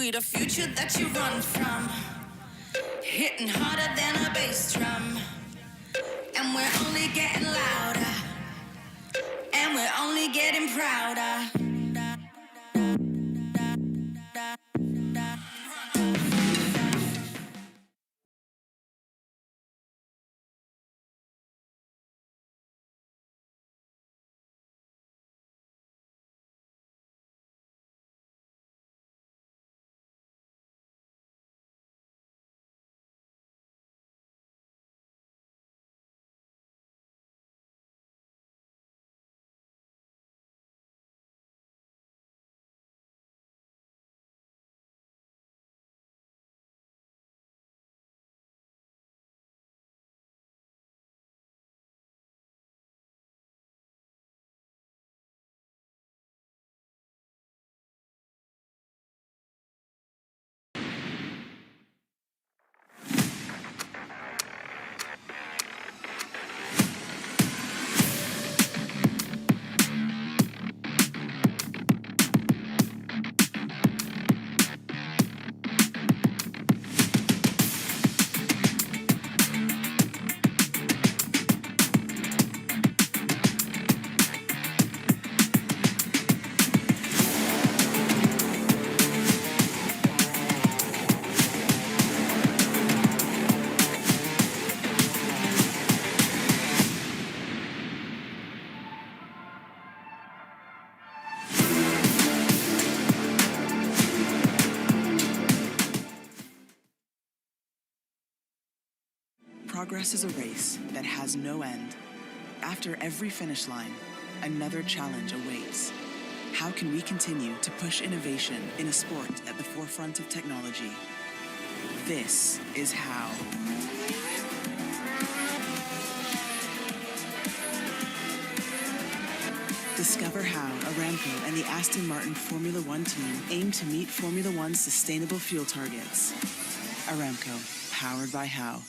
We the future that you run from, hitting harder than a bass drum. And we're only getting louder, and we're only getting prouder. Progress is a race that has no end. After every finish line, another challenge awaits. How can we continue to push innovation in a sport at the forefront of technology? This is how. Discover how Aramco and the Aston Martin Formula One team aim to meet Formula One's sustainable fuel targets. Aramco, powered by How.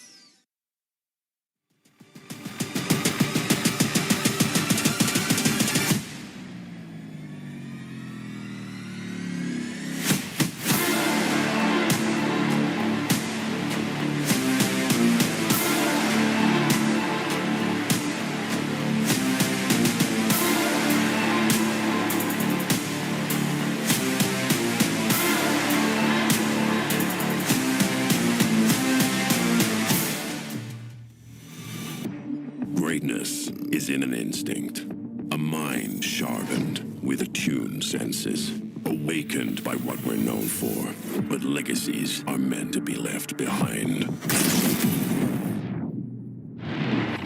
Greatness is in an instinct, a mind sharpened with attuned senses, awakened by what we're known for, but legacies are meant to be left behind.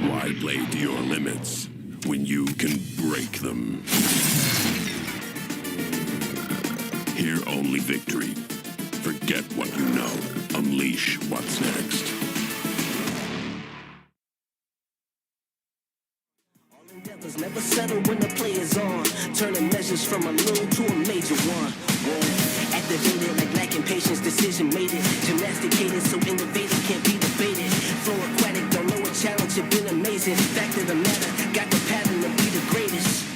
Why play to your limits when you can break them? Hear only victory. Forget what you know. Unleash what's next. Never settle when the play is on. Turning measures from a little to a major one. Whoa. Activated like lacking patience, decision made it. Gymnasticated so innovative can't be debated. Flow aquatic, don't know a challenge, it been amazing. Fact of the matter, got the pattern to be the greatest.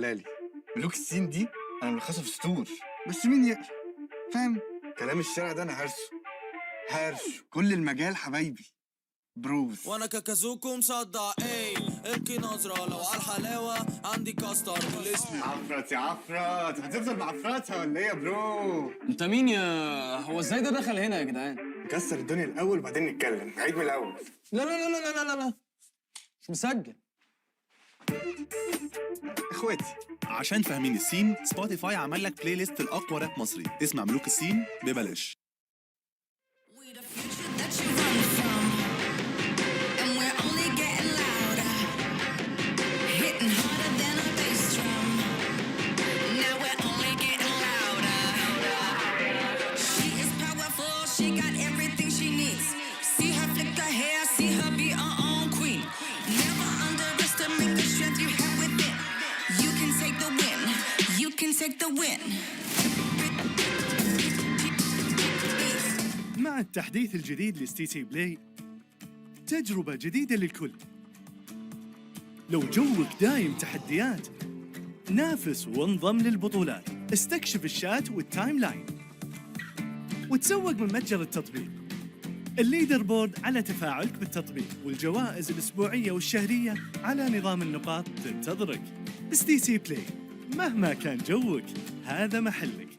تعالى لي. ملوك الصين دي انا ملخصه في سطور، بس مين يقرا؟ فاهم؟ كلام الشارع ده انا هرش كل المجال حبايبي بروز. وانا كاكازوكو مصدع ايه الكي نظرة لو على الحلاوة عندي كاستر والاسم عفرت يا عفرت، هتفضل معفرتها ولا ايه يا برو؟ انت مين يا هو ازاي ده دخل هنا يا جدعان؟ نكسر الدنيا الاول وبعدين نتكلم، عيد من الاول. لا لا لا لا لا لا لا مش مسجل. اخواتي عشان فاهمين السين، سبوتيفاي عمل لك بلاي ليست الاقوى راب مصري، اسمع ملوك السين ببلاش. We the future that you run from, and we're only getting louder, hitting harder than a bass drum. Now we're only getting louder. She is powerful, she got everything she needs. See her flick her hair, see her be her own queen. Never underestimate the strength you have within. You can take the win, you can take the win. مع التحديث الجديد لستي سي بلاي، تجربة جديدة للكل. لو جوك دايم تحديات، نافس وانضم للبطولات، استكشف الشات والتايم لاين، وتسوق من متجر التطبيق. الليدر بورد على تفاعلك بالتطبيق، والجوائز الأسبوعية والشهرية على نظام النقاط تنتظرك. ستي سي بلاي، مهما كان جوك هذا محلك.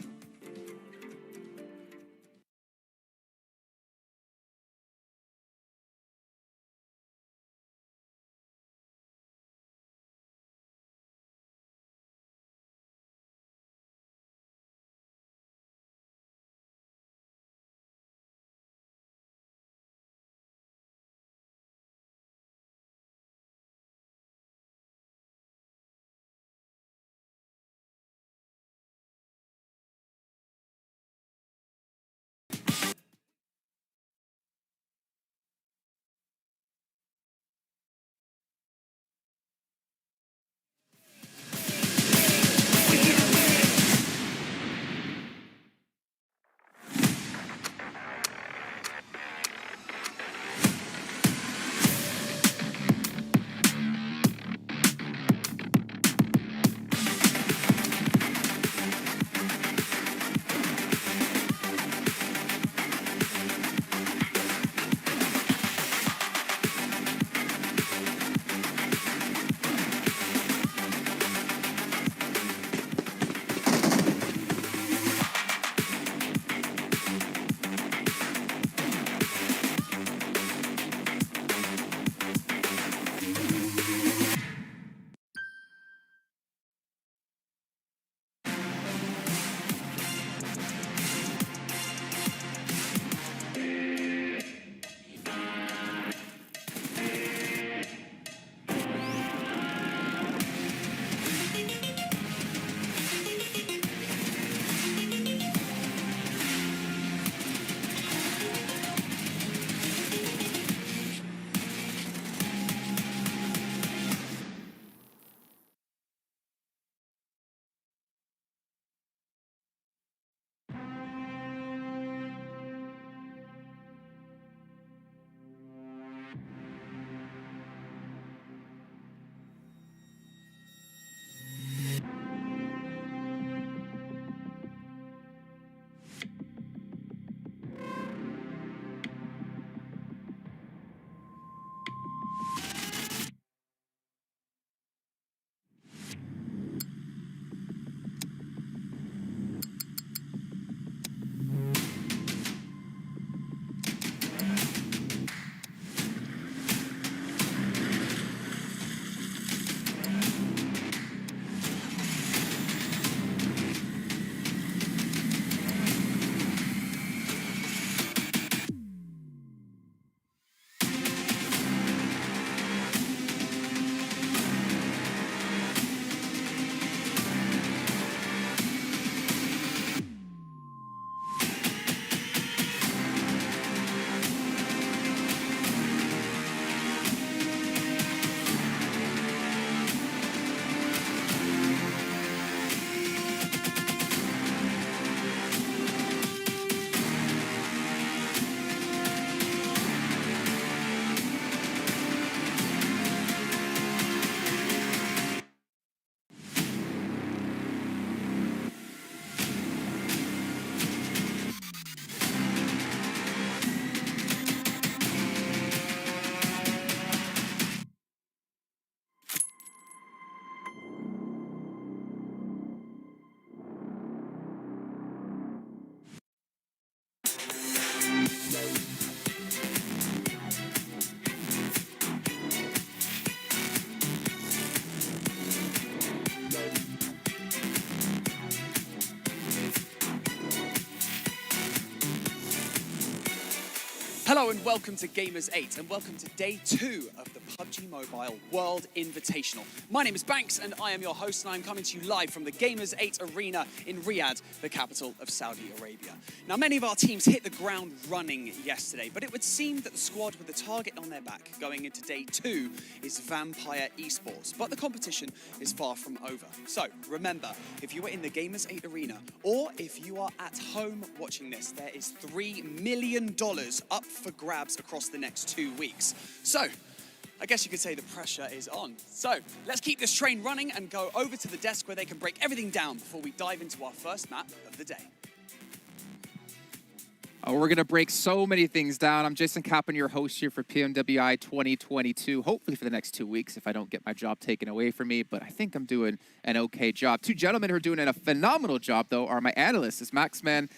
Hello and welcome to Gamers8 and welcome to day 2 of the PUBG Mobile World Invitational. My name is Banks and I am your host, and I'm coming to you live from the Gamers8 Arena in Riyadh, the capital of Saudi Arabia. Now, many of our teams hit the ground running yesterday, but it would seem that the squad with the target on their back going into day 2 is Vampire Esports, but the competition is far from over. So remember, if you are in the Gamers8 Arena or if you are at home watching this, there is $3 million up for grabs across the next 2 weeks. So, I guess you could say the pressure is on. So, let's keep this train running and go over to the desk where they can break everything down before we dive into our first map of the day. We're going to break so many things down. I'm Jason Kappen, your host here for PMWI 2022, hopefully for the next 2 weeks if I don't get my job taken away from me, but I think I'm doing an okay job. Two gentlemen who are doing a phenomenal job, though, are my analysts, is Maxman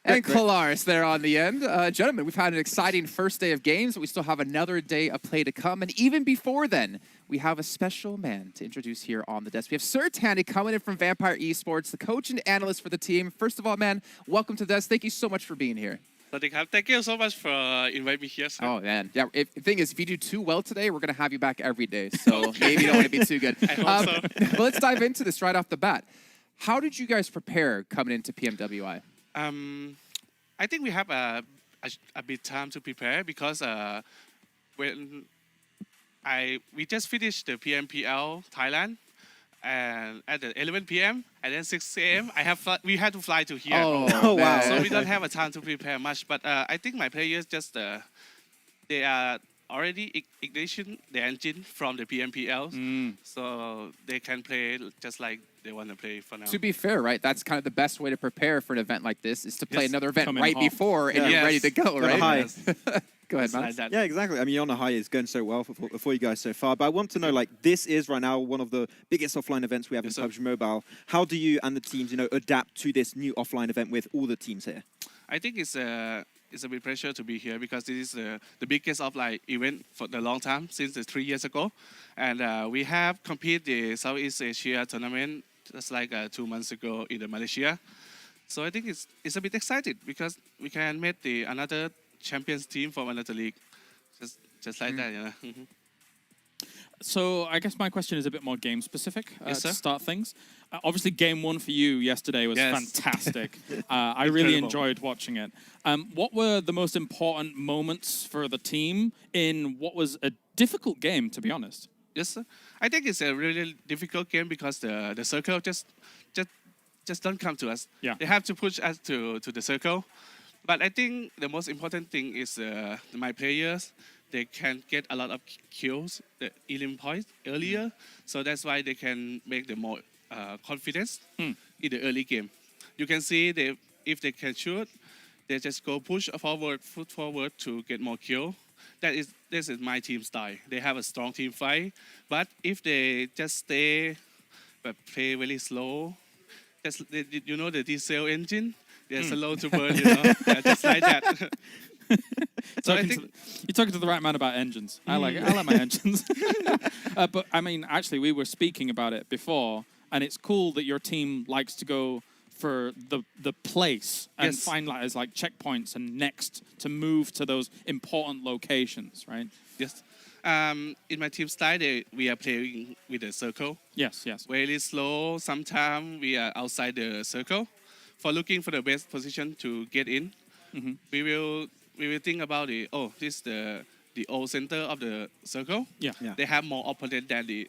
and Kolaris there on the end. Gentlemen, we've had an exciting first day of games, but we still have another day of play to come. And even before then, we have a special man to introduce here on the desk. We have Sir Tandy coming in from Vampire Esports, the coach and analyst for the team. First of all, man, welcome to the desk. Thank you so much for being here. Thank you so much for inviting me here, sir. Oh, man. Yeah, the thing is, if you do too well today, we're going to have you back every day. So maybe you don't want to be too good. I hope so. But let's dive into this right off the bat. How did you guys prepare coming into PMWI? I think we have a bit time to prepare because when we just finished the PMPL Thailand and at the 11 p.m. and then 6 a.m. we had to fly to here. Oh wow! So we don't have a time to prepare much. But I think my players just they are already ignition the engine from the PMPL, so they can play just like they want to play for now. To be fair, right, that's kind of the best way to prepare for an event like this, is to play another event Come in right hot. before and you're ready to go, right? Go ahead, Like Max. Yeah, exactly. I mean, you're on a high, it's going so well for you guys so far. But I want to know, like, this is right now one of the biggest offline events we have in PUBG Mobile. How do you and the teams, adapt to this new offline event with all the teams here? I think it's a big pleasure to be here because this is the biggest offline event for the long time, since 3 years ago. And we have competed the Southeast Asia tournament just like 2 months ago in Malaysia. So I think it's a bit excited because we can meet another champions team from another league. Just like that, So I guess my question is a bit more game specific Yes, to sir. start things. Obviously, game 1 for you yesterday was Yes. fantastic. I really Incredible. enjoyed watching it. What were the most important moments for the team in what was a difficult game, to be honest? Yes, sir. I think it's a really difficult game because the circle just don't come to us. Yeah. They have to push us to the circle. But I think the most important thing is my players, they can get a lot of kills, the elim points earlier. So that's why they can make the more confidence in the early game. You can see if they can shoot, they just go push forward to get more kill. This is my team style. They have a strong team fight, but if they just stay but play really slow, the diesel engine, they're slow to burn, yeah, just like that. So I think You're talking to the right man about engines. I like my engines. But I mean, actually, we were speaking about it before, and it's cool that your team likes to go for the place and Yes. find like checkpoints and next to move to those important locations, right? yes. In my team style, we are playing with the circle. Yes. Very slow. Sometimes we are outside the circle for looking for the best position to get in. We will think about this is the old center of the circle. Yeah. They have more opponent than the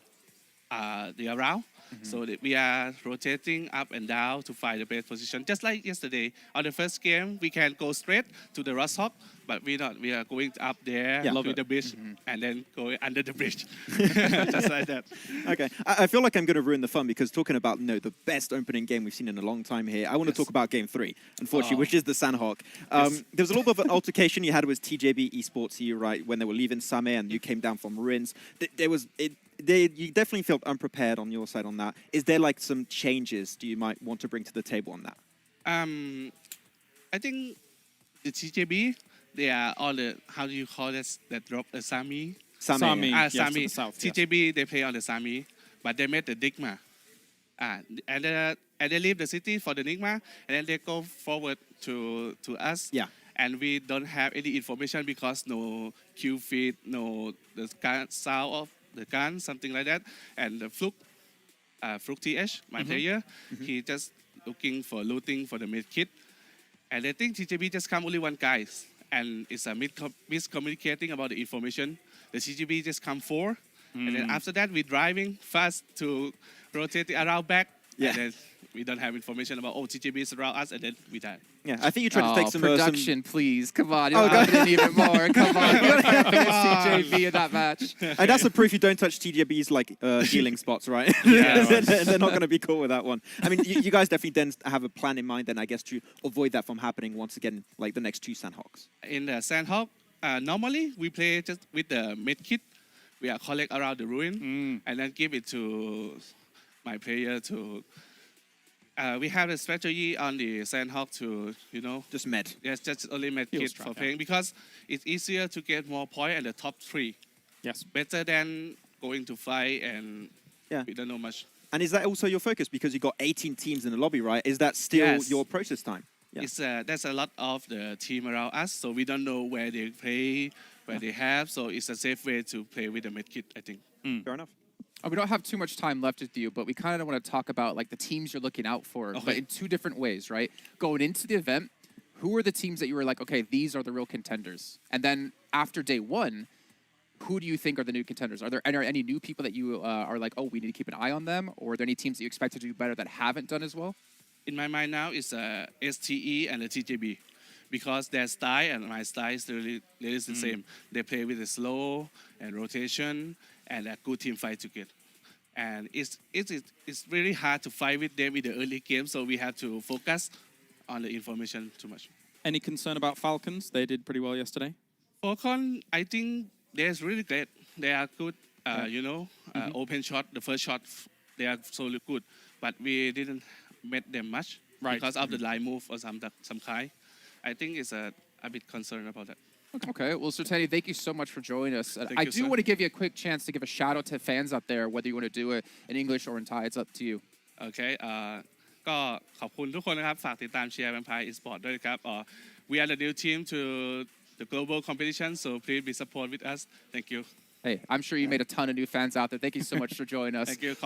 around. So we are rotating up and down to find the best position. Just like yesterday, on the first game, we can go straight to the Rust Hop, but we not. We are going up there to the bridge and then going under the bridge. Just like that. Okay, I feel like I'm going to ruin the fun because talking about the best opening game we've seen in a long time here, I want to talk about game 3, unfortunately, which is the Sandhawk. There was a little bit of an altercation you had with TJB Esports here, right, when they were leaving Same and you came down from Rins. You definitely felt unprepared on your side on that. Is there like some changes you might want to bring to the table on that? I think the TJB, they are all the, how do you call this, that drop the Sami? Sami, yes, to Sami. the south, yes. TJB, they play on the Sami, but they made the Digma. And they leave the city for the Nigma, and then they go forward to us. Yeah. and we don't have any information because no cue feed, no the sound of the gun, something like that. And the Fluke TH, my player, he just looking for looting for the mid kit. And I think TJB just come only one guy, and it's a miscommunicating about the information. The TJB just come 4, and then after that we driving fast to rotate around back, and then we don't have information about TJB is around us, and then we die. Yeah, I think you tried to take some production, please. Come on, you're not even more. Come on, you're TJB in that match. And that's the proof you don't touch TJB's like healing spots, right? They're not going to be cool with that one. I mean, you guys definitely then have a plan in mind, then I guess to avoid that from happening once again, like the next 2 Sandhawks. In the Sandhawk, normally we play just with the med kit. We are collect around the ruin and then give it to my player to. We have a strategy on the Sandhawk to, just med. Yes, just only med kit for playing because it's easier to get more points at the top 3. Yes. Better than going to fight and we don't know much. And is that also your focus because you got 18 teams in the lobby, right? Is that still your process time? Yeah. It's there's a lot of the team around us, so we don't know where they play, where they have. So it's a safe way to play with the med kit, I think. Fair enough. We don't have too much time left with you, but we kind of want to talk about like the teams you're looking out for, but in 2 different ways, right? Going into the event, who are the teams that you were like, okay, these are the real contenders? And then after day 1, who do you think are the new contenders? Are there any new people that you are like, we need to keep an eye on them? Or are there any teams that you expect to do better that haven't done as well? In my mind now, it's STE and the TJB. Because their style and my style is really the same. They play with the slow and rotation and a good team fight together. And it's really hard to fight with them in the early game, so we have to focus on the information too much. Any concern about Falcons? They did pretty well yesterday. Falcon, I think they're really great. They are good, open shot, the first shot, they are so good. But we didn't met them much because of the line move or some kind. I think it's a bit concerned about that. Okay, well, Sertani, thank you so much for joining us. Thank I you, do sir. want to give you a quick chance to give a shout out to fans out there, whether you want to do it in English or in Thai. It's up to you. Okay, ก็ขอบคุณทุกคนนะครับฝากติดตามเชียร์ Vampire Esports ด้วยครับ We are the new team to the global competition, so please be support with us. Thank you. Hey, I'm sure you made a ton of new fans out there. Thank you so much for joining us. Thank you.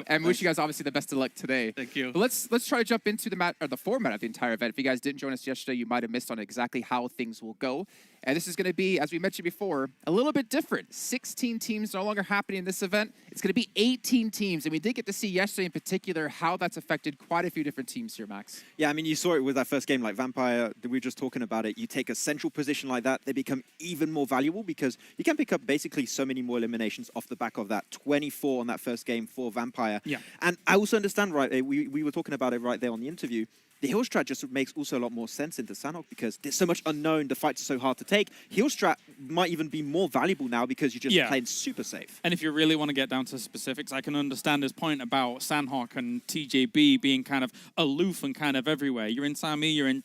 And wish you guys obviously the best of luck today. Thank you. But let's try to jump into the format of the entire event. If you guys didn't join us yesterday, you might have missed on exactly how things will go. And this is going to be, as we mentioned before, a little bit different. 16 teams no longer happening in this event. It's going to be 18 teams. And we did get to see yesterday in particular how that's affected quite a few different teams here, Max. Yeah, I mean, you saw it with that first game, like Vampire, we were just talking about it. You take a central position like that, they become even more valuable because you can pick up basically so many more eliminations off the back of that. 24 on that first game for Vampire. Yeah. And I also understand, right, we were talking about it right there on the interview. The heal strat just makes also a lot more sense into Sandhawk because there's so much unknown, the fights are so hard to take. Heal strat might even be more valuable now because you're just playing super safe. And if you really want to get down to specifics, I can understand his point about Sandhawk and TJB being kind of aloof and kind of everywhere. You're in Sami, you're in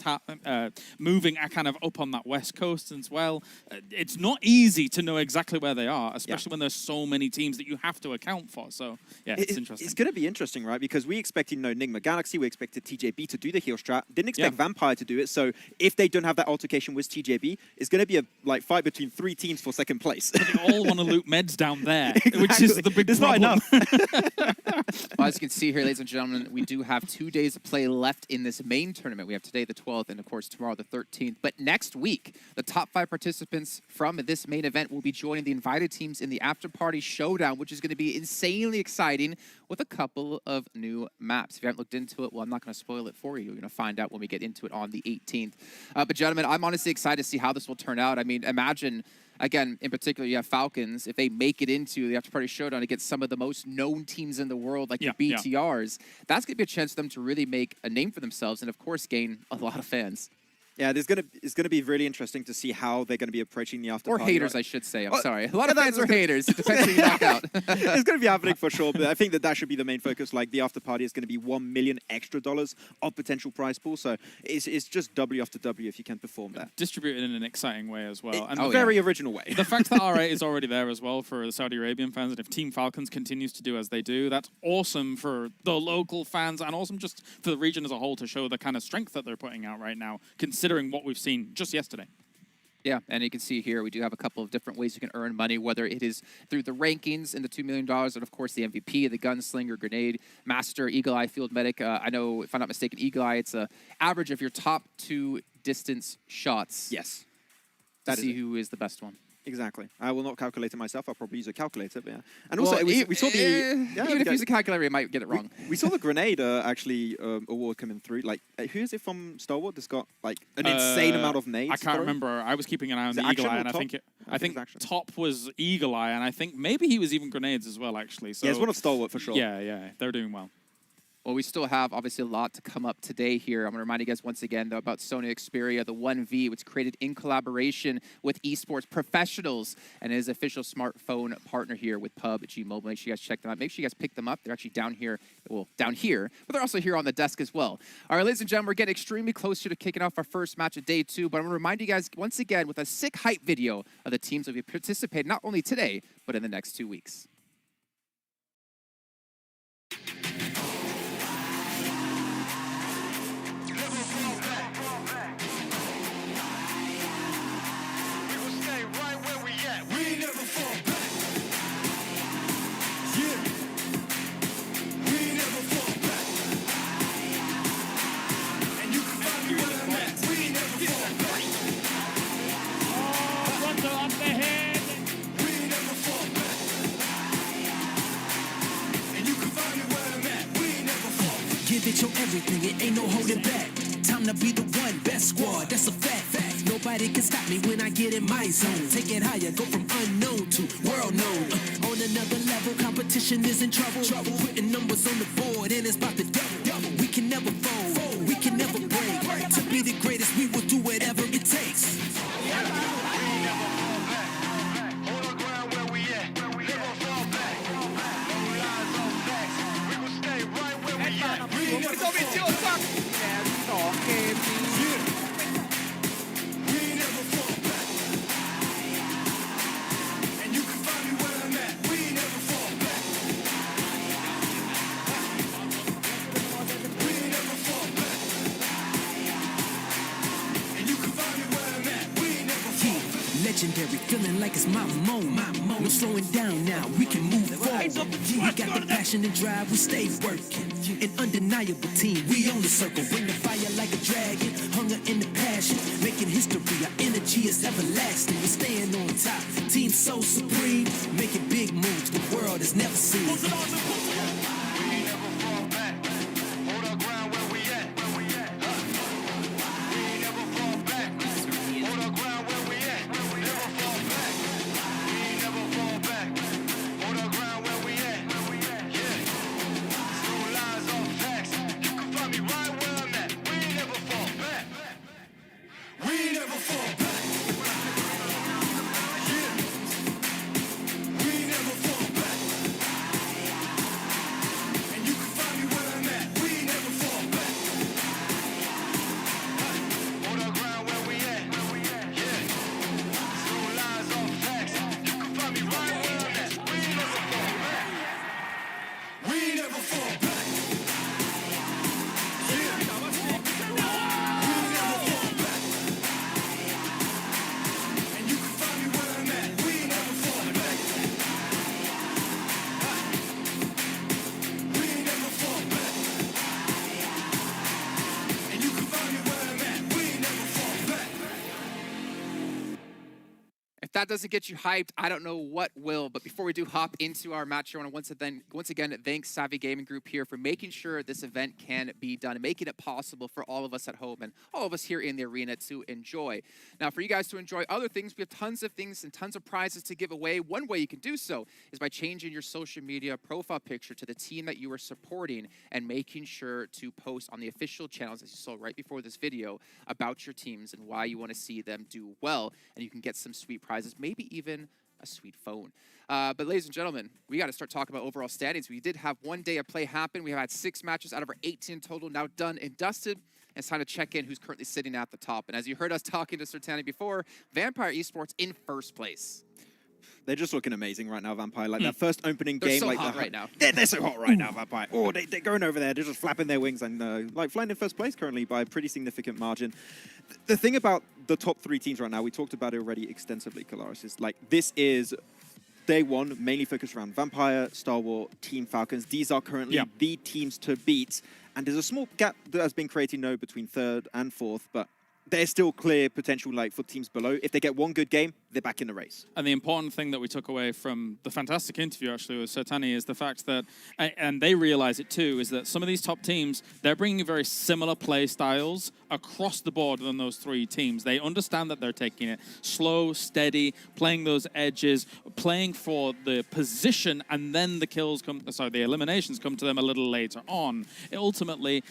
moving kind of up on that west coast as well. It's not easy to know exactly where they are, especially when there's so many teams that you have to account for. So, yeah, it's interesting. It's going to be interesting, right? Because we expected, Nigma Galaxy, we expected TJB to do the heal strat. Didn't expect Vampire to do it. So if they don't have that altercation with TJB, it's going to be a fight between 3 teams for second place. But they all want to loot meds down there, which is the big problem. Not enough. Well, as you can see here, ladies and gentlemen, we do have 2 days of play left in this main tournament. We have today the 12th and, of course, tomorrow the 13th. But next week, the top 5 participants from this main event will be joining the invited teams in the after-party showdown, which is going to be insanely exciting with a couple of new maps. If you haven't looked into it, well, I'm not going to spoil it for you. You're going to find out when we get into it on the 18th. But, gentlemen, I'm honestly excited to see how this will turn out. I mean, imagine... Again, in particular, you have Falcons. If they make it into the after-party showdown against some of the most known teams in the world, like the BTRs, that's going to be a chance for them to really make a name for themselves and, of course, gain a lot of fans. Yeah, it's going to be really interesting to see how they're going to be approaching the after party. Or haters, I should say. I'm sorry. A lot of fans are haters. It depends who you knock out. It's going to be happening for sure, but I think that should be the main focus. Like, the after party is going to be $1 million extra of potential prize pool. So it's just W after W if you can perform that. Distributed in an exciting way as well. And a very original way. The fact that R8 is already there as well for the Saudi Arabian fans, and if Team Falcons continues to do as they do, that's awesome for the local fans and awesome just for the region as a whole to show the kind of strength that they're putting out right now, considering considering what we've seen just yesterday. Yeah, and you can see here we do have a couple of different ways you can earn money, whether it is through the rankings in the $2 million, and of course the MVP, the Gunslinger, Grenade, Master, Eagle Eye, Field Medic. I know, if I'm not mistaken, Eagle Eye, it's an average of your top 2 distance shots. Yes. To see who is the best one. Exactly. I will not calculate it myself. I'll probably use a calculator, but yeah. And also, we saw the... even if you use a calculator, you might get it wrong. We saw the Grenade actually award coming through. Like, who is it from Star Wars that's got like an insane amount of nades? I can't remember. I was keeping an eye on the Eagle Eye, and I think top was Eagle Eye, and I think maybe he was even Grenades as well, actually. So, yeah, it's one of Star Wars for sure. Yeah, they're doing well. Well, we still have, obviously, a lot to come up today here. I'm going to remind you guys once again, though, about Sony Xperia, the 1V, which created in collaboration with esports professionals and is official smartphone partner here with PUBG Mobile. Make sure you guys check them out. Make sure you guys pick them up. They're actually down here, but they're also here on the desk as well. All right, ladies and gentlemen, we're getting extremely close to kicking off our first match of day 2, but I'm going to remind you guys once again with a sick hype video of the teams that will be participating not only today, but in the next 2 weeks. Give it your everything, it ain't no holding back. Time to be the one, best squad, that's a fact. Nobody can stop me when I get in my zone. Take it higher, go from unknown to world known. On another level, competition is in trouble. Putting numbers on the board and it's about to double. We can never fold, we can never break. To be the greatest, we will do whatever it takes. Legendary, feeling like it's my moment. No slowing down now, we can move forward. We got the passion and drive, we stay working. An undeniable team, we on the circle. Bring the fire like a dragon, hunger and the passion. Making history, our energy is everlasting. We're staying on top, team so supreme. Making big moves the world has never seen. If that doesn't get you hyped, I don't know what will. But before we do hop into our match, I want to once again thank Savvy Gaming Group here for making sure this event can be done and making it possible for all of us at home and all of us here in the arena to enjoy. Now, for you guys to enjoy other things, we have tons of things and tons of prizes to give away. One way you can do so is by changing your social media profile picture to the team that you are supporting and making sure to post on the official channels, as you saw right before this video, about your teams and why you want to see them do well. And you can get some sweet prizes, maybe even a sweet phone. But ladies and gentlemen, we got to start talking about overall standings. We did have one day of play happen. We have had 6 matches out of our 18 total now done and dusted. And it's time to check in who's currently sitting at the top. And as you heard us talking to Sertani before, Vampire Esports in first place. They're just looking amazing right now, Vampire. Like that first opening game, so like hot right now. They're so hot right now, Vampire. Oh, they're going over there. They're just flapping their wings and like flying in first place currently by a pretty significant margin. The thing about the top 3 teams right now, we talked about it already extensively, Kalaris, is like this is day one, mainly focused around Vampire, Star Wars, Team Falcons. These are currently the teams to beat. And there's a small gap that has been created now between 3rd and 4th, but there's still clear potential like for teams below. If they get one good game, they're back in the race. And the important thing that we took away from the fantastic interview actually with Sertani is the fact that, and they realize it too, is that some of these top teams, they're bringing very similar play styles across the board than those 3 teams. They understand that they're taking it slow, steady, playing those edges, playing for the position, and then the kills come, sorry, the eliminations come to them a little later on. Ultimately,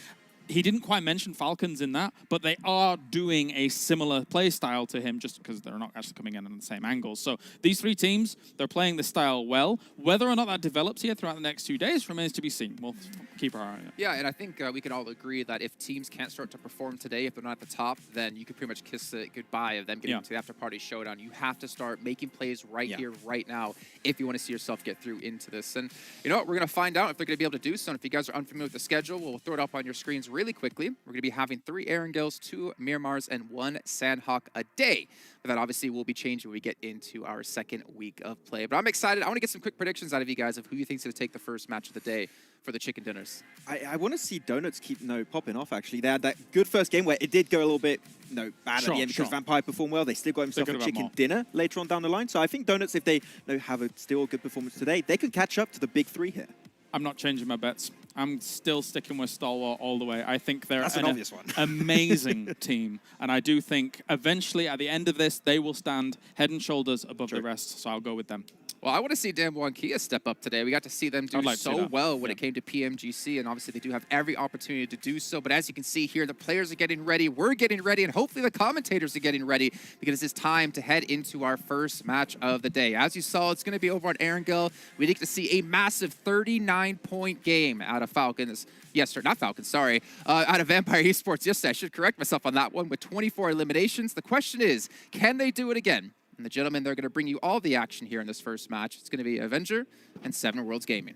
he didn't quite mention Falcons in that, but they are doing a similar play style to him just because they're not actually coming in on the same angles. So these 3 teams, they're playing the style well. Whether or not that develops here throughout the next 2 days remains to be seen. We'll keep our eye on it. Yeah, and I think we can all agree that if teams can't start to perform today, if they're not at the top, then you could pretty much kiss the goodbye of them getting to the after-party showdown. You have to start making plays right here, right now, if you want to see yourself get through into this. And you know what? We're going to find out if they're going to be able to do so. And if you guys are unfamiliar with the schedule, we'll throw it up on your screens really quickly. We're going to be having 3 Erangels, 2 Miramars, and 1 Sandhawk a day. But that obviously will be changing when we get into our 2nd week of play. But I'm excited. I want to get some quick predictions out of you guys of who you think is going to take the first match of the day for the chicken dinners. I want to see Donuts keep popping off, actually. They had that good first game where it did go a little bit bad at the end because Vampire performed well. They still got himself a chicken dinner later on down the line. So I think Donuts, if they have still a good performance today, they could catch up to the big 3 here. I'm not changing my bets. I'm still sticking with Stalwart all the way. I think they're an obvious one. Amazing team. And I do think eventually at the end of this, they will stand head and shoulders above the rest. So I'll go with them. Well, I want to see Damwon Kia step up today. We got to see them do so well when it came to PMGC, and obviously they do have every opportunity to do so. But as you can see here, the players are getting ready, we're getting ready, and hopefully the commentators are getting ready because it's time to head into our first match of the day. As you saw, it's going to be over on Erangel. We get to see a massive 39-point game out of Falcons. Yes, not Falcons, sorry. Out of Vampire Esports yesterday. I should correct myself on that one with 24 eliminations. The question is, can they do it again? And the gentlemen, they're going to bring you all the action here in this first match. It's going to be Avenger and 7 Worlds Gaming.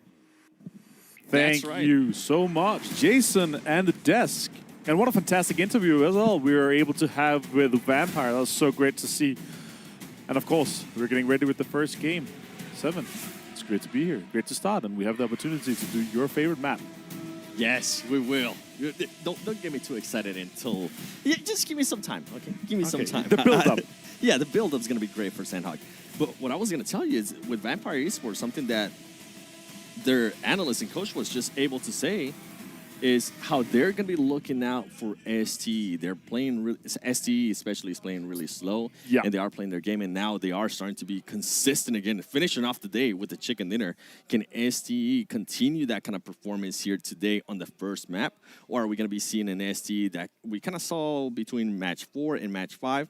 Thank you so much, Jason and the desk. And what a fantastic interview as well we were able to have with Vampire. That was so great to see. And of course, we're getting ready with the first game. 7. It's great to be here. Great to start. And we have the opportunity to do your favorite map. Yes, we will. Don't get me too excited until... Yeah, just give me some time, okay? Give me some time. The build-up. Yeah, the build-up's going to be great for Sandhawk. But what I was going to tell you is, with Vampire Esports, something that their analyst and coach was just able to say is how they're going to be looking out for STE. They're playing, STE especially is playing really slow, and they are playing their game, and now they are starting to be consistent again, finishing off the day with the chicken dinner. Can STE continue that kind of performance here today on the first map, or are we going to be seeing an STE that we kind of saw between match 4 and match 5?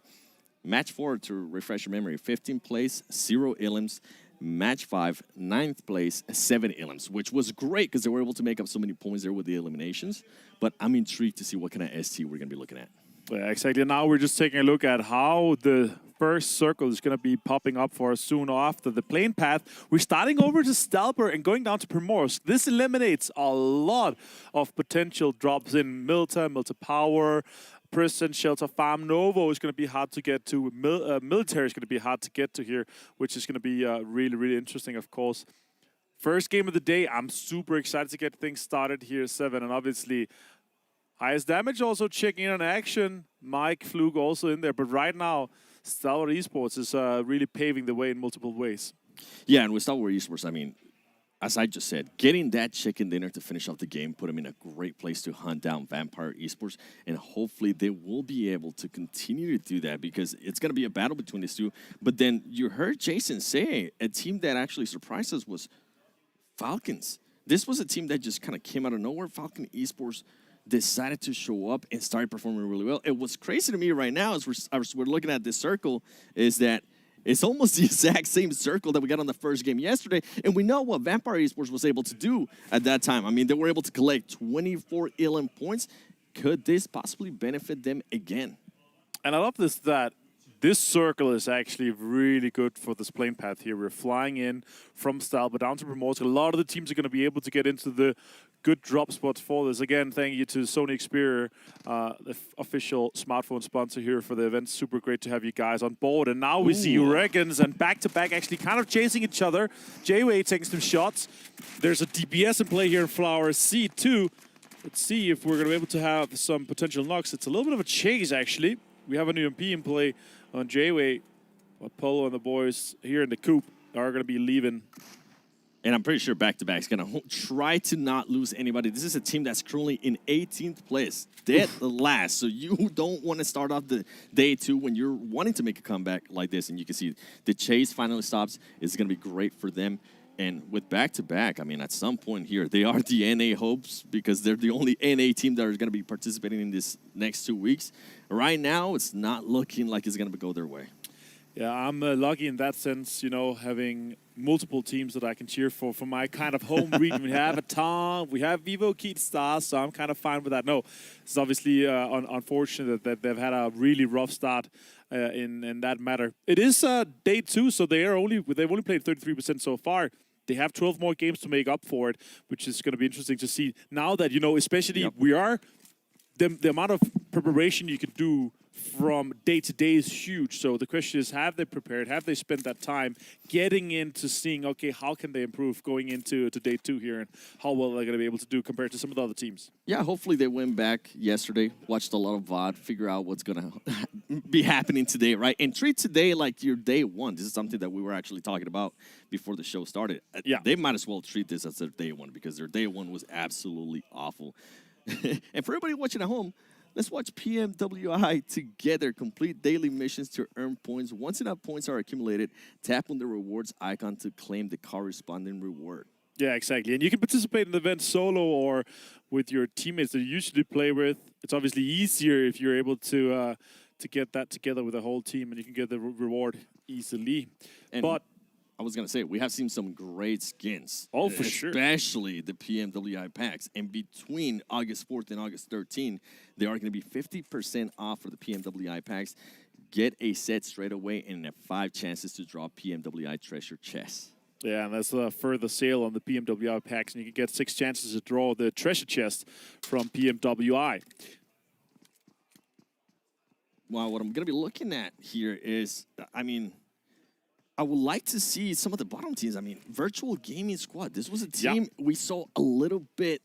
Match 4, to refresh your memory, 15th place, 0 elims. Match 5, 9th place, 7 elims, which was great because they were able to make up so many points there with the eliminations. But I'm intrigued to see what kind of ST we're going to be looking at. Yeah, exactly. Now we're just taking a look at how the first circle is going to be popping up for us soon after the plane path. We're starting over to Stalper and going down to Primorsk. This eliminates a lot of potential drops in Milta Power, Prison, Shelter, Farm. Novo is going to be hard to get to. Military is going to be hard to get to here, which is going to be really, really interesting, of course. First game of the day. I'm super excited to get things started here, 7. And obviously, highest damage also checking in on action. Mike Flug also in there. But right now, Stalwart Esports is really paving the way in multiple ways. Yeah, and with Stalwart Esports, I mean, as I just said, getting that chicken dinner to finish off the game put them in a great place to hunt down Vampire Esports, and hopefully they will be able to continue to do that because it's going to be a battle between these two. But then you heard Jason say a team that actually surprised us was Falcons. This was a team that just kind of came out of nowhere. Falcon Esports decided to show up and started performing really well. It was crazy to me right now as we're looking at this circle is that it's almost the exact same circle that we got on the first game yesterday. And we know what Vampire Esports was able to do at that time. I mean, they were able to collect 24 elim points. Could this possibly benefit them again? And I love this, that This circle is actually really good for this plane path here. We're flying in from Stalber down to Primorsk. A lot of the teams are going to be able to get into the good drop spots for this. Again, thank you to Sony Xperia, the official smartphone sponsor here for the event. Super great to have you guys on board. And now we see Regans and back-to-back actually kind of chasing each other. J-Way taking some shots. There's a DPS in play here in Flower C2. Let's see if we're going to be able to have some potential knocks. It's a little bit of a chase, actually. We have an UMP in play on J-Way. Polo and the boys here in the coop are going to be leaving. And I'm pretty sure back-to-back is going to try to not lose anybody. This is a team that's currently in 18th place, dead last. So you don't want to start off the day 2 when you're wanting to make a comeback like this. And you can see the chase finally stops. It's going to be great for them. And with back-to-back, I mean, at some point here, they are the NA hopes because they're the only NA team that are going to be participating in this next 2 weeks. Right now, it's not looking like it's going to go their way. Yeah, I'm lucky in that sense, you know, having multiple teams that I can cheer for my kind of home region. We have a Tom, we have Vivo Keat Stars, so I'm kind of fine with that. No, it's obviously unfortunate that they've had a really rough start in that matter. It is day 2, so they've only played 33% so far. They have 12 more games to make up for it, which is going to be interesting to see. Now that, you know, especially the amount of preparation you can do from day to day is huge. So the question is, have they prepared? Have they spent that time getting into seeing, okay, how can they improve going into day 2 here, and how well they're going to be able to do compared to some of the other teams? Yeah, hopefully they went back yesterday, watched a lot of VOD, figure out what's going to be happening today, right? And treat today like your day 1. This is something that we were actually talking about before the show started. Yeah. They might as well treat this as their day 1 because their day 1 was absolutely awful. And for everybody watching at home, let's watch PMWI together. Complete daily missions to earn points. Once enough points are accumulated, tap on the rewards icon to claim the corresponding reward. Yeah, exactly. And you can participate in the event solo or with your teammates that you usually play with. It's obviously easier if you're able to get that together with a whole team, and you can get the reward easily. But I was going to say, we have seen some great skins. Oh, for sure. Especially the PMWI packs. And between August 4th and August 13th, they are going to be 50% off for the PMWI packs. Get a set straight away and have 5 chances to draw PMWI treasure chests. Yeah, and that's a further sale on the PMWI packs, and you can get 6 chances to draw the treasure chest from PMWI. Wow, what I'm going to be looking at here is, I mean, I would like to see some of the bottom teams. I mean, Virtual Gaming Squad. This was a team we saw a little bit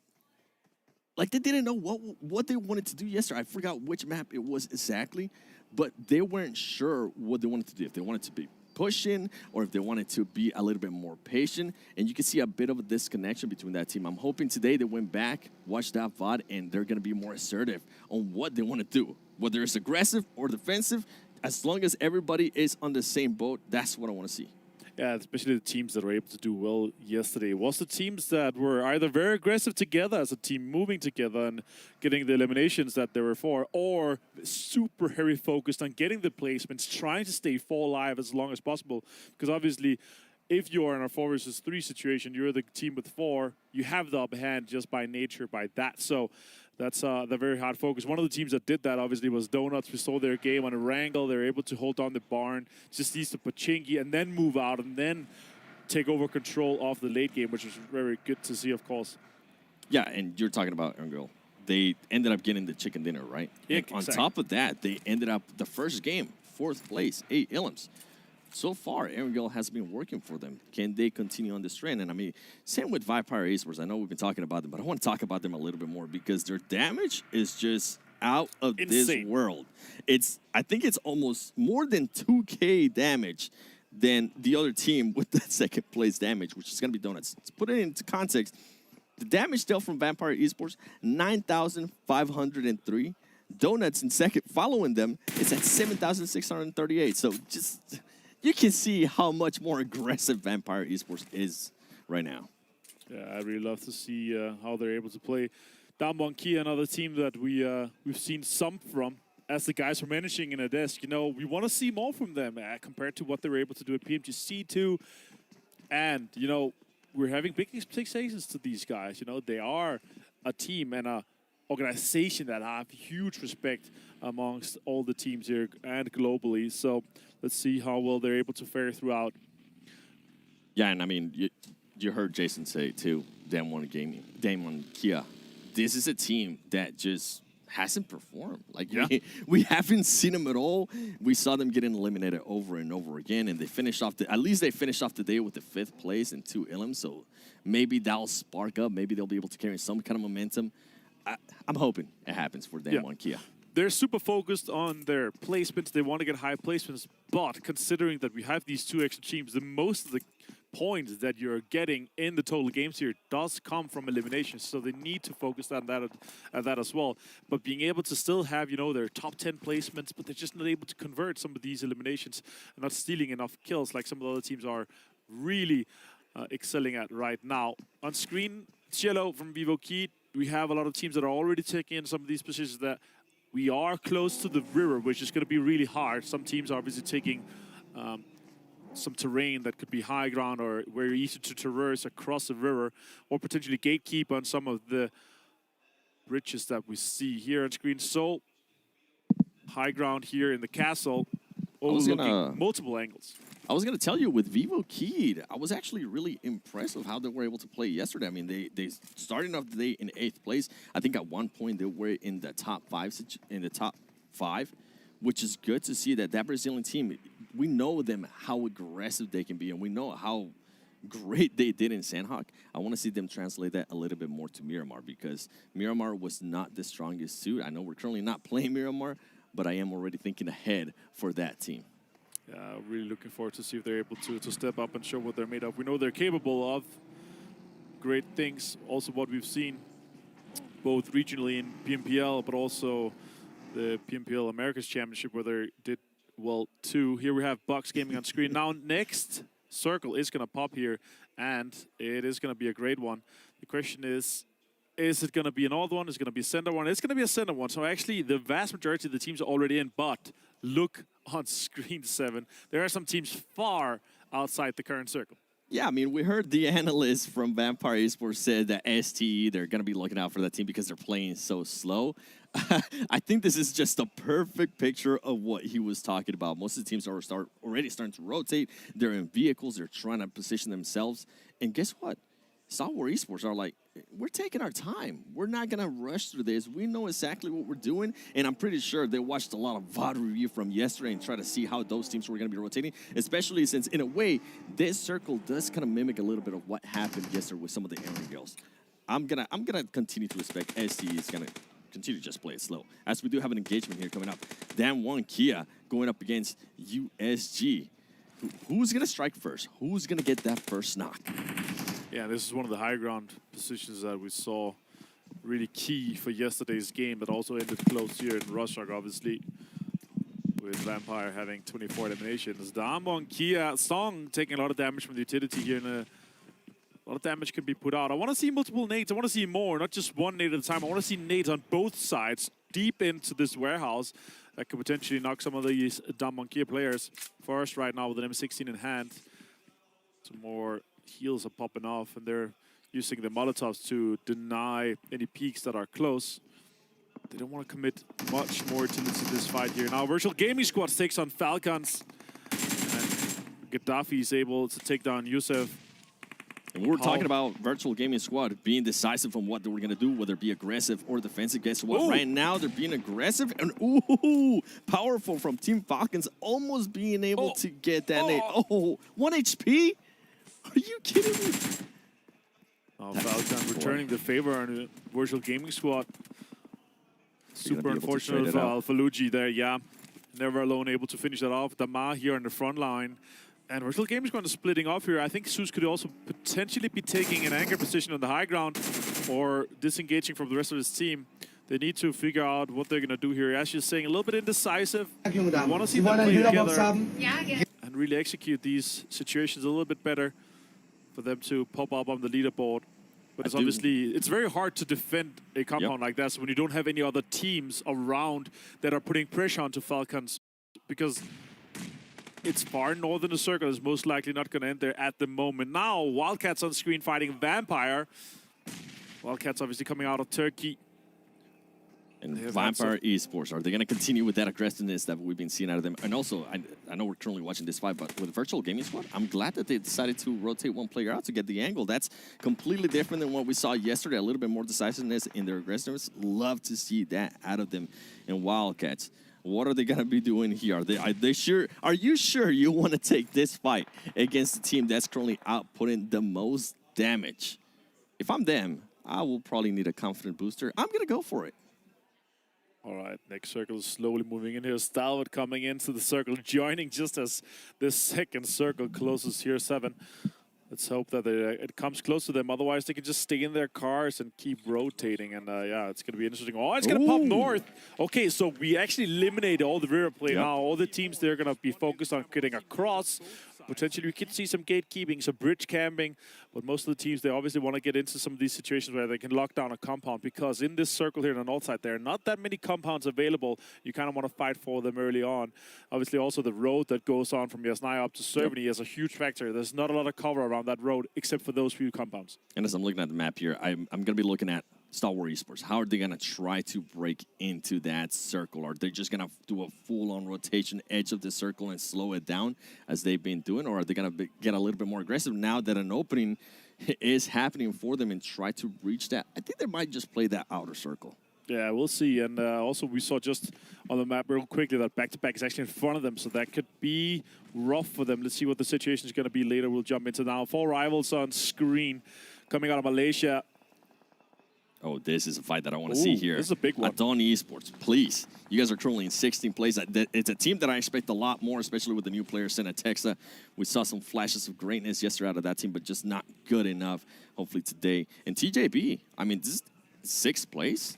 like they didn't know what they wanted to do yesterday. I forgot which map it was exactly, but they weren't sure what they wanted to do. If they wanted to be pushing or if they wanted to be a little bit more patient. And you can see a bit of a disconnection between that team. I'm hoping today they went back, watched that VOD, and they're going to be more assertive on what they want to do. Whether it's aggressive or defensive, as long as everybody is on the same boat, that's what I want to see. Yeah, especially the teams that were able to do well yesterday was the teams that were either very aggressive together as a team, moving together and getting the eliminations that they were for, or super heavy focused on getting the placements, trying to stay 4 alive as long as possible. Because obviously, if you are in a 4 versus 3 situation, you're the team with 4, you have the upper hand just by nature, by that. So that's the very hard focus. One of the teams that did that, obviously, was Donuts. We saw their game on a wrangle. They were able to hold down the barn, just needs to Pachinki, and then move out, and then take over control of the late game, which was very good to see, of course. Yeah, and you're talking about Erngirl. They ended up getting the chicken dinner, right? Yeah, on top of that, they ended up the first game, 4th place, 8 Illims. So far, Erngirl has been working for them. Can they continue on this trend? And I mean, same with Vampire Esports. I know we've been talking about them, but I want to talk about them a little bit more because their damage is just out of this world. I think it's almost more than 2K damage than the other team with that 2nd place damage, which is going to be Donuts. To put it into context, the damage dealt from Vampire Esports, 9,503. Donuts in second, following them, is at 7,638. So just... you can see how much more aggressive Vampire Esports is right now. Yeah, I really love to see how they're able to play. Down Monkey, another team that we've seen some from. As the guys are managing in a desk, you know, we want to see more from them compared to what they were able to do at PMGC2. And, you know, we're having big expectations to these guys. You know, they are a team and a organization that have huge respect amongst all the teams here and globally. So let's see how well they're able to fare throughout. Yeah, and I mean, you heard Jason say it too, Damwon Gaming, Damwon Kia. This is a team that just hasn't performed. Like, we haven't seen them at all. We saw them getting eliminated over and over again, and they finished off at least they finished off the day with the 5th place and 2 elims, so maybe that'll spark up. Maybe they'll be able to carry some kind of momentum. I'm hoping it happens for Damwon Kia. They're super focused on their placements. They want to get high placements, but considering that we have these 2 extra teams, the most of the points that you're getting in the total games here does come from eliminations, so they need to focus on that as well. But being able to still have, you know, their top 10 placements, but they're just not able to convert some of these eliminations and not stealing enough kills like some of the other teams are really excelling at right now. On screen, Cielo from Vivo Key, we have a lot of teams that are already taking in some of these positions that we are close to the river, which is going to be really hard. Some teams are obviously taking some terrain that could be high ground or very easy to traverse across the river, or potentially gatekeep on some of the bridges that we see here on screen. So high ground here in the castle, overlooking multiple angles. I was going to tell you, with Vivo Key, I was actually really impressed with how they were able to play yesterday. I mean, they started off the day in 8th place. I think at one point they were in the top 5, which is good to see that Brazilian team, we know them how aggressive they can be, and we know how great they did in Sandhawk. I want to see them translate that a little bit more to Miramar, because Miramar was not the strongest suit. I know we're currently not playing Miramar, but I am already thinking ahead for that team. Yeah, really looking forward to see if they're able to step up and show what they're made of. We know they're capable of great things. Also what we've seen both regionally in PMPL, but also the PMPL Americas Championship, where they did well too. Here we have Bucks Gaming on screen. Now next circle is going to pop here, and it is going to be a great one. The question is it going to be an odd one? Is it going to be a center one? It's going to be a center one. So actually the vast majority of the teams are already in, but look on screen 7. There are some teams far outside the current circle. Yeah, I mean, we heard the analyst from Vampire Esports said that STE, they're going to be looking out for that team because they're playing so slow. I think this is just a perfect picture of what he was talking about. Most of the teams are already starting to rotate. They're in vehicles. They're trying to position themselves. And guess what? Software Esports are like, we're taking our time. We're not going to rush through this. We know exactly what we're doing. And I'm pretty sure they watched a lot of VOD review from yesterday and try to see how those teams were going to be rotating, especially since, in a way, this circle does kind of mimic a little bit of what happened yesterday with some of the Aaron girls. I'm gonna continue to expect ST is going to continue to just play it slow, as we do have an engagement here coming up. Damwon Kia going up against USG. Who's going to strike first? Who's going to get that first knock? Yeah, this is one of the high ground positions that we saw really key for yesterday's game, that also ended close here in Rushock, obviously, with Vampire having 24 eliminations. Damwon Kia Song taking a lot of damage from the utility here, and a lot of damage can be put out. I want to see multiple nades. I want to see more, not just one nade at a time. I want to see nades on both sides, deep into this warehouse, that could potentially knock some of these Damwon Kia players first right now with an M16 in hand. Some more heals are popping off, and they're using the Molotovs to deny any peaks that are close. They don't want to commit much more to this fight here. Now Virtual Gaming Squad takes on Falcons, and Gaddafi is able to take down Yusef. And we were talking about Virtual Gaming Squad being decisive on what they were going to do, whether it be aggressive or defensive. Guess what? Ooh. Right now, they're being aggressive. And ooh, powerful from Team Falcons, almost being able to get that nade. Oh, 1 HP? Are you kidding me? Falcon returning the favor on the Virtual Gaming Squad. Super unfortunate for Luigi there, yeah. Never alone able to finish that off. Damar here on the front line. And Virtual Gaming Squad is splitting off here. I think Zeus could also potentially be taking an anchor position on the high ground or disengaging from the rest of his team. They need to figure out what they're going to do here. As you're saying, a little bit indecisive. I want to see them play together and really execute these situations a little bit better for them to pop up on the leaderboard. But it's very hard to defend a compound like that, so when you don't have any other teams around that are putting pressure onto Falcons, because it's far north in the circle, is most likely not going to end there at the moment. Now, Wildcats on screen fighting Vampire. Wildcats obviously coming out of Turkey. And Vampire Esports, are they going to continue with that aggressiveness that we've been seeing out of them? And also, I know we're currently watching this fight, but with Virtual Gaming Squad, I'm glad that they decided to rotate one player out to get the angle. That's completely different than what we saw yesterday. A little bit more decisiveness in their aggressiveness. Love to see that out of them. And Wildcats, what are they going to be doing here? Are they sure? Are you sure you want to take this fight against the team that's currently outputting the most damage? If I'm them, I will probably need a confident booster. I'm going to go for it. All right, next circle is slowly moving in here. Stalwart coming into the circle, joining just as this second circle closes here, 7. Let's hope that it comes close to them. Otherwise, they can just stay in their cars and keep rotating. And yeah, it's going to be interesting. Oh, it's going to pop north. Okay, so we actually eliminate all the rear play now. All the teams, they're going to be focused on getting across. Potentially, we could see some gatekeeping, some bridge camping, but most of the teams, they obviously want to get into some of these situations where they can lock down a compound, because in this circle here on the north side, there are not that many compounds available. You kind of want to fight for them early on. Obviously, also the road that goes on from Yasnaya up to Cerveny is a huge factor. There's not a lot of cover around that road, except for those few compounds. And as I'm looking at the map here, I'm going to be looking at Stalwart Esports. How are they going to try to break into that circle? Are they just going to do a full-on rotation edge of the circle and slow it down as they've been doing? Or are they going to get a little bit more aggressive now that an opening is happening for them and try to reach that? I think they might just play that outer circle. Yeah, we'll see. And also we saw just on the map real quickly that back-to-back is actually in front of them, so that could be rough for them. Let's see what the situation is going to be later. We'll jump into now. 4 rivals on screen coming out of Malaysia. Oh, this is a fight that I want to see here. This is a big one. Adon Esports, please. You guys are currently in 16th place. It's a team that I expect a lot more, especially with the new player, Texa. We saw some flashes of greatness yesterday out of that team, but just not good enough, hopefully today. And TJB, I mean, this is 6th place.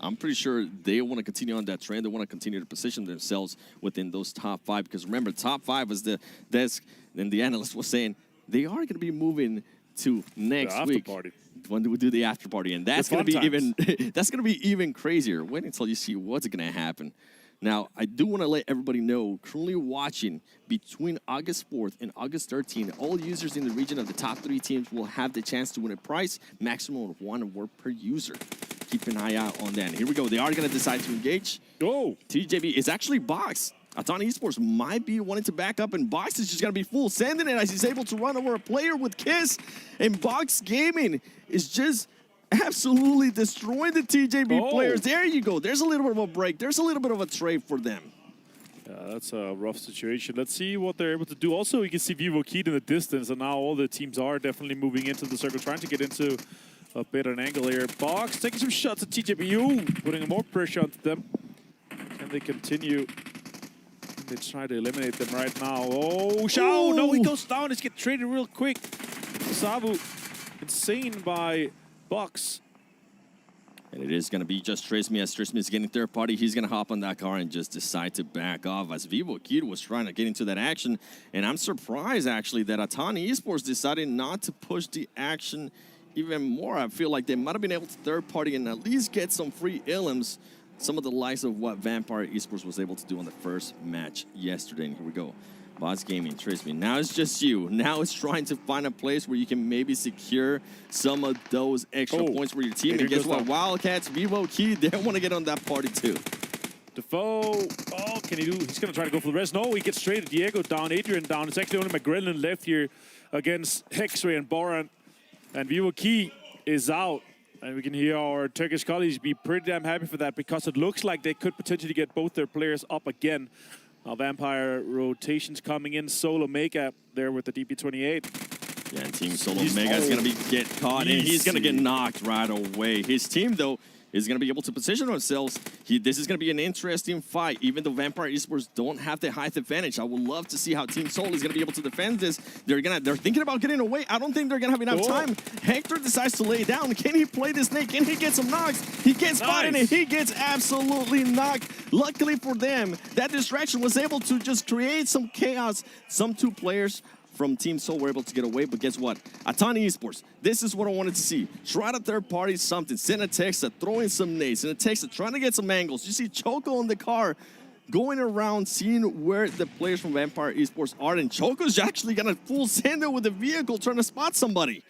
I'm pretty sure they want to continue on that trend. They want to continue to position themselves within those top 5. Because remember, top 5 is the desk, and the analyst was saying they are going to be moving to next week. Party. When we do the after party, and that's going to be even that's going to be even crazier. Wait until you see what's going to happen. Now, I do want to let everybody know, currently watching between August 4th and August 13th, all users in the region of the top 3 teams will have the chance to win a prize, maximum of 1 award per user. Keep an eye out on that. And here we go. They are going to decide to engage. Oh, TJB is actually Box. Aton Esports might be wanting to back up, and Box is just going to be full sending it as he's able to run over a player with Kiss. And Box Gaming is just absolutely destroying the TJB players. There you go. There's a little bit of a break. There's a little bit of a trade for them. Yeah, that's a rough situation. Let's see what they're able to do. Also, you can see Vivo Keyed in the distance, and now all the teams are definitely moving into the circle, trying to get into a bit of an angle here. Box taking some shots at TJB, putting more pressure onto them. Can they continue? They try to eliminate them right now. Oh, Shao! No, he goes down. He's getting traded real quick. Sabu, insane by Box. And it is going to be just Trismi. As Trismi is getting third party, he's going to hop on that car and just decide to back off as Vivo Kid was trying to get into that action. And I'm surprised, actually, that Atani Esports decided not to push the action even more. I feel like they might have been able to third party and at least get some free ilims. Some of the likes of what Vampire Esports was able to do on the first match yesterday. And here we go. Bots Gaming, Trismi. Now it's just you. Now it's trying to find a place where you can maybe secure some of those extra points for your team. And guess what? Wildcats, Vivo Key, they want to get on that party too. Defoe, can he do? He's going to try to go for the rest. No, he gets straight. Diego down, Adrian down. It's actually only McGrillen left here against Hexray and Boran. And Vivo Key is out. And we can hear our Turkish colleagues be pretty damn happy for that, because it looks like they could potentially get both their players up again. Now Vampire rotations coming in. Solo Mega there with the DP28. Yeah, and Team Solo Mega is going to get caught, and he's going to get knocked right away. His team, though, is going to be able to position themselves. This is going to be an interesting fight, even though Vampire Esports don't have the height advantage. I would love to see how Team Soul is going to be able to defend this. They're thinking about getting away. I don't think they're going to have enough time. Hector decides to lay down. Can he play this snake? Can he get some knocks? He gets spotted and he gets absolutely knocked. Luckily for them, that distraction was able to just create some chaos. Some 2 players from Team Soul were able to get away, but guess what? Atani Esports, this is what I wanted to see. Try to third party something. Send a text, throwing some nades. Send a text, trying to get some angles. You see Choco on the car going around, seeing where the players from Vampire Esports are, and Choco's actually gonna full send it with the vehicle, trying to spot somebody.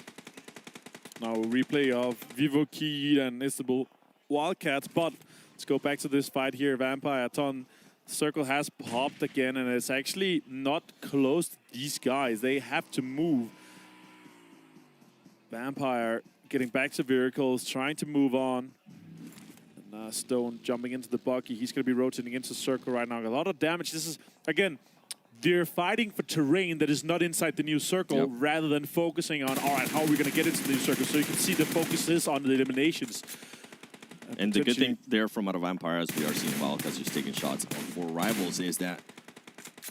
Now a replay of Vivo Key and Istanbul Wildcats, but let's go back to this fight here. Vampire, Aton, circle has popped again, and it's actually not close to these guys. They have to move. Vampire getting back to vehicles, trying to move on. And Stone jumping into the buggy. He's going to be rotating into circle right now. A lot of damage. This is, again, they're fighting for terrain that is not inside the new circle rather than focusing on, all right, how are we going to get into the new circle? So you can see the focus is on the eliminations. And the good thing there from out of Vampire, as we are seeing Wildcats just taking shots for rivals, is that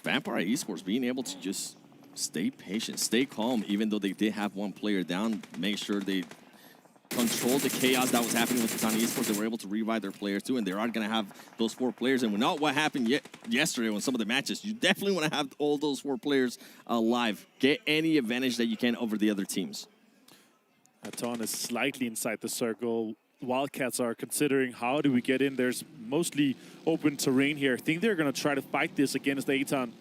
Vampire Esports being able to just stay patient, stay calm, even though they did have one player down, make sure they control the chaos that was happening with Katana Esports. They were able to revive their players too, and they are going to have those 4 players. And not what happened yesterday on some of the matches. You definitely want to have all those 4 players alive. Get any advantage that you can over the other teams. Aton is slightly inside the circle. Wildcats are considering how do we get in. There's mostly open terrain here. I think they're going to try to fight this against Aton.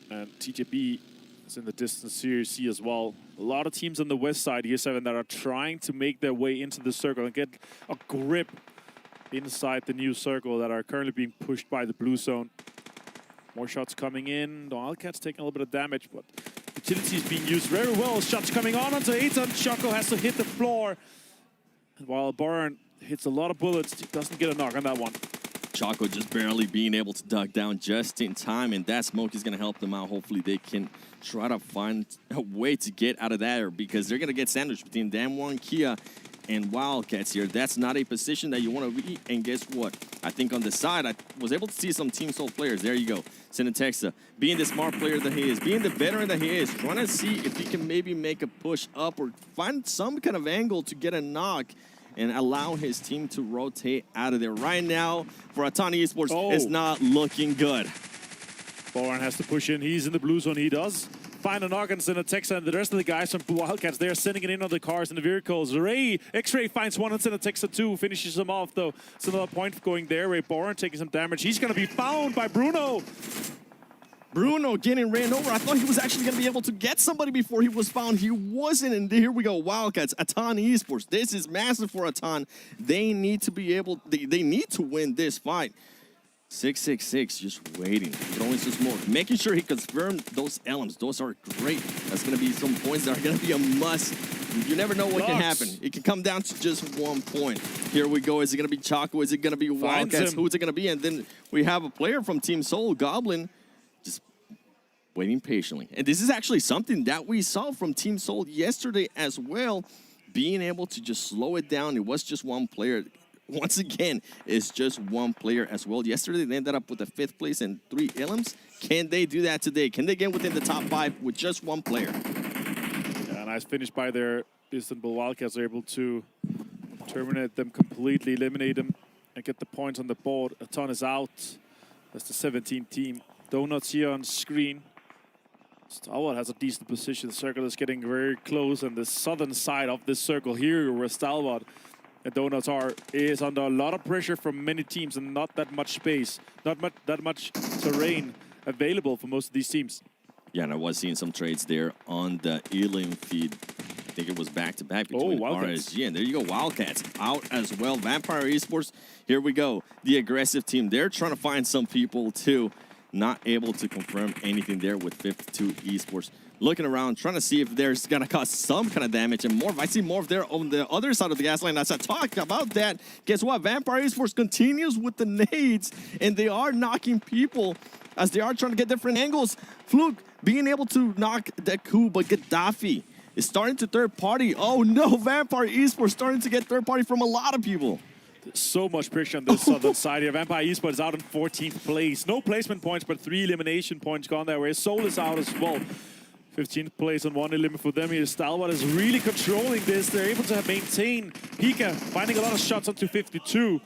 And TJB is in the distance here, you see as well. A lot of teams on the west side here, 7, that are trying to make their way into the circle and get a grip inside the new circle that are currently being pushed by the blue zone. More shots coming in. The Wildcats taking a little bit of damage, but utility is being used very well. Shots coming on onto Aton. Choco has to hit the floor. And while Boran hits a lot of bullets, he doesn't get a knock on that one. Choco just barely being able to duck down just in time, and that smoke is going to help them out. Hopefully they can try to find a way to get out of there, because they're going to get sandwiched between Damwon, Kia, and Wildcats here. That's not a position that you want to be. And guess what? I think on the side, I was able to see some Team Soul players. There you go. Cinetexa, being the smart player that he is, being the veteran that he is, trying to see if he can maybe make a push up or find some kind of angle to get a knock and allow his team to rotate out of there. Right now, for Atani Esports, it's not looking good. Boran has to push in. He's in the blue zone. He does find a knock on Cinetexa, and the rest of the guys from Wildcats, they're sending it in on the cars and the vehicles. X-Ray finds one on Cinetexa too, finishes him off though. It's another point going there. Boran taking some damage. He's going to be found by Bruno. Bruno getting ran over. I thought he was actually going to be able to get somebody before he was found. He wasn't, and here we go. Wildcats, Atan Esports. This is massive for Atan. They need to be able, they need to win this fight. 666 just waiting, throwing some smoke, making sure he confirmed those elements. Those are great. That's going to be some points that are going to be a must. You never know what can happen. It can come down to just 1 point. Here we go. Is it going to be Choco? Is it going to be Wildcats? Who's it going to be? And then we have a player from Team Soul, Goblin, just waiting patiently. And this is actually something that we saw from Team Soul yesterday as well, being able to just slow it down. It was just one player. Once again, it's just one player as well. Yesterday, they ended up with a 5th place and 3 elims. Can they do that today? Can they get within the top 5 with just one player? Yeah, nice finish by their Istanbul Wildcats. Are able to terminate them completely, eliminate them, and get the points on the board. Aton is out. That's the 17th team. Donuts here on screen. Stalwart has a decent position. The circle is getting very close on the southern side of this circle here, where Stalwart and Donuts is under a lot of pressure from many teams and not that much space, not that much terrain available for most of these teams. Yeah, and I was seeing some trades there on the Elim feed. I think it was back-to-back between RSG, and there you go, Wildcats out as well. Vampire Esports, here we go. The aggressive team, they're trying to find some people too. Not able to confirm anything there with 52 Esports. Looking around, trying to see if there's going to cause some kind of damage. And more, I see more there on the other side of the gas line. As I talk about that, guess what? Vampire Esports continues with the nades, and they are knocking people as they are trying to get different angles. Fluke being able to knock Deku, but Gaddafi is starting to third party. Oh no, Vampire Esports starting to get third party from a lot of people. So much pressure on this southern side here. Vampire Esports is out in 14th place. No placement points, but 3 elimination points gone there, where Soul is out as well. 15th place and 1 elimination for them here. Stalwart is really controlling this. They're able to maintain Pika, finding a lot of shots onto 52.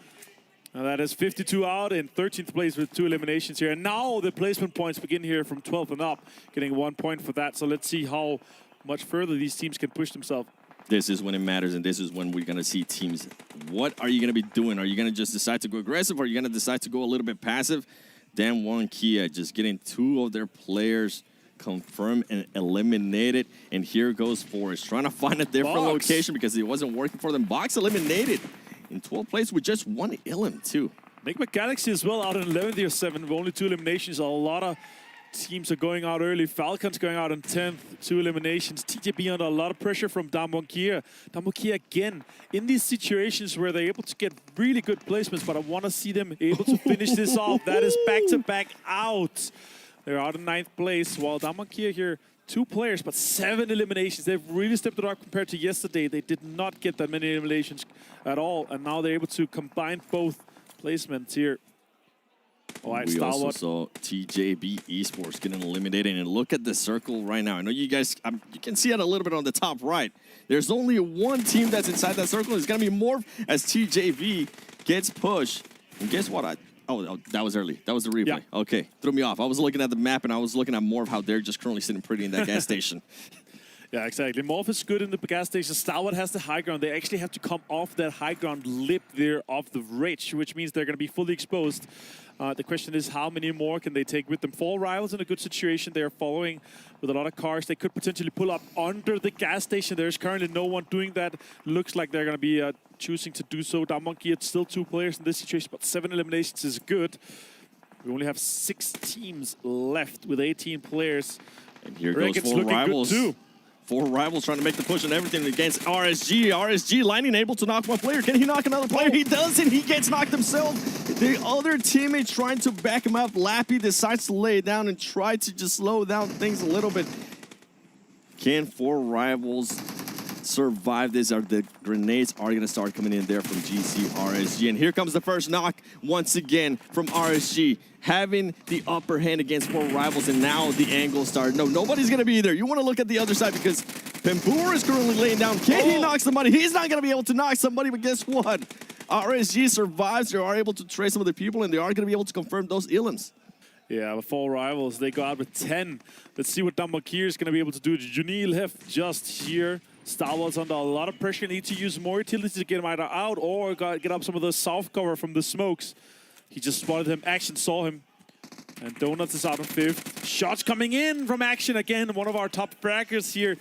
And that is 52 out in 13th place with 2 eliminations here. And now the placement points begin here from 12 and up, getting 1 point for that. So let's see how much further these teams can push themselves. This is when it matters, and this is when we're going to see teams. What are you going to be doing? Are you going to just decide to go aggressive, or are you going to decide to go a little bit passive? Damwon, Kia just getting 2 of their players confirmed and eliminated. And here goes Forrest, trying to find a different location because it wasn't working for them. Box eliminated. in 12th place with just 1 elim too. Enigma Galaxy as well out in 11th or 7th with only 2 eliminations. A lot of teams are going out early. Falcons going out in 10th, 2 eliminations. TJB under a lot of pressure from Damonkia. Damonkia again in these situations where they're able to get really good placements, but I want to see them able to finish this off. That is back-to-back out. They're out in 9th place, while Damonkia here, 2 players, but 7 eliminations. They've really stepped it up compared to yesterday. They did not get that many eliminations at all, and now they're able to combine both placements here. All right, we also saw TJB Esports getting eliminated, and look at the circle right now. I know you guys, you can see it a little bit on the top right. There's only 1 team that's inside that circle. It's going to be Morph as TJB gets pushed. And guess what? Oh, that was early. That was the replay. Yeah. Okay, threw me off. I was looking at the map, and I was looking at Morph, how they're just currently sitting pretty in that gas station. Yeah, exactly. Morph is good in the gas station. Stalwart has the high ground. They actually have to come off that high ground lip there of the ridge, which means they're going to be fully exposed. The question is, how many more can they take with them? 4 rivals in a good situation. They are following with a lot of cars. They could potentially pull up under the gas station. There's currently no one doing that. Looks like they're going to be choosing to do so. Damonkia, it's still 2 players in this situation, but 7 eliminations is good. We only have 6 teams left with 18 players. And here goes 4 rivals. Good too. 4 rivals trying to make the push and everything against RSG. RSG Lightning able to knock 1 player. Can he knock another player? He doesn't. He gets knocked himself. The other teammate trying to back him up. Lappy decides to lay it down and try to just slow down things a little bit. Can 4 rivals survive this? Or the grenades are going to start coming in there from GC RSG. And here comes the first knock once again from RSG. Having the upper hand against 4 rivals, and now the angle started. No, nobody's going to be there. You want to look at the other side because Pembur is currently laying down. He knocks somebody. He's not going to be able to knock somebody, but guess what? RSG survives. They are able to trace some of the people, and they are going to be able to confirm those elims. Yeah, the 4 rivals, they go out with 10. Let's see what Damonkia is going to be able to do. Junil Hef just here. Stalwart's under a lot of pressure. Need to use more utilities to get him either out or get up some of the south cover from the smokes. He just spotted him. Action saw him. And Donuts is out in 5th. Shots coming in from Action again. One of our top brackers here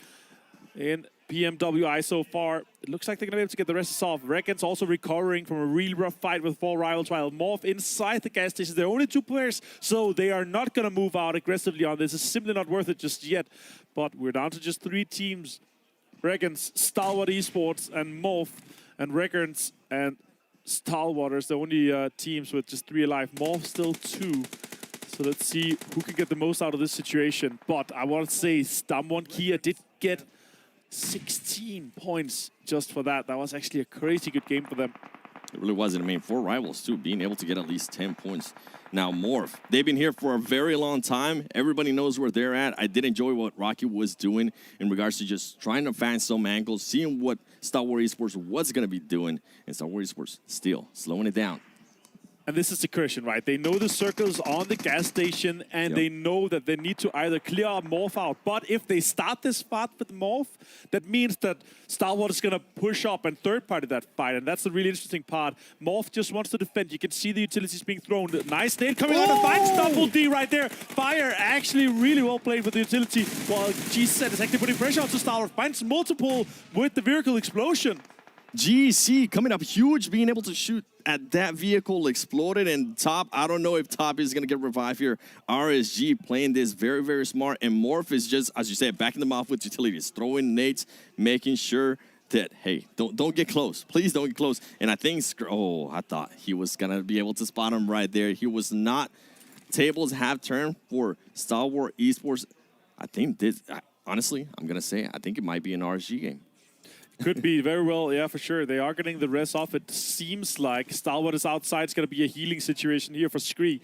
in PMWI so far. It looks like they're going to be able to get the rest off. Reckon's also recovering from a really rough fight with 4 rivals, while Morph inside the gas station. There are only 2 players, so they are not going to move out aggressively on this. It's simply not worth it just yet. But we're down to just 3 teams. Reckons, Stalwart Esports, and Morph, and Reckons and Stalwart is the only teams with just 3 alive. Morph still 2. So let's see who can get the most out of this situation. But I want to say Damonkia did get 16 points just for that. That was actually a crazy good game for them. It really wasn't. I mean, 4 rivals, too, being able to get at least 10 points. Now, Morph, they've been here for a very long time. Everybody knows where they're at. I did enjoy what Rocky was doing in regards to just trying to find some angles, seeing what Star Wars Esports was going to be doing, and Star Wars Esports still slowing it down. And this is the question, right? They know the circles on the gas station, and they know that they need to either clear Morph out. But if they start this fight with Morph, that means that Stalwart is going to push up and third-party that fight. And that's the really interesting part. Morph just wants to defend. You can see the utilities being thrown. Nice nade coming out and finds double D right there. Fire actually really well played with the utility, while GZ is actually putting pressure onto Stalwart. Finds multiple with the vehicle explosion. GC coming up huge, being able to shoot at that vehicle, exploded, and Top, I don't know if Top is going to get revived here. RSG playing this very, very smart, and Morph is just, as you said, backing them off with utilities, throwing nades, making sure that, hey, don't get close. Please don't get close. And I think, I thought he was going to be able to spot him right there. He was not. Tables have turned for Star Wars Esports. I think this, honestly, I'm going to say, I think it might be an RSG game. Could be, very well, yeah, for sure. They are getting the rest off. It seems like Stalwart is outside. It's going to be a healing situation here for Scree.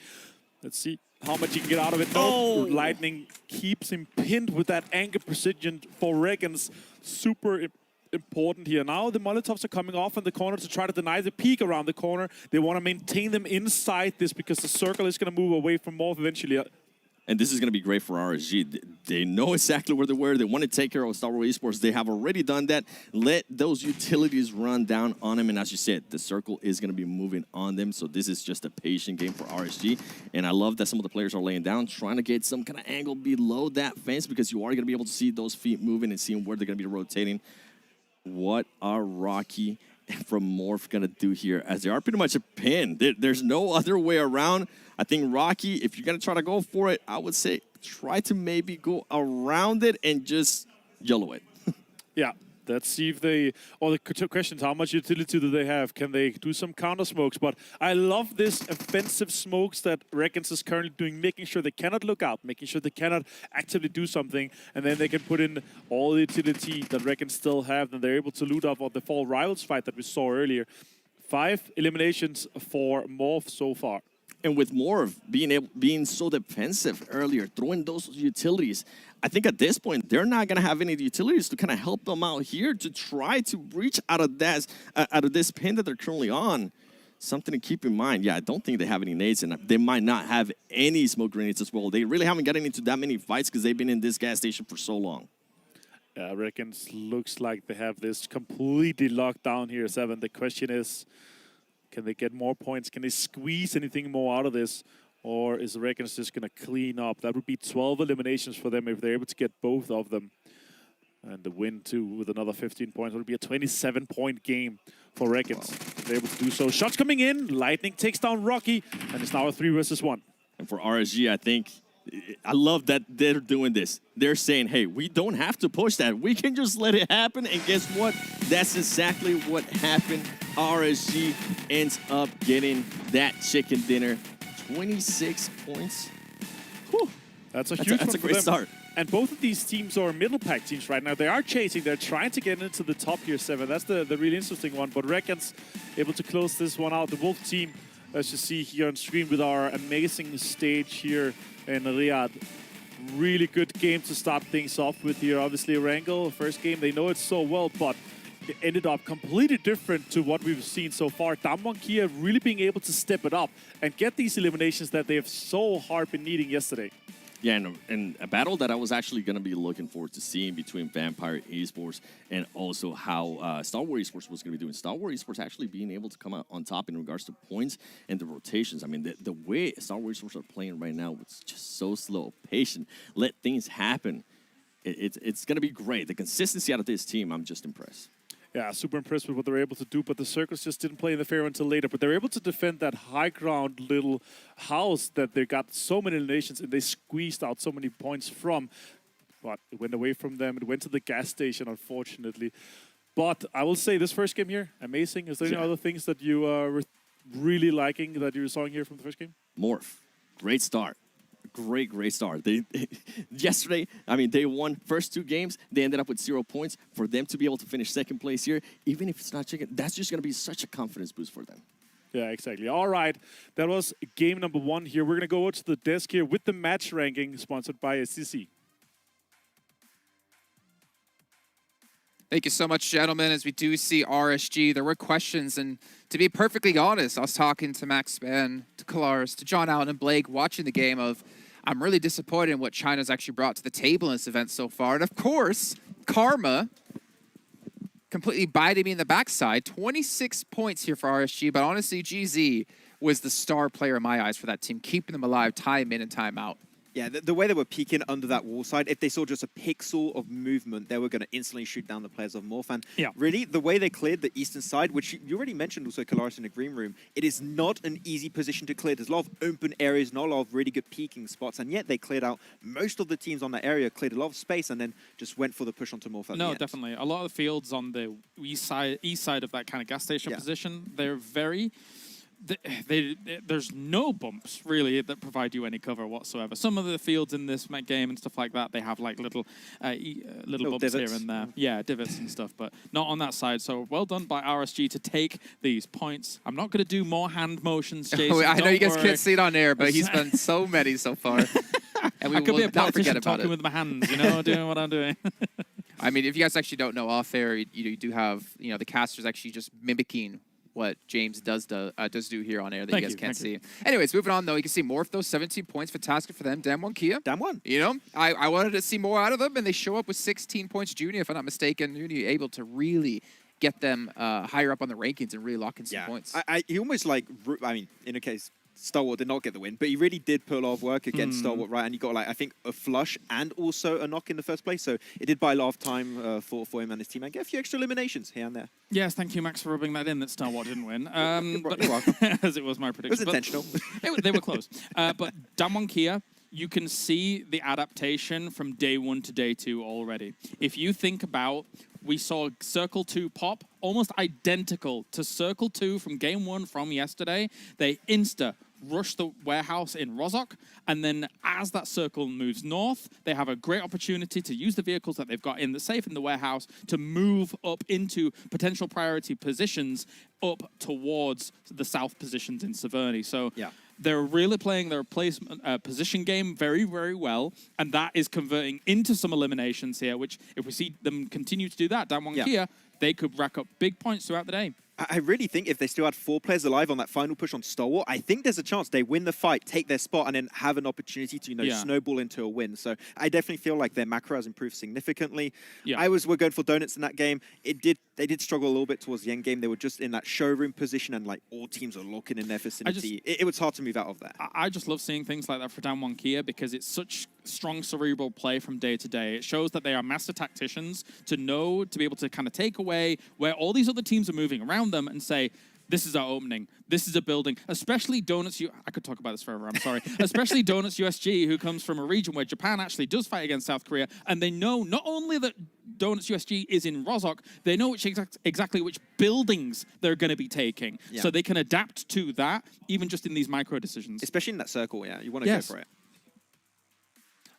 Let's see how much he can get out of it. Oh! Lightning keeps him pinned with that angle precision for Reckons. Super important here. Now the Molotovs are coming off in the corner to try to deny the peek around the corner. They want to maintain them inside this because the circle is going to move away from Morph eventually. And this is going to be great for RSG. They know exactly where they were. They want to take care of Star Wars Esports. They have already done that. Let those utilities run down on them. And as you said, the circle is going to be moving on them. So this is just a patient game for RSG. And I love that some of the players are laying down, trying to get some kind of angle below that fence because you are going to be able to see those feet moving and seeing where they're going to be rotating. What are Rocky from Morph going to do here, as they are pretty much a pin. There's no other way around. I think Rocky, if you're going to try to go for it, I would say try to maybe go around it and just yellow it. Yeah. Let's see if they, or the question is, how much utility do they have? Can they do some counter smokes? But I love this offensive smokes that Reckons is currently doing, making sure they cannot look out, making sure they cannot actively do something, and then they can put in all the utility that Reckons still have, and they're able to loot up on the Fall Rivals fight that we saw earlier. 5 eliminations for Morph so far. And with Morph being so defensive earlier, throwing those utilities, I think at this point, they're not going to have any utilities to kind of help them out here to try to reach out of this pin that they're currently on. Something to keep in mind. Yeah, I don't think they have any nades, and they might not have any smoke grenades as well. They really haven't gotten into that many fights because they've been in this gas station for so long. I reckon looks like they have this completely locked down here, 7. The question is, can they get more points? Can they squeeze anything more out of this? Or is Reckons just going to clean up? That would be 12 eliminations for them if they're able to get both of them. And the win, too, with another 15 points. It would be a 27-point game for Reckons. If they're able to do so. Shots coming in. Lightning takes down Rocky. And it's now a 3 versus 1. And for RSG, I think, I love that they're doing this. They're saying, hey, we don't have to push that. We can just let it happen. And guess what? That's exactly what happened. RSG ends up getting that chicken dinner. 26 points. Whew. That's a huge That's a great start. And both of these teams are middle pack teams right now. They are chasing. They're trying to get into the top here, 7. That's the really interesting one. But Reckons able to close this one out. The Wolf team, as you see here on screen with our amazing stage here in Riyadh. Really good game to start things off with here. Obviously, Wrangle, first game, they know it so well, but it ended up completely different to what we've seen so far. Damwon Kia really being able to step it up and get these eliminations that they have so hard been needing yesterday. Yeah, and a battle that I was actually going to be looking forward to seeing between Vampire Esports and also how Star Wars Esports was going to be doing. Star Wars Esports actually being able to come out on top in regards to points and the rotations. I mean, the way Star Wars Esports are playing right now, it's just so slow, patient, let things happen. It's going to be great. The consistency out of this team, I'm just impressed. Yeah, super impressed with what they're able to do, but the Circles just didn't play in the fair until later. But they're able to defend that high ground little house that they got so many eliminations and they squeezed out so many points from. But it went away from them. It went to the gas station, unfortunately. But I will say this first game here, amazing. Is there any other things that you were really liking that you saw here from the first game? Morph, great start. Great start. Yesterday, I mean, they won first 2 games. They ended up with 0 points. For them to be able to finish second place here, even if it's not chicken, that's just going to be such a confidence boost for them. Yeah, exactly. All right. That was game number 1 here. We're going to go over to the desk here with the match ranking sponsored by SCC. Thank you so much, gentlemen. As we do see RSG, there were questions, and to be perfectly honest, I was talking to Max Span, to Kalaris, to John Allen, and Blake watching the game of, I'm really disappointed in what China's actually brought to the table in this event so far. And of course, Karma completely biting me in the backside. 26 points here for RSG, but honestly, GZ was the star player in my eyes for that team, keeping them alive time in and time out. Yeah, the way they were peeking under that wall side, if they saw just a pixel of movement, they were going to instantly shoot down the players of Morph. And really, the way they cleared the eastern side, which you already mentioned also, Kalaris, in the green room, it is not an easy position to clear. There's a lot of open areas, not a lot of really good peeking spots, and yet they cleared out most of the teams on that area, cleared a lot of space, and then just went for the push onto Morph at the end. Definitely. A lot of the fields on the east side of that kind of gas station position, they're very... there's no bumps really that provide you any cover whatsoever. Some of the fields in this game and stuff like that, they have like little bumps divots here and there. Yeah, divots and stuff, but not on that side. So well done by RSG to take these points. I'm not going to do more hand motions, Jason. I know you guys can't see it on air, but he's done so many so far. And I could be a not forget politician about talking it. with my hands, you know, doing what I'm doing. I mean, if you guys actually don't know, off air, you do have, the casters actually just mimicking what James does do here on air that you guys can't see. Anyways, moving on, though, you can see Morph, those 17 points. Fantastic for them. Damwon Kia. Damwon. I wanted to see more out of them, and they show up with 16 points. Junior, if I'm not mistaken, Junior able to really get them higher up on the rankings and really lock in some points. He almost in a case, Stalwart did not get the win, but he really did put a lot of work against Stalwart, right? And he got, like, I think, a flush and also a knock in the first place. So it did buy a lot of time for him and his team and get a few extra eliminations here and there. Yes, thank you, Max, for rubbing that in that Stalwart didn't win. But You're welcome. as it was my prediction. It was intentional. They were close. But Damwon Kia, you can see the adaptation from day 1 to day 2 already. If you think about, we saw Circle 2 pop, almost identical to Circle 2 from Game 1 from yesterday. They rush the warehouse in Rozhok, and then as that circle moves north, they have a great opportunity to use the vehicles that they've got in the safe in the warehouse to move up into potential priority positions up towards the south positions in Severny. So they're really playing their position game very, very well, and that is converting into some eliminations here, which if we see them continue to do that, Damwon Kia, they could rack up big points throughout the day. I really think if they still had 4 players alive on that final push on Stalwart, I think there's a chance they win the fight, take their spot, and then have an opportunity to, snowball into a win. So I definitely feel like their macro has improved significantly. We're going for donuts in that game. They did struggle a little bit towards the end game. They were just in that showroom position, and like all teams are looking in their vicinity. It was hard to move out of that. I just love seeing things like that for Damwon Kia because it's such strong cerebral play from day to day. It shows that they are master tacticians to be able to kind of take away where all these other teams are moving around them and say, this is our opening. This is a building. Especially Donuts I could talk about this forever, I'm sorry. Especially Donuts USG, who comes from a region where Japan actually does fight against South Korea, and they know not only that Donuts USG is in Rozhok, they know exactly which buildings they're going to be taking. So they can adapt to that, even just in these micro decisions. Especially in that circle, you want to go for it.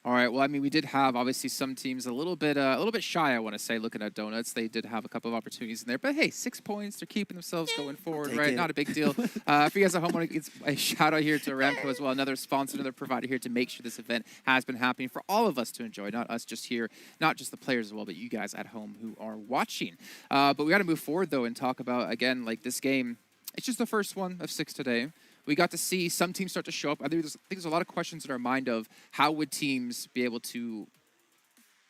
All right. Well, I mean, we did have obviously some teams a little bit shy. I want to say, looking at Donuts, they did have a couple of opportunities in there. But hey, 6 points. They're keeping themselves going forward, right? Not a big deal. For you guys at home, I want to give a shout out here to Aramco as well, another sponsor, another provider here to make sure this event has been happening for all of us to enjoy, not us just here, not just the players as well, but you guys at home who are watching. But we got to move forward though and talk about again, like this game. It's just the first one of 6 today. We got to see some teams start to show up. I think there's a lot of questions in our mind of how would teams be able to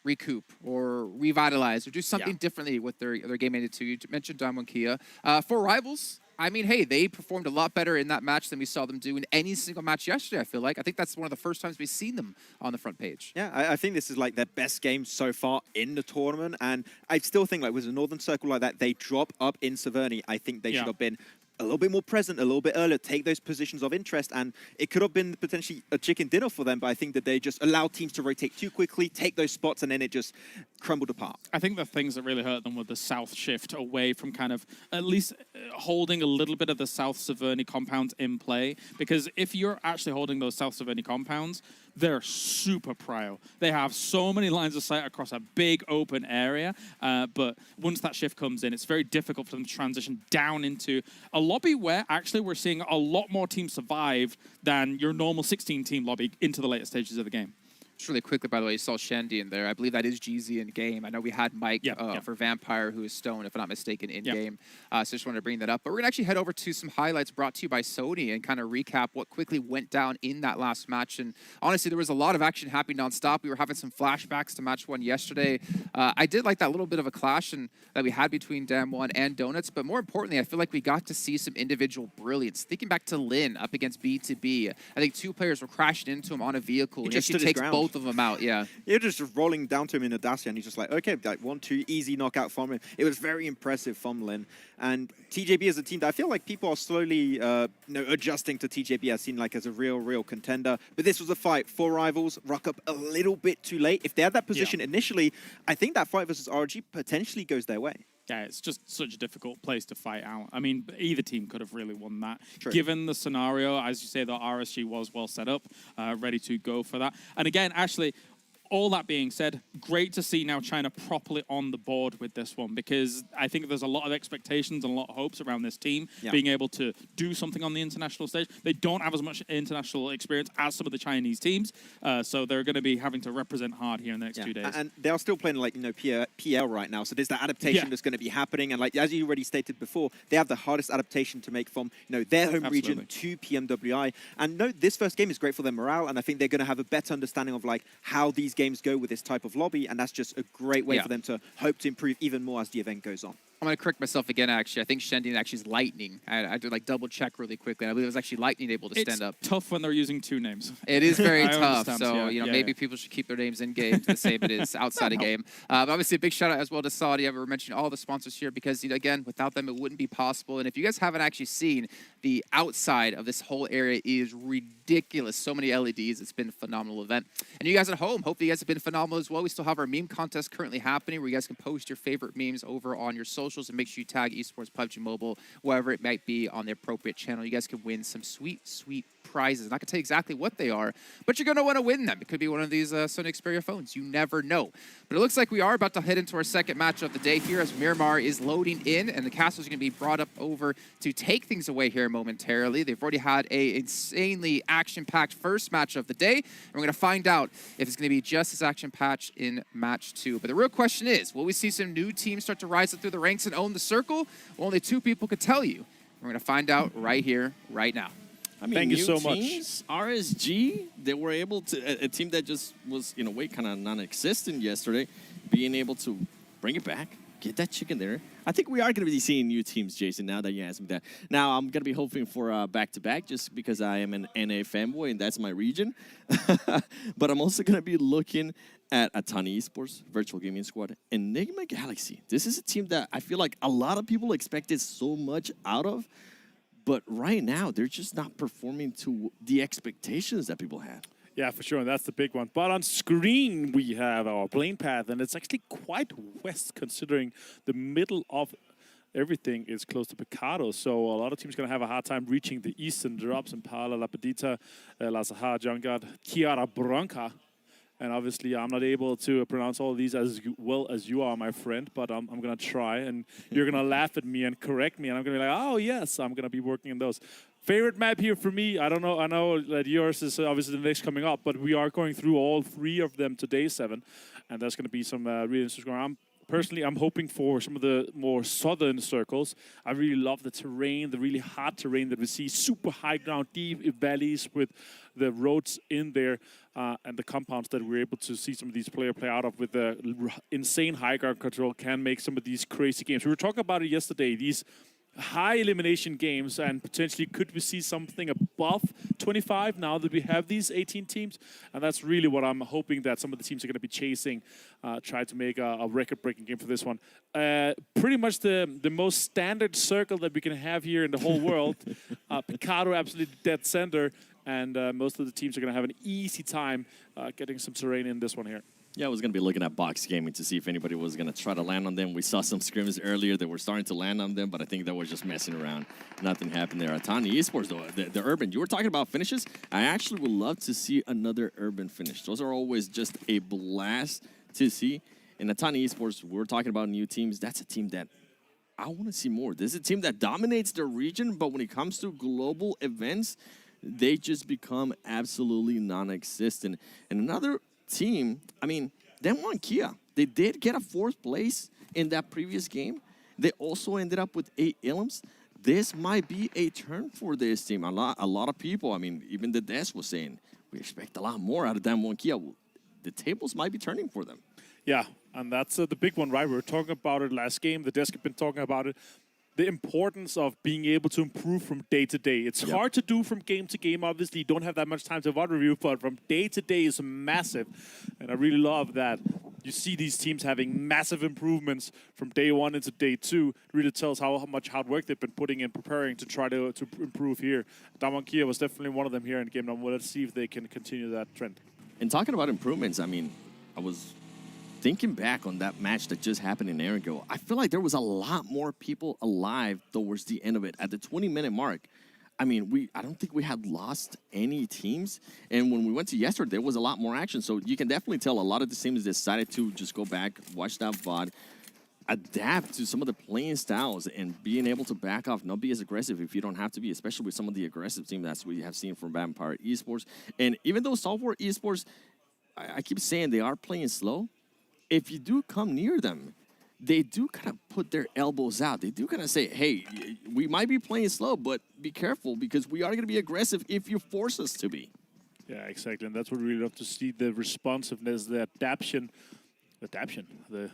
recoup or revitalize or do something differently with their game ended to. You mentioned Damwon Kia. For Rivals, I mean, hey, they performed a lot better in that match than we saw them do in any single match yesterday, I feel like. I think that's one of the first times we've seen them on the front page. Yeah, I think this is like their best game so far in the tournament. And I still think like with a Northern Circle like that, they drop up in Severny. I think they should have been a little bit more present, a little bit earlier, take those positions of interest, and it could have been potentially a chicken dinner for them, but I think that they just allowed teams to rotate too quickly, take those spots, and then it just crumbled apart. I think the things that really hurt them were the south shift away from kind of at least holding a little bit of the South Severny compounds in play, because if you're actually holding those South Severny compounds, they're super prio. They have so many lines of sight across a big open area, but once that shift comes in, it's very difficult for them to transition down into a lobby where actually we're seeing a lot more teams survive than your normal 16-team lobby into the later stages of the game. Just really quickly, by the way, you saw Shandy in there. I believe that is GZ in game. I know we had Mike for Vampire, who is Stone, if I'm not mistaken, in game. So just wanted to bring that up. But we're going to actually head over to some highlights brought to you by Sony and kind of recap what quickly went down in that last match. And honestly, there was a lot of action happening nonstop. We were having some flashbacks to match 1 yesterday. I did like that little bit of a clash that we had between Damwon and Donuts. But more importantly, I feel like we got to see some individual brilliance. Thinking back to Lin up against B2B, I think 2 players were crashing into him on a vehicle. He and just actually takes both of them out, You're just rolling down to him in a Dacia, and he's just like, okay, like 1-2, easy knockout from him. It was very impressive from Lin. And TJB is a team that I feel like people are slowly adjusting to TJB as seen like as a real contender. But this was a fight. 4 rivals, rock up a little bit too late. If they had that position initially, I think that fight versus RG potentially goes their way. Yeah, it's just such a difficult place to fight out. I mean, either team could have really won that. True. Given the scenario, as you say, the RSG was well set up, ready to go for that. And again, actually, all that being said, great to see now China properly on the board with this one, because I think there's a lot of expectations and a lot of hopes around this team being able to do something on the international stage. They don't have as much international experience as some of the Chinese teams, so they're going to be having to represent hard here in the next 2 days. And they are still playing like PL right now, so there's that adaptation that's going to be happening. And like as you already stated before, they have the hardest adaptation to make from their home region to PMWI. And this first game is great for their morale, and I think they're going to have a better understanding of like how these games go with this type of lobby, and that's just a great way for them to hope to improve even more as the event goes on. I'm going to correct myself again, actually. I think Shending actually is Lightning. I did like double check really quickly. I believe it was actually Lightning able to stand up. It's tough when they're using 2 names. It is very tough. Understand, So, yeah. maybe people should keep their names in game the same it is outside of game. But obviously, a big shout out as well to Saudi. We're mentioning all the sponsors here because, again, without them, it wouldn't be possible. And if you guys haven't actually seen, the outside of this whole area is ridiculous. So many LEDs. It's been a phenomenal event. And you guys at home, hopefully you guys have been phenomenal as well. We still have our meme contest currently happening where you guys can post your favorite memes over on your socials and make sure you tag Esports PUBG Mobile, wherever it might be on the appropriate channel. You guys can win some sweet, sweet prizes. I'm not going to tell you exactly what they are, but you're going to want to win them. It could be one of these Sony Xperia phones. You never know. But it looks like we are about to head into our second match of the day here as Miramar is loading in, and the Castle's going to be brought up over to take things away here momentarily. They've already had a insanely action-packed first match of the day, and we're going to find out if it's going to be just as action-packed in match 2. But the real question is, will we see some new teams start to rise up through the ranks and own the circle? Well, only 2 people could tell you. We're going to find out right here, right now. I mean, Thank you so teams, much. RSG, they were able to, a team that just was, in a way, kind of non-existent yesterday, being able to bring it back, get that chicken there. I think we are going to be seeing new teams, Jason, now that you asked me that. Now, I'm going to be hoping for back-to-back just because I am an NA fanboy, and that's my region. But I'm also going to be looking at Atani Esports, Virtual Gaming Squad, Enigma Galaxy. This is a team that I feel like a lot of people expected so much out of, but right now, they're just not performing to the expectations that people had. Yeah, for sure, and that's the big one. But on screen, we have our plane path, and it's actually quite west, considering the middle of everything is close to Picado. So a lot of teams are going to have a hard time reaching the eastern drops in Pala, La Pedita, La Saha, Jungard, Chiara Branca. And obviously, I'm not able to pronounce all of these as well as you are, my friend, but I'm going to try. And you're going to laugh at me and correct me. And I'm going to be like, oh, yes, I'm going to be working on those. Favorite map here for me, I don't know. I know that yours is obviously the next coming up, but we are going through all 3 of them today, 7. And there's going to be some really interesting. Personally, I'm hoping for some of the more southern circles. I really love the terrain, the really hard terrain that we see. Super high ground, deep valleys with the roads in there and the compounds that we're able to see some of these players play out of with the insane high ground control can make some of these crazy games. We were talking about it yesterday, these high elimination games, and potentially could we see something above 25 now that we have these 18 teams? And that's really what I'm hoping that some of the teams are going to be chasing, try to make a record-breaking game for this one. Pretty much the most standard circle that we can have here in the whole world. Picado absolutely dead center, and most of the teams are going to have an easy time getting some terrain in this one here. Yeah, I was going to be looking at Box Gaming to see if anybody was going to try to land on them. We saw some scrims earlier that were starting to land on them, but I think that was just messing around. Nothing happened there. Atani Esports, though, the Urban, you were talking about finishes. I actually would love to see another Urban finish. Those are always just a blast to see. And Atani Esports, we're talking about new teams. That's a team that I want to see more. This is a team that dominates their region, but when it comes to global events, they just become absolutely non-existent. And another team, I mean, them won Kia. They did get a 4th place in that previous game. They also ended up with 8 elims. This might be a turn for this team. A lot of people, I mean, even the desk was saying, we expect a lot more out of them one Kia. The tables might be turning for them. Yeah, and that's the big one, right? We were talking about it last game. The desk have been talking about it. The importance of being able to improve from day to day. It's hard to do from game to game. Obviously, you don't have that much time to VOD review, but from day to day is massive. And I really love that you see these teams having massive improvements from day 1 into day 2. It really tells how much hard work they've been putting in preparing to try to improve here. Damwon Kia was definitely one of them here in game number 1. Let's see if they can continue that trend. And talking about improvements, I mean, I was thinking back on that match that just happened in Ergo, I feel like there was a lot more people alive towards the end of it. At the 20-minute mark, I mean, I don't think we had lost any teams. And when we went to yesterday, there was a lot more action. So you can definitely tell a lot of the teams decided to just go back, watch that VOD, adapt to some of the playing styles and being able to back off, not be as aggressive if you don't have to be, especially with some of the aggressive teams that we have seen from Vampire Esports. And even though Software Esports, I keep saying they are playing slow, if you do come near them, they do kind of put their elbows out. They do kind of say, hey, we might be playing slow, but be careful because we are going to be aggressive if you force us to be. Yeah, exactly. And that's what we really love to see, the responsiveness, the adaptation, the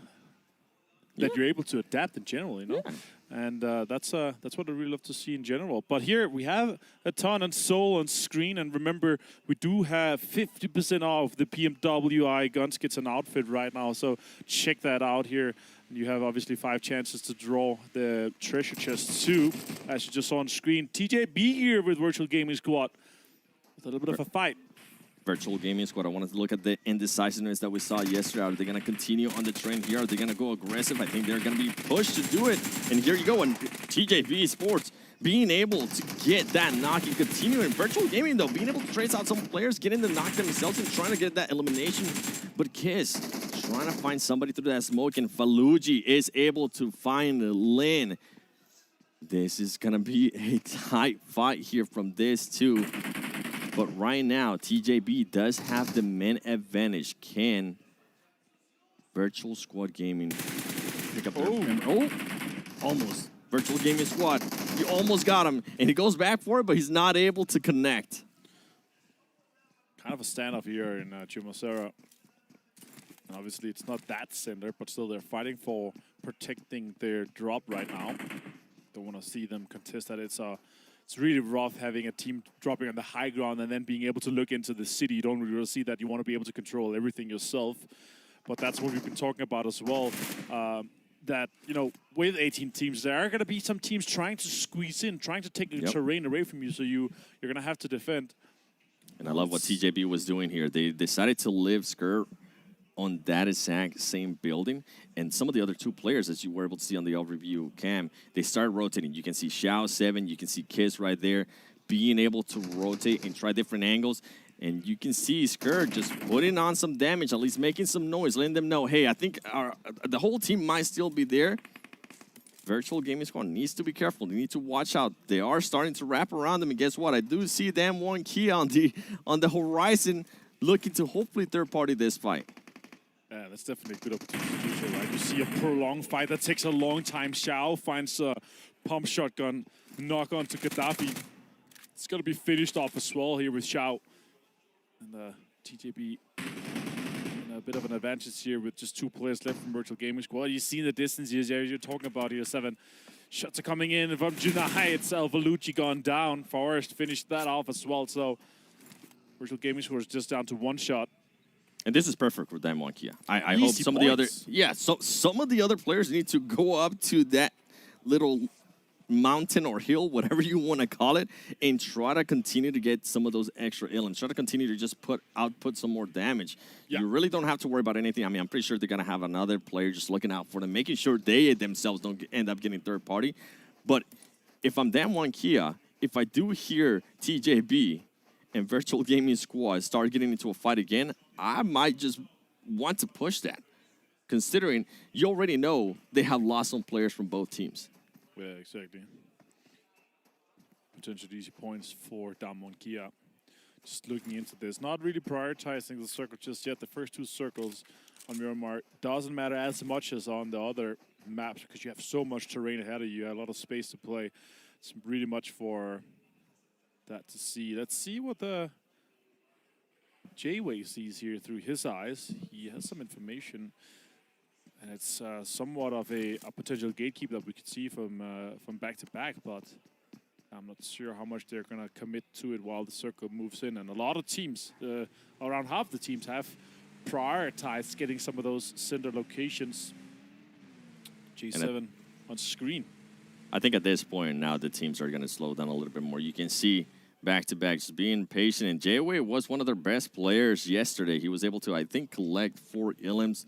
that you're able to adapt in general, you know? And that's what I really love to see in general. But here we have a ton on Soul on screen, and remember, we do have 50% off the PMWI gun skits and outfit right now, so check that out here. You have obviously 5 chances to draw the treasure chest too, as you just saw on screen. TJB here with Virtual Gaming Squad. With a little bit of a fight. Virtual Gaming Squad, I wanted to look at the indecisiveness that we saw yesterday. Are they going to continue on the trend here? Are they going to go aggressive? I think they're going to be pushed to do it. And here you go. And TJB Sports being able to get that knock and continue in Virtual Gaming, though, being able to trace out some players, getting the knock themselves and trying to get that elimination. But Kiss trying to find somebody through that smoke, and Faluji is able to find Lin. This is going to be a tight fight here from this, too. But right now, TJB does have the men advantage. Can Virtual Squad Gaming pick up their almost. Virtual Gaming Squad, he almost got him, and he goes back for it, but he's not able to connect. Kind of a standoff here in Chumacera. Obviously, it's not that center, but still they're fighting for protecting their drop right now. Don't want to see them contest that. It's really rough having a team dropping on the high ground and then being able to look into the city. You don't really see that. You want to be able to control everything yourself. But that's what we've been talking about as well. That, you know, with 18 teams, there are going to be some teams trying to squeeze in, trying to take the terrain away from you, so you're going to have to defend. And I love what TJB was doing here. They decided to live Skirt on that exact same building, and some of the other 2 players, as you were able to see on the overview cam, they started rotating. You can see Xiao 7, you can see Kiss right there, being able to rotate and try different angles, and you can see Skirt just putting on some damage, at least making some noise, letting them know, hey, I think the whole team might still be there. Virtual Gaming Squad needs to be careful. They need to watch out. They are starting to wrap around them, and guess what? I do see them one key on the horizon, looking to hopefully third-party this fight. Yeah, that's definitely a good opportunity to do so, right? You see a prolonged fight that takes a long time. Xiao finds a pump shotgun, knock on to Gaddafi. It's going to be finished off as well here with Xiao. And TJB in a bit of an advantage here with just 2 players left from Virtual Gaming Squad. You see the distance here, you're talking about here, 7 shots are coming in from Junai itself. Valucci gone down. Forrest finished that off as well. So Virtual Gaming Squad is just down to 1 shot. And this is perfect for them, Kia. I hope some of the other, some of the other players need to go up to that little mountain or hill, whatever you want to call it, and try to continue to get some of those extra elims. Try to continue to just output some more damage. You really don't have to worry about anything. I mean, I'm pretty sure they're going to have another player just looking out for them, making sure they themselves don't end up getting third party. But if I'm Damwon Kia, if I do hear TJB and Virtual Gaming Squad start getting into a fight again, I might just want to push that, considering you already know they have lost some players from both teams. Yeah, exactly. Potential easy points for Damwon Kia. Just looking into this, not really prioritizing the circle just yet. The first 2 circles on Miramar doesn't matter as much as on the other maps because you have so much terrain ahead of you. You have a lot of space to play. It's really much for that to see. Let's see what the J-Way sees here through his eyes. He has some information, and it's somewhat of a potential gatekeeper that we could see from back to back, but I'm not sure how much they're going to commit to it while the circle moves in. And a lot of teams, around half the teams, have prioritized getting some of those center locations. G7 on screen. I think at this point now the teams are going to slow down a little bit more. You can see back-to-back just being patient, and J-Way was one of their best players yesterday. He was able to, I think, collect 4 elims.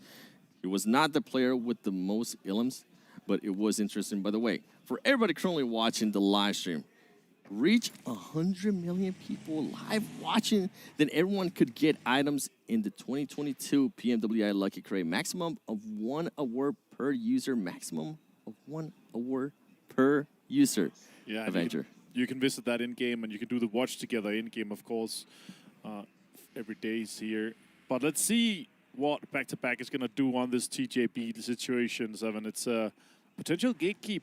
He was not the player with the most elims, but it was interesting. By the way, for everybody currently watching the live stream, reach 100 million people live watching, then everyone could get items in the 2022 PMWI Lucky Crate. Maximum of 1 award per user. Maximum of 1 award per user. Yeah, Avenger. You can visit that in-game, and you can do the watch together in-game, of course. Every day is here. But let's see what back-to-back is going to do on this TJB situation, Seven. It's a potential gatekeep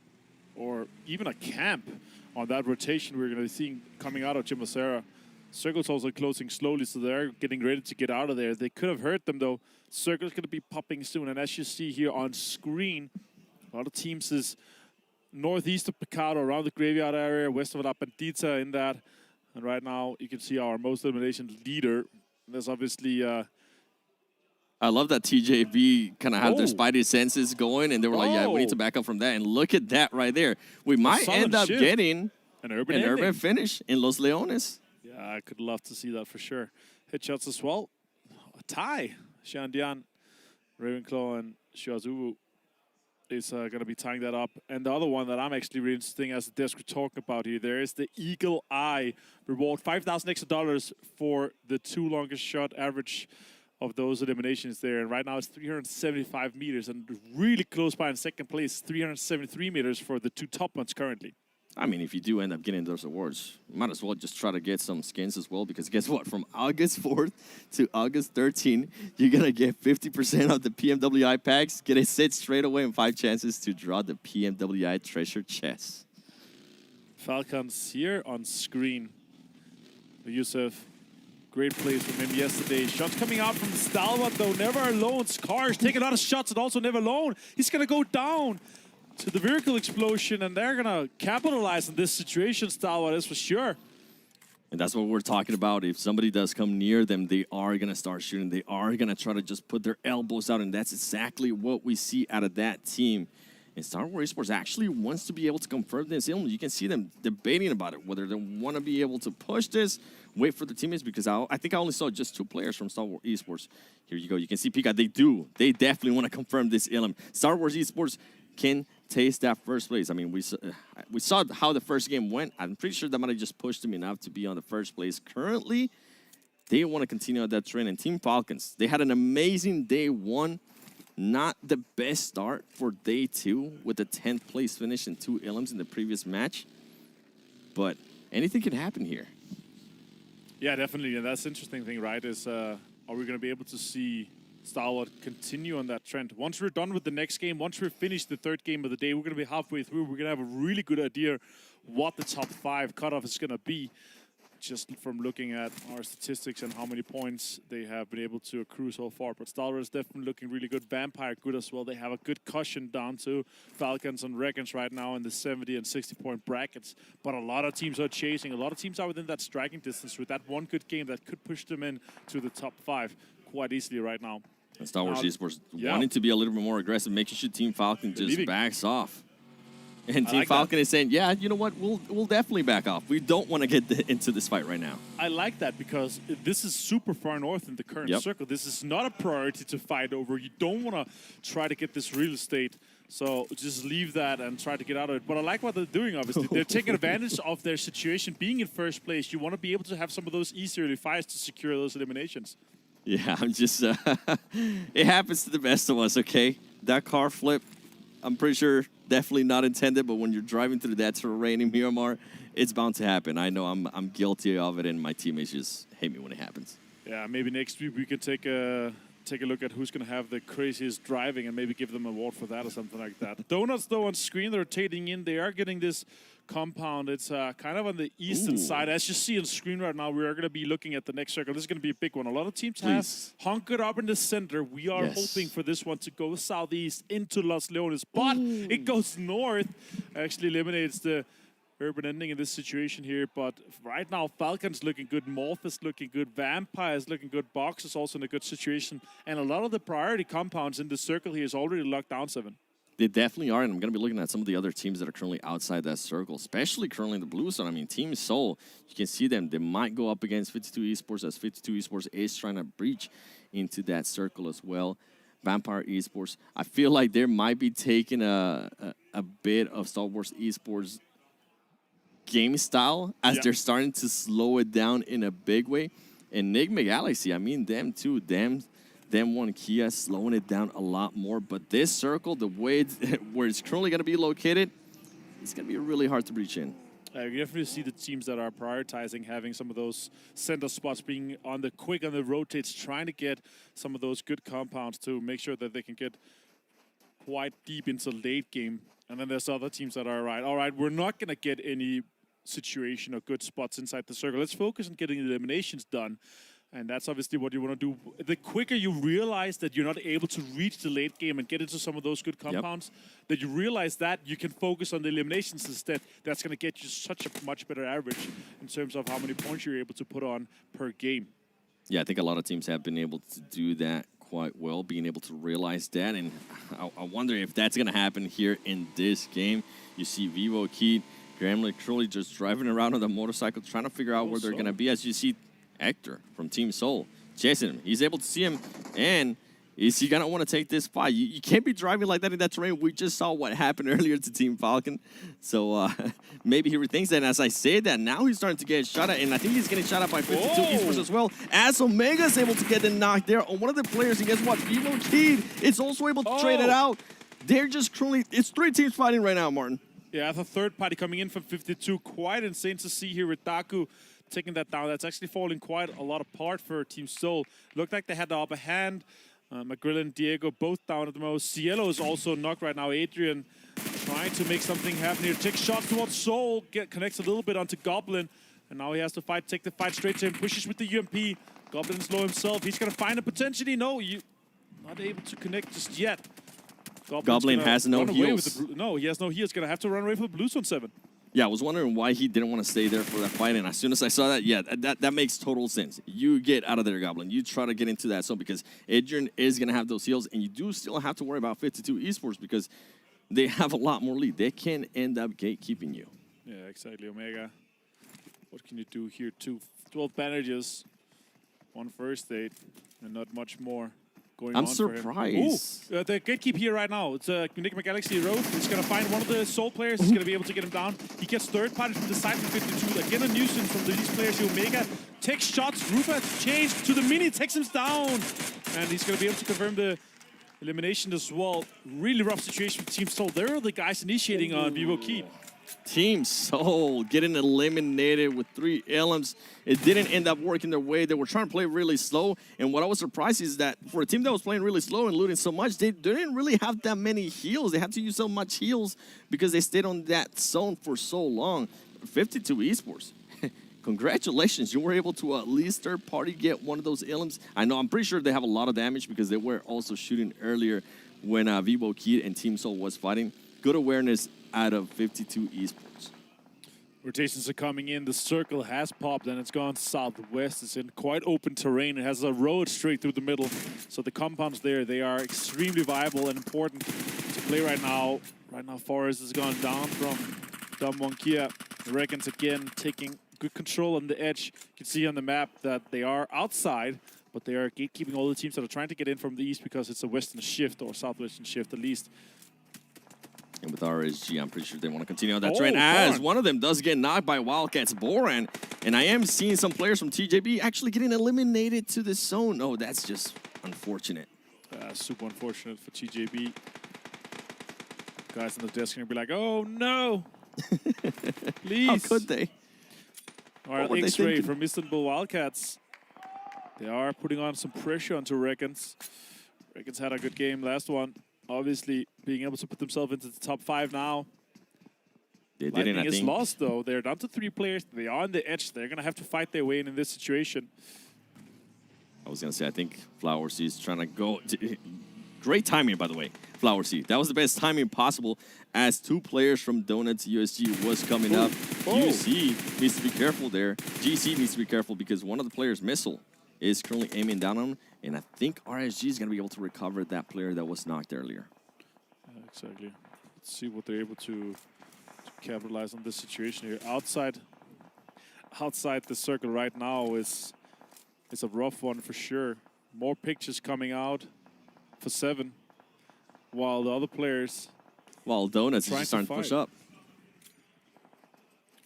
or even a camp on that rotation we're going to be seeing coming out of Chimacera. Circle's also closing slowly, so they're getting ready to get out of there. They could have hurt them, though. Circle's going to be popping soon, and as you see here on screen, A lot of teams is northeast of Picado, around the graveyard area, west of La Bandita in that. And right now, you can see our most eliminations leader. There's obviously... I love that TJB kind of have their spidey senses going, and they were like, yeah, we need to back up from that. And look at that right there. We might end up getting an urban finish in Los Leones. Yeah, I could love to see that for sure. Headshots as well. A tie. Shandian, Ravenclaw, and Shuazubu is going to be tying that up. And the other one that I'm actually really interesting as the desk we're talking about here, there is the Eagle Eye reward. $5,000 extra for the 2 longest shot average of those eliminations there. And right now it's 375 meters, and really close by in second place, 373 meters for the 2 top ones currently. I mean, if you do end up getting those awards, you might as well just try to get some skins as well, because guess what? From August 4th to August 13th, you're going to get 50% of the PMWI packs, get a set straight away, and 5 chances to draw the PMWI treasure chest. Falcons here on screen. Yusuf, great plays from him yesterday. Shots coming out from Stalwart, though. Never alone. Scars taking a lot of shots and also never alone. He's going to go down to the vehicle explosion, and they're going to capitalize on this situation, Stalwart, is for sure. And that's what we're talking about. If somebody does come near them, they are going to start shooting. They are going to try to just put their elbows out, and that's exactly what we see out of that team. And Star Wars Esports actually wants to be able to confirm this. You can see them debating about it, whether they want to be able to push this, wait for the teammates, because I think I only saw just 2 players from Star Wars Esports. Here you go. You can see Pika. They do. They definitely want to confirm this ilm. Star Wars Esports can taste that first place. I mean, we saw how the first game went. I'm pretty sure that might have just pushed them enough to be on the first place. Currently, they want to continue on that trend. And Team Falcons, they had an amazing day 1. Not the best start for day 2 with the 10th place finish and 2 ilms in the previous match. But anything can happen here. Yeah, definitely. And that's the interesting thing, right, is are we going to be able to see Stalwart continue on that trend? Once we're done with the next game, once we're finished the 3rd game of the day, we're going to be halfway through. We're going to have a really good idea what the top 5 cutoff is going to be, just from looking at our statistics and how many points they have been able to accrue so far. But Stalwart is definitely looking really good. Vampire good as well. They have a good cushion down to Falcons and Regans right now in the 70 and 60-point brackets. But a lot of teams are chasing. A lot of teams are within that striking distance with that one good game that could push them in to the top 5 quite easily right now. And Star Wars Esports wanting to be a little bit more aggressive, making sure Team Falcon just backs off. And Team Falcon is saying, yeah, you know what, we'll definitely back off. We don't want to get into this fight right now. I like that, because this is super far north in the current circle. This is not a priority to fight over. You don't want to try to get this real estate. So just leave that and try to get out of it. But I like what they're doing, obviously. They're taking advantage of their situation. Being in first place, you want to be able to have some of those easy early fights to secure those eliminations. Yeah, I'm just... it happens to the best of us, okay? That car flip, I'm pretty sure definitely not intended, but when you're driving through that terrain in Miramar, it's bound to happen. I know I'm guilty of it, and my teammates just hate me when it happens. Yeah, maybe next week we could take a look at who's going to have the craziest driving and maybe give them an award for that or something like that. Donuts, though, on screen, they're rotating in. They are getting this compound. It's kind of on the eastern side. As you see on screen right now, we are going to be looking at the next circle. This is going to be a big one. A lot of teams have hunkered up in the center. We are hoping for this one to go southeast into Los Leones, but it goes north. Actually eliminates the urban ending in this situation here, but right now Falcon's looking good, Morph is looking good, Vampire is looking good, Box is also in a good situation, and a lot of the priority compounds in the circle here is already locked down, 7. They definitely are, and I'm going to be looking at some of the other teams that are currently outside that circle, especially currently the blue zone. I mean, Team Seoul, you can see them. They might go up against 52 Esports, as 52 Esports is trying to breach into that circle as well. Vampire Esports, I feel like they might be taking a bit of Star Wars Esports game style as they're starting to slow it down in a big way. And Enigma Galaxy, I mean, them too, them one Kia slowing it down a lot more. But this circle, the way where it's currently going to be located, it's going to be really hard to reach in. You definitely see the teams that are prioritizing having some of those center spots being on the quick on the rotates, trying to get some of those good compounds to make sure that they can get quite deep into late game. And then there's other teams that are all right, we're not going to get any situation or good spots inside the circle. Let's focus on getting the eliminations done. And that's obviously what you want to do. The quicker you realize that you're not able to reach the late game and get into some of those good compounds, that you realize that you can focus on the eliminations instead. That's going to get you such a much better average in terms of how many points you're able to put on per game. Yeah, I think a lot of teams have been able to do that quite well, being able to realize that. And I wonder if that's going to happen here in this game. You see Vivo, Keed, Gremlin, Curly just driving around on the motorcycle, trying to figure out where they're going to be. As you see Hector from Team Soul chasing him. He's able to see him, and is he going to want to take this fight? You can't be driving like that in that terrain. We just saw what happened earlier to Team Falcon. So maybe he rethinks that. And as I say that, now he's starting to get shot at, and I think he's getting shot at by 52 Esports as well, as Omega's able to get the knock there on one of the players. And guess what? Vivo Keed is also able to trade it out. They're just currently, it's 3 teams fighting right now, Martin. Yeah, the third party coming in from 52. Quite insane to see here with Daku taking that down. That's actually falling quite a lot apart for Team Soul. Looked like they had the upper hand. McGrill and Diego both down at the most. Cielo is also knocked right now. Adrian trying to make something happen here. Takes shots towards Soul. Connects a little bit onto Goblin. And now he has to fight. Take the fight straight to him. Pushes with the UMP. Goblin's low himself. He's going to find a potentially. No, you not able to connect just yet. Goblin has no heals. No, he has no heals. Going to have to run away from the Blues on 7. Yeah, I was wondering why he didn't want to stay there for that fight, and as soon as I saw that, yeah, that makes total sense. You get out of there, Goblin. You try to get into that zone because Adrian is going to have those heals, and you do still have to worry about 52 Esports because they have a lot more lead. They can end up gatekeeping you. Yeah, exactly, Omega. What can you do here? 12 bandages, 1 first aid, and not much more. I'm surprised. The gatekeep here right now. It's Enigma Galaxy Road. He's going to find one of the Soul players. He's going to be able to get him down. He gets third party from the side from 52. Again, a nuisance from these players. Omega takes shots. Rupa changed to the mini, takes him down. And he's going to be able to confirm the elimination as well. Really rough situation for Team Soul. They're the guys initiating on Vivo Keed. Team Soul getting eliminated with 3 LMs. It didn't end up working their way. They were trying to play really slow. And what I was surprised is that for a team that was playing really slow and looting so much, they didn't really have that many heals. They had to use so much heals because they stayed on that zone for so long. 52 Esports. Congratulations, you were able to at least third party get one of those LMs. I know, I'm pretty sure they have a lot of damage because they were also shooting earlier when Vivo Keed and Team Soul was fighting. Good awareness out of 52 Esports. Rotations are coming in. The circle has popped and it's gone southwest. It's in quite open terrain. It has a road straight through the middle. So the compounds there, they are extremely viable and important to play right now. Right now, Forest has gone down from Dom Wonkia. The Reckons again taking good control on the edge. You can see on the map that they are outside, but they are gatekeeping all the teams that are trying to get in from the east because it's a western shift or southwestern shift at least. And with RSG, I'm pretty sure they want to continue on that trend as one of them does get knocked by Wildcats Boran. And I am seeing some players from TJB actually getting eliminated to this zone. Oh, that's just unfortunate. Super unfortunate for TJB. Guys on the desk are going to be like, oh no! Please. How could they? All right, X-Ray from Istanbul Wildcats. They are putting on some pressure onto Reckons. Reckons had a good game last one. Obviously, being able to put themselves into the top 5 now. They didn't, Lightning is lost, though. They're down to 3 players. They are on the edge. They're going to have to fight their way in this situation. I was going to say, I think Flower Sea is trying to go. Great timing, by the way, Flower Sea. That was the best timing possible as 2 players from Donuts USG was coming up. UC needs to be careful there. GC needs to be careful because one of the players, Missile, is currently aiming down on him. And I think RSG is going to be able to recover that player that was knocked earlier. Exactly. Let's see what they're able to capitalize on this situation here. Outside the circle right now is a rough one for sure. More pictures coming out for 7, while the other players. While Donuts is just starting to push up.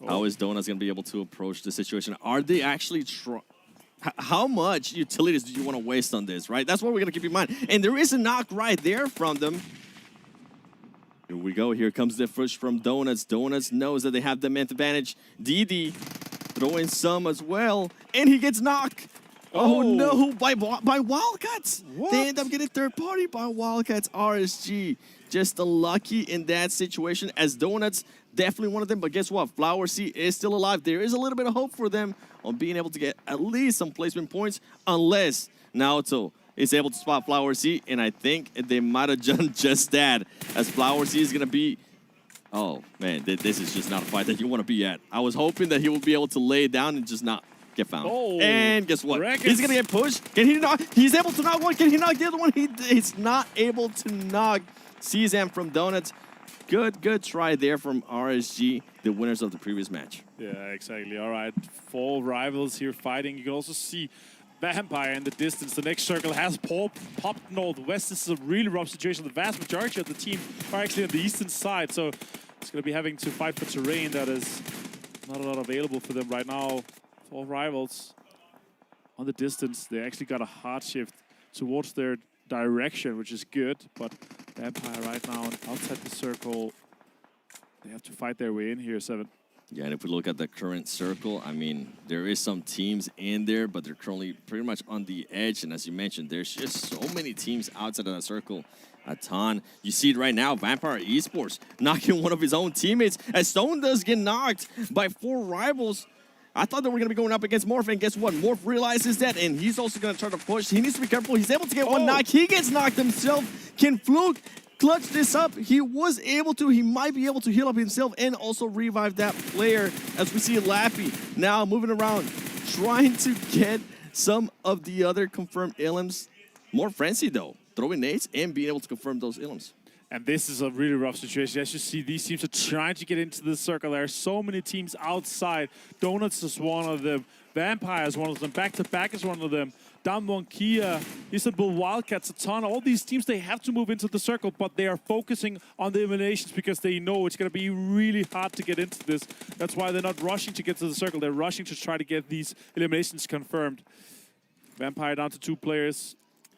How is Donuts going to be able to approach the situation? Are they actually trying? How much utilities do you want to waste on this, right? That's what we're going to keep in mind. And there is a knock right there from them. Here we go. Here comes the push from Donuts. Donuts knows that they have the advantage. DD throwing some as well. And he gets knocked. Oh no, by Wildcats. What? They end up getting third party by Wildcats. RSG just unlucky in that situation, as Donuts definitely one of them. But guess what? Flower C is still alive. There is a little bit of hope for them on being able to get at least some placement points, unless Naoto is able to spot Flower C, and I think they might have done just that, as Flower C is going to be... Oh, man, this is just not a fight that you want to be at. I was hoping that he would be able to lay it down and just not get found. Oh, and guess what? Records. He's going to get pushed. Can he knock? He's able to knock one. Can he knock the other one? He's not able to knock Cezanne from Donuts. Good try there from RSG, the winners of the previous match. Yeah, exactly. All right, 4 rivals here fighting. You can also see Vampire in the distance. The next circle has popped northwest. This is a really rough situation. The vast majority of the team are actually on the eastern side, so it's going to be having to fight for terrain that is not a lot available for them right now. 4 rivals on the distance. They actually got a hard shift towards their direction, which is good, but Vampire right now outside the circle, they have to fight their way in here, 7. Yeah, and if we look at the current circle, I mean, there is some teams in there, but they're currently pretty much on the edge. And as you mentioned, there's just so many teams outside of that circle. A ton. You see it right now, Vampire Esports knocking one of his own teammates, as Stone does get knocked by 4 rivals. I thought they were going to be going up against Morph, and guess what? Morph realizes that, and he's also going to try to push. He needs to be careful. He's able to get one knock. He gets knocked himself. Can Fluke clutch this up? He was able to. He might be able to heal up himself and also revive that player, as we see Lappy now moving around, trying to get some of the other confirmed ilms. More frenzy, though, throwing nades and being able to confirm those ilms. And this is a really rough situation. As you see, these teams are trying to get into the circle. There are so many teams outside. Donuts is one of them. Vampire is one of them. Back to Back is one of them. Damwon Kia, Istanbul Wildcats, a ton. All these teams, they have to move into the circle, but they are focusing on the eliminations because they know it's going to be really hard to get into this. That's why they're not rushing to get to the circle. They're rushing to try to get these eliminations confirmed. Vampire down to 2 players.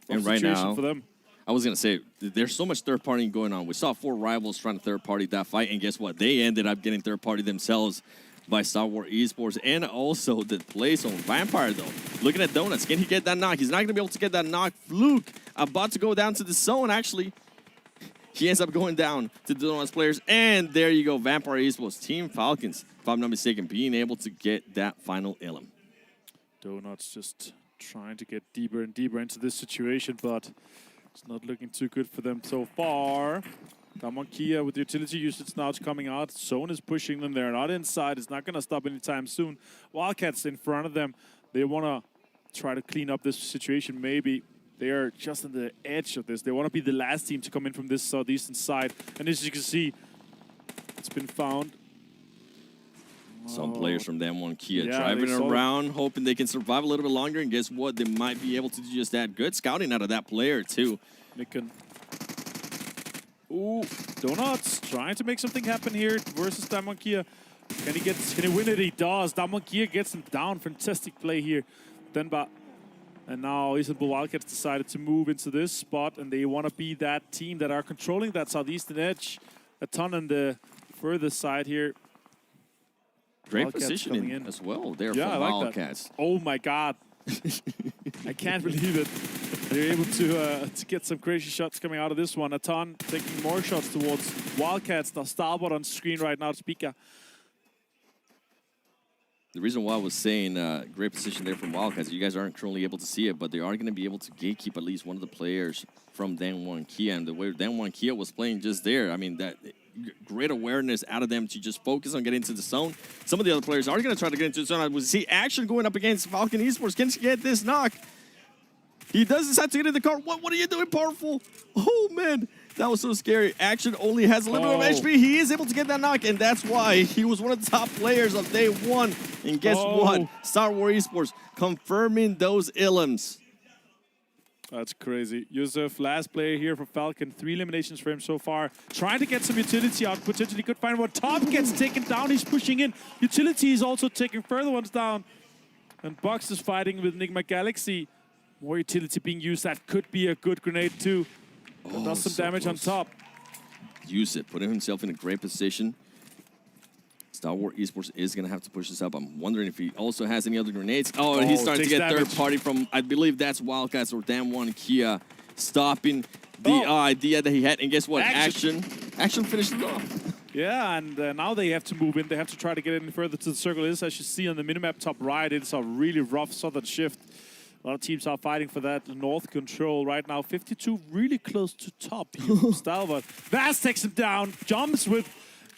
And right now, for them. I was going to say, there's so much third partying going on. We saw 4 rivals trying to third party that fight, and guess what? They ended up getting third party themselves by Star Wars Esports, and also the place on Vampire, though. Looking at Donuts, can he get that knock? He's not going to be able to get that knock. Fluke about to go down to the zone, actually. He ends up going down to the Donuts players, and there you go, Vampire Esports, Team Falcons, if I'm not mistaken, being able to get that final ilm. Donuts just trying to get deeper and deeper into this situation, but it's not looking too good for them so far. Damwon Kia with the utility usage now it's coming out. Zone is pushing them. They're not inside. It's not going to stop anytime soon. Wildcats in front of them. They want to try to clean up this situation maybe. They are just on the edge of this. They want to be the last team to come in from this southeastern side. And as you can see, it's been found. Some players from Damwon Kia driving around, hoping they can survive a little bit longer. And guess what? They might be able to do just that. Good scouting out of that player, too. Ooh, Donuts trying to make something happen here versus Damwon Kia. Can he win it? He does. Damwon Kia gets him down. Fantastic play here. Denba. And now Istanbul Wildcats decided to move into this spot, and they want to be that team that are controlling that southeastern edge. A ton on the further side here. Great Wildcats positioning as well there from Wildcats. That. Oh my God. I can't believe it. They're able to get some crazy shots coming out of this one. A ton taking more shots towards Wildcats. Now Starboard on screen right now, Speaker. The reason why I was saying great position there from Wildcats, you guys aren't currently able to see it, but they are going to be able to gatekeep at least one of the players from Damwon Kia. And the way Damwon Kia was playing just there, I mean, that great awareness out of them to just focus on getting into the zone. Some of the other players are going to try to get into the zone. I would see Action going up against Falcon Esports. Can he get this knock? He does decide to get in the car. What are you doing, Powerful? Oh, man. That was so scary. Action only has a little bit of HP. He is able to get that knock, and that's why he was one of the top players of day 1. And guess what? Star Wars Esports confirming those ilms. That's crazy. Yusuf, last player here for Falcon. 3 eliminations for him so far. Trying to get some utility out. Potentially could find one. Top gets taken down. He's pushing in. Utility is also taking further ones down. And Box is fighting with Enigma Galaxy. More utility being used. That could be a good grenade too. That does some damage on top. Use it. Putting himself in a great position. Star Wars Esports is going to have to push this up. I'm wondering if he also has any other grenades. Oh, and he's starting to get third party from, I believe that's Wildcats or Damwon Kia, stopping the idea that he had. And guess what? Action finished it off. Yeah, and now they have to move in. They have to try to get any further to the circle. This, as you see on the minimap top right, it's a really rough southern shift. A lot of teams are fighting for that north control right now. 52 really close to top. Stalwart. Vast takes him down, jumps with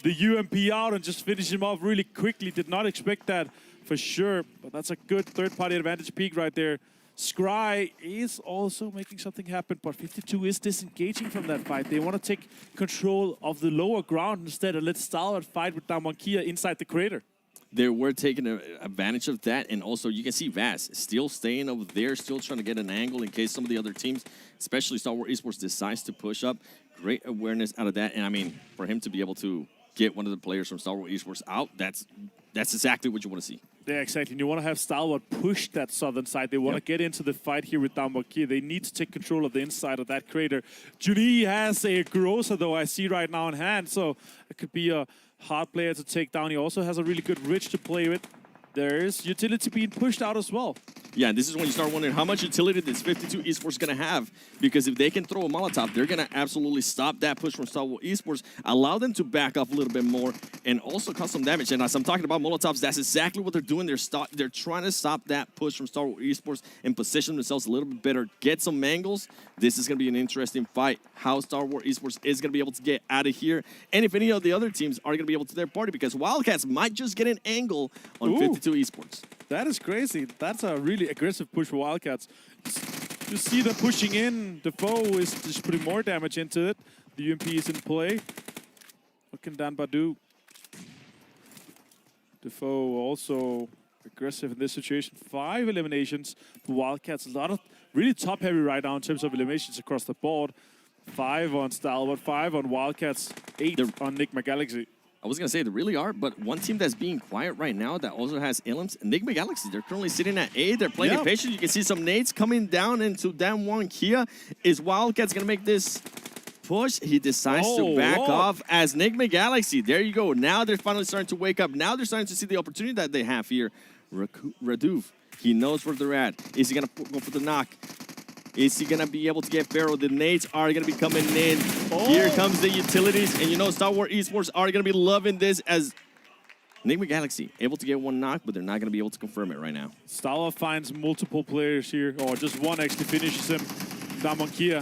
the UMP out and just finishes him off really quickly. Did not expect that for sure, but that's a good third-party advantage peak right there. Scry is also making something happen, but 52 is disengaging from that fight. They want to take control of the lower ground instead and let Stalwart fight with Damwon Kia inside the crater. They were taking advantage of that, and also you can see Vass still staying over there, still trying to get an angle in case some of the other teams, especially Star Wars Esports, decides to push up. Great awareness out of that, and I mean, for him to be able to get one of the players from Star Wars Esports out, that's exactly what you want to see. Yeah, exactly. And you want to have Stalwart push that southern side. They want to get into the fight here with Damwon Kia. They need to take control of the inside of that crater. Juni has a Groza, though, I see right now in hand, so it could be a hard player to take down. He also has a really good Rich to play with. There is utility being pushed out as well. Yeah, this is when you start wondering how much utility this 52 Esports going to have. Because if they can throw a Molotov, they're going to absolutely stop that push from Star Wars Esports, allow them to back off a little bit more, and also cause some damage. And as I'm talking about Molotovs, that's exactly what they're doing. They're trying to stop that push from Star Wars Esports and position themselves a little bit better, get some angles. This is going to be an interesting fight, how Star Wars Esports is going to be able to get out of here. And if any of the other teams are going to be able to their party, because Wildcats might just get an angle on 52 Esports. That is crazy. That's a really aggressive push for Wildcats. You see them pushing in. The foe is just putting more damage into it. The UMP is in play. What can Dan do? The foe also aggressive in this situation. 5 eliminations for Wildcats. A lot of really top-heavy right now in terms of eliminations across the board. 5 on Stalwart, 5 on Wildcats, 8 on Enigma Galaxy. I was going to say, they really are, but one team that's being quiet right now that also has Elims, Enigma Galaxy. They're currently sitting at A. They're playing it patient. You can see some nades coming down into Damwon Kia. Is Wildcats going to make this push? He decides to back off as Enigma Galaxy. There you go. Now they're finally starting to wake up. Now they're starting to see the opportunity that they have here. Raduf, he knows where they're at. Is he going to go for the knock? Is he going to be able to get Pharaoh? The nades are going to be coming in. Here comes the utilities. And you know Star Wars Esports are going to be loving this as Enigma Galaxy able to get one knock, but they're not going to be able to confirm it right now. Stalwart finds multiple players here, or just one actually finishes him. Damwon Kia.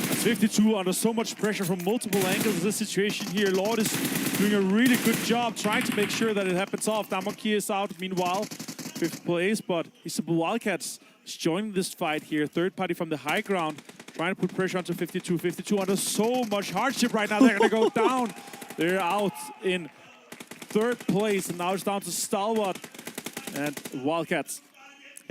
That's 52 under so much pressure from multiple angles in this situation here. Lord is doing a really good job trying to make sure that it happens off. Damwon Kia is out, meanwhile, 5th place, but he's the Wildcats joining this fight here. Third party from the high ground, trying to put pressure onto 52. 52 under so much hardship right now. They're going to go down. They're out in 3rd place, and now it's down to Stalwart and Wildcats.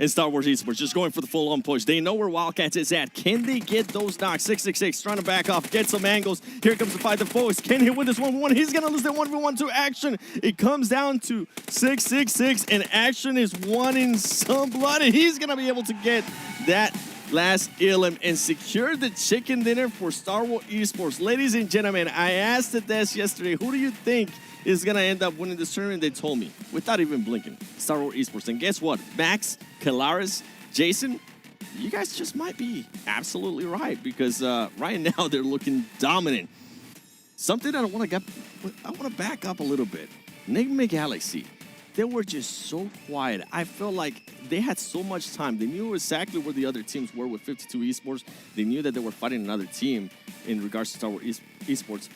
And Star Wars Esports just going for the full-on push. They know where Wildcats is at. Can they get those knocks? 666 trying to back off, get some angles. Here comes the fight. The foes. Can he win this 1v1? He's going to lose the 1v1 to Action. It comes down to 666, and Action is wanting some blood, and he's going to be able to get that last elim and secure the chicken dinner for Star Wars Esports. Ladies and gentlemen, I asked the desk yesterday, who do you think is going to end up winning this tournament? They told me, without even blinking, Star Wars Esports. And guess what? Max, Kalaris, Jason, you guys just might be absolutely right, because right now they're looking dominant. Something that I want to back up a little bit. Enigma Galaxy, they were just so quiet. I felt like they had so much time. They knew exactly where the other teams were with 52 Esports. They knew that they were fighting another team in regards to Star Wars Esports.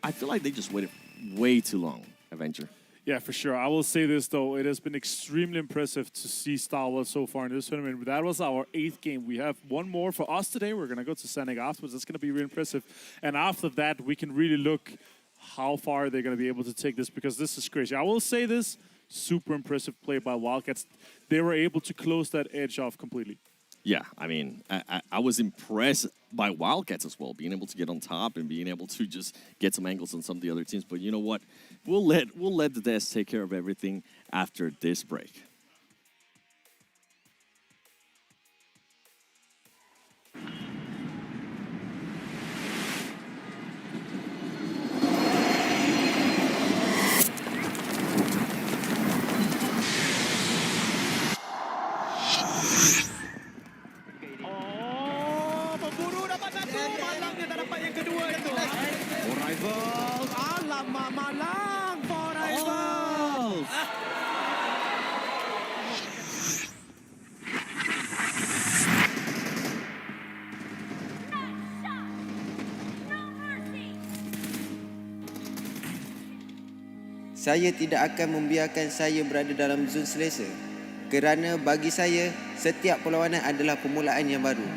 I feel like they just waited way too long, Avenger. Yeah, for sure. I will say this, though. It has been extremely impressive to see Star Wars so far in this tournament. That was our 8th game. We have one more for us today. We're going to go to Sanik afterwards. That's going to be really impressive. And after that, we can really look how far they're going to be able to take this, because this is crazy. I will say this, super impressive play by Wildcats. They were able to close that edge off completely. Yeah, I mean, I was impressed by Wildcats as well, being able to get on top and being able to just get some angles on some of the other teams. But you know what? We'll let the desk take care of everything after this break. Saya tidak akan membiarkan saya berada dalam zon selesa. Kerana bagi saya, setiap perlawanan adalah permulaan yang baru.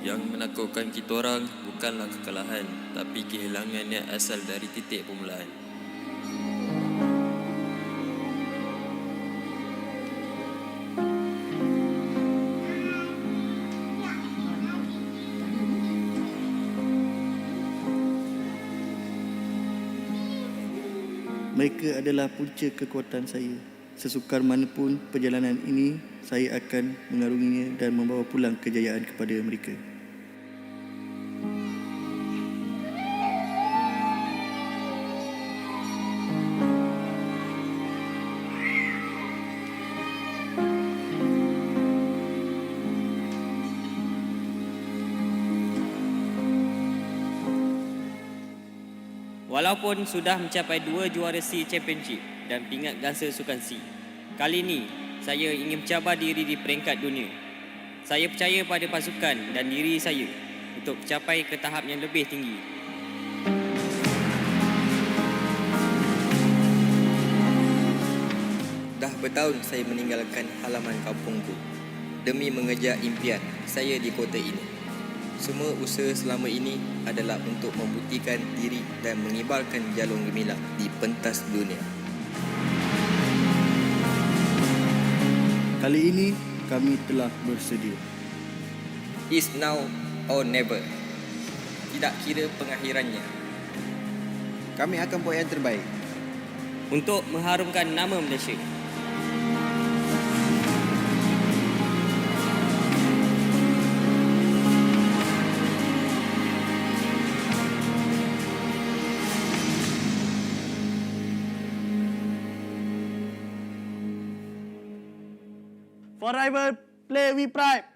Yang menakutkan kita orang bukanlah kekalahan, tapi kehilangan yang asal dari titik permulaan. Mereka adalah punca kekuatan saya. Sesukar manapun perjalanan ini, saya akan mengarunginya dan membawa pulang kejayaan kepada mereka. Walaupun sudah mencapai 2 juara C Championship dan pingat gangsa Sukan C, kali ini saya ingin mencabar diri di peringkat dunia. Saya percaya pada pasukan dan diri saya untuk mencapai ke tahap yang lebih tinggi. Dah bertahun saya meninggalkan halaman kampungku demi mengejar impian saya di kota ini. Semua usaha selama ini adalah untuk membuktikan diri dan mengibarkan jalur gemilang di pentas dunia. Kali ini kami telah bersedia. It's now or never. Tidak kira pengakhirannya. Kami akan buat yang terbaik untuk mengharumkan nama Malaysia. Forever play with pride.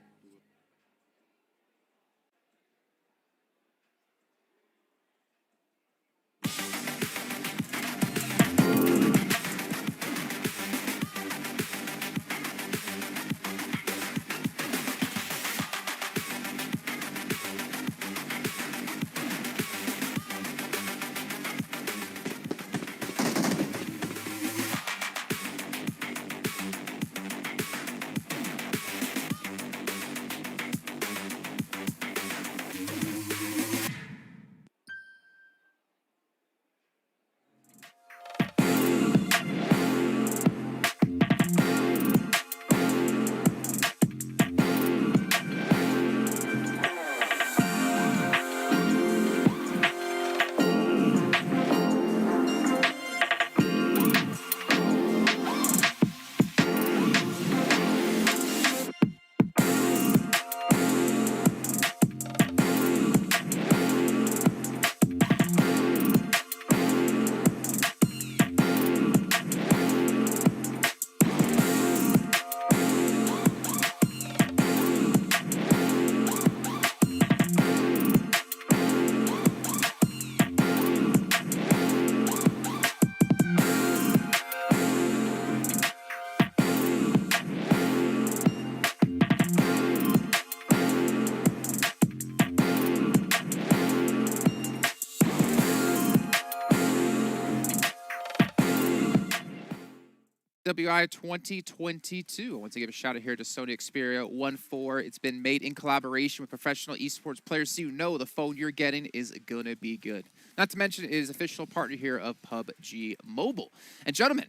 PWMI 2022. I want to give a shout out here to Sony Xperia 1.4. It's been made in collaboration with professional esports players, so you know the phone you're getting is gonna be good. Not to mention, it is official partner here of PUBG Mobile. And gentlemen,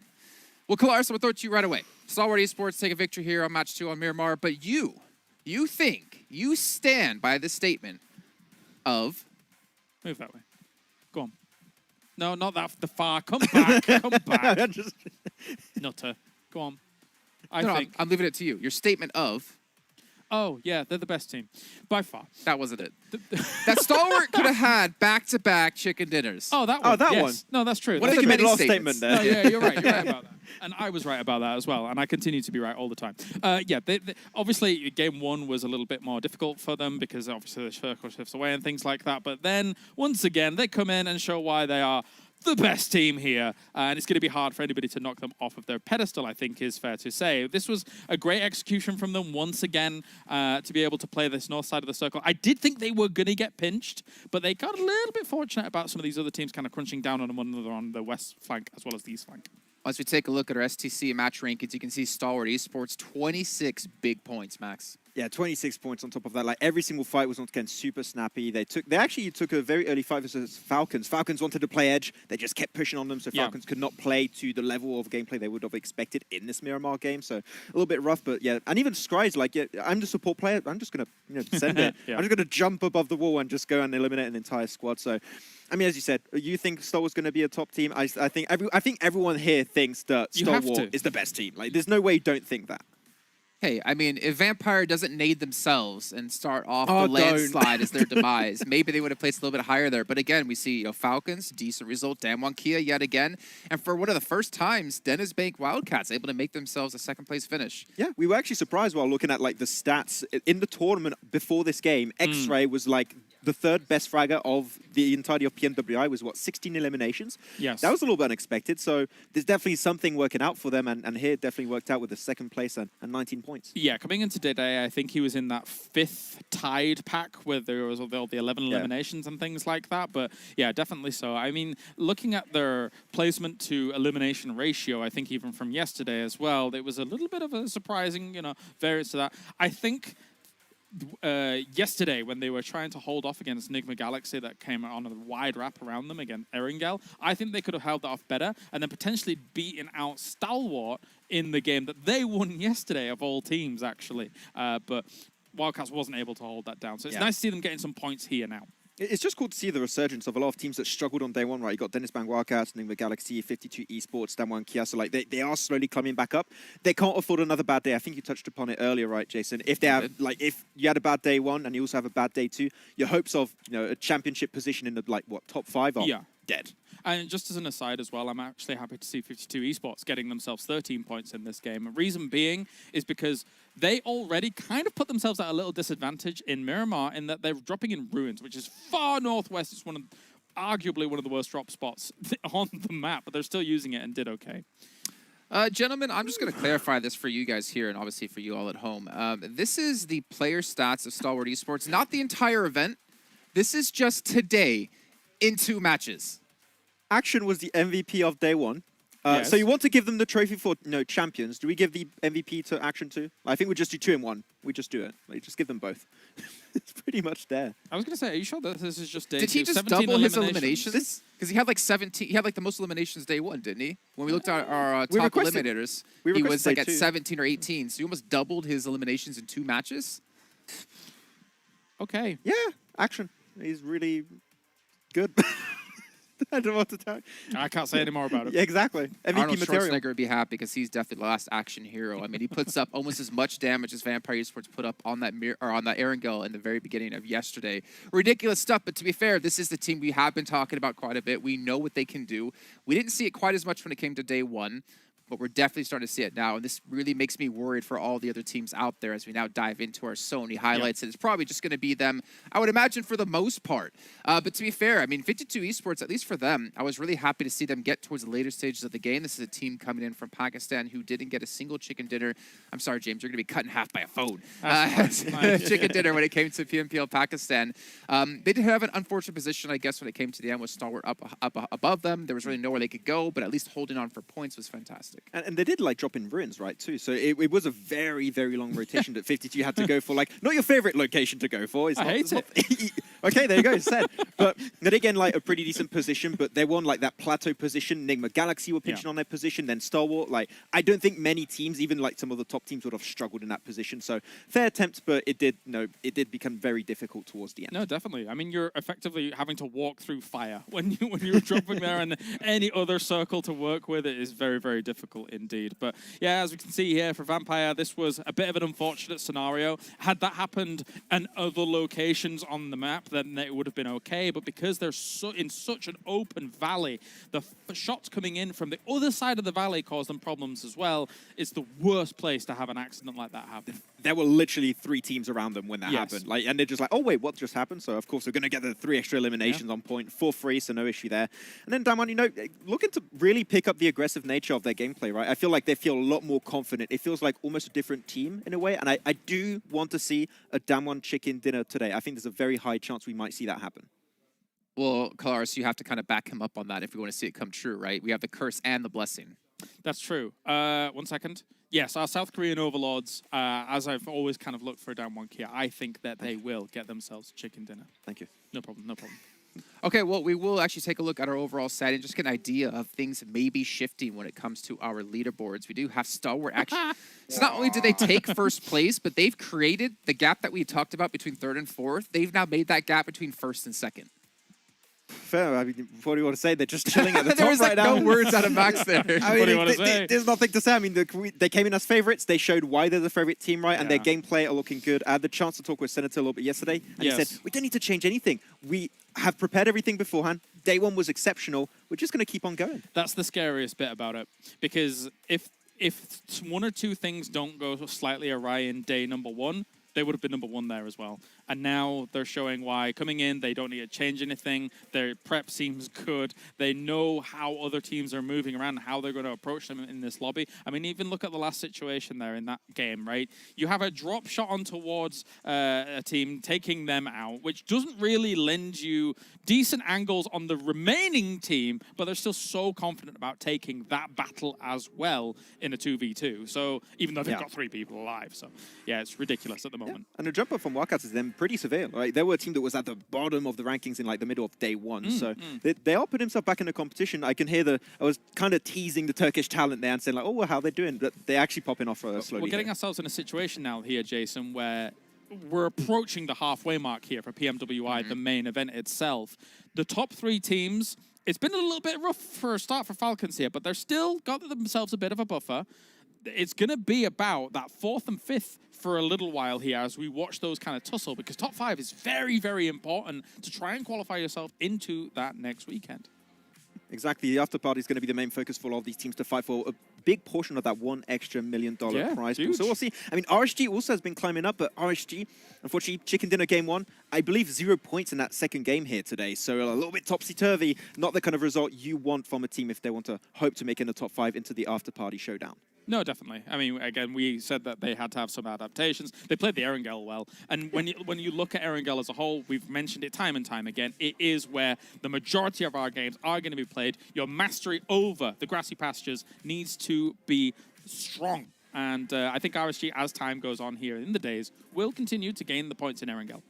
well, Kalaris, I'm gonna throw it to you right away. Stalwart Esports take a victory here on match 2 on Miramar, but you think, you stand by the statement of... Move that way. Go on. No, not that far. Come back. Come back. Nutter. Go on. I think. I'm leaving it to you. Your statement of... Oh, yeah, they're the best team. By far. That wasn't it. That Stalwart could have had back-to-back chicken dinners. Oh, that one. Oh, that yes. one. No, that's true. What if you made a lost statement there? No, yeah, you're right. You're right about that. And I was right about that as well. And I continue to be right all the time. Yeah, obviously, game 1 was a little bit more difficult for them because obviously the circle shifts away and things like that. But then, once again, they come in and show why they are the best team here, and it's going to be hard for anybody to knock them off of their pedestal, I think is fair to say. This was a great execution from them once again to be able to play this north side of the circle. I did think they were going to get pinched, but they got a little bit fortunate about some of these other teams kind of crunching down on one another on the west flank as well as the east flank. As we take a look at our STC match rankings, you can see Stalwart Esports, 26 big points, Max. Yeah, 26 points on top of that. Like, every single fight was once again super snappy. They actually took a very early fight versus Falcons. Falcons wanted to play edge. They just kept pushing on them, so Falcons could not play to the level of gameplay they would have expected in this Miramar game. So a little bit rough, but yeah. And even Scry's like, yeah, I'm the support player. I'm just gonna send it. I'm just gonna jump above the wall and just go and eliminate an entire squad. So, I mean, as you said, you think Stalwart's going to be a top team. I think everyone here thinks that Stalwart is the best team. Like, there's no way you don't think that. Hey, I mean, if Vampire doesn't nade themselves and start off the landslide as their demise, maybe they would have placed a little bit higher there. But again, we see Falcons, decent result, Damwon Kia yet again. And for one of the first times, Dennis Bank Wildcats able to make themselves a second-place finish. Yeah, we were actually surprised while looking at like the stats. In the tournament before this game, X-Ray was like the third best fragger of the entirety of PMWI, was what, 16 eliminations? Yes. That was a little bit unexpected, so there's definitely something working out for them, and here it definitely worked out with the second place and 19 points. Yeah, coming into today, I think he was in that 5th tied pack where there was all the 11 eliminations and things like that, but yeah, definitely so. I mean, looking at their placement to elimination ratio, I think even from yesterday as well, there was a little bit of a surprising, variance to that. I think yesterday when they were trying to hold off against Nigma Galaxy that came on a wide wrap around them against Erangel, I think they could have held that off better and then potentially beaten out Stalwart in the game that they won yesterday of all teams, actually. But Wildcats wasn't able to hold that down. So it's nice to see them getting some points here now. It's just cool to see the resurgence of a lot of teams that struggled on day one, right? You got Dennis Bang Wildcats, Nigma Galaxy, 52 Esports, Damwon Kia. So like they are slowly climbing back up. They can't afford another bad day. I think you touched upon it earlier, right, Jason? If they have if you had a bad day one and you also have a bad day two, your hopes of a championship position in the top 5 are dead. And just as an aside as well, I'm actually happy to see 52 Esports getting themselves 13 points in this game. The reason being is because they already kind of put themselves at a little disadvantage in Miramar in that they're dropping in Ruins, which is far northwest. It's arguably one of the worst drop spots on the map, but they're still using it and did okay. Gentlemen, I'm just going to clarify this for you guys here and obviously for you all at home. This is the player stats of Stalwart Esports, not the entire event. This is just today in 2 matches. Action was the MVP of day one. So you want to give them the trophy for champions. Do we give the MVP to Action too? I think we just do 2 in 1. We just do it. Like, just give them both. It's pretty much there. I was going to say, are you sure that this is just day Did 2? he just double his eliminations? Because he had like 17. He had like the most eliminations day 1, didn't he? When we looked at our top eliminators, he was like at 17 or 18. So he almost doubled his eliminations in 2 matches. Okay. Yeah, Action. He's really good. I don't know what to tell you. I can't say any more about it. Yeah, exactly. MVP Arnold material. Schwarzenegger would be happy because he's definitely the last Action hero. I mean, he puts up almost as much damage as Vampire Esports put up on that Erangel in the very beginning of yesterday. Ridiculous stuff, but to be fair, this is the team we have been talking about quite a bit. We know what they can do. We didn't see it quite as much when it came to day 1. But we're definitely starting to see it now, and this really makes me worried for all the other teams out there as we now dive into our Sony highlights. And it's probably just going to be them, I would imagine, for the most part. But to be fair, I mean, 52 Esports, at least for them, I was really happy to see them get towards the later stages of the game. This is a team coming in from Pakistan who didn't get a single chicken dinner. I'm sorry, James, you're going to be cut in half by a phone. Chicken dinner when it came to PMPL Pakistan. They did have an unfortunate position, I guess, when it came to the end with Stalwart up above them. There was really nowhere they could go, but at least holding on for points was fantastic. And they did like drop in Ruins, right, too. So it was a very, very long rotation that 52 had to go for. Like, not your favorite location to go for. I hate it. Okay, there you go, said. But then again, like a pretty decent position, but they won like that plateau position. Nigma Galaxy were pinching on their position, then Stalwart. Like, I don't think many teams, even like some of the top teams, would have struggled in that position. So fair attempt, but it did become very difficult towards the end. No, definitely. I mean, you're effectively having to walk through fire when you're dropping there, and any other circle to work with it is very, very difficult indeed. But yeah, as we can see here for Vampire, this was a bit of an unfortunate scenario. Had that happened in other locations on the map, then it would have been okay. But because they're in such an open valley, the shots coming in from the other side of the valley caused them problems as well. It's the worst place to have an accident like that happen. there were literally 3 teams around them when that Yes. happened. Like, and they're just like, oh wait, what just happened? So of course we're going to get the 3 extra eliminations on point for free, so no issue there. And then Damwon, you know, looking to really pick up the aggressive nature of their gameplay, right? I feel like they feel a lot more confident. It feels like almost a different team in a way, and I do want to see a Damwon chicken dinner today. I think there's a very high chance we might see that happen. Well, Kalaris, you have to kind of back him up on that if we want to see it come true, right? We have the curse and the blessing. That's true. 1 second. Yes, our South Korean overlords, as I've always kind of looked for Damwon Kia, I think that they will get themselves chicken dinner. Thank you. No problem, no problem. Okay, well, we will actually take a look at our overall set and just get an idea of things maybe shifting when it comes to our leaderboards. We do have Stalwart actually. So not only did they take first place, but they've created the gap that we talked about between 3rd and 4th. They've now made that gap between 1st and 2nd. Fair. I mean, what do you want to say? They're just chilling at the There top was right like now. no words out of Max there. I mean, What do you want to say? there's nothing to say. I mean, they came in as favorites. They showed why they're the favorite team, right? And their gameplay are looking good. I had the chance to talk with Senator a little bit yesterday, and he said, we don't need to change anything. We have prepared everything beforehand. Day 1 was exceptional. We're just going to keep on going. That's the scariest bit about it, because if 1 or 2 things don't go slightly awry in day number 1, they would have been number 1 there as well. And now they're showing why coming in, they don't need to change anything. Their prep seems good. They know how other teams are moving around, how they're going to approach them in this lobby. I mean, even look at the last situation there in that game, right? You have a drop shot on towards a team, taking them out, which doesn't really lend you decent angles on the remaining team, but they're still so confident about taking that battle as well in a 2v2. So even though they've got 3 people alive. So yeah, it's ridiculous at the moment. And the jump up from Wildcats is then pretty severe, right? They were a team that was at the bottom of the rankings in like the middle of day 1. So they are putting themselves back in the competition. I can hear I was kind of teasing the Turkish talent there and saying like, oh, well, how they're doing, but they're actually popping off slowly. We're getting ourselves in a situation now here, Jason, where we're approaching the halfway mark here for PMWI, the main event itself. The top 3 teams, it's been a little bit rough for a start for Falcons here, but they're still got themselves a bit of a buffer. It's going to be about that 4th and 5th for a little while here as we watch those kind of tussle, because top 5 is very, very important to try and qualify yourself into that next weekend. Exactly. The after party is going to be the main focus for all of these teams to fight for a big portion of that $1 extra million prize pool. So we'll see. I mean, RSG also has been climbing up, but RSG, unfortunately, chicken dinner game 1, I believe 0 points in that second game here today. So a little bit topsy-turvy, not the kind of result you want from a team if they want to hope to make in the top 5 into the after party showdown. No, definitely. I mean, again, we said that they had to have some adaptations. They played the Erangel well. And when you look at Erangel as a whole, we've mentioned it time and time again, it is where the majority of our games are going to be played. Your mastery over the grassy pastures needs to be strong. And I think RSG, as time goes on here in the days, will continue to gain the points in Erangel.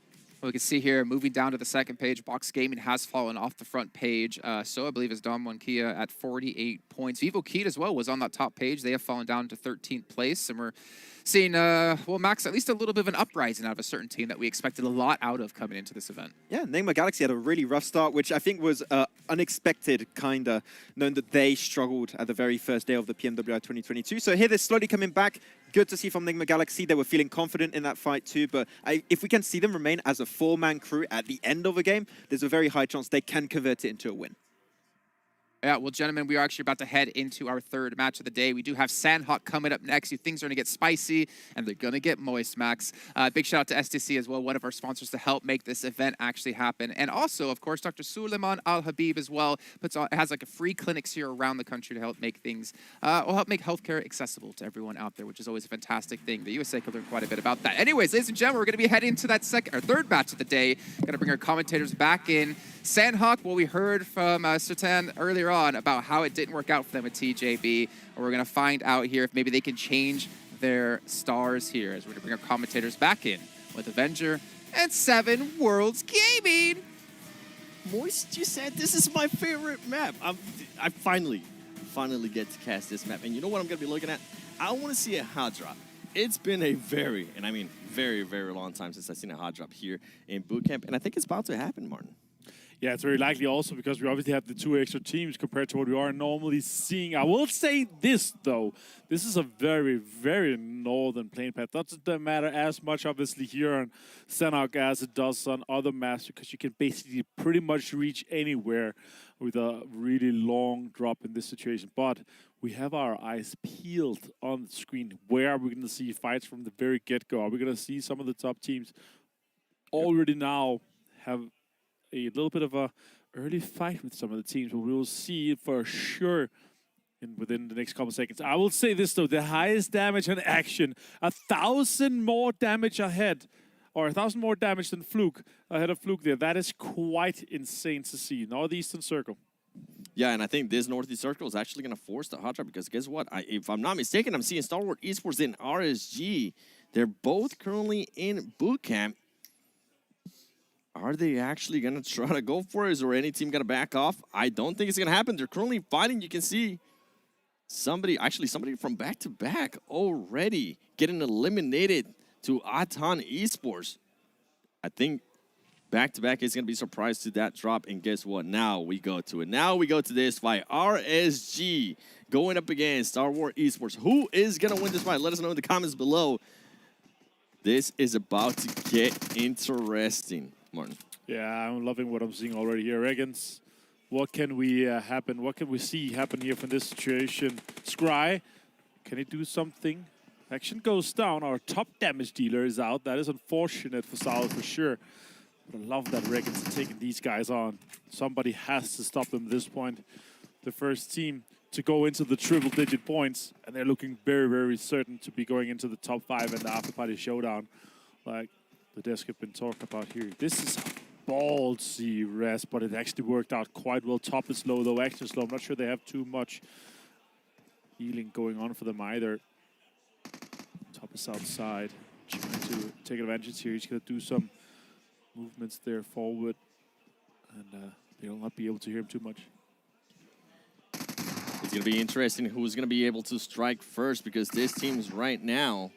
Well, we can see here, moving down to the second page, Box Gaming has fallen off the front page. So I believe is Damwon Kia at 48 points. Vivo Kid as well was on that top page. They have fallen down to 13th place. And we're seeing, well, Max, at least a little bit of an uprising out of a certain team that we expected a lot out of coming into this event. Yeah, Nigma Galaxy had a really rough start, which I think was unexpected, kind of, knowing that they struggled at the very first day of the PMWI 2022. So here they're slowly coming back. Good to see from Nigma Galaxy. They were feeling confident in that fight too, but if we can see them remain as a 4-man crew at the end of a game, there's a very high chance they can convert it into a win. Yeah, well, gentlemen, we are actually about to head into our 3rd match of the day. We do have Sandhawk coming up next. Things are going to get spicy, and they're going to get moist, Max. Big shout out to STC as well, one of our sponsors to help make this event actually happen. And also, of course, Dr. Suleiman Al-Habib as well has like a free clinics here around the country to help make things, help make healthcare accessible to everyone out there, which is always a fantastic thing. The USA could learn quite a bit about that. Anyways, ladies and gentlemen, we're going to be heading to that 3rd match of the day. Going to bring our commentators back in. Sandhawk, well, we heard from Sertan earlier on about how it didn't work out for them at TJB. And we're going to find out here if maybe they can change their stars here as we're going to bring our commentators back in with Avenger and 7 Worlds Gaming. Moist, you said this is my favorite map. I finally get to cast this map. And you know what I'm going to be looking at? I want to see a hot drop. It's been a very, and I mean very, very long time since I've seen a hot drop here in bootcamp. And I think it's about to happen, Martin. Yeah, it's very likely also because we obviously have the 2 extra teams compared to what we are normally seeing. I will say this, though. This is a very, very northern playing path. Doesn't matter as much, obviously, here on Sandhawk as it does on other maps because you can basically pretty much reach anywhere with a really long drop in this situation. But we have our eyes peeled on the screen. Where are we going to see fights from the very get-go? Are we going to see some of the top teams already now have a little bit of a early fight with some of the teams? But we will see for sure within the next couple seconds. I will say this though, the highest damage in action, 1,000 more damage ahead, or 1,000 more damage than Fluke, ahead of Fluke there. That is quite insane to see. Northeastern Circle. Yeah, and I think this Northeast Circle is actually going to force the hot drop because guess what? If I'm not mistaken, I'm seeing Star Wars Esports and RSG. They're both currently in boot camp. Are they actually going to try to go for it? Is there any team going to back off? I don't think it's going to happen. They're currently fighting. You can see somebody from back-to-back already getting eliminated to Atan Esports. I think back-to-back is going to be surprised to that drop. And guess what? Now we go to it. Now we go to this fight. RSG going up against Star Wars Esports. Who is going to win this fight? Let us know in the comments below. This is about to get interesting, Martin. Yeah, I'm loving what I'm seeing already here. Regans, what can we What can we see happen here from this situation? Scry, can he do something? Action goes down. Our top damage dealer is out. That is unfortunate for Sal for sure. But I love that Regans are taking these guys on. Somebody has to stop them at this point. The first team to go into the triple-digit points, and they're looking very, very certain to be going into the top 5 in the after-party showdown, like the desk have been talking about here. This is a ballsy rest, but it actually worked out quite well. Top is low, though action is low. I'm not sure they have too much healing going on for them either. Top is outside, trying to take advantage here. He's going to do some movements there forward, and they'll not be able to hear him too much. It's going to be interesting who's going to be able to strike first because this team's right now,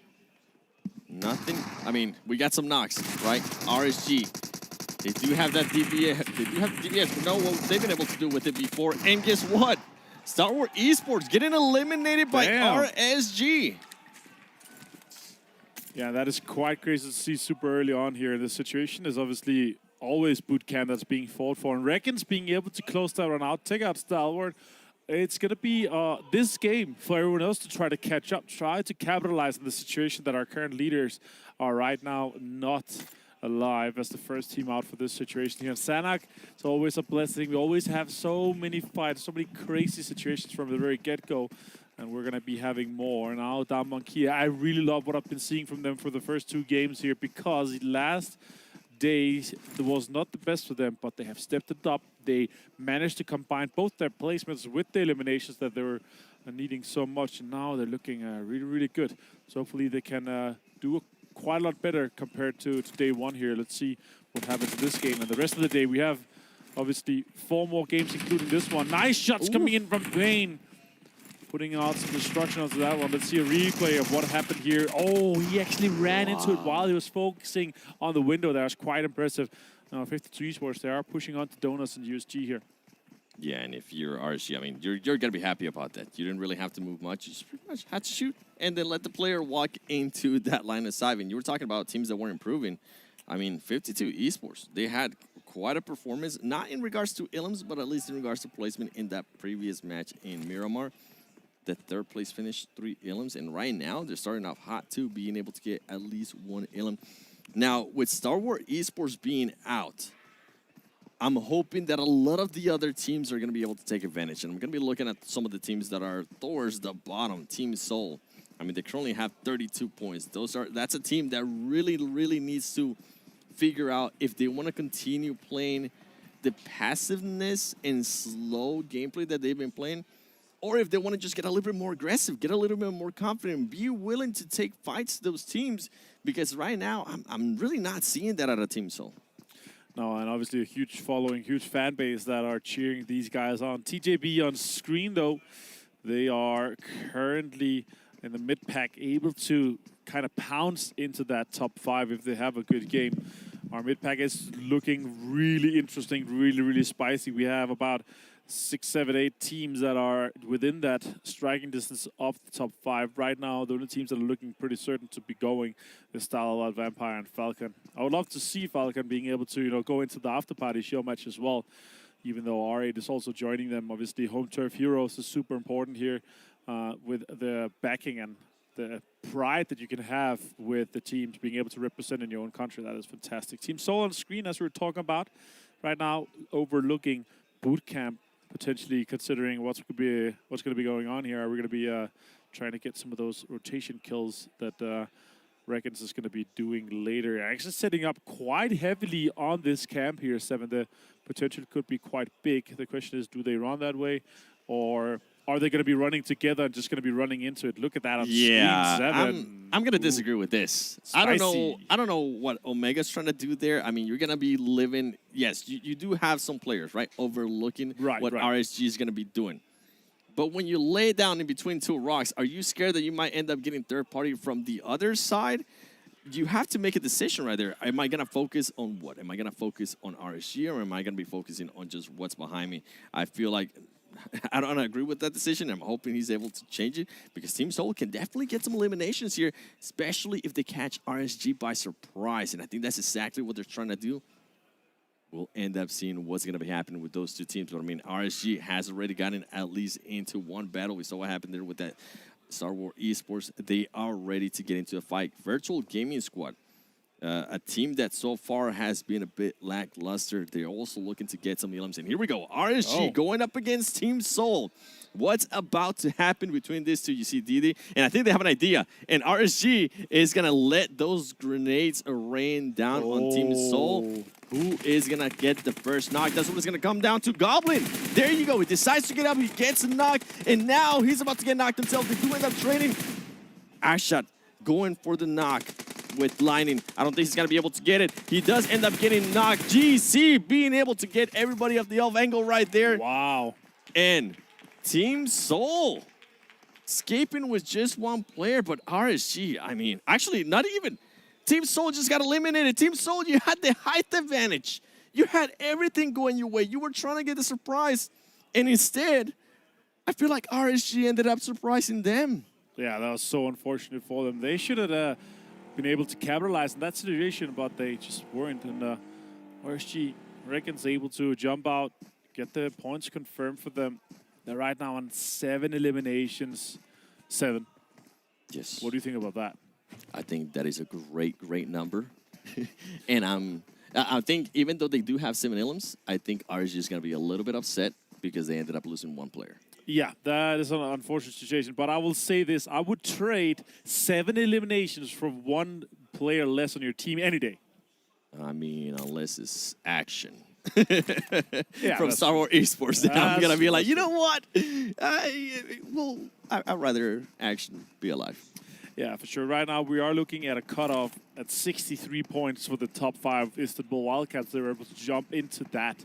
nothing. I mean, we got some knocks, right? RSG. They do have that DBS. They do have the DBS. We know what they've been able to do with it before. And guess what? Star Wars Esports getting eliminated by RSG. Yeah, that is quite crazy to see super early on here in this situation. There's obviously always boot camp that's being fought for. And Reckons being able to close that run out, take out Stalwart. It's going to be this game for everyone else to try to catch up, try to capitalize on the situation that our current leaders are right now not alive as the first team out for this situation here. Sanak, it's always a blessing. We always have so many fights, so many crazy situations from the very get-go. And we're going to be having more. Now, down Monkey, I really love what I've been seeing from them for the first 2 games here because last day was not the best for them, but they have stepped it up. They managed to combine both their placements with the eliminations that they were needing so much. And now they're looking really, really good. So hopefully they can do quite a lot better compared to day 1 here. Let's see what happens in this game. And the rest of the day, we have obviously 4 more games, including this one. Nice shots coming in from Payne. Putting out some destruction onto that one. Let's see a replay of what happened here. Oh, he actually ran into it while he was focusing on the window. That was quite impressive. 52 Esports, they are pushing on to Donuts and USG here. Yeah, and if you're RSG, I mean, you're going to be happy about that. You didn't really have to move much. You just pretty much had to shoot and then let the player walk into that line of sight. And you were talking about teams that weren't improving. I mean, 52 Esports, they had quite a performance, not in regards to Ilms, but at least in regards to placement in that previous match in Miramar. The 3rd place finished 3 Ilms, and right now they're starting off hot too, being able to get at least 1 Ilm. Now, with Star Wars Esports being out, I'm hoping that a lot of the other teams are going to be able to take advantage. And I'm going to be looking at some of the teams that are towards the bottom. Team Seoul. I mean, they currently have 32 points. That's a team that really, really needs to figure out if they want to continue playing the passiveness and slow gameplay that they've been playing, or if they want to just get a little bit more aggressive, get a little bit more confident, be willing to take fights to those teams, because right now I'm really not seeing that out of Team Seoul. No, and obviously a huge following, huge fan base that are cheering these guys on. TJB on screen, though, they are currently in the mid-pack, able to kind of pounce into that top 5 if they have a good game. Our mid-pack is looking really interesting, really, really spicy. We have about 6, 7, 8 teams that are within that striking distance of the top 5. Right now, the only teams that are looking pretty certain to be going is Starlight, Vampire, and Falcon. I would love to see Falcon being able to, go into the after-party show match as well, even though R8 is also joining them. Obviously, home turf heroes is super important here. with the backing and the pride that you can have with the teams being able to represent in your own country. That is fantastic. Team Soul on screen, as we were talking about, right now overlooking boot camp, potentially considering what's going to be going on here. Are we going to be trying to get some of those rotation kills that Reckons is going to be doing later? Actually setting up quite heavily on this camp here, 7. The potential could be quite big. The question is, do they run that way, or are they going to be running together and just going to be running into it? Look at that on screen, 7. I'm going to disagree with this. Spicy. I don't know what Omega's trying to do there. I mean, you're going to be living. Yes, you do have some players, right, overlooking what RSG is going to be doing. But when you lay down in between 2 rocks, are you scared that you might end up getting third party from the other side? You have to make a decision right there. Am I going to focus on what? Am I going to focus on RSG, or am I going to be focusing on just what's behind me? I feel like I don't agree with that decision. I'm hoping he's able to change it, because Team Soul can definitely get some eliminations here, especially if they catch RSG by surprise. And I think that's exactly what they're trying to do. We'll end up seeing what's going to be happening with those 2 teams. But I mean, RSG has already gotten at least into one battle. We saw what happened there with that Star Wars Esports. They are ready to get into a fight. Virtual Gaming Squad, a team that so far has been a bit lackluster. They're also looking to get some elims. And here we go. RSG going up against Team Soul. What's about to happen between these 2? You see Didi, and I think they have an idea. And RSG is going to let those grenades rain down on Team Soul. Who is going to get the first knock? That's what it's going to come down to. Goblin, there you go. He decides to get up. He gets a knock, and now he's about to get knocked himself. They do end up trading. Ashot going for the knock with Lightning. I don't think he's going to be able to get it. He does end up getting knocked. GC being able to get everybody off the elf angle right there. Wow. And Team Soul escaping with just 1 player, but RSG, I mean, actually not even. Team Soul just got eliminated. Team Soul, you had the height advantage. You had everything going your way. You were trying to get the surprise. And instead, I feel like RSG ended up surprising them. Yeah, that was so unfortunate for them. They should have been able to capitalize on that situation, but they just weren't. And RSG Reckons able to jump out, get the points confirmed for them. They're right now on 7 eliminations. 7. Yes. What do you think about that? I think that is a great number. And I think even though they do have 7 elims, I think RSG is going to be a little bit upset because they ended up losing 1 player. Yeah, that is an unfortunate situation. But I will say this. I would trade 7 eliminations for 1 player less on your team any day. I mean, unless it's action. Yeah, from Star Wars Esports, then I'm going to be like, you know what? I'd rather action be alive. Yeah, for sure. Right now, we are looking at a cutoff at 63 points for the top 5 Istanbul Wildcats. They were able to jump into that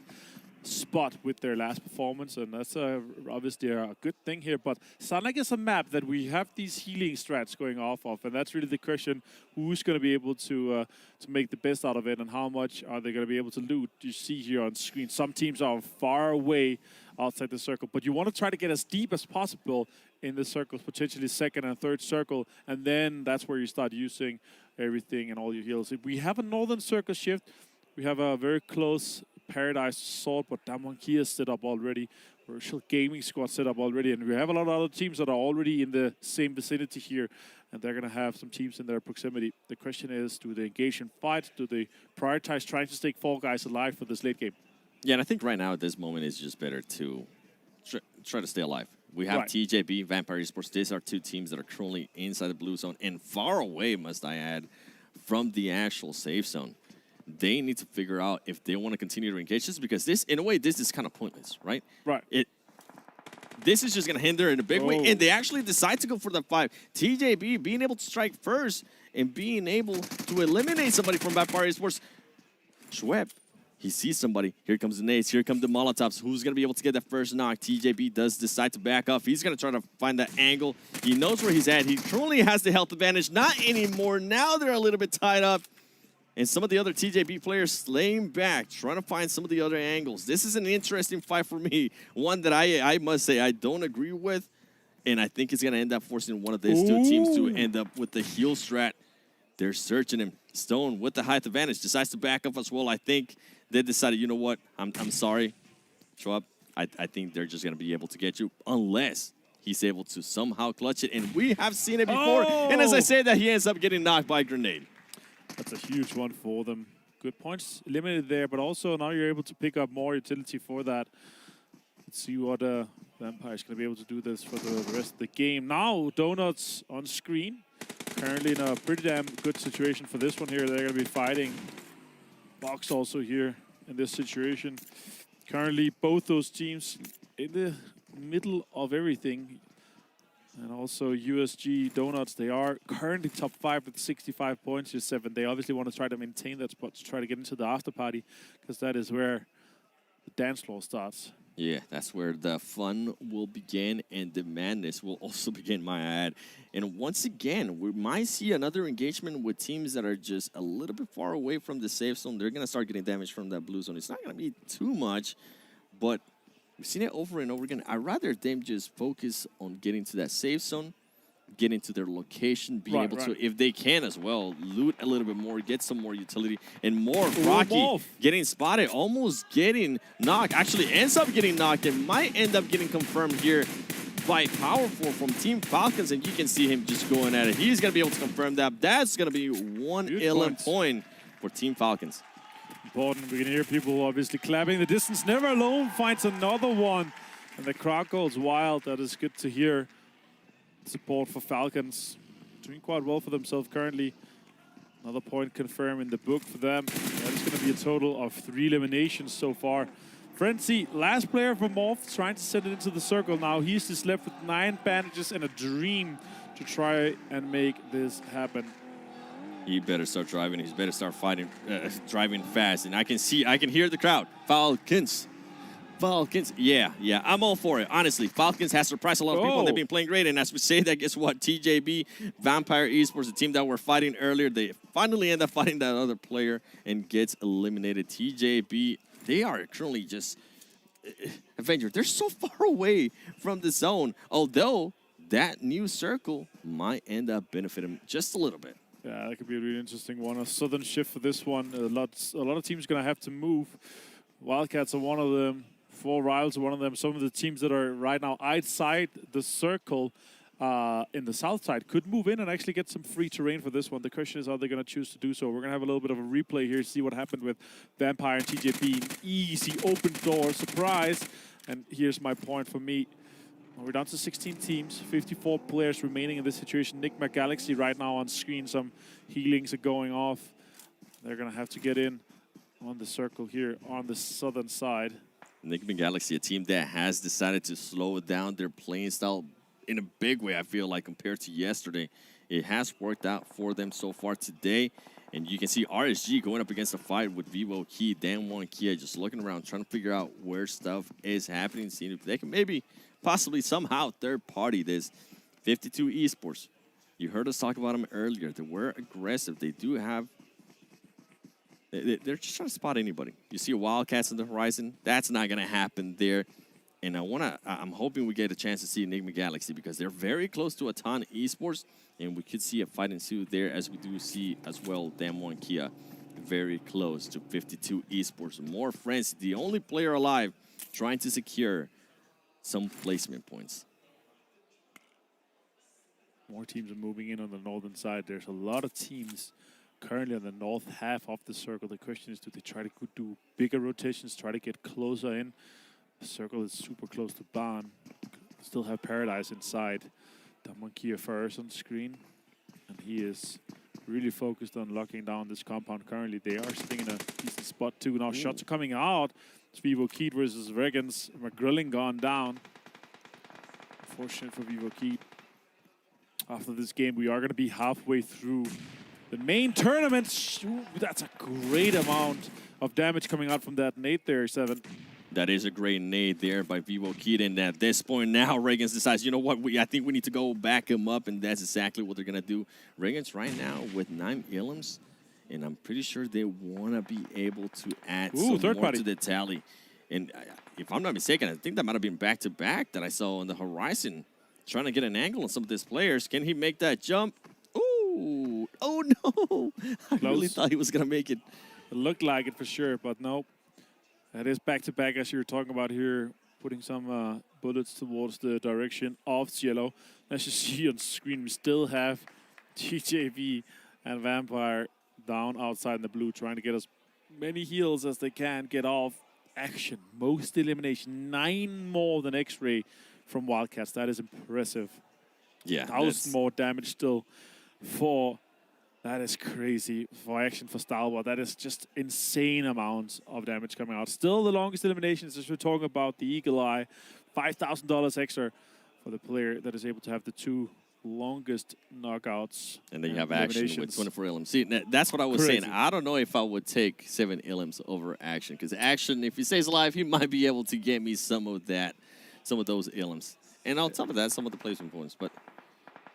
spot with their last performance, and that's obviously a good thing here. But Sanak is a map that we have these healing strats going off of, and that's really the question: who's going to be able to make the best out of it, and how much are they going to be able to loot? You see here on screen, some teams are far away outside the circle, but you want to try to get as deep as possible in the circles, potentially 2nd and 3rd circle, and then that's where you start using everything and all your heals. If we have a northern circle shift, we have a very close Paradise Assault, but Damonki is set up already. Virtual Gaming Squad set up already, and we have a lot of other teams that are already in the same vicinity here, and they're going to have some teams in their proximity. The question is, do they engage in fights? Do they prioritize trying to stay 4 guys alive for this late game? Yeah, and I think right now at this moment it's just better to try to stay alive. We have TJB, Vampire Esports. These are 2 teams that are currently inside the blue zone and far away, must I add, from the actual safe zone. They need to figure out if they want to continue to engage this, because this, in a way, this is kind of pointless, right? Right. This is just going to hinder in a big way, and they actually decide to go for the 5. TJB being able to strike first and being able to eliminate somebody from Vampire Esports. Schweb, he sees somebody. Here comes the nades. Here come the Molotovs. Who's going to be able to get that first knock? TJB does decide to back off. He's going to try to find that angle. He knows where he's at. He currently has the health advantage. Not anymore. Now they're a little bit tied up. And some of the other TJB players slaying back, trying to find some of the other angles. This is an interesting fight for me. One that I must say I don't agree with. And I think it's going to end up forcing one of these 2 teams to end up with the heal strat. They're searching him. Stone with the height advantage decides to back up as well. I think they decided, you know what, I'm sorry. Show up. I think they're just going to be able to get you unless he's able to somehow clutch it. And we have seen it before. And as I say that, he ends up getting knocked by a grenade. That's a huge one for them. Good points limited there, but also now you're able to pick up more utility for that. Let's see what Vampire is going to be able to do this for the rest of the game. Now, Donuts on screen. Currently in a pretty damn good situation for this one here. They're going to be fighting Box also here in this situation. Currently, both those teams in the middle of everything. And also USG Donuts, they are currently top 5 with 65 points to 7. They obviously want to try to maintain that spot to try to get into the after party, because that is where the dance floor starts. Yeah, that's where the fun will begin and the madness will also begin, my ad. And once again, we might see another engagement with teams that are just a little bit far away from the safe zone. They're going to start getting damage from that blue zone. It's not going to be too much, but we've seen it over and over again. I'd rather them just focus on getting to that safe zone, get into their location, be able to, if they can as well, loot a little bit more, get some more utility, and more. Rocky getting spotted, almost getting knocked, actually ends up getting knocked, and might end up getting confirmed here by Powerful from Team Falcons, and you can see him just going at it. He's going to be able to confirm that. That's going to be one point for Team Falcons. Important. We can hear people obviously clapping. The distance never alone finds another one, and the crowd goes wild. That is good to hear. Support for Falcons. Doing quite well for themselves currently. Another point confirmed in the book for them. That is going to be a total of 3 eliminations so far. Frenzy, last player for Morph, trying to send it into the circle now. He's just left with 9 bandages and a dream to try and make this happen. He better start driving. He better start fighting, driving fast. And I can hear the crowd. Falcons. Falcons. Yeah, I'm all for it. Honestly, Falcons has surprised a lot of people, and they've been playing great. And as we say that, guess what? TJB, Vampire Esports, the team that were fighting earlier, they finally end up fighting that other player and gets eliminated. TJB, they are currently just... Avenger, they're so far away from the zone, although that new circle might end up benefiting just a little bit. Yeah, that could be a really interesting one. A sudden shift for this one. A lot of teams going to have to move. Wildcats are one of them. 4 Rivals are one of them. Some of the teams that are right now outside the circle in the south side could move in and actually get some free terrain for this one. The question is, are they going to choose to do so? We're going to have a little bit of a replay here, see what happened with Vampire and TJB. An easy open door surprise. And here's my point for me. We're down to 16 teams, 54 players remaining in this situation. Nigma Galaxy right now on screen. Some healings are going off. They're going to have to get in on the circle here on the southern side. Nigma Galaxy, a team that has decided to slow down their playing style in a big way, I feel like, compared to yesterday. It has worked out for them so far today. And you can see RSG going up against a fight with Vivo Key, Dan1 Kia, just looking around, trying to figure out where stuff is happening, seeing if they can maybe, possibly, somehow, third-party this 52 Esports. You heard us talk about them earlier. They were aggressive. They do have... They're just trying to spot anybody. You see Wildcats on the horizon. That's not going to happen there. And I'm hoping we get a chance to see Enigma Galaxy because they're very close to Atan Esports. And we could see a fight ensue there, as we do see as well Dan1 Kia very close to 52 Esports. More friends, the only player alive trying to secure some placement points. More teams are moving in on the northern side. There's a lot of teams currently on the north half of the circle. The question is, do they try to do bigger rotations, try to get closer in? The circle is super close to Ban. Still have Paradise inside. Dan1 Kia first on screen. And he is really focused on locking down this compound currently. They are sitting in a decent spot too. Now shots are coming out. It's Vivo Keat versus Regans. McGrilling gone down. Unfortunate for Vivo Keat. After this game, we are going to be halfway through the main tournament. Ooh, that's a great amount of damage coming out from that nade there, 7. That is a great nade there by Vivo Keat. And at this point now, Regans decides, you know what, I think we need to go back him up, and that's exactly what they're going to do. Regans right now with 9 Ilums, and I'm pretty sure they want to be able to add some more to the tally. And if I'm not mistaken, I think that might have been back-to-back that I saw on the horizon, trying to get an angle on some of these players. Can he make that jump? Ooh, oh no! I really thought he was going to make it. It looked like it for sure, but nope. That is back-to-back, as you were talking about here, putting some bullets towards the direction of Cielo. As you see on screen, we still have TJB and Vampire down outside in the blue, trying to get as many heals as they can get off action. Most elimination, 9 more than X-Ray from Wildcats. That is impressive. Yeah. 1,000 more damage still for... That is crazy for action for Stalwart. That is just insane amounts of damage coming out. Still the longest eliminations as we're talking about the Eagle Eye. $5,000 extra for the player that is able to have the 2 longest knockouts. And then you have action with 24 LMs. See, that's what I was saying. I don't know if I would take 7 LMs over action, because action, if he stays alive, he might be able to get me some of those LMs. And on top of that, some of the placement points. But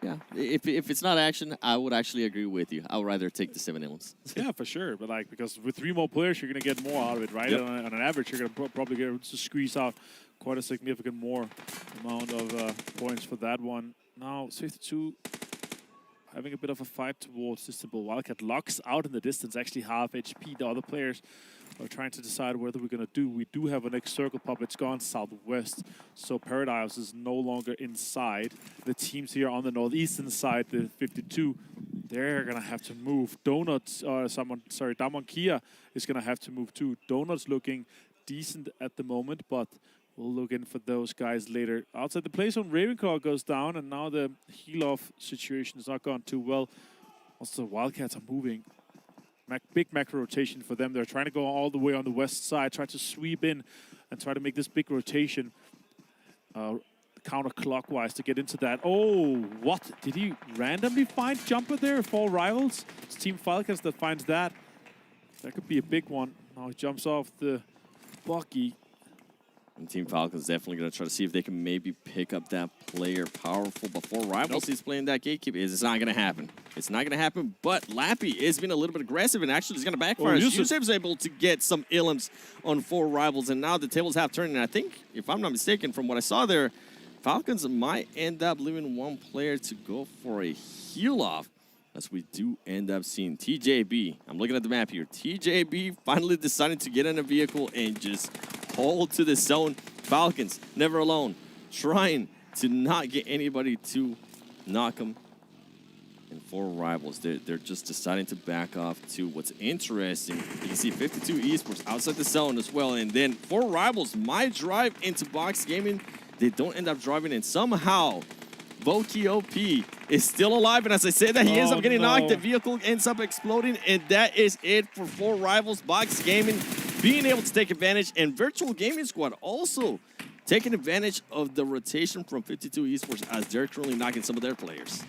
yeah, if it's not action, I would actually agree with you. I would rather take the 7 LMs. Yeah, for sure. But like, because with 3 more players, you're going to get more out of it, right? Yep. On an average, you're going to probably get able to squeeze out quite a significant more amount of points for that one. Now, 52 having a bit of a fight towards this simple Wildcat. Locks out in the distance, actually half HP. The other players are trying to decide whether we're going to do. We do have a next circle pop. It's gone southwest, so Paradise is no longer inside. The teams here on the northeastern side, the 52, they're going to have to move. Damonkia is going to have to move too. Donuts looking decent at the moment, but we'll look in for those guys later. Outside the play zone, Ravenclaw goes down, and now the heal-off situation has not gone too well. Also, Wildcats are moving. Big macro rotation for them. They're trying to go all the way on the west side, try to sweep in and try to make this big rotation counterclockwise to get into that. Oh, what? Did he randomly find Jumper there? 4 rivals? It's Team Falcons that finds that. That could be a big one. Now he jumps off the buggy. And Team Falcons definitely going to try to see if they can maybe pick up that player powerful before Rivals. He's playing that gatekeeper. It's not going to happen. It's not going to happen, but Lappy is being a little bit aggressive and actually is going to backfire. Yusuf's able to get some illims on 4 Rivals, and now the tables have turned. And I think, if I'm not mistaken, from what I saw there, Falcons might end up leaving 1 player to go for a heal-off, as we do end up seeing TJB. I'm looking at the map here. TJB finally deciding to get in a vehicle and just hold to the zone. Falcons, never alone, trying to not get anybody to knock them. And 4 Rivals, they're just deciding to back off to what's interesting. You can see 52 Esports outside the zone as well. And then 4 Rivals might drive into box gaming. They don't end up driving in. Somehow, Voki OP is still alive. And as I said that, he ends up getting knocked. The vehicle ends up exploding. And that is it for 4 Rivals. Box gaming being able to take advantage. And Virtual Gaming Squad also taking advantage of the rotation from 52 Esports as they're currently knocking some of their players.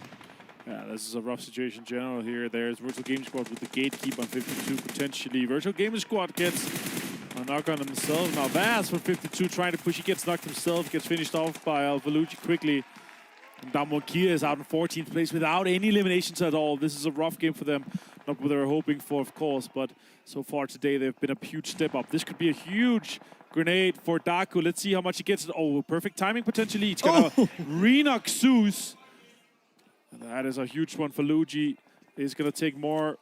Yeah, this is a rough situation in general here. There's Virtual Gaming Squad with the gatekeep on 52 potentially. Virtual Gaming Squad gets a knock on himself. Now Vaz from 52 trying to push. He gets knocked himself, gets finished off by Alvalucci quickly. And Damonkia is out in 14th place without any eliminations at all. This is a rough game for them. Not what they were hoping for, of course, but so far today they've been a huge step up. This could be a huge grenade for Daku. Let's see how much he gets. Oh, perfect timing potentially. It's gonna re-knock Zeus. And that is a huge one for Luigi. He's gonna take more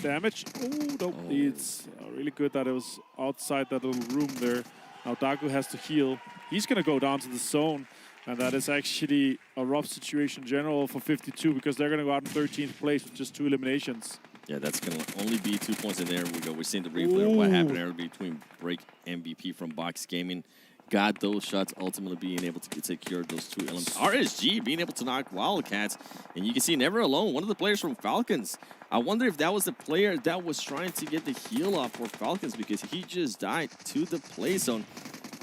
damage. Oh, no, it's really good that it was outside that little room there. Now Daku has to heal. He's gonna go down to the zone. And that is actually a rough situation in general for 52 because they're going to go out in 13th place with just 2 eliminations. Yeah, that's going to only be 2 points in there. We go. We're seeing the replay of what happened there between Break MVP from Box Gaming. Got those shots, ultimately being able to secure those 2 elements. RSG being able to knock Wildcats. And you can see Never Alone, one of the players from Falcons. I wonder if that was the player that was trying to get the heal off for Falcons because he just died to the play zone.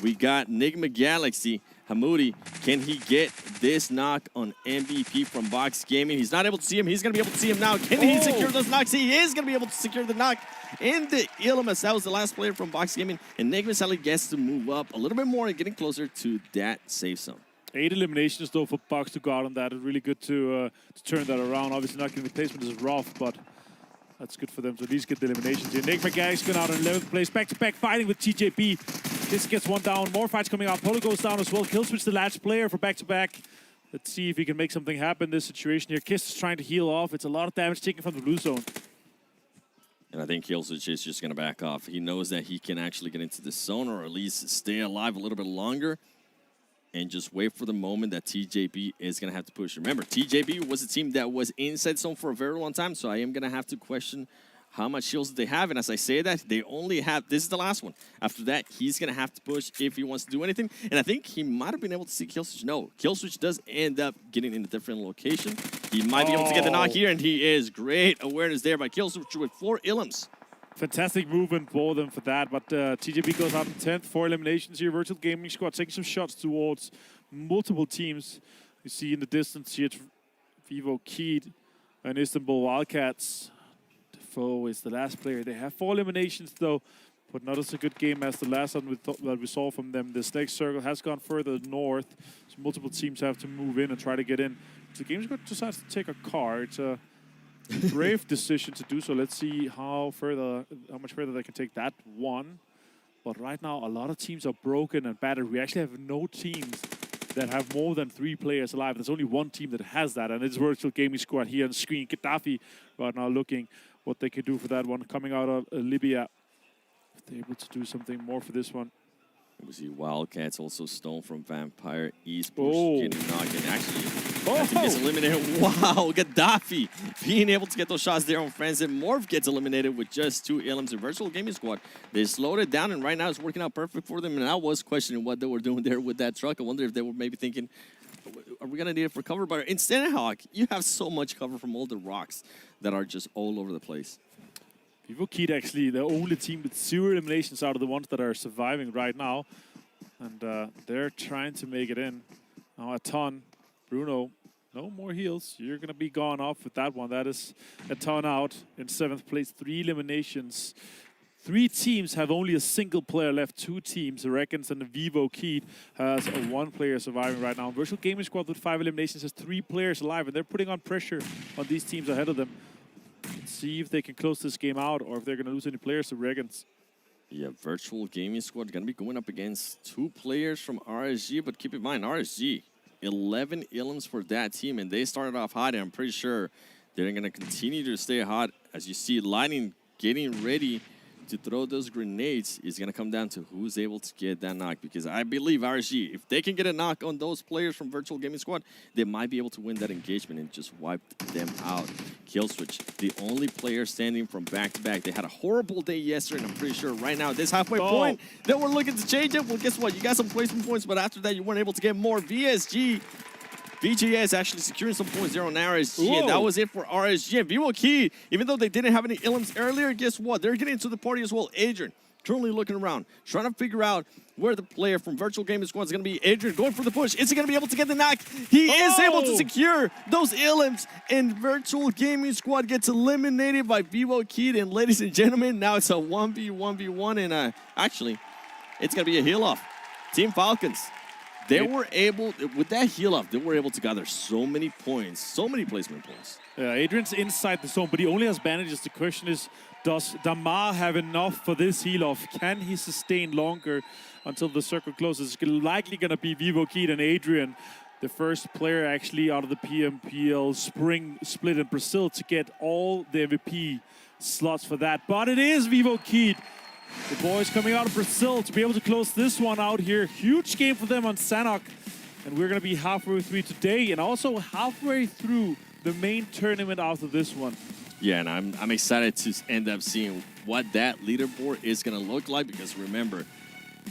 We got Nigma Galaxy. Hamoudi, can he get this knock on MVP from Box Gaming? He's not able to see him. He's going to be able to see him now. Can he secure those knocks? He is going to be able to secure the knock in the Illimus. That was the last player from Box Gaming. And Nigma Sally gets to move up a little bit more and getting closer to that safe zone. 8 eliminations, though, for Box to go out on that. It's really good to turn that around. Obviously, not getting the placement is rough, but that's good for them to at least get the eliminations here. Nigma Galaxy going out in 11th place. Back-to-back fighting with TJP. This gets one down. More fights coming out. Polo goes down as well. Killswitch, the last player for back-to-back. Let's see if he can make something happen in this situation here. Kiss is trying to heal off. It's a lot of damage taken from the blue zone. And I think Killswitch is just going to back off. He knows that he can actually get into the zone or at least stay alive a little bit longer. and just wait for the moment that TJB is going to have to push. Remember, TJB was a team that was inside zone for a very long time, so I am going to have to question how much shields they have. And as I say that, they only have, this is the last one. After that, he's going to have to push if he wants to do anything. And I think he might have been able to see Killswitch. No, Killswitch does end up getting in a different location. He might be able to get the knock here, and he is. Great awareness there by Killswitch with 4 Ilums. Fantastic movement for them for that, but TJB goes out in 10th, 4 eliminations here. Virtual Gaming Squad taking some shots towards multiple teams. You see in the distance here, Vivo Keed and Istanbul Wildcats. Defoe is the last player. They have 4 eliminations though, but not as a good game as the last one that we saw from them. This next circle has gone further north, so multiple teams have to move in and try to get in. The Gamers Squad decides to take a car. It's a brave decision to do so. Let's see how much further they can take that one. But right now, a lot of teams are broken and battered. We actually have no teams that have more than 3 players alive. There's only one team that has that, and it's Virtual Gaming Squad here on the screen. Gaddafi right now looking what they could do for that one. Coming out of Libya, if they're able to do something more for this one. We see Wildcats also Stone from Vampire Esports getting knocked in. Actually, that team gets eliminated. Wow, Gaddafi being able to get those shots there on friends. And Morph gets eliminated with just 2 Ilums in Virtual Gaming Squad. They slowed it down, and right now it's working out perfect for them. And I was questioning what they were doing there with that truck. I wonder if they were maybe thinking, are we going to need it for cover? But in Sandhawk, you have so much cover from all the rocks that are just all over the place. Vivo Keed actually the only team with 0 eliminations out of the ones that are surviving right now. And they're trying to make it in. Now a ton. Bruno, no more heals. You're going to be gone off with that one. That is a ton out in 7th place. 3 eliminations. 3 teams have only a single player left. 2 teams, Reckons and Vivo Keed, has 1 player surviving right now. Virtual Gaming Squad with 5 eliminations has 3 players alive, and they're putting on pressure on these teams ahead of them. Let's see if they can close this game out or if they're going to lose any players to Reckons. Yeah, Virtual Gaming Squad going to be going up against 2 players from RSG, but keep in mind, RSG, 11 Ilums for that team, and they started off hot, and I'm pretty sure they're going to continue to stay hot. As you see, Lightning getting ready to throw those grenades is going to come down to who's able to get that knock, because I believe RSG, if they can get a knock on those players from Virtual Gaming Squad, they might be able to win that engagement and just wipe them out. Killswitch, the only player standing from back-to-back. They had a horrible day yesterday, and I'm pretty sure right now at this halfway point that we're looking to change it. Well, guess what? You got some placement points, but after that, you weren't able to get more. VGS actually securing some points there on RSG, and that was it for RSG. And Vivo Key, even though they didn't have any Ilums earlier, guess what? They're getting into the party as well. Adrian, currently looking around, trying to figure out where the player from Virtual Gaming Squad is going to be. Adrian going for the push. Is he going to be able to get the knock? He is able to secure those Ilums, and Virtual Gaming Squad gets eliminated by Vivo Key. And ladies and gentlemen, now it's a 1v1v1, and actually, it's going to be a heal-off. Team Falcons. They were able, with that heal off, they were able to gather so many points, so many placement points. Yeah, Adrian's inside the zone, but he only has bandages. The question is, does Damar have enough for this heal off? Can he sustain longer until the circle closes? It's likely going to be Vivo Keed and Adrian, the first player actually out of the PMPL Spring Split in Brazil to get all the MVP slots for that. But it is Vivo Keed. The boys coming out of Brazil to be able to close this one out here. Huge game for them on Sanhok. And we're going to be halfway through today and also halfway through the main tournament after this one. Yeah, and I'm excited to end up seeing what that leaderboard is going to look like, because remember,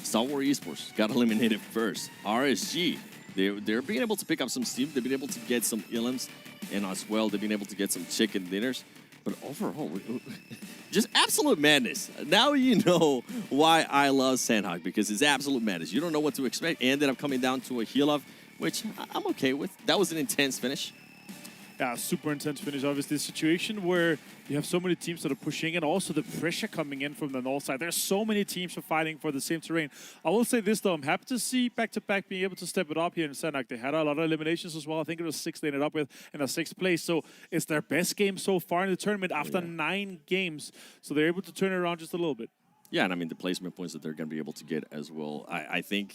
Star Wars Esports got eliminated first. RSG, they're being able to pick up some steam. They've been able to get some Ilums, and as well, they've been able to get some chicken dinners. But overall, just absolute madness. Now you know why I love Sandhawk, because it's absolute madness. You don't know what to expect. It ended up coming down to a heal-off, which I'm okay with. That was an intense finish. Yeah, super intense finish. Obviously, a situation where you have so many teams that are pushing, and also the pressure coming in from the north side. There's so many teams are fighting for the same terrain. I will say this, though. I'm happy to see back-to-back being able to step it up here in Sanhok. They had a lot of eliminations as well. I think it was 6 they ended up with in a 6th place. So it's their best game so far in the tournament after 9 games. So they're able to turn it around just a little bit. Yeah, and I mean, the placement points that they're going to be able to get as well. I think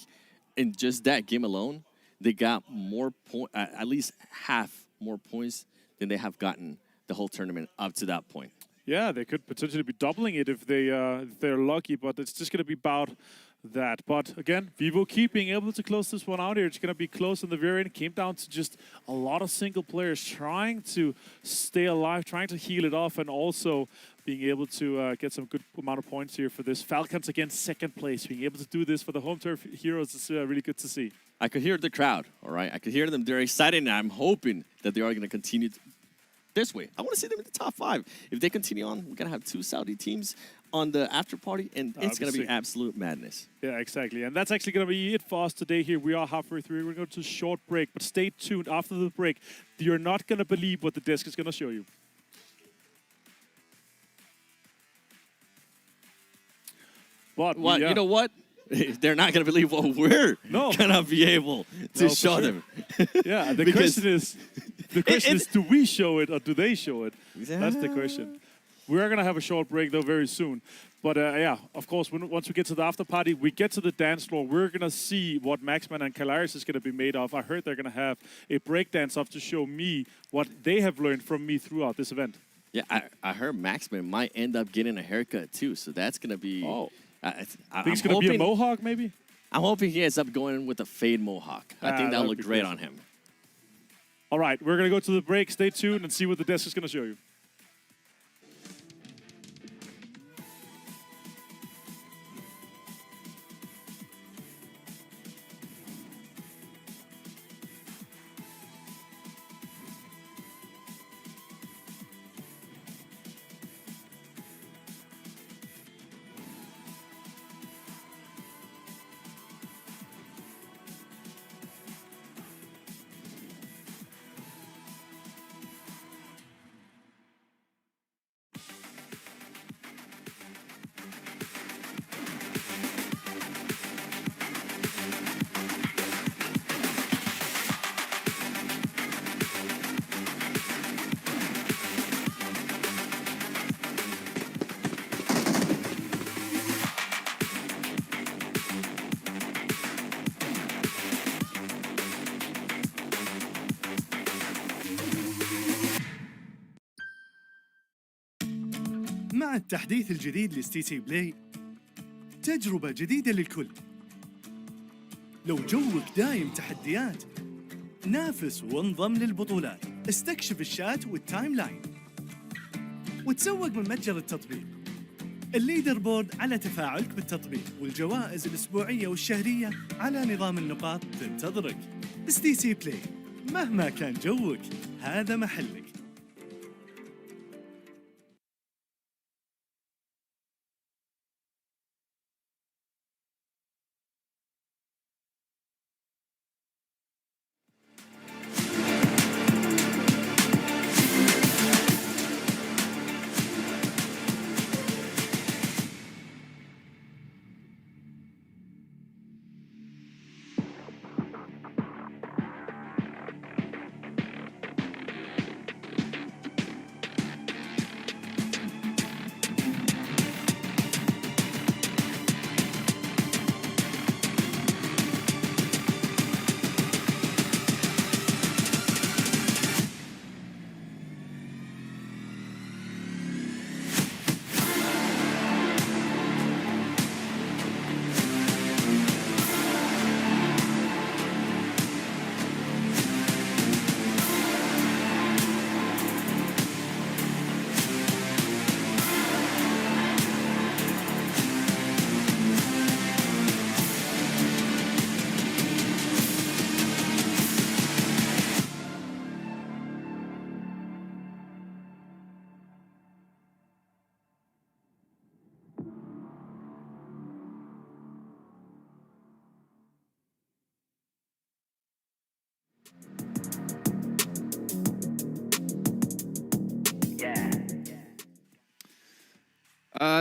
in just that game alone, they got more points, at least half more points than they have gotten the whole tournament up to that point. Yeah, they could potentially be doubling it if they're lucky, but it's just going to be about that. But again, Vivo keep being able to close this one out here. It's going to be close in the very end. It came down to just a lot of single players trying to stay alive, trying to heal it off, and also being able to get some good amount of points here for this. Falcons again, second place. Being able to do this for the home turf heroes is really good to see. I could hear the crowd, all right? I could hear them. They're excited, and I'm hoping that they are going to continue this way. I want to see them in the top 5. If they continue on, we're going to have 2 Saudi teams on the after party, and it's going to be absolute madness. Yeah, exactly. And that's actually going to be it for us today here. We are halfway through. We're going to a short break, but stay tuned after the break. You're not going to believe what the desk is going to show you. But well, you know what? They're not going to believe what we're going to be able to show them. Yeah, the question is, do we show it or do they show it? Yeah. That's the question. We're going to have a short break, though, very soon. But yeah, of course, once we get to the after party, we get to the dance floor. We're going to see what Maxman and Kalaris is going to be made of. I heard they're going to have a breakdance off to show me what they have learned from me throughout this event. Yeah, I heard Maxman might end up getting a haircut, too. So that's going to be... Oh. I think it's going to be a mohawk, maybe? I'm hoping he ends up going with a fade mohawk. I think that'll look great on him. All right, we're going to go to the break. Stay tuned and see what the desk is going to show you. مع التحديث الجديد لستي تي بلاي تجربة جديدة للكل. لو جوك دايم تحديات نافس وانضم للبطولات. استكشف الشات والتايم لاين وتسوق من متجر التطبيق. الليدر بورد على تفاعلك بالتطبيق والجوائز الأسبوعية والشهرية على نظام النقاط تنتظرك. ستي تي بلاي مهما كان جوك هذا محلك.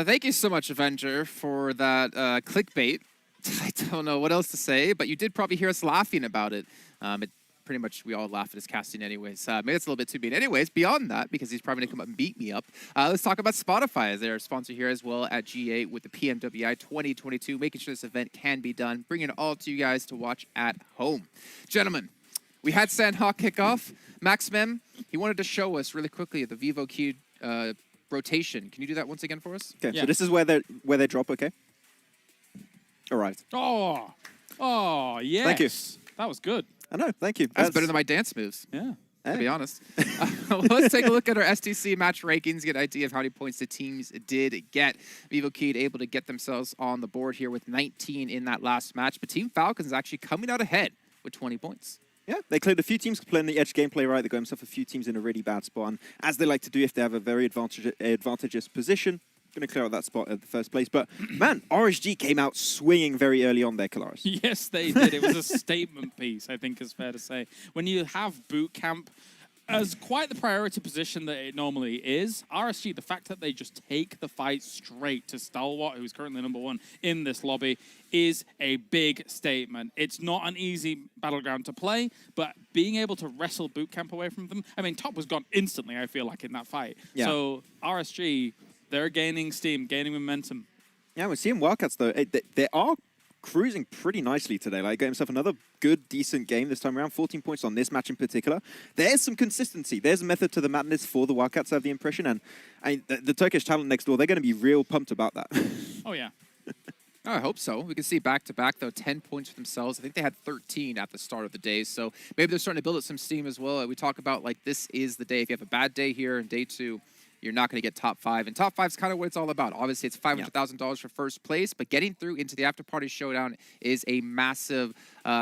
Thank you so much, Avenger, for that clickbait. I don't know what else to say, but you did probably hear us laughing about it. Pretty much we all laugh at his casting anyways. Maybe it's a little bit too mean. Anyways, beyond that, because he's probably going to come up and beat me up, let's talk about Spotify as their sponsor here as well at G8 with the PMWI 2022, making sure this event can be done, bringing it all to you guys to watch at home. Gentlemen, we had Sandhawk kick off. Max Mem, he wanted to show us really quickly the Vivo Q rotation. Can you do that once again for us? Okay, so this is where they drop, okay? arrived. Oh, yes. Thank you. That was good. I know, thank you. That's better than my dance moves. Yeah. To be honest. Let's take a look at our STC match rankings, get an idea of how many points the teams did get. Vivo Kid able to get themselves on the board here with 19 in that last match, but Team Falcons actually coming out ahead with 20 points. Yeah, they cleared a few teams playing the edge gameplay right. They got themselves a few teams in a really bad spot. And as they like to do if they have a very advantageous position, going to clear out that spot at the first place. But, man, RSG came out swinging very early on there, Kalaris. Yes, they did. It was a statement piece, I think is fair to say. When you have boot camp as quite the priority position that it normally is, RSG, the fact that they just take the fight straight to Stalwart, who's currently #1 in this lobby, is a big statement. It's not an easy battleground to play, but being able to wrestle boot camp away from them, I mean, Top was gone instantly, I feel like, in that fight. Yeah. So RSG, they're gaining steam, gaining momentum. Yeah, we're seeing Wildcats, though. They are cruising pretty nicely today. Like, got himself another good, decent game this time around. 14 points on this match in particular. There's some consistency. There's a method to the madness for the Wildcats, I have the impression. And the Turkish talent next door, they're going to be real pumped about that. Oh, yeah. I hope so. We can see back-to-back, though, 10 points for themselves. I think they had 13 at the start of the day, so maybe they're starting to build up some steam as well. We talk about, like, this is the day. If you have a bad day here in day 2, you're not going to get top 5. And top 5 is kind of what it's all about. Obviously, it's $500,000 for first place, but getting through into the after-party showdown is a massive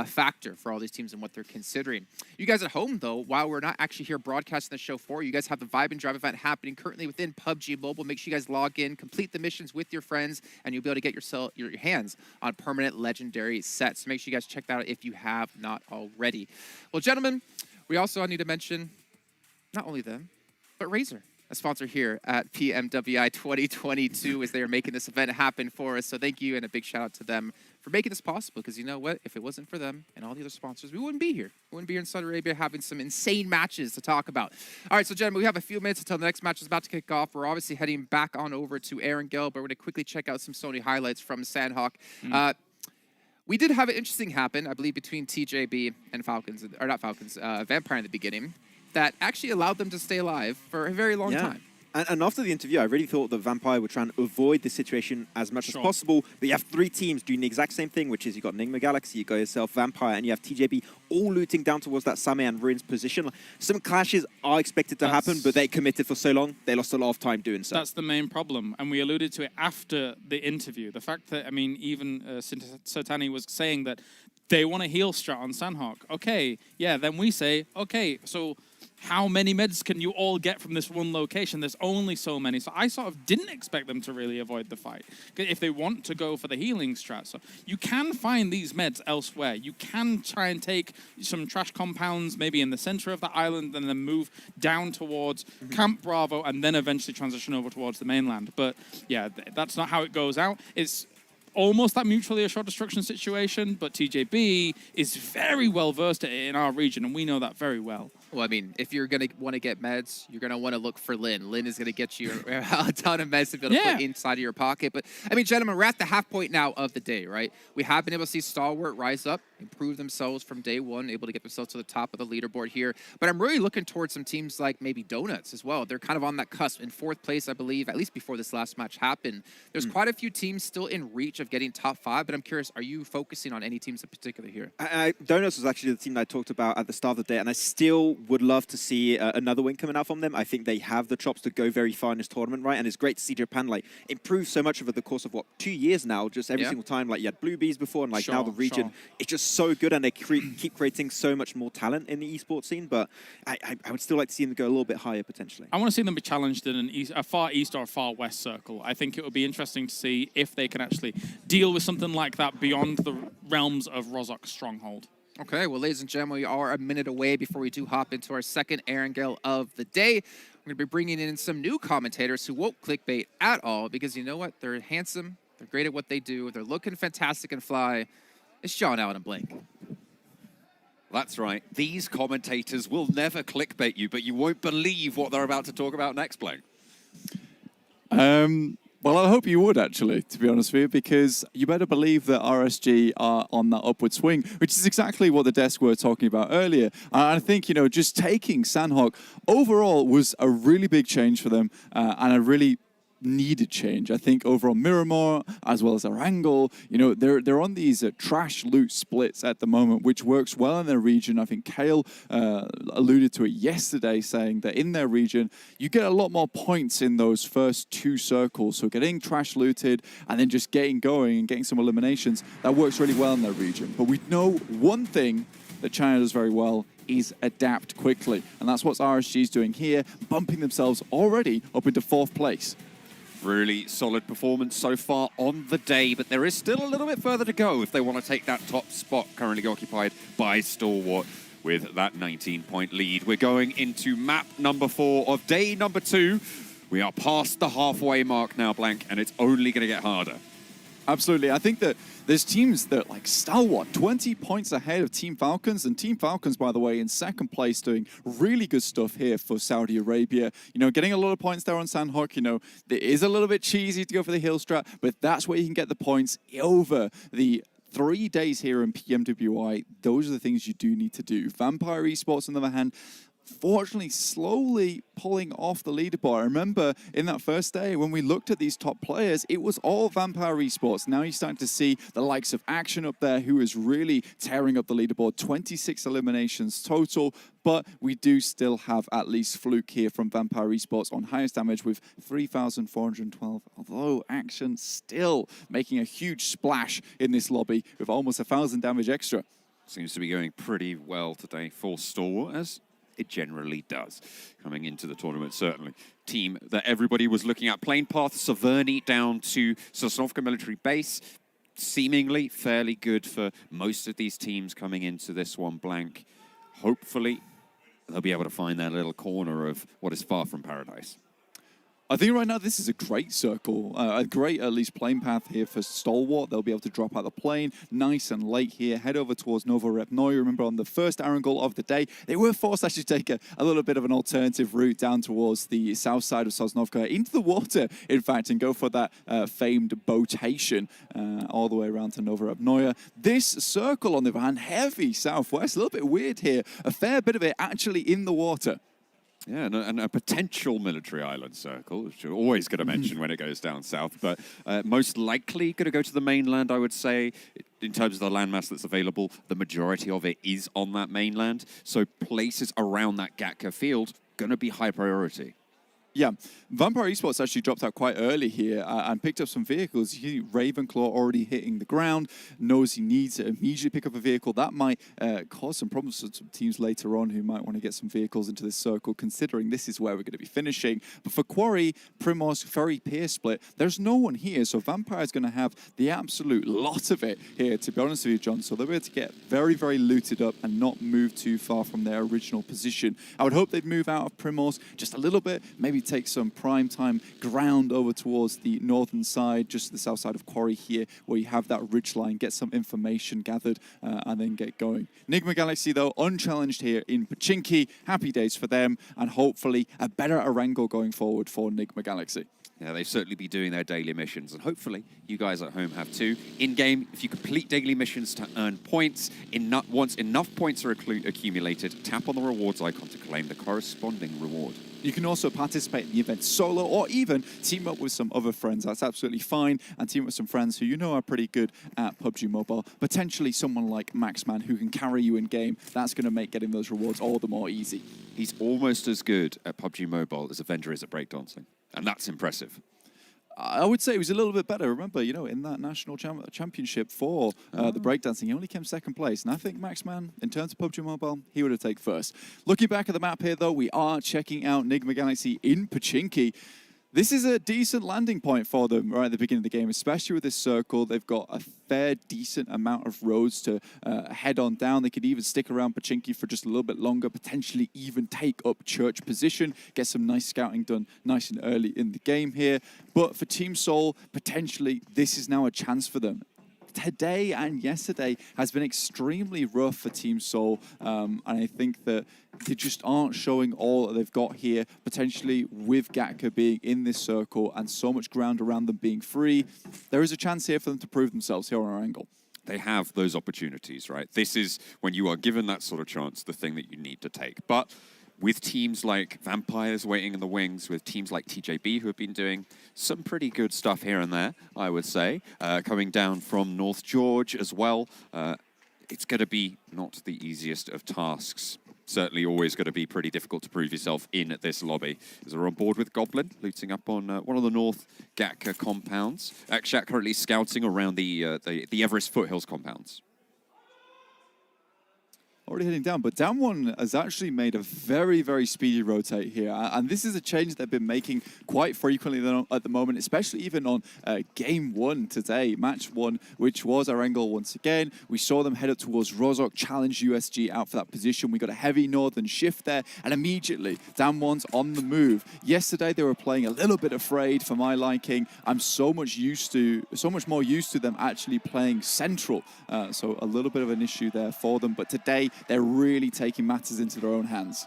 factor for all these teams and what they're considering. You guys at home, though, while we're not actually here broadcasting the show for you, guys have the Vibe and Drive event happening currently within PUBG Mobile. Make sure you guys log in, complete the missions with your friends, and you'll be able to get your hands on permanent legendary sets. So make sure you guys check that out if you have not already. Well, gentlemen, we also need to mention not only them, but Razer, a sponsor here at PMWI 2022, as they are making this event happen for us. So thank you, and a big shout out to them for making this possible, because you know what? If it wasn't for them and all the other sponsors, we wouldn't be here. We wouldn't be here in Saudi Arabia having some insane matches to talk about. All right, so gentlemen, we have a few minutes until the next match is about to kick off. We're obviously heading back on over to Erangel, but we're going to quickly check out some Sony highlights from Sandhawk. We did have an interesting happen, I believe, between TJB and Falcons, or not Falcons, Vampire in the beginning, that actually allowed them to stay alive for a very long time. And after the interview, I really thought that Vampire were trying to avoid the situation as much as possible. But you have 3 teams doing the exact same thing, which is you've got Enigma Galaxy, you got yourself Vampire, and you have TJB all looting down towards that Same and Ruins position. Some clashes are expected to happen, but they committed for so long, they lost a lot of time doing so. That's the main problem, and we alluded to it after the interview. The fact that, I mean, even Sotani was saying that they want a heal strat on Sandhawk. Okay, yeah, then we say, okay, so how many meds can you all get from this one location? There's only so many. So I sort of didn't expect them to really avoid the fight if they want to go for the healing strat. So you can find these meds elsewhere. You can try and take some trash compounds maybe in the center of the island and then move down towards Camp Bravo and then eventually transition over towards the mainland. But yeah, that's not how it goes out. It's almost that mutually assured destruction situation, but TJB is very well versed in our region, and we know that very well. Well, I mean, if you're going to want to get meds, you're going to want to look for Lynn. Lynn is going to get you a ton of meds to be able to put inside of your pocket. But, I mean, gentlemen, we're at the half point now of the day, right? We have been able to see Stalwart rise up, improve themselves from day one, able to get themselves to the top of the leaderboard here. But I'm really looking towards some teams like maybe Donuts as well. They're kind of on that cusp in 4th place, I believe, at least before this last match happened. There's quite a few teams still in reach of getting top 5, but I'm curious, are you focusing on any teams in particular here? Donuts was actually the team that I talked about at the start of the day, and I still would love to see another win coming out from them. I think they have the chops to go very far in this tournament, right? And it's great to see Japan like improve so much over the course of 2 years now. Just every single time, like you had Blue Bees before, and like now the region, it's just so good, and they keep creating so much more talent in the esports scene. But I would still like to see them go a little bit higher potentially. I want to see them be challenged in a far east or a far west circle. I think it would be interesting to see if they can actually deal with something like that beyond the realms of Rozok's stronghold. Okay, well, ladies and gentlemen, we are a minute away before we do hop into our second Erangel of the day. We're going to be bringing in some new commentators who won't clickbait at all, because you know what? They're handsome, they're great at what they do, they're looking fantastic and fly. It's John, Allen, and Blake. That's right. These commentators will never clickbait you, but you won't believe what they're about to talk about next, Blake. Well, I hope you would, actually, to be honest with you, because you better believe that RSG are on that upward swing, which is exactly what the desk were talking about earlier. And I think, you know, just taking Sandhawk overall was a really big change for them, and a really needed change. I think over on Miramar as well as Erangel, you know, they're on these trash loot splits at the moment, which works well in their region. I think Kale alluded to it yesterday, saying that in their region you get a lot more points in those first 2 circles. So getting trash looted and then just getting going and getting some eliminations, that works really well in their region. But we know one thing that China does very well is adapt quickly, and that's what RSG is doing here, bumping themselves already up into 4th place. Really solid performance so far on the day, but there is still a little bit further to go if they want to take that top spot currently occupied by Stalwart with that 19-point lead. We're going into map number 4 of day number 2. We are past the halfway mark now, Blank, and it's only going to get harder. Absolutely. I think that there's teams that like Stalwart, 20 points ahead of Team Falcons. And Team Falcons, by the way, in 2nd place, doing really good stuff here for Saudi Arabia. You know, getting a lot of points there on Sandhawk. You know, it is a little bit cheesy to go for the hill strat, but that's where you can get the points over the 3 days here in PMWI. Those are the things you do need to do. Vampire Esports, on the other hand, fortunately slowly pulling off the leaderboard. I remember in that first day when we looked at these top players, it was all Vampire Esports. Now you're starting to see the likes of Action up there, who is really tearing up the leaderboard. 26 eliminations total, but we do still have at least Fluke here from Vampire Esports on highest damage with 3,412, although Action still making a huge splash in this lobby with almost 1,000 damage extra. Seems to be going pretty well today for Stalwart, as it generally does coming into the tournament, certainly. Team that everybody was looking at, plane path Severny down to Sosnovka military base, seemingly fairly good for most of these teams coming into this one, Blank. Hopefully they'll be able to find that little corner of what is far from paradise. I think right now this is a great circle, a great at least plane path here for Stalwart. They'll be able to drop out the plane nice and late here, head over towards Novorepnoye. Remember on the first Erangel of the day, they were forced to actually take a little bit of an alternative route down towards the south side of Sosnovka, into the water, in fact, and go for that famed boatation all the way around to Novorepnoye. This circle, on the other hand, heavy southwest, a little bit weird here, a fair bit of it actually in the water. Yeah, and a potential military island circle, which you're always going to mention when it goes down south, but most likely going to go to the mainland, I would say. In terms of the landmass that's available, the majority of it is on that mainland. So places around that Gatka field, going to be high priority. Yeah, Vampire Esports actually dropped out quite early here and picked up some vehicles. You see Ravenclaw already hitting the ground, knows he needs to immediately pick up a vehicle. That might cause some problems for some teams later on who might want to get some vehicles into this circle, considering this is where we're going to be finishing. But for Quarry, Primos, Ferry Pier split, there's no one here, so Vampire is going to have the absolute lot of it here, to be honest with you, John. So they'll be able to get very, very looted up and not move too far from their original position. I would hope they'd move out of Primos just a little bit, maybe take some prime time ground over towards the northern side, just the south side of Quarry here, where you have that ridge line, get some information gathered, and then get going. Nigma Galaxy, though, unchallenged here in Pachinki. Happy days for them, and hopefully a better Erangel going forward for Nigma Galaxy. Yeah, they've certainly be doing their daily missions, and hopefully you guys at home have too. In-game, if you complete daily missions to earn points, once enough points are accumulated, tap on the rewards icon to claim the corresponding reward. You can also participate in the event solo or even team up with some other friends. That's absolutely fine. And team up with some friends who you know are pretty good at PUBG Mobile. Potentially someone like Maxman who can carry you in game. That's going to make getting those rewards all the more easy. He's almost as good at PUBG Mobile as Avenger is at breakdancing. And that's impressive. I would say he was a little bit better. Remember, you know, in that national championship for the breakdancing, he only came second place. And I think Maxman, in terms of PUBG Mobile, he would have taken first. Looking back at the map here, though, we are checking out Nigma Galaxy in Pachinki. This is a decent landing point for them right at the beginning of the game, especially with this circle. They've got a fair, decent amount of roads to head on down. They could even stick around Pachinki for just a little bit longer, potentially even take up church position, get some nice scouting done nice and early in the game here. But for Team Seoul, potentially, this is now a chance for them. Today and yesterday has been extremely rough for Team Seoul, and I think that they just aren't showing all that they've got here, potentially with Gatka being in this circle and so much ground around them being free. There is a chance here for them to prove themselves here on our angle. They have those opportunities, right? This is, when you are given that sort of chance, the thing that you need to take. But with teams like Vampires waiting in the wings, with teams like TJB who have been doing some pretty good stuff here and there, I would say. Coming down from North George as well. It's going to be not the easiest of tasks. Certainly always going to be pretty difficult to prove yourself in this lobby. As we're on board with Goblin, looting up on one of the North Gatka compounds. Akshat currently scouting around the Everest Foothills compounds. Already heading down, but down one has actually made a very, very speedy rotate here. And this is a change they've been making quite frequently at the moment, especially even on game one today, match one, which was Erangel once again. We saw them head up towards Rozhok, challenge USG out for that position. We got a heavy northern shift there, and immediately down one's on the move. Yesterday they were playing a little bit afraid for my liking. I'm so much more used to them actually playing central. So a little bit of an issue there for them, but today they're really taking matters into their own hands.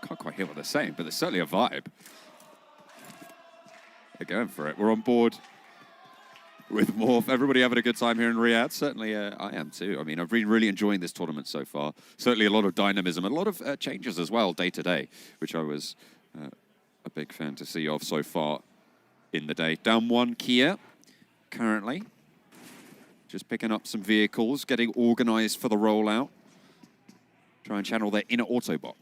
Can't quite hear what they're saying, but there's certainly a vibe. They're going for it. We're on board with Morph. Everybody having a good time here in Riyadh. Certainly I am too. I mean, I've been really enjoying this tournament so far. Certainly a lot of dynamism and a lot of changes as well day to day, which I was a big fan to see of so far in the day. Down one, Kia. Currently, just picking up some vehicles, getting organized for the rollout. Try and channel their inner Autobot.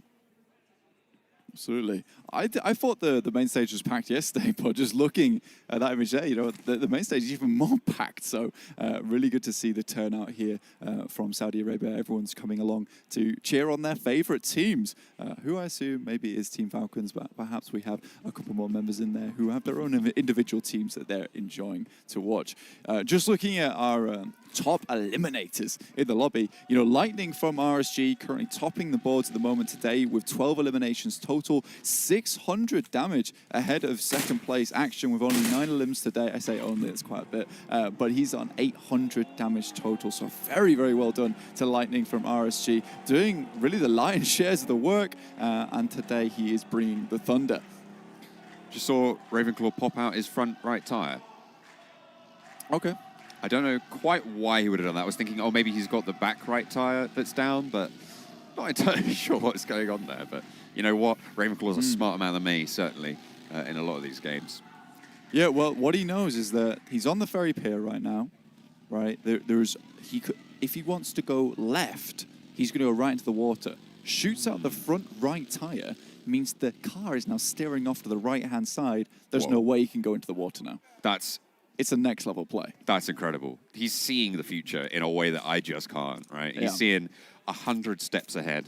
Absolutely. I thought the main stage was packed yesterday, but just looking at that image there, you know, the main stage is even more packed. So really good to see the turnout here from Saudi Arabia. Everyone's coming along to cheer on their favorite teams, who I assume maybe is Team Falcons, but perhaps we have a couple more members in there who have their own individual teams that they're enjoying to watch. Just looking at our top eliminators in the lobby, you know, Lightning from RSG currently topping the boards at the moment today with 12 eliminations total, 600 damage ahead of second place Action with only 9 elims today. I say only, it's quite a bit, but he's on 800 damage total, so very, very well done to Lightning from RSG, doing really the lion's shares of the work, and today he is bringing the thunder. Just saw Ravenclaw pop out his front right tire. Okay. I don't know quite why he would have done that. I was thinking, oh, maybe he's got the back right tire that's down, but not entirely sure what's going on there. But you know what? Ravenclaw's a smarter man than me, certainly, in a lot of these games. Yeah, well, what he knows is that he's on the ferry pier right now, right? If he wants to go left, he's going to go right into the water. Shoots out the front right tire, means the car is now steering off to the right-hand side. There's no way he can go into the water now. It's a next level play. That's incredible. He's seeing the future in a way that I just can't, right? He's seeing 100 steps ahead.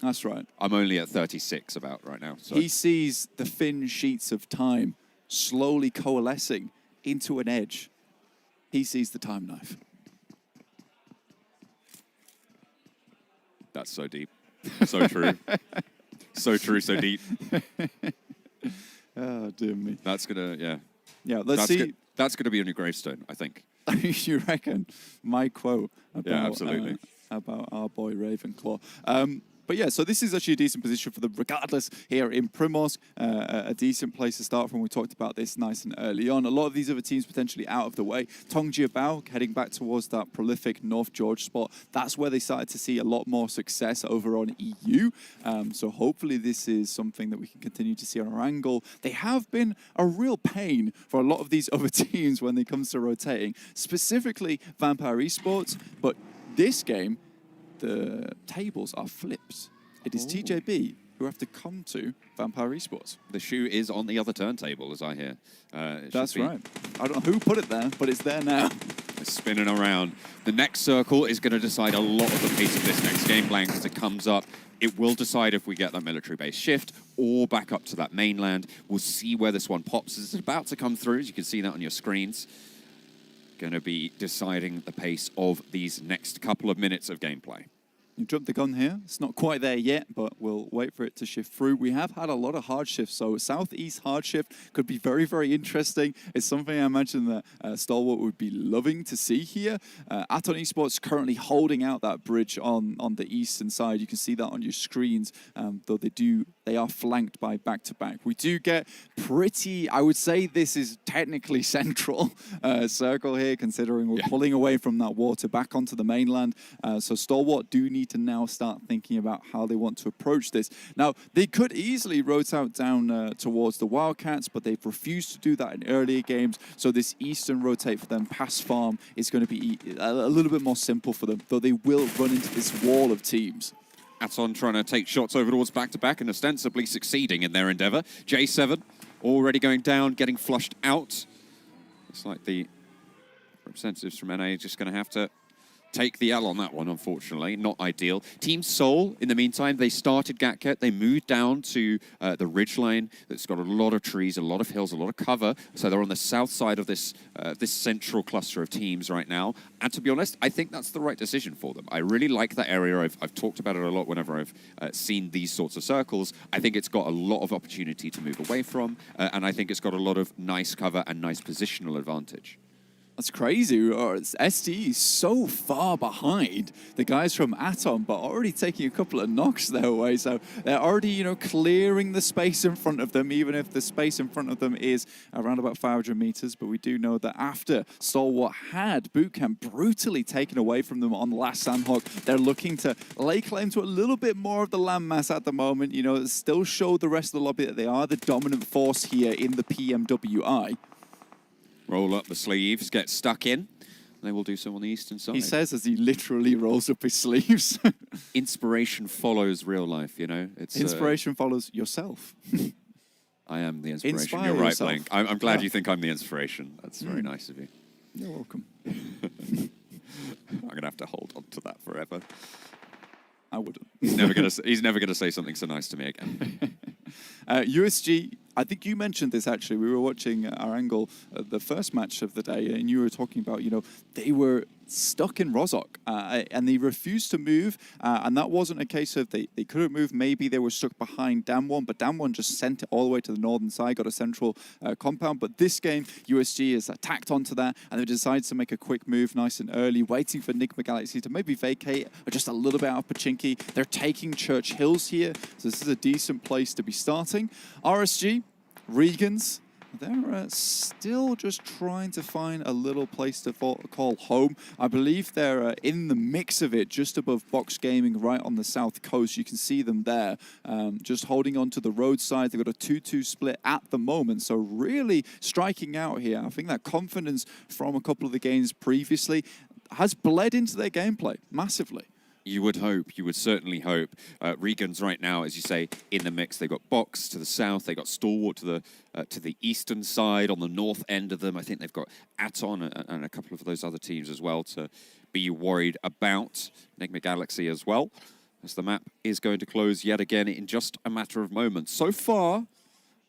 That's right. I'm only at 36 about right now. So. He sees the thin sheets of time slowly coalescing into an edge. He sees the time knife. That's so deep. So true. So true, so deep. Oh, dear me. That's going to, yeah. Yeah, let's see. That's going to be on your gravestone, I think. You reckon? My quote about, absolutely. About our boy Ravenclaw. But yeah, so this is actually a decent position for them, regardless, here in Primorsk. A decent place to start from. We talked about this nice and early on. A lot of these other teams potentially out of the way. Tongjiabao heading back towards that prolific North George spot. That's where they started to see a lot more success over on EU. So hopefully this is something that we can continue to see on our angle. They have been a real pain for a lot of these other teams when it comes to rotating, specifically Vampire Esports. But this game, the tables are flipped. It is TJB who have to come to Vampire Esports. The shoe is on the other turntable, as I hear. That's right. I don't know who put it there, but it's there now. It's spinning around. The next circle is going to decide a lot of the pace of this next game plan as it comes up. It will decide if we get that military base shift or back up to that mainland. We'll see where this one pops. It's about to come through, as you can see that on your screens. Going to be deciding the pace of these next couple of minutes of gameplay. You jumped the gun here. It's not quite there yet, but we'll wait for it to shift through. We have had a lot of hard shifts, so southeast hard shift could be very, very interesting. It's something I imagine that Stalwart would be loving to see here. Aton Esports currently holding out that bridge on the eastern side. You can see that on your screens, though they are flanked by back-to-back. We do get pretty, I would say this is technically central circle here, considering we're pulling away from that water back onto the mainland. So Stalwart do need to now start thinking about how they want to approach this. Now, they could easily rotate down towards the Wildcats, but they've refused to do that in earlier games. So this eastern rotate for them past farm is going to be a little bit more simple for them, though they will run into this wall of teams. Aton trying to take shots over towards back-to-back and ostensibly succeeding in their endeavor. J7 already going down, getting flushed out. Looks like the representatives from NA just going to have to take the L on that one, unfortunately. Not ideal. Team Seoul, in the meantime, they started Gatket. They moved down to the ridgeline that's got a lot of trees, a lot of hills, a lot of cover. So they're on the south side of this this central cluster of teams right now. And to be honest, I think that's the right decision for them. I really like that area. I've talked about it a lot whenever I've seen these sorts of circles. I think it's got a lot of opportunity to move away from. And I think it's got a lot of nice cover and nice positional advantage. That's crazy. ST is so far behind the guys from Atom, but already taking a couple of knocks their way. So they're already, clearing the space in front of them, even if the space in front of them is around about 500 meters. But we do know that after Stalwart had Bootcamp brutally taken away from them on the last Sandhawk, they're looking to lay claim to a little bit more of the landmass at the moment. Still show the rest of the lobby that they are the dominant force here in the PMWI. Roll up the sleeves, get stuck in. They will do so on the eastern side. He says as he literally rolls up his sleeves. Inspiration follows real life, It's inspiration follows yourself. I am the inspiration. Inspire You're right, yourself. Blink. I'm glad you think I'm the inspiration. That's very nice of you. You're welcome. I'm going to have to hold on to that forever. I wouldn't. He's never going to say something so nice to me again. USG, I think you mentioned this actually. We were watching our angle, the first match of the day, and you were talking about, they were stuck in Rozhok and they refused to move. And that wasn't a case of they couldn't move. Maybe they were stuck behind Damwon, but Damwon just sent it all the way to the northern side, got a central compound. But this game, USG has attacked onto that and they decided to make a quick move nice and early, waiting for Enigma Galaxy to maybe vacate just a little bit out of Pachinki. They're taking Church Hills here, so this is a decent place to be starting. RSG, Regans, they're still just trying to find a little place to call home. I believe they're in the mix of it, just above Box Gaming, right on the south coast. You can see them there, just holding on to the roadside. They've got a 2-2 split at the moment, so really striking out here. I think that confidence from a couple of the games previously has bled into their gameplay massively. You would hope. You would certainly hope. Regans right now, as you say, in the mix. They've got Box to the south. They've got Stalwart to the eastern side. On the north end of them, I think they've got Aton and a couple of those other teams as well to be worried about. Enigma Galaxy as well, as the map is going to close yet again in just a matter of moments. So far,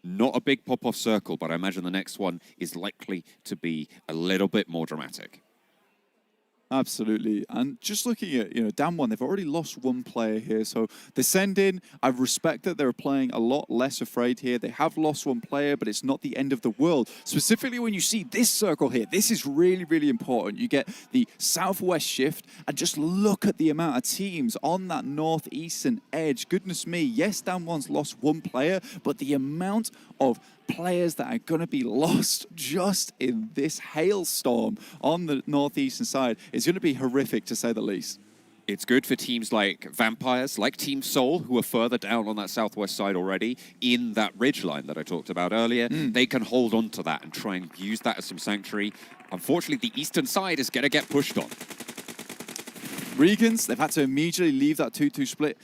not a big pop-off circle, but I imagine the next one is likely to be a little bit more dramatic. Absolutely. And just looking at, Damwon, they've already lost one player here. So they send in, I respect that they're playing a lot less afraid here. They have lost one player, but it's not the end of the world. Specifically when you see this circle here, this is really, really important. You get the southwest shift and just look at the amount of teams on that northeastern edge. Goodness me, yes, Damwon's lost one player, but the amount of players that are going to be lost just in this hailstorm on the northeastern side is going to be horrific, to say the least. It's good for teams like Vampires, like Team Seoul, who are further down on that southwest side already in that ridgeline that I talked about earlier. They can hold on to that and try and use that as some sanctuary. Unfortunately, the eastern side is going to get pushed on. Regans, they've had to immediately leave that 2-2 split,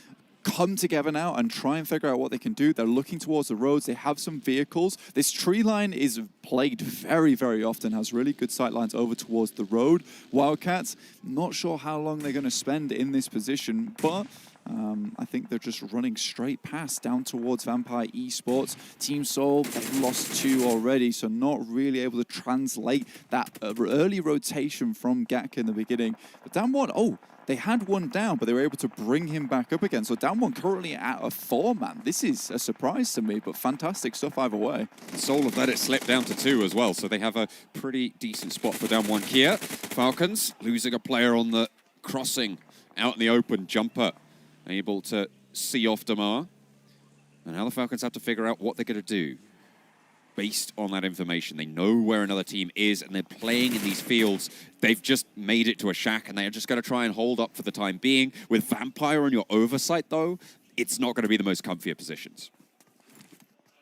come together now and try and figure out what they can do. They're looking towards the roads. They have some vehicles. This tree line is played very, very often, has really good sight lines over towards the road. Wildcats, not sure how long they're going to spend in this position, but I think they're just running straight past down towards Vampire Esports. Team Soul, they've lost 2 already, so not really able to translate that early rotation from Gatka in the beginning. But down 1, oh, they had 1 down, but they were able to bring him back up again. So down 1 currently at a 4-man. This is a surprise to me, but fantastic stuff either way. Soul have let it slip down to 2 as well, so they have a pretty decent spot for down 1 here. Falcons losing a player on the crossing out in the open. Jumper able to see off Damar. And now the Falcons have to figure out what they're going to do. Based on that information, they know where another team is, and they're playing in these fields. They've just made it to a shack, and they're just going to try and hold up for the time being. With Vampire on your oversight, though, it's not going to be the most comfier positions.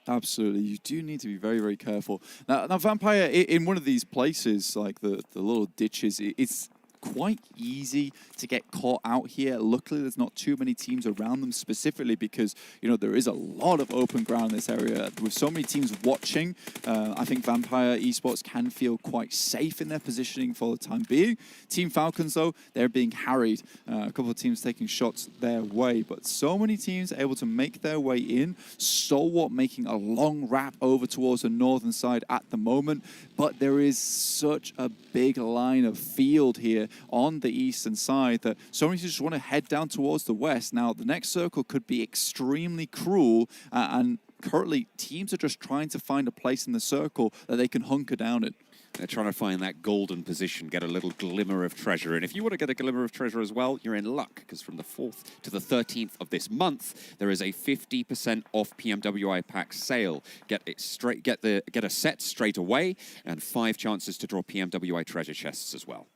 Absolutely, you do need to be very, very careful. Now Vampire, in one of these places, like the little ditches, it's quite easy to get caught out here. Luckily, there's not too many teams around them specifically because, you know, there is a lot of open ground in this area. With so many teams watching, I think Vampire Esports can feel quite safe in their positioning for the time being. Team Falcons, though, they're being harried. A couple of teams taking shots their way, but so many teams able to make their way in. Stalwart making a long wrap over towards the northern side at the moment, but there is such a big line of field here on the eastern side that so many just want to head down towards the west. Now, the next circle could be extremely cruel, and currently teams are just trying to find a place in the circle that they can hunker down in. They're trying to find that golden position, get a little glimmer of treasure. And if you want to get a glimmer of treasure as well, you're in luck, because from the 4th to the 13th of this month, there is a 50% off PMWI pack sale. Get a set straight away, and 5 chances to draw PMWI treasure chests as well.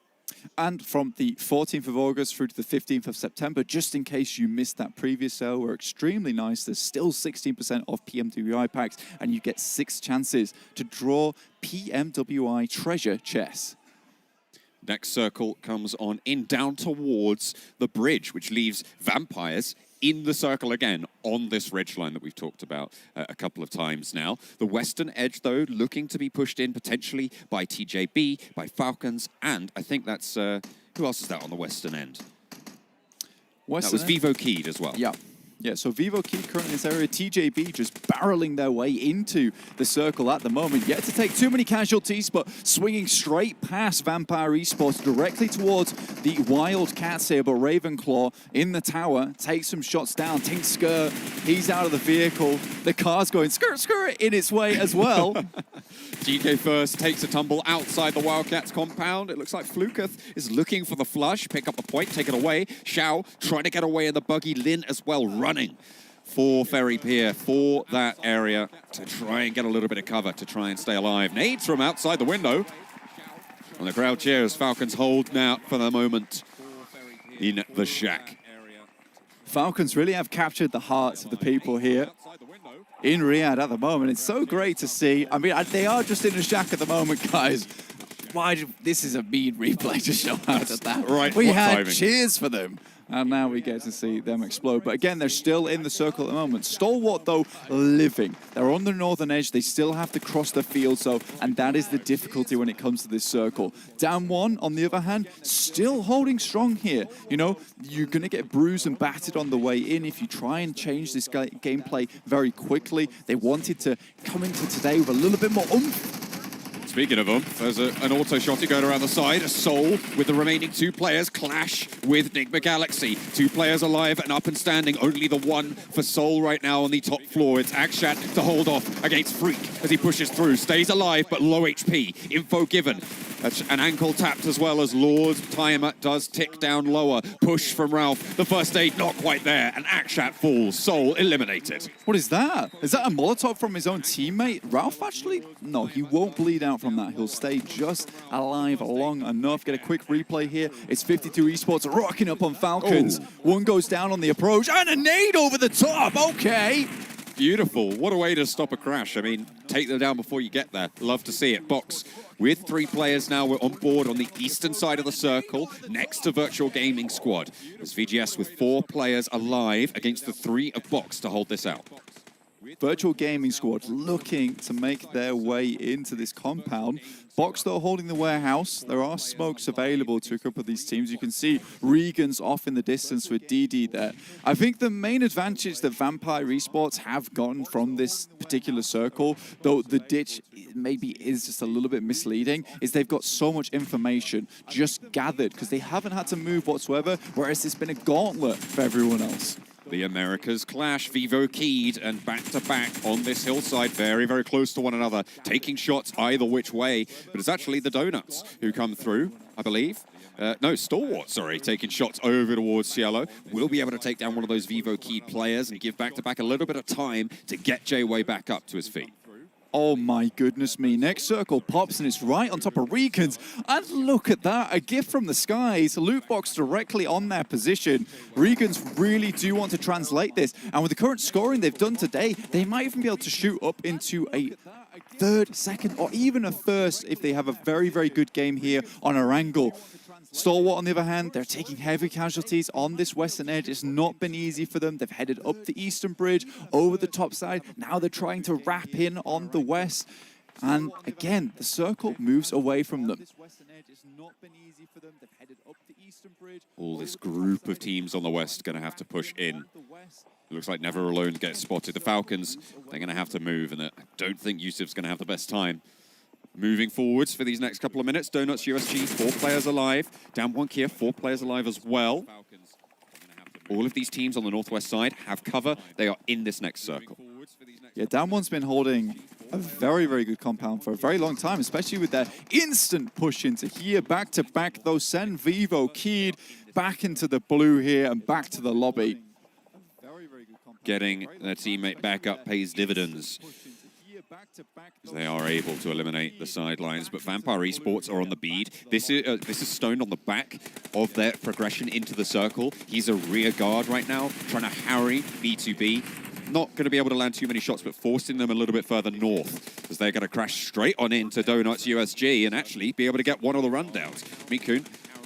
And from the 14th of August through to the 15th of September, just in case you missed that previous sale, were extremely nice. There's still 16% off PMWI packs, and you get 6 chances to draw PMWI treasure chests. Next circle comes on in down towards the bridge, which leaves Vampires in the circle again on this ridgeline that we've talked about a couple of times now. The western edge, though, looking to be pushed in potentially by TJB, by Falcons, and I think that's... who else is that on the western end? That was Vivo Keyed as well. Yeah. Yeah, so Vivo Key currently in this area, TJB just barreling their way into the circle at the moment. Yet to take too many casualties, but swinging straight past Vampire Esports directly towards the Wildcats here. But Ravenclaw in the tower takes some shots down. Tink Skirt, he's out of the vehicle. The car's going skirt in its way as well. GK first takes a tumble outside the Wildcats compound. It looks like Fluketh is looking for the flush, pick up the point, take it away. Xiao trying to get away in the buggy. Lin as well, running for Ferry Pier, for that area to try and get a little bit of cover, to try and stay alive. Nades from outside the window. And the crowd cheers. Falcons hold out for the moment in the shack. Falcons really have captured the hearts of the people here in Riyadh at the moment. It's so great to see. I mean, they are just in a shack at the moment, guys. This is a mean replay to show out at that. Right, we had timing. cheers for them. And now we get to see them explode. But again, they're still in the circle at the moment. Stalwart, though, living. They're on the northern edge. They still have to cross the field, so, and that is the difficulty when it comes to this circle. Down 1, on the other hand, still holding strong here. You know, you're going to get bruised and battered on the way in if you try and change this gameplay very quickly. They wanted to come into today with a little bit more oomph. Speaking of them, there's an auto shotty going around the side. A Soul with the remaining 2 players clash with Nigma Galaxy. 2 players alive and up and standing. Only the one for Soul right now on the top floor. It's Akshat to hold off against Freak as he pushes through. Stays alive, but low HP. Info given. That's an ankle tapped as well as Lord's timer does tick down lower. Push from Ralph. The first aid not quite there. And Akshat falls. Soul eliminated. What is that? Is that a Molotov from his own teammate? Ralph actually? No, he won't bleed out from that. He'll stay just alive long enough. Get a quick replay here. It's 52 Esports rocking up on Falcons. One goes down on the approach and a nade over the top. Okay. Beautiful. What a way to stop a crash. I mean, take them down before you get there. Love to see it. Box with 3 players now. We're on board on the eastern side of the circle, next to Virtual Gaming Squad. It's VGS with 4 players alive against the 3 of Box to hold this out. Virtual Gaming Squad looking to make their way into this compound. Box, though, holding the warehouse. There are smokes available to a couple of these teams. You can see Regan's off in the distance with DD there. I think the main advantage that Vampire Esports have gotten from this particular circle, though the ditch maybe is just a little bit misleading, is they've got so much information just gathered because they haven't had to move whatsoever, whereas it's been a gauntlet for everyone else. The Americas clash, Vivo keyed and back-to-back on this hillside, very, very close to one another, taking shots either which way. But it's actually the Donuts who come through, I believe. No, Stalwart, sorry, taking shots over towards Cielo. Will be able to take down one of those Vivo keyed players and give back-to-back a little bit of time to get J-Way back up to his feet. Oh my goodness me. Next circle pops and it's right on top of Regan's. And look at that, a gift from the skies. Loot box directly on their position. Regan's really do want to translate this. And with the current scoring they've done today, they might even be able to shoot up into a third, second, or even a first if they have a very, very good game here on our angle. Stalwart, on the other hand, they're taking heavy casualties on this western edge. It's not been easy for them. They've headed up the eastern bridge, over the top side. Now they're trying to wrap in on the west. And again, the circle moves away from them. All this group of teams on the west going to have to push in. It looks like Never Alone gets spotted. The Falcons, they're going to have to move, and I don't think Yusuf's going to have the best time. Moving forwards for these next couple of minutes, Donuts USG, 4 players alive. Down 1 Kia, 4 players alive as well. All of these teams on the northwest side have cover. They are in this next circle. Yeah, Down 1's been holding a very, very good compound for a very long time, especially with their instant push into here. Back-to-back, though, send Vivo keyed back into the blue here and back to the lobby. Getting their teammate back up pays dividends. They are able to eliminate the sidelines, but Vampire Esports are on the bead. This is Stone on the back of their progression into the circle. He's a rear guard right now, trying to harry B2B. Not going to be able to land too many shots, but forcing them a little bit further north, as they're going to crash straight on into Donuts USG and actually be able to get one of the rundowns.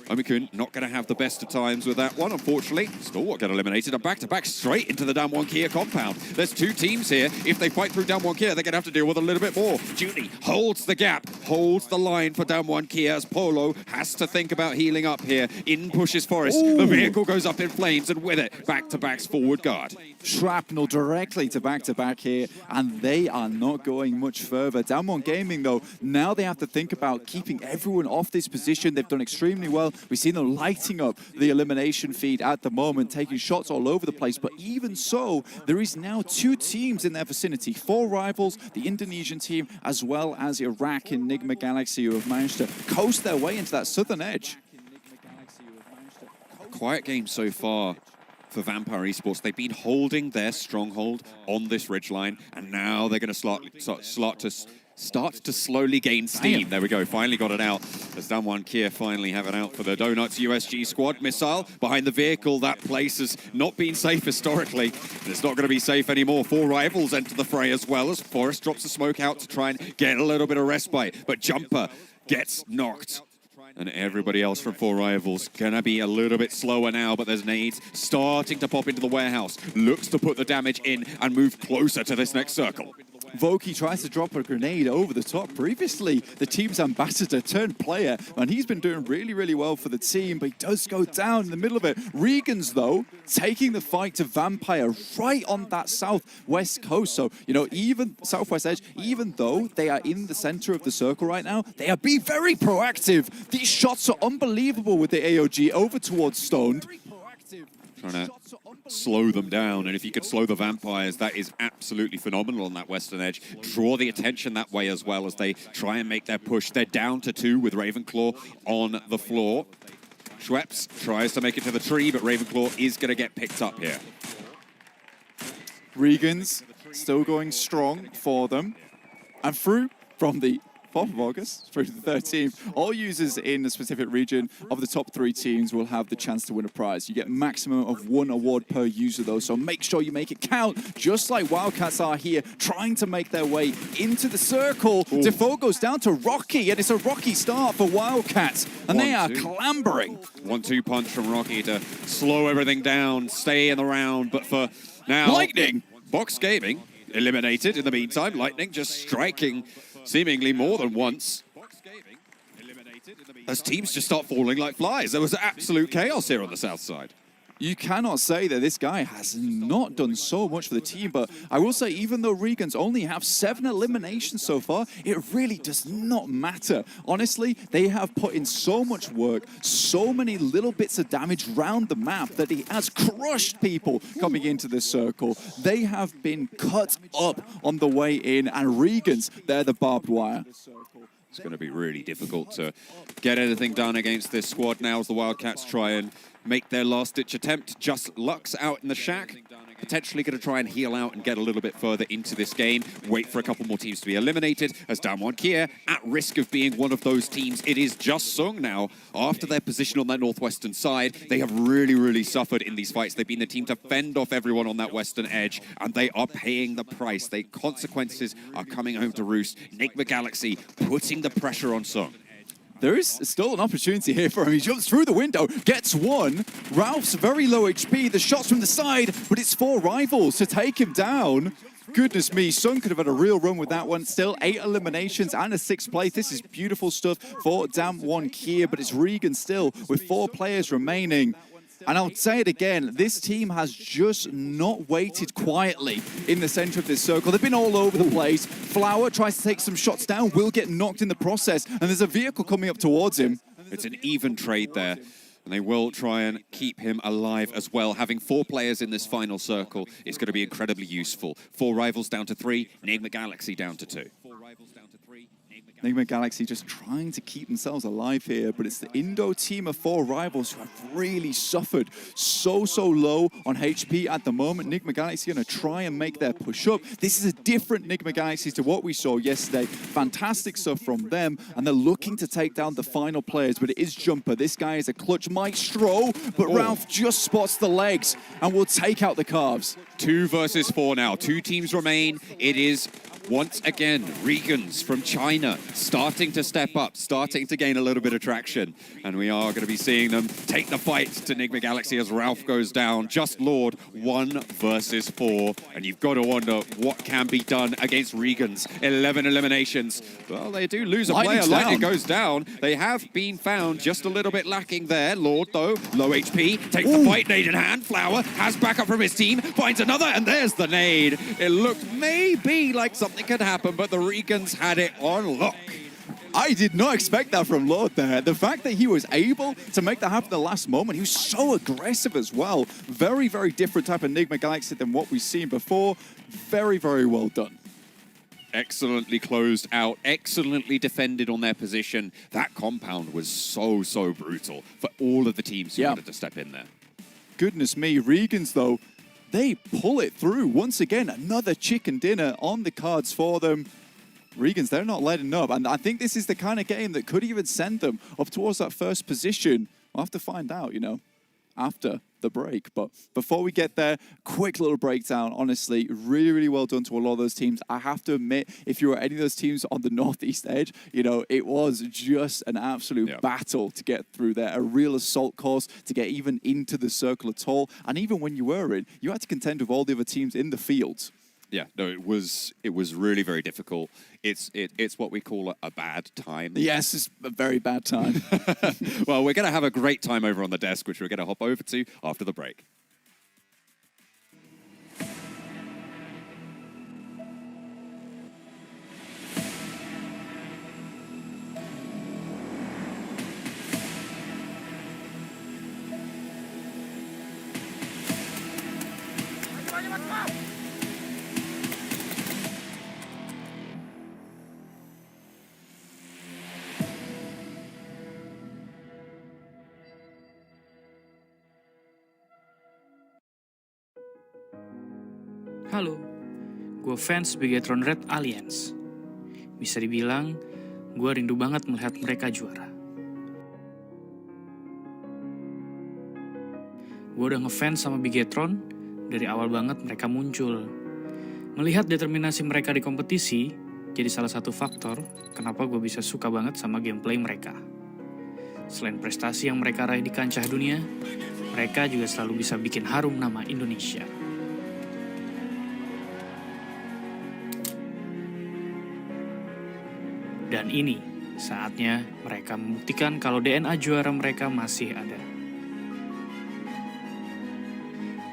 Omikun not going to have the best of times with that one, unfortunately. Stalwart get eliminated. A back-to-back straight into the Down 1 Kia compound. There's 2 teams here. If they fight through Down 1 Kia, they're going to have to deal with a little bit more. Junie holds the gap, holds the line for Down 1 Kia as Polo has to think about healing up here. In pushes Forest. Ooh. The vehicle goes up in flames, and with it, back-to-back's forward guard. Shrapnel directly to back here, and they are not going much further. Down 1 Gaming, though, now they have to think about keeping everyone off this position. They've done extremely well. We've seen them lighting up the elimination feed at the moment, taking shots all over the place. But even so, there is now 2 teams in their vicinity. 4 rivals, the Indonesian team, as well as Iraq Enigma Galaxy, who have managed to coast their way into that southern edge. Quiet game so far for Vampire Esports. They've been holding their stronghold on this ridgeline, and now they're going to start to slowly gain steam. Damn. There we go, finally got it out. As Down 1 Kia finally have it out for the Donuts USG squad. Missile behind the vehicle. That place has not been safe historically. It's not going to be safe anymore. 4 rivals enter the fray as well, as Forrest drops the smoke out to try and get a little bit of respite. But Jumper gets knocked. And everybody else from 4 rivals gonna be a little bit slower now, but there's nades starting to pop into the warehouse. Looks to put the damage in and move closer to this next circle. Voki tries to drop a grenade over the top. Previously, the team's ambassador turned player, and he's been doing really, really well for the team, but he does go down in the middle of it. Regan's, though, taking the fight to Vampire right on that southwest coast. So, you know, even southwest edge, even though they are in the center of the circle right now, they are being very proactive. These shots are unbelievable with the AOG over towards Stoned. Trying to slow them down, and if you could slow the Vampires, that is absolutely phenomenal on that western edge. Draw the attention that way as well as they try and make their push. They're down to 2 with Ravenclaw on the floor. Schweppes tries to make it to the tree, but Ravenclaw is going to get picked up here. Regan's still going strong for them. And through from the 4th of August through to the 13th, all users in a specific region of the top 3 teams will have the chance to win a prize. You get maximum of 1 award per user, though, so make sure you make it count, just like Wildcats are here, trying to make their way into the circle. Ooh. Defoe goes down to Rocky, and it's a rocky start for Wildcats, and they are clambering. 1-2 punch from Rocky to slow everything down, stay in the round, but for now... Lightning! Box Gaming eliminated in the meantime. Lightning just striking seemingly more than once. As teams just start falling like flies. There was absolute chaos here on the south side. You cannot say that this guy has not done so much for the team, but I will say, even though Regans only have 7 eliminations so far, it really does not matter. Honestly, they have put in so much work, so many little bits of damage around the map that he has crushed people coming into this circle. They have been cut up on the way in, and Regans, they're the barbed wire. It's going to be really difficult to get anything done against this squad now as the Wildcats try and make their last-ditch attempt. Just Lux out in the shack, potentially going to try and heal out and get a little bit further into this game. Wait for a couple more teams to be eliminated as Damwon Kia at risk of being one of those teams. It is just Sung now. After their position on that northwestern side, they have really suffered in these fights. They've been the team to fend off everyone on that western edge, and they are paying the price. The consequences are coming home to roost. Enigma Galaxy putting the pressure on Sung. There is still an opportunity here for him. He jumps through the window, gets one. Ralph's very low HP. The shots from the side, but it's 4 rivals to take him down. Goodness me, Sung could have had a real run with that one. Still 8 eliminations and a 6th place. This is beautiful stuff for Damwon Kia, but it's Regan still with 4 players remaining. And I'll say it again, this team has just not waited quietly in the center of this circle. They've been all over the place. Flower tries to take some shots down, will get knocked in the process, and there's a vehicle coming up towards him. It's an even trade there, and they will try and keep him alive as well. Having 4 players in this final circle is going to be incredibly useful. 4 rivals down to 3, Enigma Galaxy down to 2. Enigma Galaxy just trying to keep themselves alive here, but it's the Indo team of 4 rivals who have really suffered so low on HP at the moment. Enigma Galaxy going to try and make their push up. This is a different Enigma Galaxy to what we saw yesterday. Fantastic stuff from them, and they're looking to take down the final players, but it is Jumper. This guy is a clutch maestro, but Ralph just spots the legs and will take out the calves. 2 versus 4 now. 2 teams remain. It is once again Regans from China starting to step up, starting to gain a little bit of traction. And we are going to be seeing them take the fight to Enigma Galaxy as Ralph goes down. Just Lord, 1 versus 4. And you've got to wonder what can be done against Regans. 11 eliminations. Well, they do lose a player. Lightning goes down. They have been found just a little bit lacking there. Lord, though, low HP, takes the fight, nade in hand. Flower has backup from his team, finds another, and there's the nade. It looked maybe like something could happen, but the Regans had it on lock. I did not expect that from Lord there. The fact that he was able to make that happen at the last moment, he was so aggressive as well. Very different type of Enigma Galaxy than what we've seen before. Very well done. Excellently closed out, excellently defended on their position. That compound was so brutal for all of the teams who wanted to step in there. Goodness me, Regans though, they pull it through. Once again, another chicken dinner on the cards for them. Regans, they're not letting up. And I think this is the kind of game that could even send them up towards that first position. We'll have to find out, you know, after the break. But before we get there, quick little breakdown. Honestly, really well done to a lot of those teams. I have to admit, if you were any of those teams on the northeast edge, you know, it was just an absolute battle to get through there. A real assault course to get even into the circle at all. And even when you were in, you had to contend with all the other teams in the field. Yeah, no, it was really very difficult. It's what we call a bad time. Yes, it's a very bad time. Well, we're going to have a great time over on the desk, which we're going to hop over to after the break. Halo, gue fans Bigetron Red Alliance. Bisa dibilang, gue rindu banget melihat mereka juara. Gue udah ngefans sama Bigetron dari awal banget mereka muncul. Melihat determinasi mereka di kompetisi, jadi salah satu faktor kenapa gue bisa suka banget sama gameplay mereka. Selain prestasi yang mereka raih di kancah dunia, mereka juga selalu bisa bikin harum nama Indonesia. Dan ini saatnya mereka membuktikan kalau DNA juara mereka masih ada.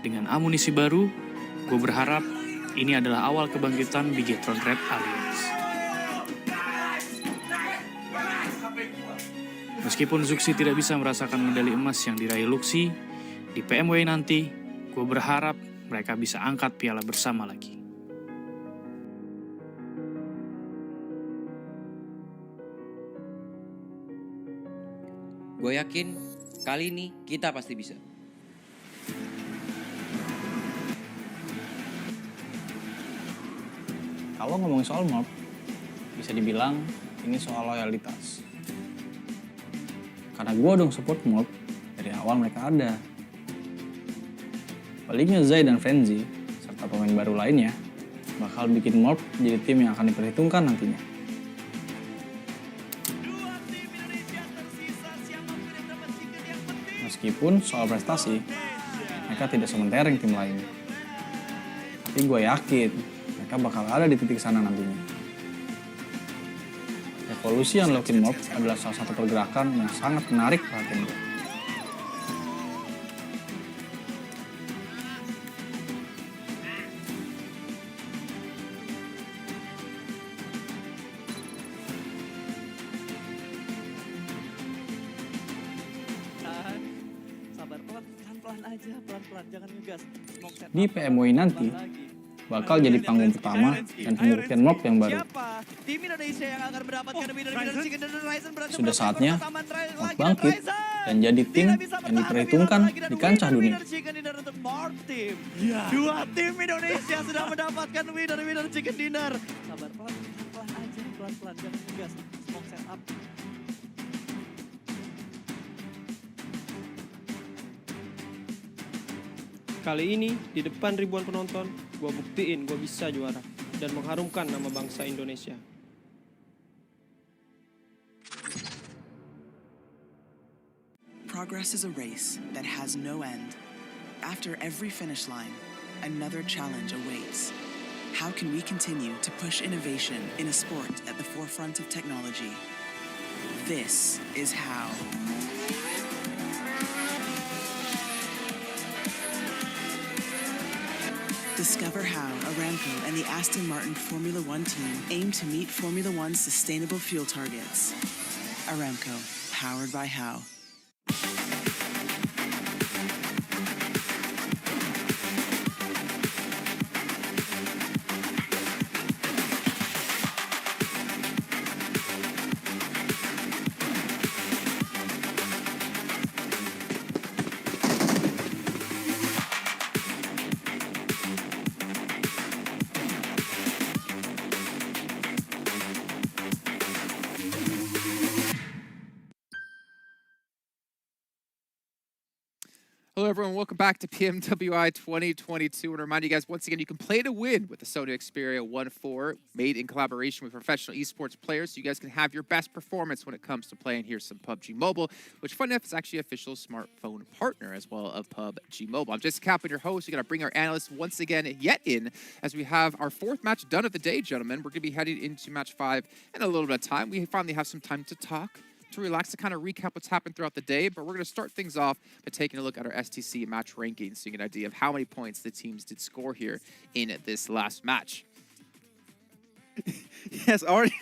Dengan amunisi baru, gue berharap ini adalah awal kebangkitan Bigetron Red Alliance. Meskipun Zuxi tidak bisa merasakan medali emas yang diraih Luxi, di PMWI nanti, gue berharap mereka bisa angkat piala bersama lagi. Gue yakin kali ini kita pasti bisa. Kalau ngomongin soal mob, bisa dibilang ini soal loyalitas. Karena gue dong support mob dari awal mereka ada. Paling Zai dan Frenzy, serta pemain baru lainnya, bakal bikin mob jadi tim yang akan diperhitungkan nantinya. Meskipun soal prestasi, mereka tidak sementereng tim lain. Tapi gue yakin, mereka bakal ada di titik sana nantinya. Evolusi Unlocking Mob adalah salah satu pergerakan yang sangat menarik perhatian gue. Di PMWI nanti, bakal jadi panggung pertama dan pembuktian mob yang baru. Sudah saatnya mob bangkit dan jadi tim yang diperhitungkan di kancah dunia. Dua tim Indonesia sudah mendapatkan winner chicken dinner. Sabar, pelan aja, pelan-pelan, jangan ngegas. Smoke set up. Kali ini, di depan ribuan penonton, gue buktiin gue bisa juara dan mengharumkan nama bangsa Indonesia. Progress is a race that has no end. After every finish line, another challenge awaits. How can we continue to push innovation in a sport at the forefront of technology? This is how. Discover how Aramco and the Aston Martin Formula One team aim to meet Formula One's sustainable fuel targets. Aramco, powered by how. Hello, everyone. Welcome back to PMWI 2022. I want to remind you guys, once again, you can play to win with the Sony Xperia 1.4, made in collaboration with professional esports players, so you guys can have your best performance when it comes to playing. Here's some PUBG Mobile, which, fun enough, is actually an official smartphone partner as well of PUBG Mobile. I'm Jason Kaplan, your host. We're going to bring our analysts once again yet in as we have our fourth match done of the day, gentlemen. We're going to be heading into match 5 in a little bit of time. We finally have some time to talk, to relax, to kind of recap what's happened throughout the day, but we're going to start things off by taking a look at our STC match rankings, so you get an idea of how many points the teams did score here in this last match. Yes, already.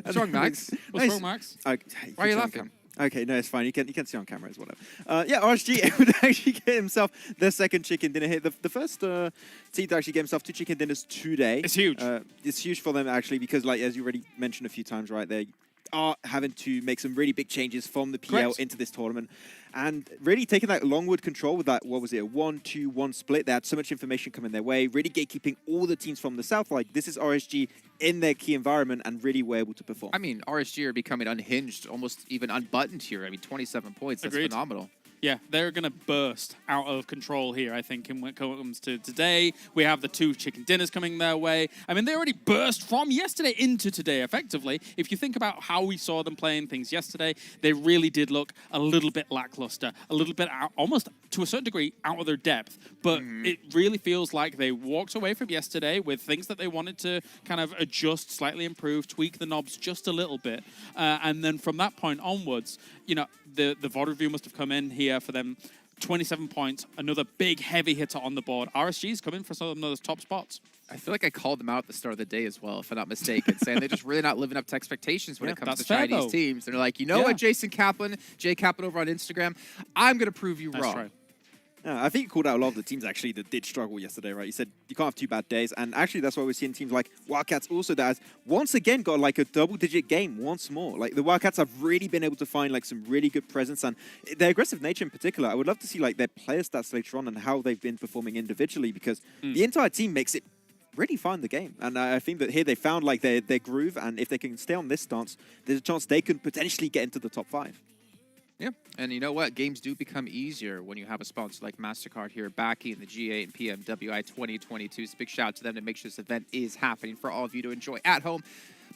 What's wrong, Max? What's wrong, Max? Why are you laughing? Okay, no, it's fine. You can see on camera, it's whatever. Yeah, RSG would actually get himself their second chicken dinner here. The first team to actually get himself 2 chicken dinners today. It's huge. It's huge for them, actually, because, like, as you already mentioned a few times right there, are having to make some really big changes from the PL into this tournament. And really taking that Longwood control with that, what was it, a 1-2-1 split. They had so much information coming their way, really gatekeeping all the teams from the south. Like, this is RSG in their key environment and really were able to perform. I mean, RSG are becoming unhinged, almost even unbuttoned here. I mean, 27 points, that's phenomenal. Yeah, they're going to burst out of control here, I think, when it comes to today. We have the 2 chicken dinners coming their way. I mean, they already burst from yesterday into today, effectively. If you think about how we saw them playing things yesterday, they really did look a little bit lackluster, a little bit out, almost to a certain degree out of their depth. But it really feels like they walked away from yesterday with things that they wanted to kind of adjust, slightly improve, tweak the knobs just a little bit. And then from that point onwards, you know, the VOD review must have come in here for them. 27 points, another big heavy hitter on the board. RSG's coming for some of those top spots. I feel like I called them out at the start of the day as well, if I'm not mistaken, saying they're just really not living up to expectations when it comes to Chinese teams. They're like, you know what, Jason Kaplan, Jay Kaplan over on Instagram, I'm going to prove you wrong. Right. I think you called out a lot of the teams actually that did struggle yesterday, right? You said you can't have 2 bad days, and actually that's why we're seeing teams like Wildcats also that has once again got like a double-digit game once more. Like the Wildcats have really been able to find like some really good presence, and their aggressive nature in particular. I would love to see like their player stats later on and how they've been performing individually, because the entire team makes it really fun the game. And I think that here they found like their groove, and if they can stay on this stance, there's a chance they could potentially get into the top 5. Yeah, and you know what? Games do become easier when you have a sponsor like MasterCard here backing the G8 and PMWI 2022. So big shout out to them to make sure this event is happening for all of you to enjoy at home.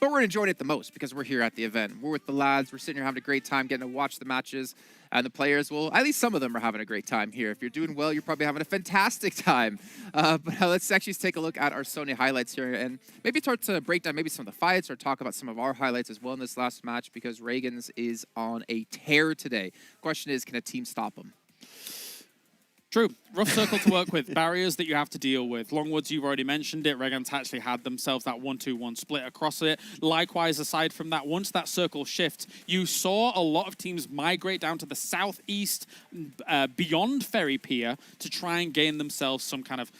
But we're enjoying it the most because we're here at the event. We're with the lads. We're sitting here having a great time getting to watch the matches. And the players, well, at least some of them are having a great time here. If you're doing well, you're probably having a fantastic time. But let's actually take a look at our Sony highlights here and maybe start to break down maybe some of the fights or talk about some of our highlights as well in this last match, because Reagan's is on a tear today. Question is, can a team stop him? True. Rough circle to work with. Barriers that you have to deal with. Longwoods, you've already mentioned it. Regan's actually had themselves that 1-2-1 split across it. Likewise, aside from that, once that circle shifts, you saw a lot of teams migrate down to the southeast beyond Ferry Pier to try and gain themselves some kind of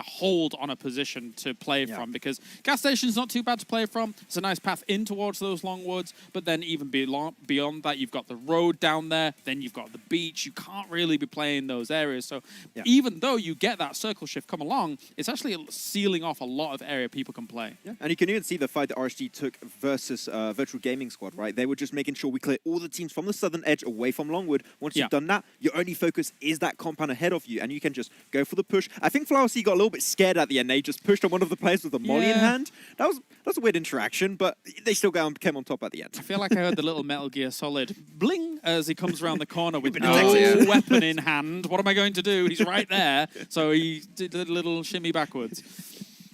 hold on a position to play from, because gas station's not too bad to play from. It's a nice path in towards those long woods, but then even beyond that, you've got the road down there, then you've got the beach. You can't really be playing those areas. So even though you get that circle shift come along, it's actually sealing off a lot of area people can play. Yeah. And you can even see the fight that RSG took versus Virtual Gaming Squad, right? They were just making sure we clear all the teams from the southern edge away from Longwood. Once you've done that, your only focus is that compound ahead of you, and you can just go for the push. I think Flower C got a little bit scared at the end. They just pushed on one of the players with a molly in hand. That was a weird interaction, but they still came on top at the end. I feel like I heard the little Metal Gear Solid bling as he comes around the corner with no weapon in hand. What am I going to do? He's right there. So he did a little shimmy backwards.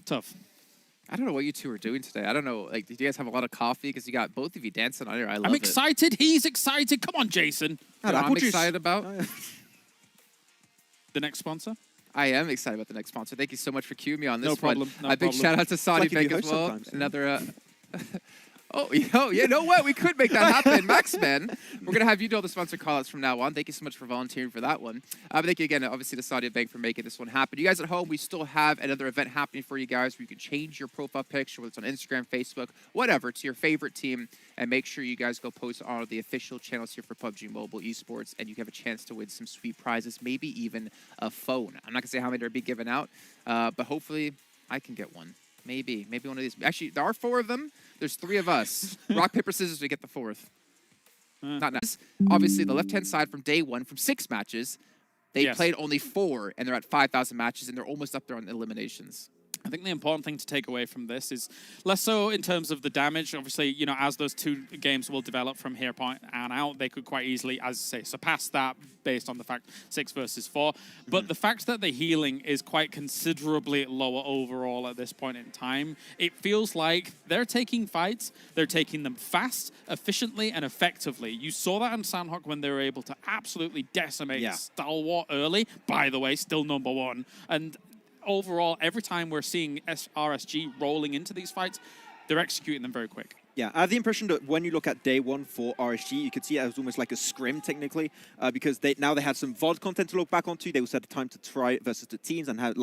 Tough. I don't know what you two are doing today. I don't know. Like, did you guys have a lot of coffee? Because you got both of you dancing on here. I love it. I'm excited. He's excited. Come on, Jason. You know what I'm excited about? The next sponsor? I am excited about the next sponsor. Thank you so much for cueing me on this No problem. one. No a big problem. shout out to Saudi Bank as well. Another... Oh, you know what? We could make that happen. Maxman, we're going to have you do all the sponsor callouts from now on. Thank you so much for volunteering for that one. But thank you again, obviously, to Saudi Bank for making this one happen. You guys at home, we still have another event happening for you guys where you can change your profile picture, whether it's on Instagram, Facebook, whatever, to your favorite team. And make sure you guys go post on the official channels here for PUBG Mobile Esports, and you have a chance to win some sweet prizes, maybe even a phone. I'm not going to say how many are being given out, but hopefully I can get one. Maybe one of these. Actually, there are 4 of them. There's 3 of us. Rock, paper, scissors, we get the 4th. Not nice. Obviously, the left-hand side from day 1, from 6 matches, they played only 4, and they're at 5,000 matches, and they're almost up there on eliminations. I think the important thing to take away from this is less so in terms of the damage. Obviously, you know, as those 2 games will develop from here point and out, they could quite easily, as I say, surpass that based on the fact 6 versus 4. But the fact that the healing is quite considerably lower overall at this point in time, it feels like they're taking fights, they're taking them fast, efficiently, and effectively. You saw that in Sandhawk when they were able to absolutely decimate Stalwart early. By the way, still number 1. And overall, every time we're seeing RSG rolling into these fights, they're executing them very quick. Yeah, I have the impression that when you look at day 1 for RSG, you could see it as almost like a scrim technically, because now they had some VOD content to look back onto. They also had time to try it versus the teams and have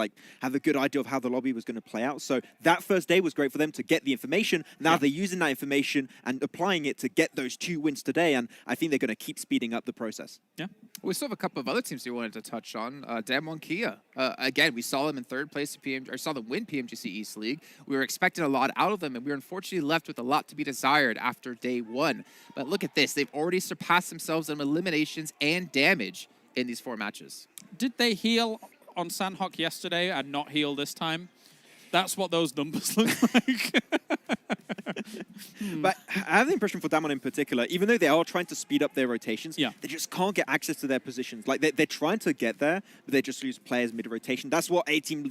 a good idea of how the lobby was going to play out. So that first day was great for them to get the information. Now they're using that information and applying it to get those 2 wins today, and I think they're going to keep speeding up the process. Yeah. We still have a couple of other teams we wanted to touch on. Damwon Kia. Again, we saw them in 3rd place, saw them win PMGC East League. We were expecting a lot out of them, and we were unfortunately left with a lot to be be desired after day one. But look at this. They've already surpassed themselves in eliminations and damage in these 4 matches. Did they heal on Sandhawk yesterday and not heal this time? That's what those numbers look like. But I have the impression for Damon in particular, even though they are trying to speed up their rotations, yeah, they just can't get access to their positions. Like they're trying to get there, but they just lose players mid-rotation. That's what 18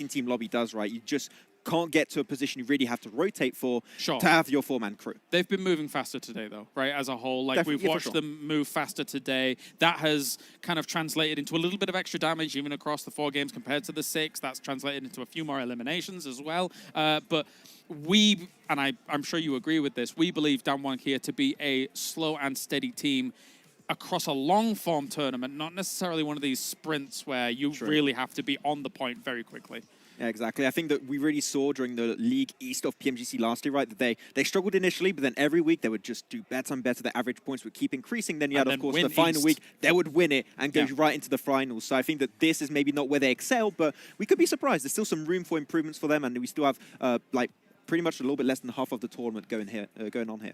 team lobby does, right? You just can't get to a position you really have to rotate for to have your 4-man crew. They've been moving faster today, though, right, as a whole. Like, Definitely, we've watched them move faster today. That has kind of translated into a little bit of extra damage, even across the 4 games compared to the 6. That's translated into a few more eliminations as well. But we, and I'm sure you agree with this, we believe Damwon here to be a slow and steady team across a long-form tournament, not necessarily one of these sprints where you really have to be on the point very quickly. Yeah, exactly. I think that we really saw during the League East of PMGC last year, right, that they struggled initially, but then every week they would just do better and better. The average points would keep increasing. Then you had, of course, the final week, they would win it and go right into the finals. So I think that this is maybe not where they excel, but we could be surprised. There's still some room for improvements for them, and we still have, like, pretty much a little bit less than half of the tournament going on here.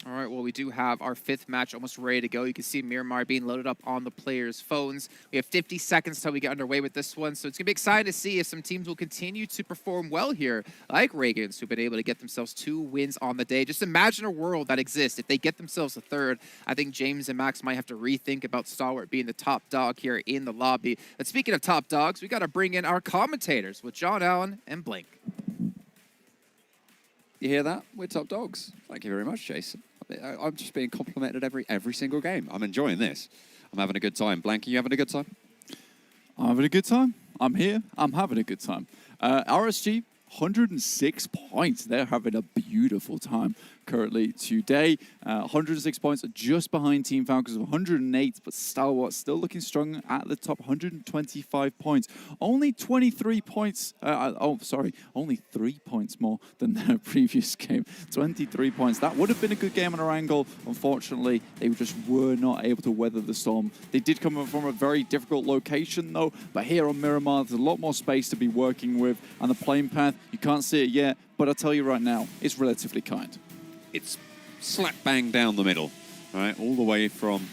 All right, well, we do have our 5th match almost ready to go. You can see Miramar being loaded up on the players' phones. We have 50 seconds till we get underway with this one, so it's going to be exciting to see if some teams will continue to perform well here, like Reagan's, who've been able to get themselves 2 wins on the day. Just imagine a world that exists. If they get themselves a 3rd, I think James and Max might have to rethink about Stalwart being the top dog here in the lobby. But speaking of top dogs, we got to bring in our commentators with John Allen and Blink. You hear that? We're top dogs. Thank you very much, Jason. I'm just being complimented every single game. I'm enjoying this. I'm having a good time. Blanky, you having a good time? I'm having a good time. I'm here. I'm having a good time. RSG, 106 points. They're having a beautiful time currently today. 106 points, just behind Team Falcons of 108, but Stalwart still looking strong at the top, 125 points. Only 23 points, only 3 points more than their previous game. 23 points. That would have been a good game on our angle. Unfortunately, they just were not able to weather the storm. They did come from a very difficult location, though, but here on Miramar, there's a lot more space to be working with, and the playing path, you can't see it yet, but I'll tell you right now, it's relatively kind. It's slap bang down the middle, right? All the way from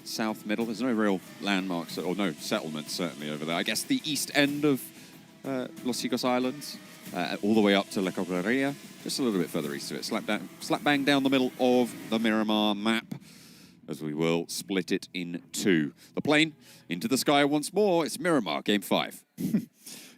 south middle. There's no real landmarks, or no settlements certainly over there. I guess the east end of Los Chicos Islands, all the way up to La Cobreria, just a little bit further east of it. Slap bang down the middle of the Miramar map, as we will split it in 2. The plane into the sky once more. It's Miramar, Game 5.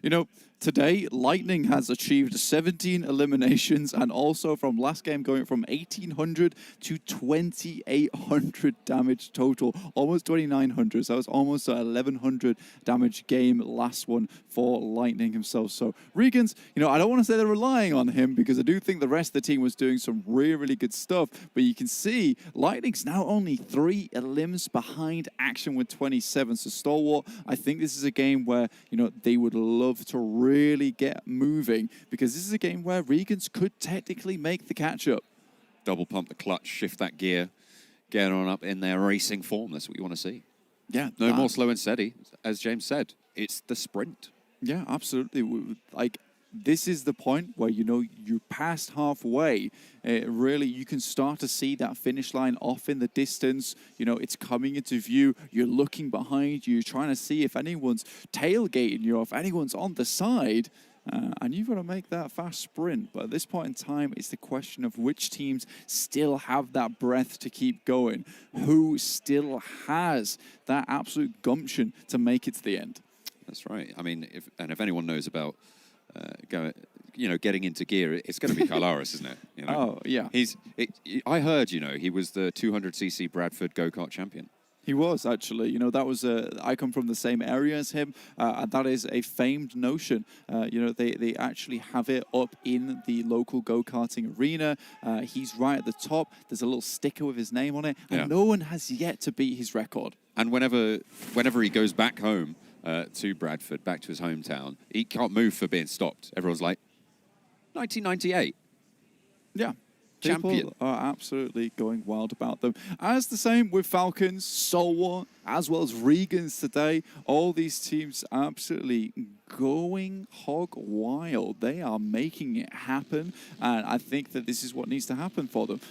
You know, today, Lightning has achieved 17 eliminations, and also from last game going from 1,800 to 2,800 damage total. Almost 2,900, so that was almost a 1,100 damage game, last one for Lightning himself. So Regan's, you know, I don't want to say they're relying on him, because I do think the rest of the team was doing some really, really good stuff. But you can see Lightning's now only 3 elims behind Action with 27. So Stalwart, I think this is a game where, you know, they would love to really get moving, because this is a game where Regans could technically make the catch-up. Double pump the clutch, shift that gear, get on up in their racing form. That's what you want to see. Yeah. No more slow and steady. As James said, it's the sprint. Yeah, absolutely. Like, this is the point where, you know, you're past halfway. Really, you can start to see that finish line off in the distance. You know, it's coming into view. You're looking behind you. You're trying to see if anyone's tailgating you, or if anyone's on the side. And you've got to make that fast sprint. But at this point in time, it's the question of which teams still have that breath to keep going. Who still has that absolute gumption to make it to the end? That's right. I mean, if anyone knows about getting into gear, it's going to be Carlaris, isn't it? You know? Oh, yeah. I heard, you know, he was the 200cc Bradford go-kart champion. He was, actually. You know, that was I come from the same area as him, and that is a famed notion. You know, they actually have it up in the local go-karting arena. He's right at the top. There's a little sticker with his name on it, and no one has yet to beat his record. And whenever he goes back home to Bradford, back to his hometown, he can't move for being stopped. Everyone's like, 1998. Yeah. champion. People are absolutely going wild about them. As the same with Falcons, Stalwart, as well as Regans today. All these teams absolutely going hog wild. They are making it happen, and I think that this is what needs to happen for them.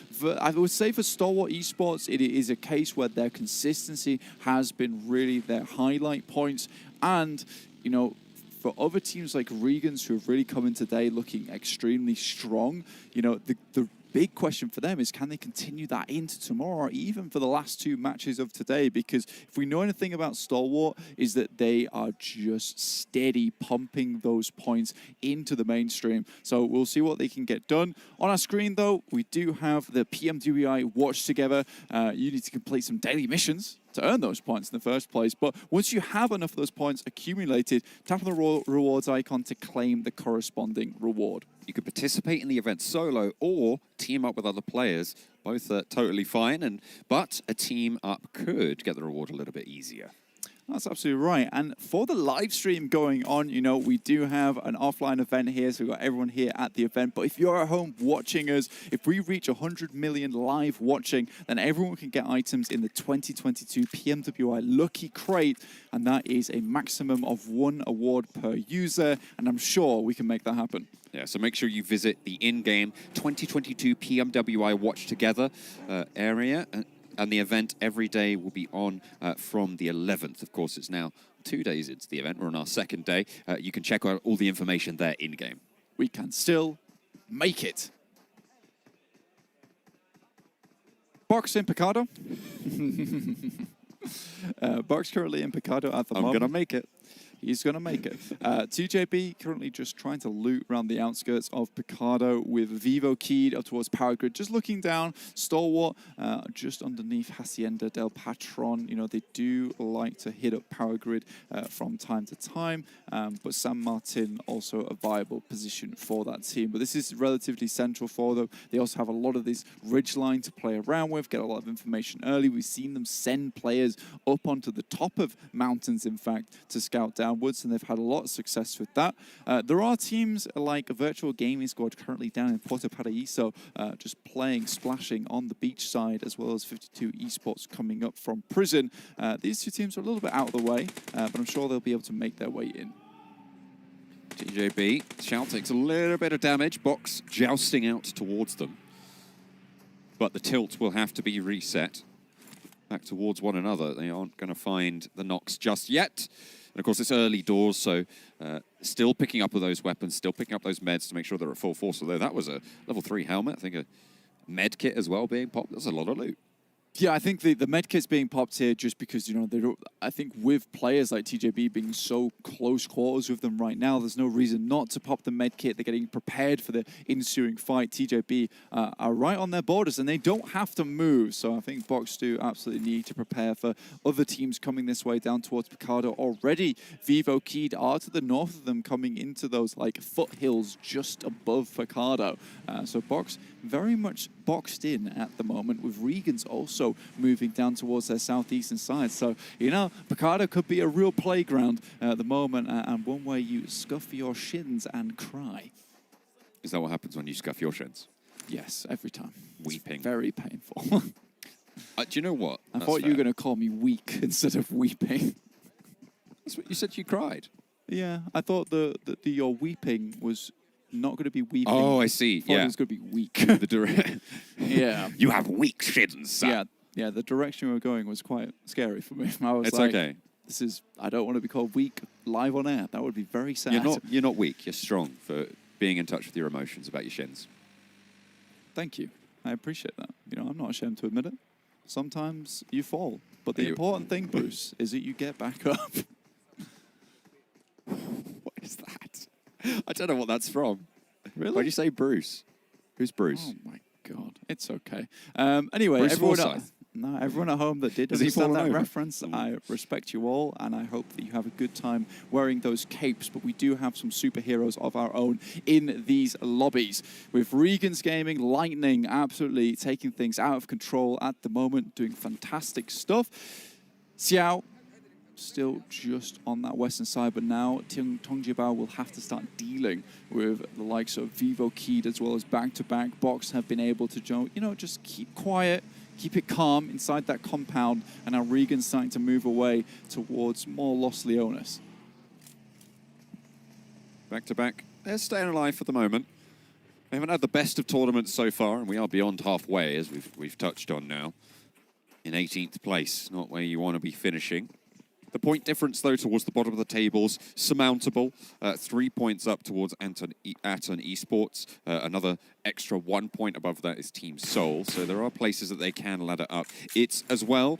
I would say for Stalwart Esports, it is a case where their consistency has been really their highlight points, and you know, for other teams like Regans who have really come in today looking extremely strong, you know, the big question for them is, can they continue that into tomorrow or even for the last two matches of today? Because if we know anything about Stalwart, is that they are just steady pumping those points into the mainstream. So we'll see what they can get done. On our screen, though, we do have the PMWI Watch Together. You need to complete some daily missions to earn those points in the first place. But once you have enough of those points accumulated, tap on the rewards icon to claim the corresponding reward. You could participate in the event solo or team up with other players. Both are totally fine, but a team up could get the reward a little bit easier. That's absolutely right. And for the live stream going on, you know, we do have an offline event here, so we've got everyone here at the event. But if you're at home watching us, if we reach 100 million live watching, then everyone can get items in the 2022 PMWI Lucky Crate, and that is a maximum of 1 award per user, and I'm sure we can make that happen. Yeah, so make sure you visit the in-game 2022 PMWI Watch Together area. And the event every day will be on from the 11th. Of course, it's now 2 days into the event. We're on our second day. You can check out all the information there in-game. We can still make it. Box in Picado. Box currently in Picado at the moment. I'm going to make it. He's going to make it. TJB currently just trying to loot around the outskirts of Picado with Vivo keyed up towards Power Grid. Just looking down, Stalwart just underneath Hacienda del Patron. You know, they do like to hit up Power Grid from time to time, but San Martin also a viable position for that team. But this is relatively central for them. They also have a lot of this ridgeline to play around with, get a lot of information early. We've seen them send players up onto the top of mountains, in fact, to scout downwards, and they've had a lot of success with that. There are teams like a Virtual Gaming Squad currently down in Puerto Paraíso, just playing, splashing on the beach side, as well as 52 Esports coming up from prison. These two teams are a little bit out of the way, but I'm sure they'll be able to make their way in. TJB, Shao takes a little bit of damage. Box jousting out towards them. But the tilt will have to be reset back towards one another. They aren't going to find the knocks just yet. And of course, it's early doors, so still picking up with those weapons, still picking up those meds to make sure they're at full force. Although that was a level 3 helmet, I think a med kit as well being popped. That's a lot of loot. Yeah, I think the medkit's being popped here just because, you know, they don't, I think with players like TJB being so close quarters with them right now, there's no reason not to pop the medkit. They're getting prepared for the ensuing fight. TJB are right on their borders and they don't have to move. So I think Box do absolutely need to prepare for other teams coming this way down towards Picado. Already, Vivo Keyed are to the north of them, coming into those like foothills just above Picado. So Box very much boxed in at the moment, with Regans also moving down towards their southeastern side. So, you know, Picado could be a real playground at the moment, and one where you scuff your shins and cry. Is that what happens when you scuff your shins? Yes, every time. Weeping. It's very painful. Do you know what? I thought you were going to call me weak instead of weeping. That's what you said. You cried. Yeah, I thought your weeping was not going to be weeping. Oh, I see. Yeah, yeah, it was going to be weak. Yeah, you have weak shins. Yeah. The direction we were going was quite scary for me. I was it's like, okay. This is. I don't want to be called weak live on air. That would be very sad. You're not weak. You're strong for being in touch with your emotions about your shins. Thank you. I appreciate that. You know, I'm not ashamed to admit it. Sometimes you fall, but the important thing, Bruce, is that you get back up. What is that? I don't know what that's from. Really? Why'd you say Bruce? Who's Bruce? Oh my God, it's okay. Anyway, Bruce everyone at home that did Has he understand fallen that over? reference, I respect you all, and I hope that you have a good time wearing those capes. But we do have some superheroes of our own in these lobbies. With Regans Gaming, Lightning absolutely taking things out of control at the moment, doing fantastic stuff. Xiao still just on that western side, but now Tongjibao will have to start dealing with the likes of Vivo Keed as well as back-to-back. Box have been able to, just keep quiet, keep it calm inside that compound, and now Regan's starting to move away towards more Los Leones. Back-to-back, they're staying alive for the moment. They haven't had the best of tournaments so far, and we are beyond halfway, as we've touched on now. In 18th place, not where you want to be finishing. The point difference, though, towards the bottom of the table's surmountable. 3 points up towards Aton Esports. Another extra 1 point above that is Team Seoul. So there are places that they can ladder up. It's, as well,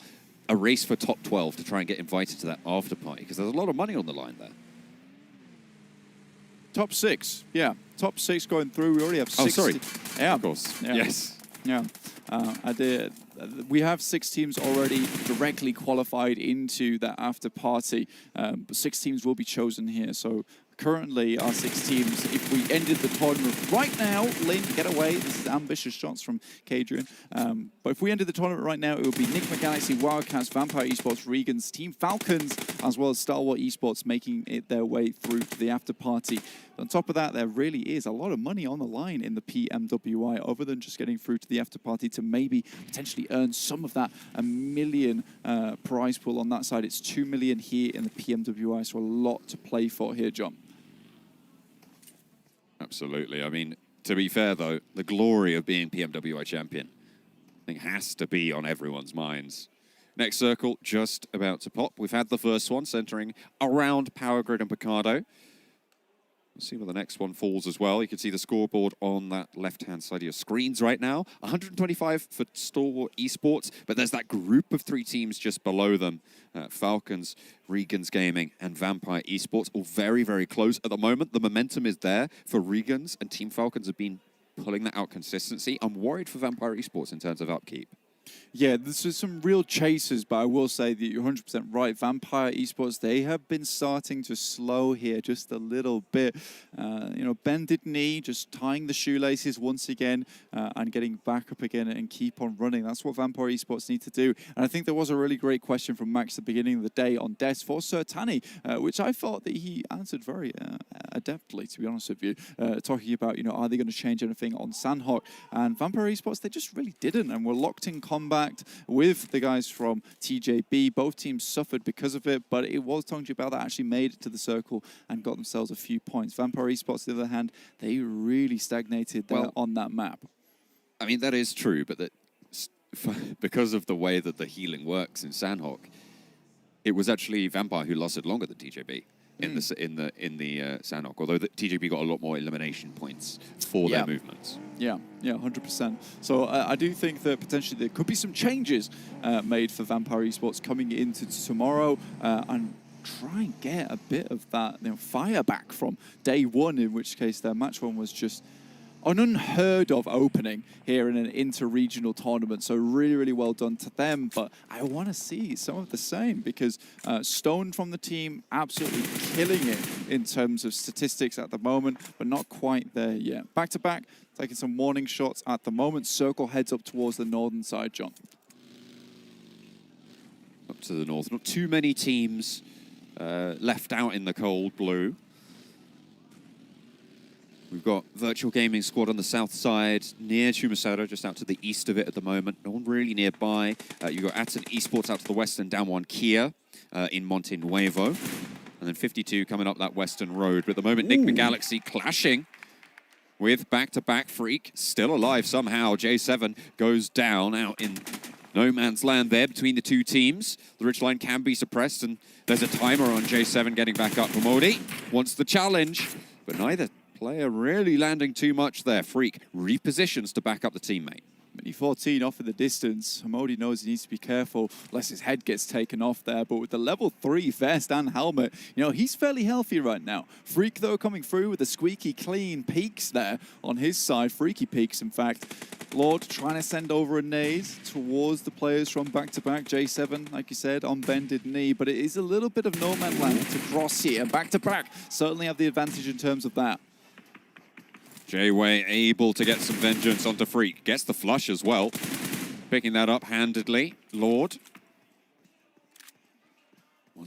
a race for top 12 to try and get invited to that after party, because there's a lot of money on the line there. Top 6, yeah. Top 6 going through. We already have 6. Oh, sorry. Yeah. Of course. Yeah. Yes. Yeah. We have 6 teams already directly qualified into that after party. But 6 teams will be chosen here. So currently, our 6 teams, if we ended the tournament right now, Lynn, get away. This is ambitious shots from Kadrian. But if we ended the tournament right now, it would be Nigma Galaxy, Wildcats, Vampire Esports, Regan's, Team Falcons, as well as Star Wars Esports making it their way through to the after party. On top of that, there really is a lot of money on the line in the PMWI, other than just getting through to the after party to maybe potentially earn some of that $1 million prize pool on that side. It's $2 million here in the PMWI, so a lot to play for here, John. Absolutely. I mean, to be fair, though, the glory of being PMWI champion, I think, has to be on everyone's minds. Next circle, just about to pop. We've had the first one centering around Power Grid and Picardo. We'll see where the next one falls as well. You can see the scoreboard on that left-hand side of your screens right now. 125 for Stalwart Esports, but there's that group of 3 teams just below them. Falcons, Regan's Gaming, and Vampire Esports, all very, very close at the moment. The momentum is there for Regan's, and Team Falcons have been pulling that out consistency. I'm worried for Vampire Esports in terms of upkeep. Yeah, this is some real chasers, but I will say that you're 100% right. Vampire Esports, they have been starting to slow here just a little bit. Bended knee, just tying the shoelaces once again and getting back up again and keep on running. That's what Vampire Esports need to do. And I think there was a really great question from Max at the beginning of the day on Des for Sertani, which I thought that he answered very adeptly, to be honest with you, talking about, are they going to change anything on Sandhawk? And Vampire Esports, they just really didn't, and were locked in combat with the guys from TJB. Both teams suffered because of it, but it was Tongjibao that actually made it to the circle and got themselves a few points. Vampire Esports, on the other hand, they really stagnated there on that map. I mean, that is true, but because of the way that the healing works in Sandhawk, it was actually Vampire who lasted longer than TJB in the Sandhawk, although the TJB got a lot more elimination points for their movements. Yeah, 100%. So I do think that potentially there could be some changes made for Vampire Esports coming into tomorrow and try and get a bit of that fire back from day one, in which case their match one was just an unheard of opening here in an inter-regional tournament. So really, really well done to them. But I want to see some of the same, because Stone from the team absolutely killing it in terms of statistics at the moment, but not quite there yet. Back-to-back, taking some warning shots at the moment. Circle heads up towards the northern side, John. Up to the north. Not too many teams left out in the cold blue. We've got Virtual Gaming Squad on the south side, near Chumasero, just out to the east of it at the moment. No one really nearby. You've got Aton Esports out to the west and down one Kia in Monte Nuevo. And then 52 coming up that western road. But at the moment, Nigma Galaxy clashing with back-to-back Freak. Still alive somehow. J7 goes down out in no man's land there between the 2 teams. The ridgeline can be suppressed, and there's a timer on J7 getting back up. Modi wants the challenge, but neither player really landing too much there. Freak repositions to back up the teammate. Mini 14 off in the distance. Modi knows he needs to be careful lest his head gets taken off there. But with the level 3 vest and helmet, he's fairly healthy right now. Freak, though, coming through with the squeaky clean peaks there on his side. Freaky peaks, in fact. Lord trying to send over a nade towards the players from back-to-back. J7, like you said, on bended knee. But it is a little bit of no man land to cross here. Back-to-back certainly have the advantage in terms of that. J-Way able to get some vengeance onto Freak. Gets the flush as well. Picking that up handedly. Lord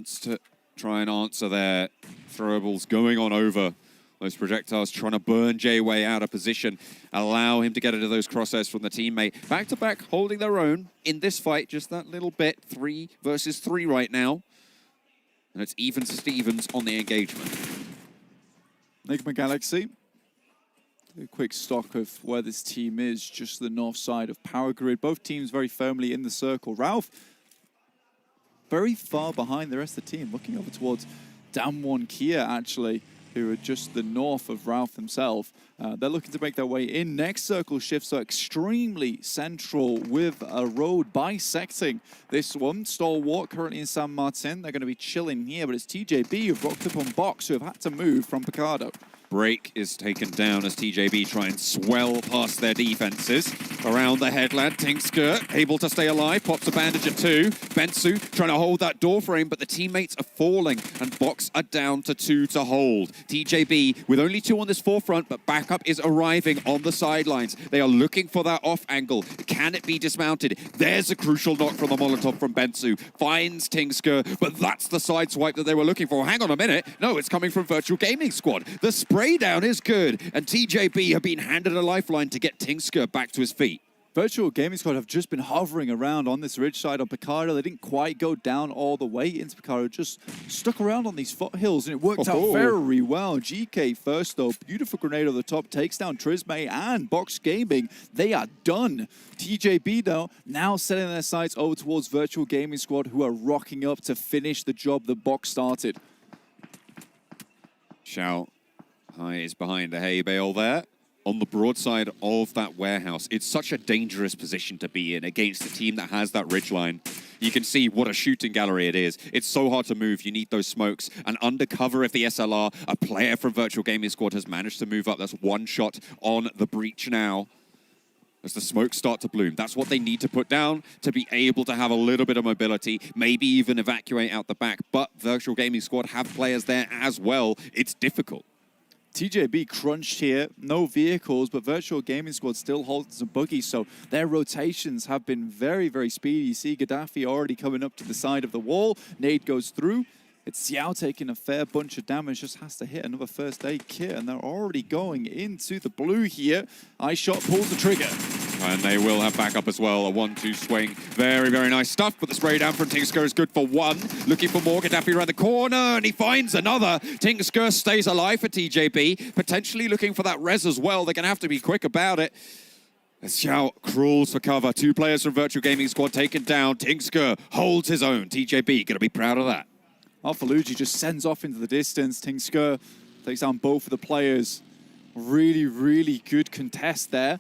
wants to try and answer their throwables, going on over those projectiles, trying to burn J-Way out of position, allow him to get into those crosshairs from the teammate. Back-to-back, holding their own in this fight, just that little bit. 3 versus 3 right now. And it's evens Stevens on the engagement. Enigma Galaxy. A quick stock of where this team is, just the north side of Power Grid. Both teams very firmly in the circle. Ralph, very far behind the rest of the team, looking over towards Damwon Kia, actually, who are just the north of Ralph himself. They're looking to make their way in. Next circle shifts are extremely central with a road bisecting this one. Stalwart currently in San Martin. They're going to be chilling here, but it's TJB who've rocked up on Box, who have had to move from Picardo. Break is taken down as TJB try and swell past their defenses. Around the headland, Tinksker able to stay alive, pops a bandage at 2. Bensu trying to hold that door frame, but the teammates are falling, and Box are down to 2 to hold. TJB with only 2 on this forefront, but backup is arriving on the sidelines. They are looking for that off angle. Can it be dismounted? There's a crucial knock from the Molotov from Bensu. Finds Tinksker, but that's the side swipe that they were looking for. Hang on a minute. No, it's coming from Virtual Gaming Squad. The spray down is good, and TJB have been handed a lifeline to get Tinksker back to his feet. Virtual Gaming Squad have just been hovering around on this ridge side on Picardo. They didn't quite go down all the way into Picardo, just stuck around on these foothills, and it worked out very well. GK first, though. Beautiful grenade over the top, takes down Trisme and Box Gaming. They are done. TJB, though, now setting their sights over towards Virtual Gaming Squad, who are rocking up to finish the job that Box started. Xiao is behind the hay bale there. On the broadside of that warehouse. It's such a dangerous position to be in against a team that has that ridgeline. You can see what a shooting gallery it is. It's so hard to move. You need those smokes. And undercover of the SLR, a player from Virtual Gaming Squad has managed to move up. That's 1 shot on the breach now. As the smokes start to bloom. That's what they need to put down to be able to have a little bit of mobility, maybe even evacuate out the back. But Virtual Gaming Squad have players there as well. It's difficult. TJB crunched here, no vehicles, but Virtual Gaming Squad still holds some buggies, so their rotations have been very, very speedy. You see Gaddafi already coming up to the side of the wall. Nade goes through. It's Xiao taking a fair bunch of damage, just has to hit another first aid kit, and they're already going into the blue here. iShot pulls the trigger. And they will have backup as well. A 1-2 swing. Very, very nice stuff. But the spray down from Tinksker is good for 1. Looking for more. Gaddafi around the corner. And he finds another. Tinksker stays alive for TJB. Potentially looking for that res as well. They're going to have to be quick about it. As Xiao crawls for cover. 2 players from Virtual Gaming Squad taken down. Tinksker holds his own. TJB going to be proud of that. Alphalugi just sends off into the distance. Tinksker takes down both of the players. Really, really good contest there.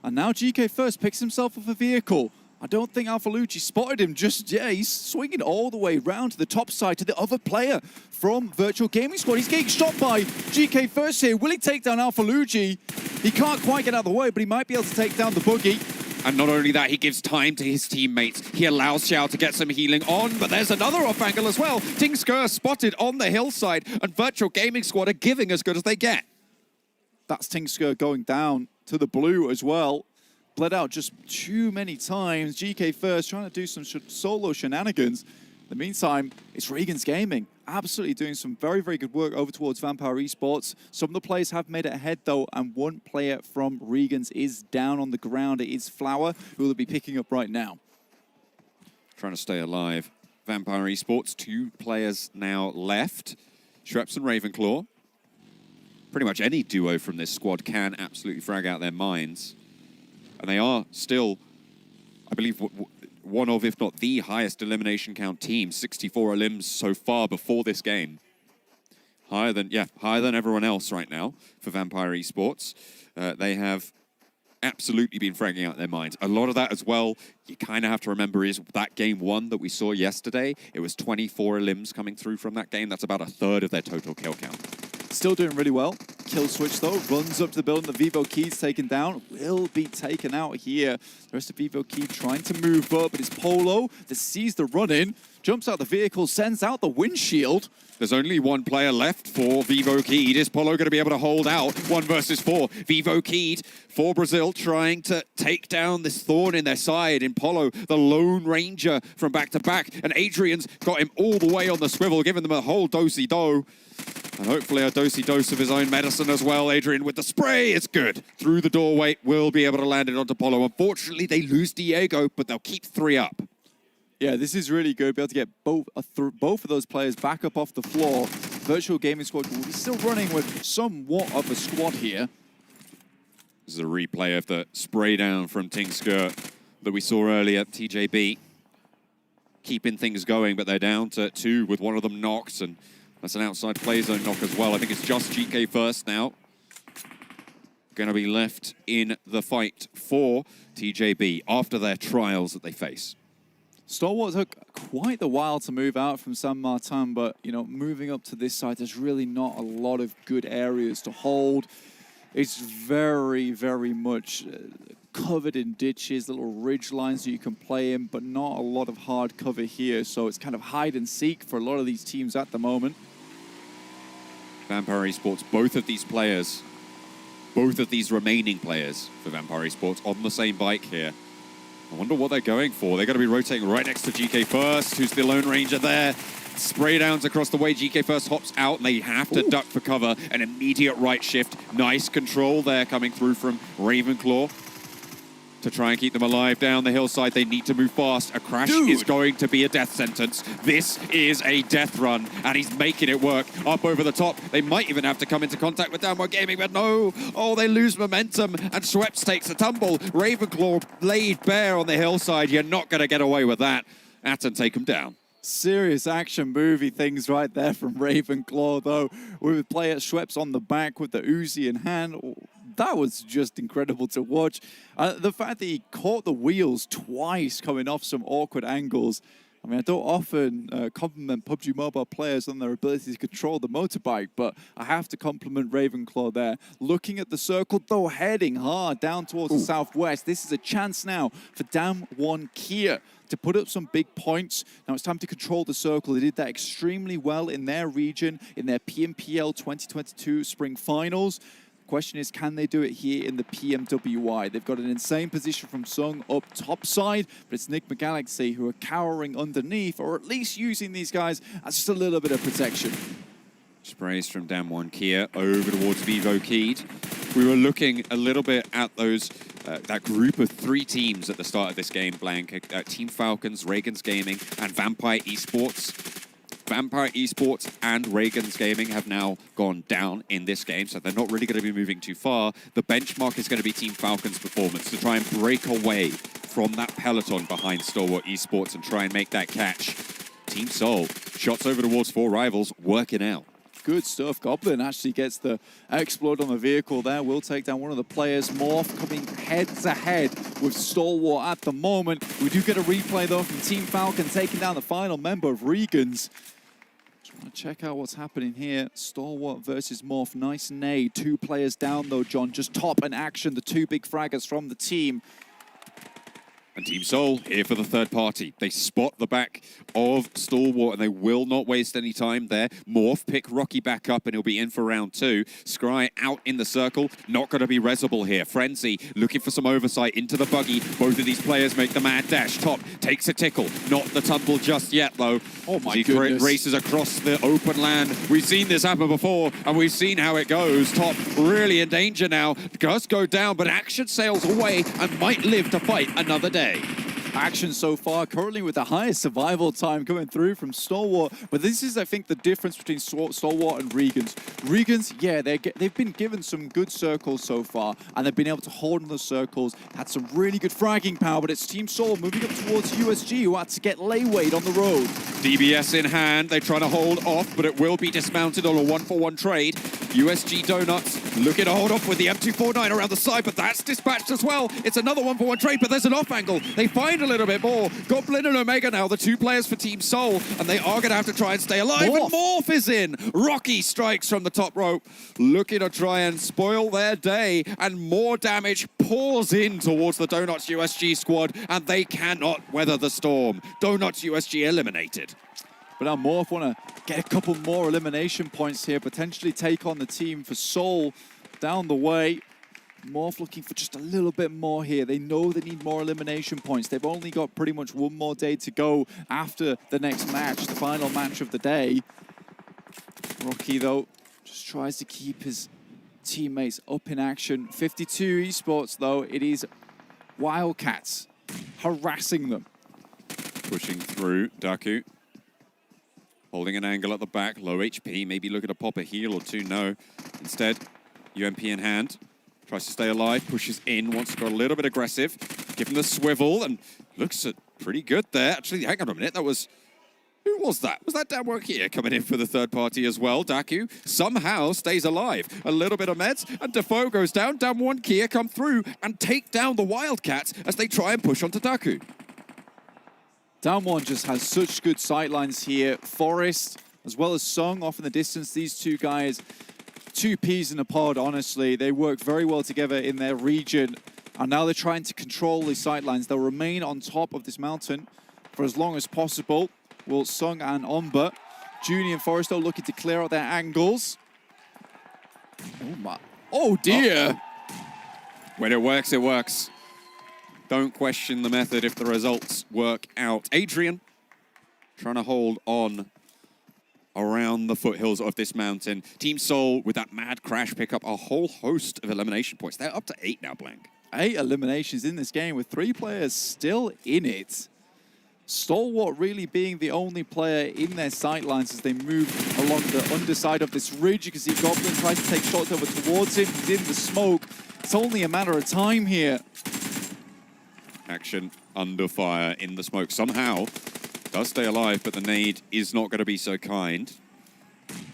And now GK First picks himself up a vehicle. I don't think Alphalugi spotted him just yet. He's swinging all the way round to the top side to the other player from Virtual Gaming Squad. He's getting shot by GK First here. Will he take down Alphalugi? He can't quite get out of the way, but he might be able to take down the buggy. And not only that, he gives time to his teammates. He allows Xiao to get some healing on, but there's another off angle as well. Tinksker spotted on the hillside, and Virtual Gaming Squad are giving as good as they get. That's Tinksker going down to the blue as well. Bled out just too many times. GK First trying to do some solo shenanigans. In the meantime, it's Regan's Gaming. Absolutely doing some very, very good work over towards Vampire Esports. Some of the players have made it ahead, though, and 1 player from Regan's is down on the ground. It is Flower, who will be picking up right now. Trying to stay alive. Vampire Esports, 2 players now left. Shreps and Ravenclaw. Pretty much any duo from this squad can absolutely frag out their mines. And they are still, I believe, one of, if not the highest elimination count team. 64 elims so far before this game. Higher than everyone else right now for Vampire Esports. They have absolutely been fragging out their minds. A lot of that as well, you kind of have to remember, is that game 1 that we saw yesterday. It was 24 elims coming through from that game. That's about 1/3 of their total kill count. Still doing really well. Kill switch, though, runs up to the building. The Vivo Key's taken down. Will be taken out here. The rest of Vivo Key trying to move up, but it's Polo that sees the run-in. jumps out the vehicle, sends out the windshield. There's only one player left for Vivo Keed. Is Polo going to be able to hold out 1 versus 4? Vivo Keed for Brazil trying to take down this thorn in their side in Polo, the Lone Ranger from back-to-back. And Adrian's got him all the way on the swivel, giving them a whole do-si-do. And hopefully a do-si-dose of his own medicine as well. Adrian with the spray, it's good. Through the doorway, will be able to land it onto Polo. Unfortunately, they lose Diego, but they'll keep 3 up. Yeah, this is really good. Be able to get both of those players back up off the floor. Virtual Gaming Squad will be still running with somewhat of a squad here. This is a replay of the spray down from Tingsker that we saw earlier. TJB keeping things going, but they're down to 2 with one of them knocked, and that's an outside play zone knock as well. I think it's just GK first now. Going to be left in the fight for TJB after their trials that they face. Stalwart took quite the while to move out from San Martin, but, you know, moving up to this side, there's really not a lot of good areas to hold. It's very, very much covered in ditches, little ridge lines that you can play in, but not a lot of hard cover here. So it's kind of hide and seek for a lot of these teams at the moment. Vampire Esports, both of these players, both of these remaining players for Vampire Esports on the same bike here. I wonder what they're going for. They're going to be rotating right next to GK First, who's the Lone Ranger there. Spray downs across the way. GK First hops out, and they have to duck for cover. An immediate right shift. Nice control there coming through from Ravenclaw to try and keep them alive down the hillside. They need to move fast. A crash is going to be a death sentence. This is a death run, and he's making it work. Up over the top. They might even have to come into contact with Downward Gaming, but no. Oh, they lose momentum, and Schweppes takes a tumble. Ravenclaw laid bare on the hillside. You're not going to get away with that. Atten take him down. Serious action movie things right there from Ravenclaw, though, with player Schweppes on the back with the Uzi in hand. That was just incredible to watch. The fact that he caught the wheels twice coming off some awkward angles. I mean, I don't often compliment PUBG Mobile players on their ability to control the motorbike, but I have to compliment Ravenclaw there. Looking at the circle, though, heading hard down towards the southwest. This is a chance now for Damwon Kia to put up some big points. Now it's time to control the circle. They did that extremely well in their region, in their PMPL 2022 Spring Finals. Question is, can they do it here in the PMWI? They've got an insane position from Sung up top side, but it's Nick McGalaxy who are cowering underneath, or at least using these guys as just a little bit of protection. Sprays from Damwon Kia over towards Vivo Keed. We were looking a little bit at those that group of 3 teams at the start of this game, Blank. Team Falcons, Reagan's Gaming, and Vampire Esports. Vampire Esports and Reagan's Gaming have now gone down in this game, so they're not really going to be moving too far. The benchmark is going to be Team Falcon's performance to try and break away from that peloton behind Stalwart Esports and try and make that catch. Team Soul, shots over towards 4 rivals, working out. Good stuff. Goblin actually gets the explode on the vehicle there. Will take down one of the players. Morph coming head-to-head with Stalwart at the moment. We do get a replay, though, from Team Falcon taking down the final member of Regan's. Just want to check out what's happening here. Stalwart versus Morph. Nice nade. 2 players down, though, John. Just top in action. The 2 big fraggers from the team. And Team Soul here for the third party. They spot the back of Stalwart, and they will not waste any time there. Morph pick Rocky back up, and he'll be in for round 2. Scry out in the circle. Not going to be Resable here. Frenzy looking for some oversight into the buggy. Both of these players make the mad dash. Top takes a tickle. Not the tumble just yet, though. Oh, my he goodness. Races across the open land. We've seen this happen before, and we've seen how it goes. Top really in danger now. Does go down, but Action sails away and might live to fight another day. Action so far, currently with the highest survival time coming through from Stalwart. But this is, I think, the difference between Stalwart and Regan's. Regan's, yeah, they've been given some good circles so far, and they've been able to hold in those circles, had some really good fragging power, but it's Team Soul moving up towards USG, who had to get laywayed on the road. DBS in hand, they're trying to hold off, but it will be dismounted on a 1-for-1 trade. USG Donuts looking to hold off with the M249 around the side, but that's dispatched as well. It's another 1-for-1 trade, but there's an off angle. They finally a little bit more. Goblin and Omega now, the two players for Team Soul, and they are going to have to try and stay alive. Morph. And Morph is in. Rocky strikes from the top rope, looking to try and spoil their day, and more damage pours in towards the Donuts USG squad, and they cannot weather the storm. Donuts USG eliminated. But now Morph want to get a couple more elimination points here, potentially take on the team for Soul down the way. Morph looking for just a little bit more here. They know they need more elimination points. They've only got pretty much one more day to go after the next match, the final match of the day. Rocky, though, just tries to keep his teammates up in action. 52 esports, though, it is Wildcats harassing them. Pushing through, Daku. Holding an angle at the back, low HP, maybe looking to pop a heal or two, no. Instead, UMP in hand, tries to stay alive, pushes in, wants to go a little bit aggressive, give him the swivel, and looks pretty good there. Actually, hang on a minute, that was... Who was that? Was that Damwon Kia coming in for the third party as well? Daku somehow stays alive. A little bit of meds, and Defoe goes down. Damwon Kia come through and take down the Wildcats as they try and push onto Daku. Damwon just has such good sightlines here. Forest, as well as Sung, off in the distance. These two guys, two peas in a pod, honestly. They work very well together in their region. And now they're trying to control these sightlines. They'll remain on top of this mountain for as long as possible. Will Sung and Omba. Junie and Forresto looking to clear out their angles. Oh, my. Oh, dear. When it works, it works. Don't question the method if the results work out. Adrian trying to hold on around the foothills of this mountain. Team Soul, with that mad crash, pick up a whole host of elimination points. They're up to 8 now, Blank. 8 eliminations in this game with 3 players still in it. Stalwart really being the only player in their sightlines as they move along the underside of this ridge. You can see Goblin tries to take shots over towards him. He's in the smoke. It's only a matter of time here. Action under fire in the smoke. Somehow does stay alive, but the nade is not going to be so kind.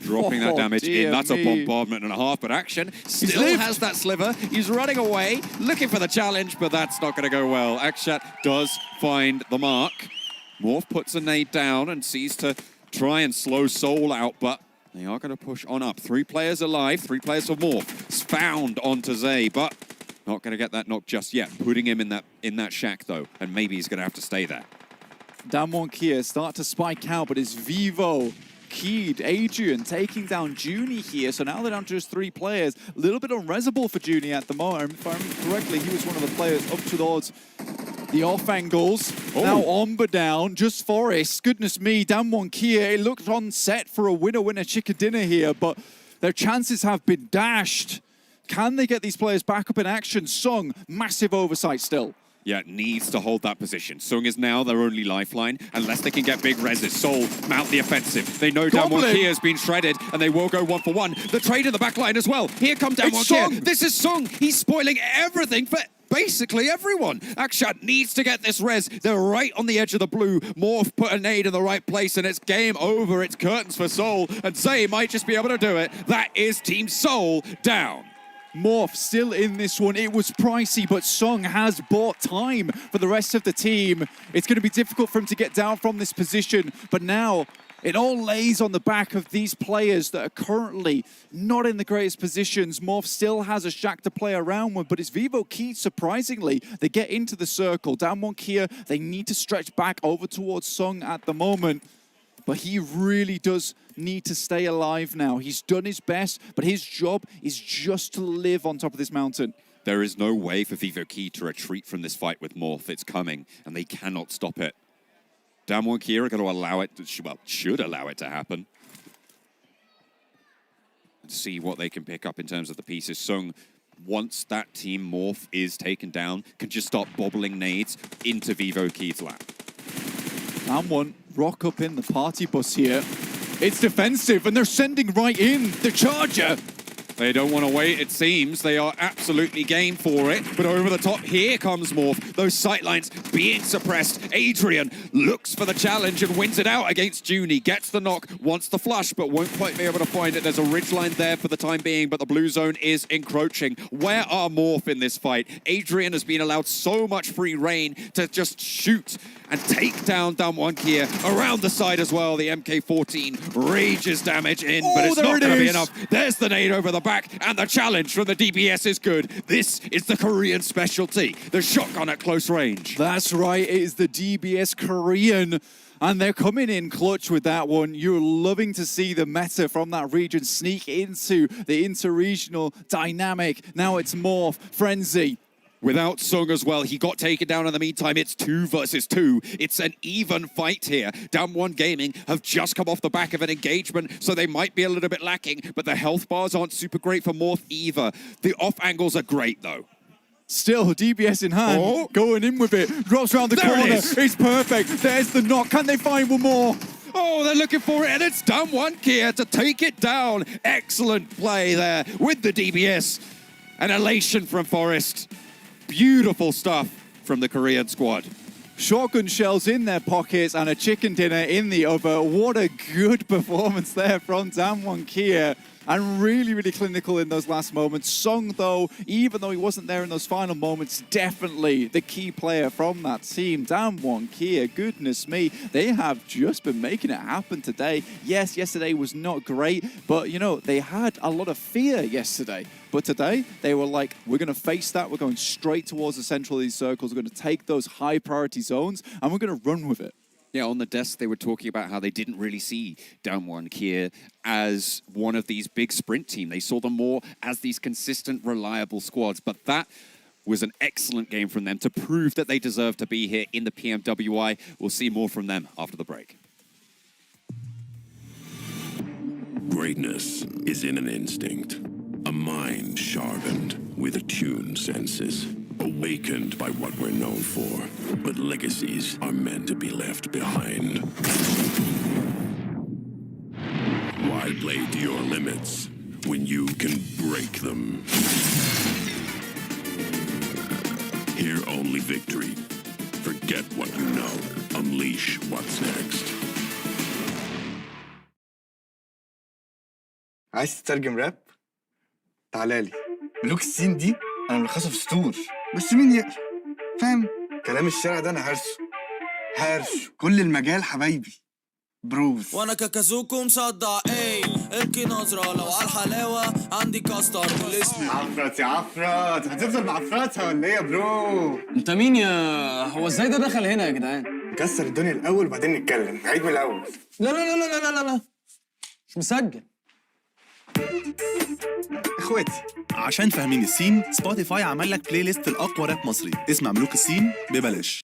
Dropping that damage in. That's a bombardment and a half, but Action still has that sliver. He's running away, looking for the challenge, but that's not going to go well. Akshat does find the mark. Morph puts a nade down and sees to try and slow Soul out, but they are going to push on up. 3 players alive, 3 players for Morph. It's found onto Zay, but not going to get that knock just yet. Putting him in that shack, though, and maybe he's going to have to stay there. Damwon Kia start to spike out, but it's Vivo, Keed, Adrian taking down Junie here. So now they're down to just 3 players. A little bit unresable for Junie at the moment. If I remember correctly, he was one of the players up towards the off angles. Oh. Now Omba down, just Forest. Goodness me, Damwon Kia, it looked on set for a winner-winner chicken dinner here, but their chances have been dashed. Can they get these players back up in action? Sung, massive oversight still. Yeah, needs to hold that position. Sung is now their only lifeline, unless they can get big reses. Soul mount the offensive. They know Damwon Kia has been shredded, and they will go 1-for-1. The trade in the back line as well. Here comes Damwon Kia. This is Sung. He's spoiling everything for basically everyone. Akshat needs to get this res. They're right on the edge of the blue. Morph put a nade in the right place, and it's game over. It's curtains for Soul, and Zay might just be able to do it. That is Team Soul down. Morph still in this one. It was pricey, but Sung has bought time for the rest of the team. It's going to be difficult for him to get down from this position, but now it all lays on the back of these players that are currently not in the greatest positions. Morph still has a shack to play around with, but it's Vivo Key, surprisingly. They get into the circle. Damwon Kia, they need to stretch back over towards Sung at the moment. But he really does need to stay alive now. He's done his best, but his job is just to live on top of this mountain. There is no way for Vivo Key to retreat from this fight with Morph. It's coming, and they cannot stop it. Damwon Kia are going to allow it, well, should allow it to happen. And see what they can pick up in terms of the pieces. Sung, once that team Morph is taken down, can just start bobbling nades into Vivo Key's lap. Damwon rock up in the party bus here. It's defensive, and they're sending right in the charger. They don't want to wait, it seems. They are absolutely game for it. But over the top, here comes Morph. Those sightlines being suppressed. Adrian looks for the challenge and wins it out against Junie. Gets the knock, wants the flush, but won't quite be able to find it. There's a ridgeline there for the time being, but the blue zone is encroaching. Where are Morph in this fight? Adrian has been allowed so much free reign to just shoot and take down Damwon Kia around the side as well. The MK14 rages damage in, but it's not going to be enough. There's the nade over the back, and the challenge from the DBS is good. This is the Korean specialty, the shotgun at close range. That's right, it is the DBS Korean. And they're coming in clutch with that one. You're loving to see the meta from that region sneak into the inter-regional dynamic. Now it's Morph, Frenzy. Without Sung as well, he got taken down in the meantime. It's 2 versus 2. It's an even fight here. Damwon Gaming have just come off the back of an engagement, so they might be a little bit lacking, but the health bars aren't super great for Morph either. The off angles are great though. Still, DBS in hand, going in with it. Drops around the corner. It's perfect. There's the knock. Can they find one more? Oh, they're looking for it, and it's Damwon Kia to take it down. Excellent play there with the DBS. An elation from Forest. Beautiful stuff from the Korean squad. Shotgun shells in their pockets and a chicken dinner in the other. What a good performance there from Damwon Kia. And really, really clinical in those last moments. Sung, though, even though he wasn't there in those final moments, definitely the key player from that team. Damwon Kia, goodness me, they have just been making it happen today. Yes, yesterday was not great, but, you know, they had a lot of fear yesterday. But today, they were like, we're going to face that. We're going straight towards the central of these circles. We're going to take those high priority zones, and we're going to run with it. Yeah, on the desk, they were talking about how they didn't really see Damwon Kia as one of these big sprint team. They saw them more as these consistent, reliable squads. But that was an excellent game from them to prove that they deserve to be here in the PMWI. We'll see more from them after the break. Greatness is in an instinct, a mind sharpened with attuned senses. Awakened by what we're known for, but legacies are meant to be left behind. Why play to your limits when you can break them? Hear only victory. Forget what you know. Unleash what's next. عايز تترجم راب؟ تعالالي. ملوك الصين دي أنا ملخصه في سطور. بس مين يقرا؟ فاهم؟ كلام الشارع ده أنا هرشه كل المجال حبايبي بروز. وانا كاكازوكو مصدع ايه الكي نظرة لو على الحلاوة عندي كاستر والاسم عفرت يا عفرت هتفضل معفرتها ولا ايه يا برو؟ انت مين يا هو ازاي ده دخل هنا يا جدعان؟ نكسر الدنيا الأول وبعدين نتكلم عيد من الأول. لا لا لا لا لا لا مش مسجل. اخواتي عشان فاهمين السين سبوتيفاي عمل لك بلاي ليست الاقوى راب مصري اسمع ملوك السين ببلاش.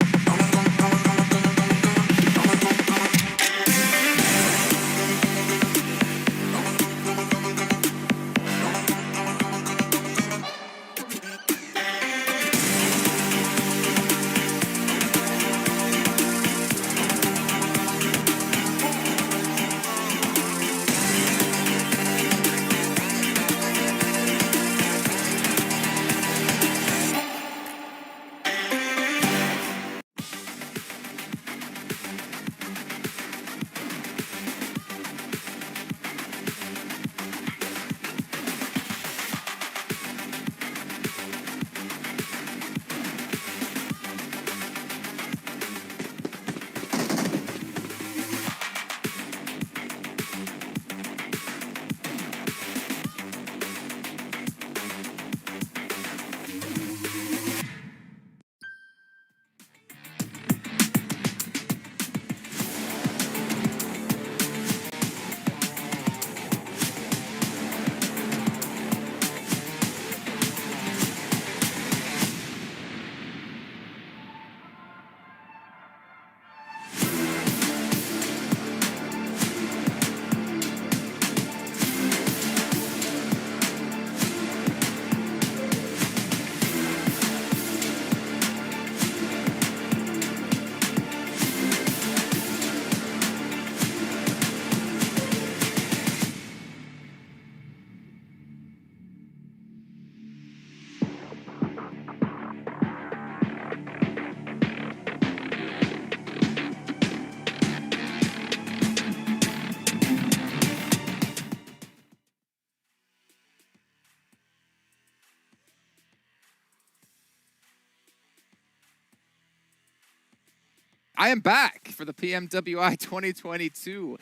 I am back for the PMWI 2022.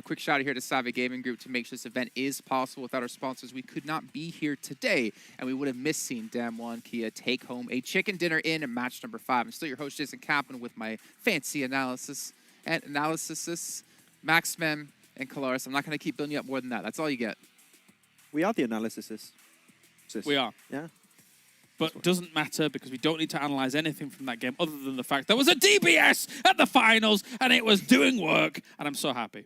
Quick shout out here to Savvy Gaming Group to make sure this event is possible. Without our sponsors, we could not be here today, and we would have missed seeing Damwon Kia take home a chicken dinner in match number 5. I'm still your host, Jason Kaplan, with my fancy analysis, Maxman, and Kalaris. I'm not going to keep building you up more than that. That's all you get. We are the analysis. We are. Yeah. But it doesn't matter because we don't need to analyze anything from that game other than the fact there was a DBS at the finals and it was doing work, and I'm so happy.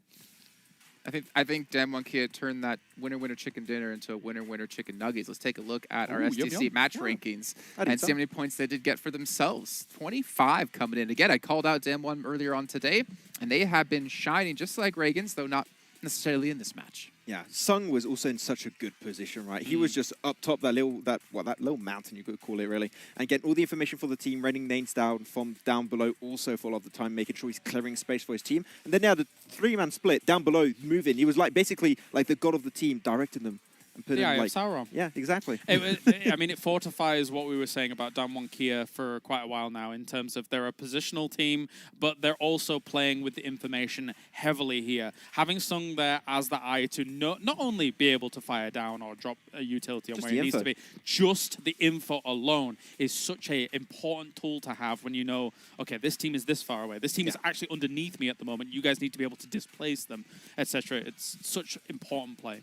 I think Damwon Kia turned that winner chicken dinner into a winner chicken nuggets. Let's take a look at our STC match rankings and see how many points they did get for themselves. 25 coming in. Again, I called out Damwon earlier on today, and they have been shining just like Reagan's, though not necessarily in this match. Yeah, Sung was also in such a good position, right? He was just up top, that little mountain, you could call it, really, and getting all the information for the team, raining names down from down below also for a lot of the time, making sure he's clearing space for his team. And then now the 3-man split down below, moving. He was like basically like the god of the team, directing them. And putting Yeah, like, Sauron. Yeah, exactly. I mean, it fortifies what we were saying about Damwon Kia for quite a while now in terms of they're a positional team, but they're also playing with the information heavily here. Having Sung there as the eye to not only be able to fire down or drop a utility on where it needs to be, just the info alone is such an important tool to have when you know, okay, this team is this far away. This team is actually underneath me at the moment. You guys need to be able to displace them, etc. It's such important play.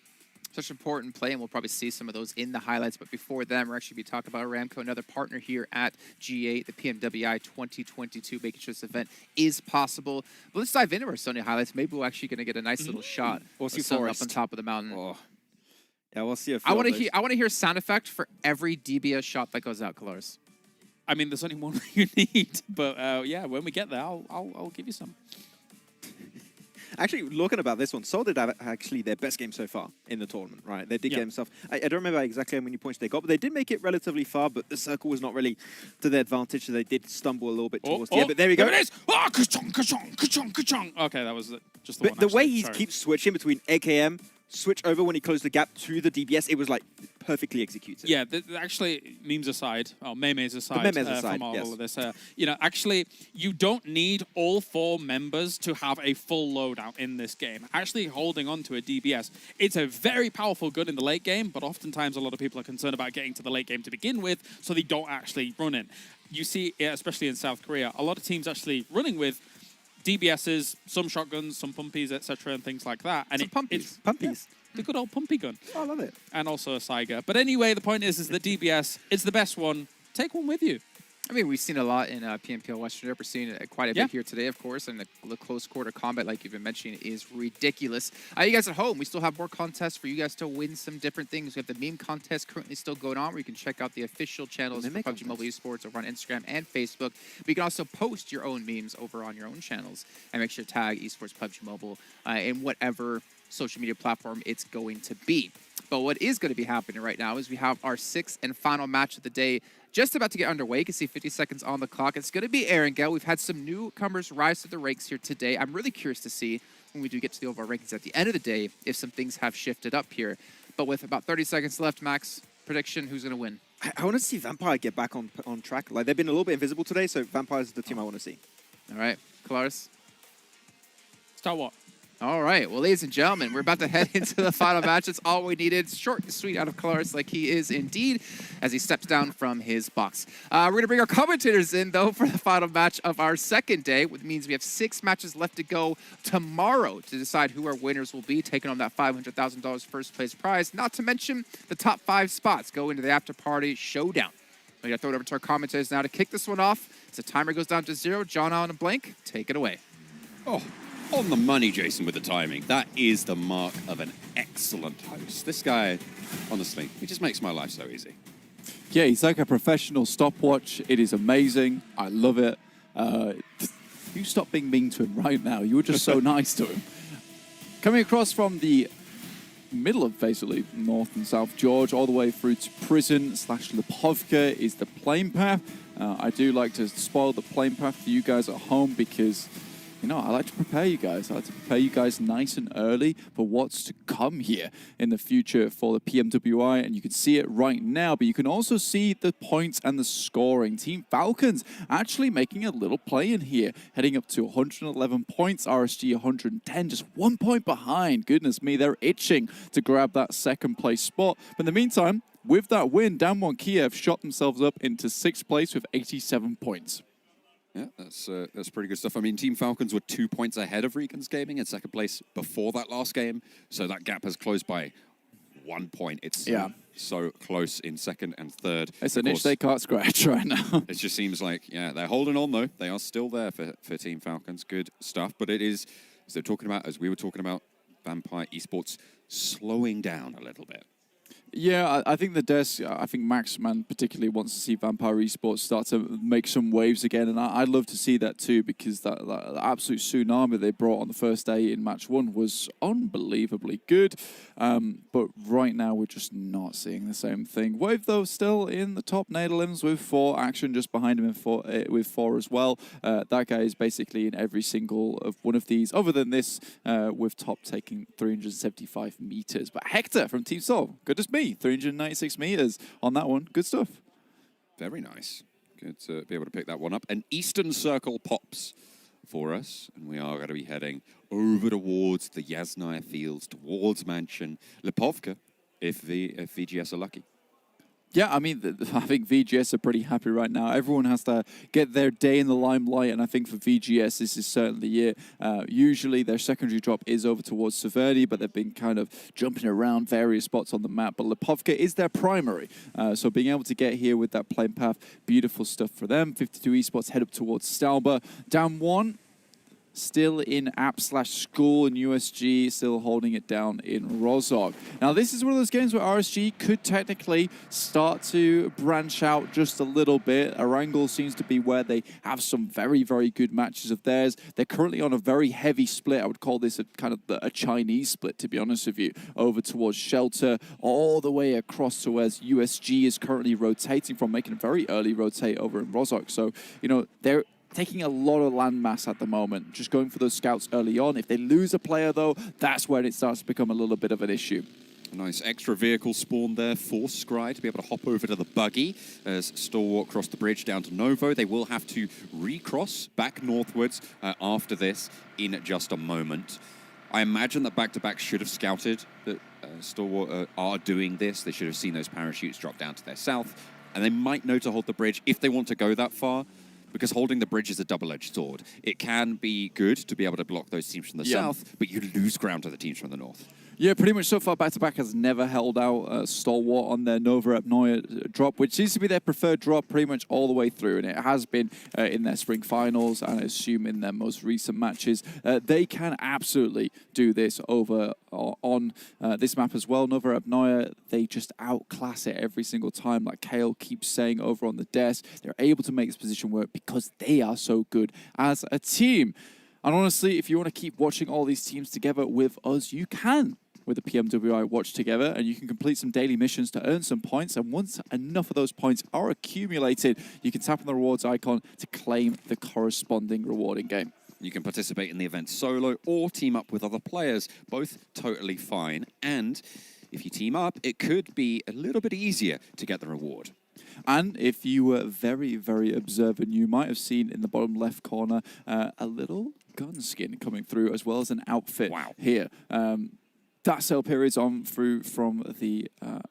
Such important play, and we'll probably see some of those in the highlights. But before then, we're actually be talking about Aramco, another partner here at G8, the PMWI 2022, making sure this event is possible. But let's dive into our Sony highlights. Maybe we're actually going to get a nice little shot of Sun up on top of the mountain. Oh. Yeah, we'll see. I want to hear sound effect for every DBS shot that goes out, Kalaris. I mean, there's only one you need, but yeah, when we get there, I'll give you some. Actually, looking about this one, Seoul did have actually their best game so far in the tournament, right? They did get themselves... I don't remember exactly how many points they got, but they did make it relatively far, but the circle was not really to their advantage, so they did stumble a little bit towards the end. But there we go. There it is! Oh, ka-chong, ka-chong, ka-chong, ka-chong. Okay, that was just the one. But the way he keeps switching between AKM, switch over when he closed the gap to the DBS, it was like perfectly executed. Yeah, actually, memes aside, or memes aside, from all of this, you know, actually, you don't need all 4 members to have a full loadout in this game. Actually, holding on to a DBS, it's a very powerful gun in the late game, but oftentimes a lot of people are concerned about getting to the late game to begin with, so they don't actually run it. You see, especially in South Korea, a lot of teams actually running with DBSs, some shotguns, some pumpies, etc., and things like that. And pumpies. Pumpies. The good old pumpy gun. Oh, I love it. And also a Saiga. But anyway, the point is the DBS, it's the best one. Take one with you. I mean, we've seen a lot in PMPL Western Europe. We're seeing it quite a bit here today, of course, and the close quarter combat, like you've been mentioning, is ridiculous. You guys at home, we still have more contests for you guys to win some different things. We have the meme contest currently still going on, where you can check out the official channels for PUBG Mobile Esports over on Instagram and Facebook. But you can also post your own memes over on your own channels, and make sure to tag Esports PUBG Mobile in whatever social media platform it's going to be. But what is going to be happening right now is we have our 6th and final match of the day just about to get underway. You can see 50 seconds on the clock. It's going to be Erangel. We've had some newcomers rise to the ranks here today. I'm really curious to see, when we do get to the overall rankings at the end of the day, if some things have shifted up here. But with about 30 seconds left, Max, prediction, who's going to win? I want to see Vampire get back on track. Like, they've been a little bit invisible today, so Vampire's the team I want to see. All right. Kalaris? Start what? All right. Well, ladies and gentlemen, we're about to head into the final match. That's all we needed. Short and sweet out of Kalaris, like he is indeed, as he steps down from his box. We're going to bring our commentators in, though, for the final match of our second day, which means we have 6 matches left to go tomorrow to decide who our winners will be, taking on that $500,000 first place prize. Not to mention the top 5 spots go into the after party showdown. We're going to throw it over to our commentators now to kick this one off. As the timer goes down to 0, John on a blank, take it away. Oh. On the money, Jason, with the timing. That is the mark of an excellent host. This guy, honestly, he just makes my life so easy. Yeah, he's like a professional stopwatch. It is amazing. I love it. You stop being mean to him right now. You were just so nice to him. Coming across from the middle of basically North and South George, all the way through to Prison / Lipovka is the plane path. I do like to spoil the plane path for you guys at home because you know, I like to prepare you guys. I like to prepare you guys nice and early for what's to come here in the future for the PMWI, and you can see it right now, but you can also see the points and the scoring. Team Falcons actually making a little play in here, heading up to 111 points, RSG 110, just 1 point behind. Goodness me, they're itching to grab that second place spot. But in the meantime, with that win, Damwon Kiev shot themselves up into 6th place with 87 points. Yeah, that's pretty good stuff. I mean, Team Falcons were 2 points ahead of Regans Gaming in second place before that last game, so that gap has closed by 1 point. It's so close in second and third. It's an itch they can't scratch right now. It just seems like, yeah, they're holding on though. They are still there for Team Falcons. Good stuff. But it is, as they're talking about, as we were talking about, Vampire Esports slowing down a little bit. Yeah, I think the desk, I think Maxman particularly wants to see Vampire Esports start to make some waves again, and I'd love to see that too, because that absolute tsunami they brought on the first day in match 1 was unbelievably good, but right now we're just not seeing the same thing. Wave, though, still in the top Netherlands with 4, Action just behind him with 4 as well. That guy is basically in every single of one of these, other than this, with top taking 375 meters. But Hector from Team Sol, good as me. 396 meters on that one. Good stuff. Very nice. Good to be able to pick that one up. An Eastern Circle pops for us, and we are going to be heading over towards the Yasnaya Fields, towards Mansion Lipovka, if VGS are lucky. Yeah, I mean, I think VGS are pretty happy right now. Everyone has to get their day in the limelight, and I think for VGS, this is certainly it. Usually, their secondary drop is over towards Severny, but they've been kind of jumping around various spots on the map. But Lipovka is their primary, so being able to get here with that plane path, beautiful stuff for them. 52 esports head up towards Stalba. Down 1. Still in app/school in USG, still holding it down in Rozhok. Now, this is one of those games where RSG could technically start to branch out just a little bit. Erangel seems to be where they have some very, very good matches of theirs. They're currently on a very heavy split. I would call this a kind of a Chinese split, to be honest with you, over towards Shelter, all the way across to where USG is currently rotating from, making a very early rotate over in Rozhok. So, you know, they're taking a lot of landmass at the moment, just going for those scouts early on. If they lose a player, though, that's when it starts to become a little bit of an issue. A nice extra vehicle spawn there for Scry to be able to hop over to the buggy as Stalwart cross the bridge down to Novo. They will have to recross back northwards after this in just a moment. I imagine that back-to-back should have scouted that Stalwart are doing this. They should have seen those parachutes drop down to their south, and they might know to hold the bridge if they want to go that far. Because holding the bridge is a double-edged sword. It can be good to be able to block those teams from the south, but you lose ground to the teams from the north. Yeah, pretty much so far, back-to-back has never held out Stalwart on their Nova Apnoia drop, which seems to be their preferred drop pretty much all the way through, and it has been in their spring finals, and I assume in their most recent matches. They can absolutely do this over on this map as well. Nova Apnoia, they just outclass it every single time, like Kale keeps saying over on the desk. They're able to make this position work because they are so good as a team. And honestly, if you want to keep watching all these teams together with us, you can with the PMWI Watch together, and you can complete some daily missions to earn some points. And once enough of those points are accumulated, you can tap on the rewards icon to claim the corresponding rewarding game. You can participate in the event solo or team up with other players, both totally fine. And if you team up, it could be a little bit easier to get the reward. And if you were very, very observant, you might have seen in the bottom left corner a little gun skin coming through, as well as an outfit here. That sale period's on through from the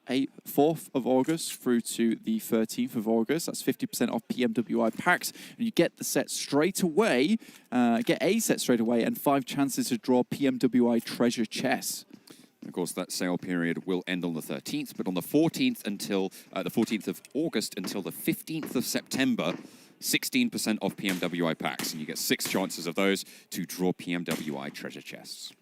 4th of August through to the 13th of August. That's 50% off PMWI packs. And you get the set straight away, get a set straight away, and 5 chances to draw PMWI treasure chests. Of course, that sale period will end on the 13th, but on the 14th until the 14th of August until the 15th of September, 16% off PMWI packs, and you get 6 chances of those to draw PMWI treasure chests.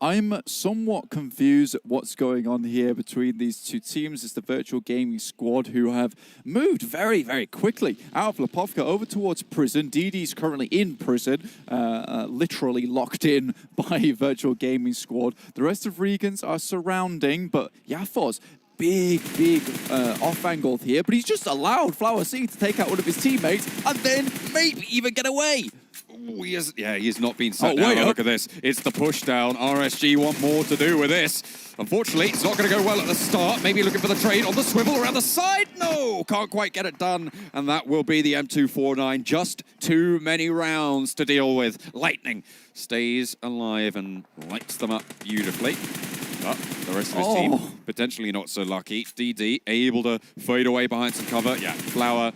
I'm somewhat confused at what's going on here between these two teams. It's the Virtual Gaming Squad who have moved very, very quickly out of Lipovka over towards prison. DD's currently in prison, literally locked in by Virtual Gaming Squad. The rest of Regans are surrounding, but Yafoz, big off angle here, but he's just allowed Flower C to take out one of his teammates and then maybe even get away. Ooh, he has not been set Oh, down. wait Oh, up. look at this. It's the push down. RSG want more to do with this. Unfortunately, it's not going to go well at the start. Maybe looking for the trade on the swivel around the side. No, can't quite get it done. And that will be the M249. Just too many rounds to deal with. Lightning stays alive and lights them up beautifully. But the rest of his team potentially not so lucky. DD able to fade away behind some cover. Yeah, Flower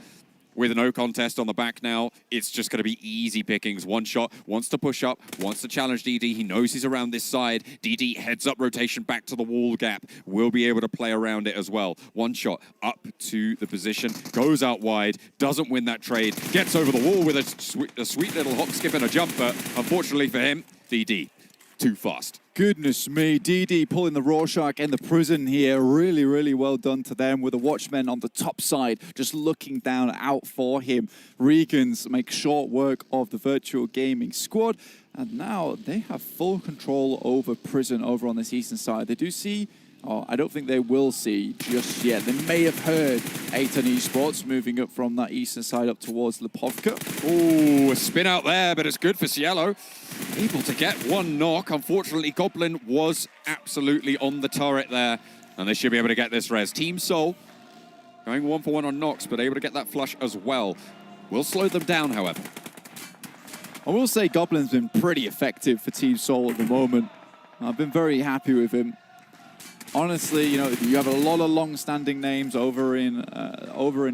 with no contest on the back now. It's just going to be easy pickings. One shot, wants to push up, wants to challenge DD. He knows he's around this side. DD heads up rotation back to the wall gap. Will be able to play around it as well. One shot up to the position, goes out wide, doesn't win that trade, gets over the wall with a sweet little hop, skip and a jump, but unfortunately for him, DD too fast. Goodness me, DD pulling the Rorschach and the prison here. Really, really well done to them with the Watchmen on the top side, just looking down out for him. Regans make short work of the Virtual Gaming squad, and now they have full control over prison over on this eastern side. They do see, I don't think they will see just yet. They may have heard Eitan Esports moving up from that eastern side up towards Lipovka. Ooh, a spin out there, but it's good for Cielo. Able to get one knock. Unfortunately, Goblin was absolutely on the turret there, and they should be able to get this res. Team Soul going 1-for-1 on knocks, but able to get that flush as well. Will slow them down, however. I will say Goblin's been pretty effective for Team Soul at the moment. I've been very happy with him. Honestly, you know, you have a lot of long-standing names over in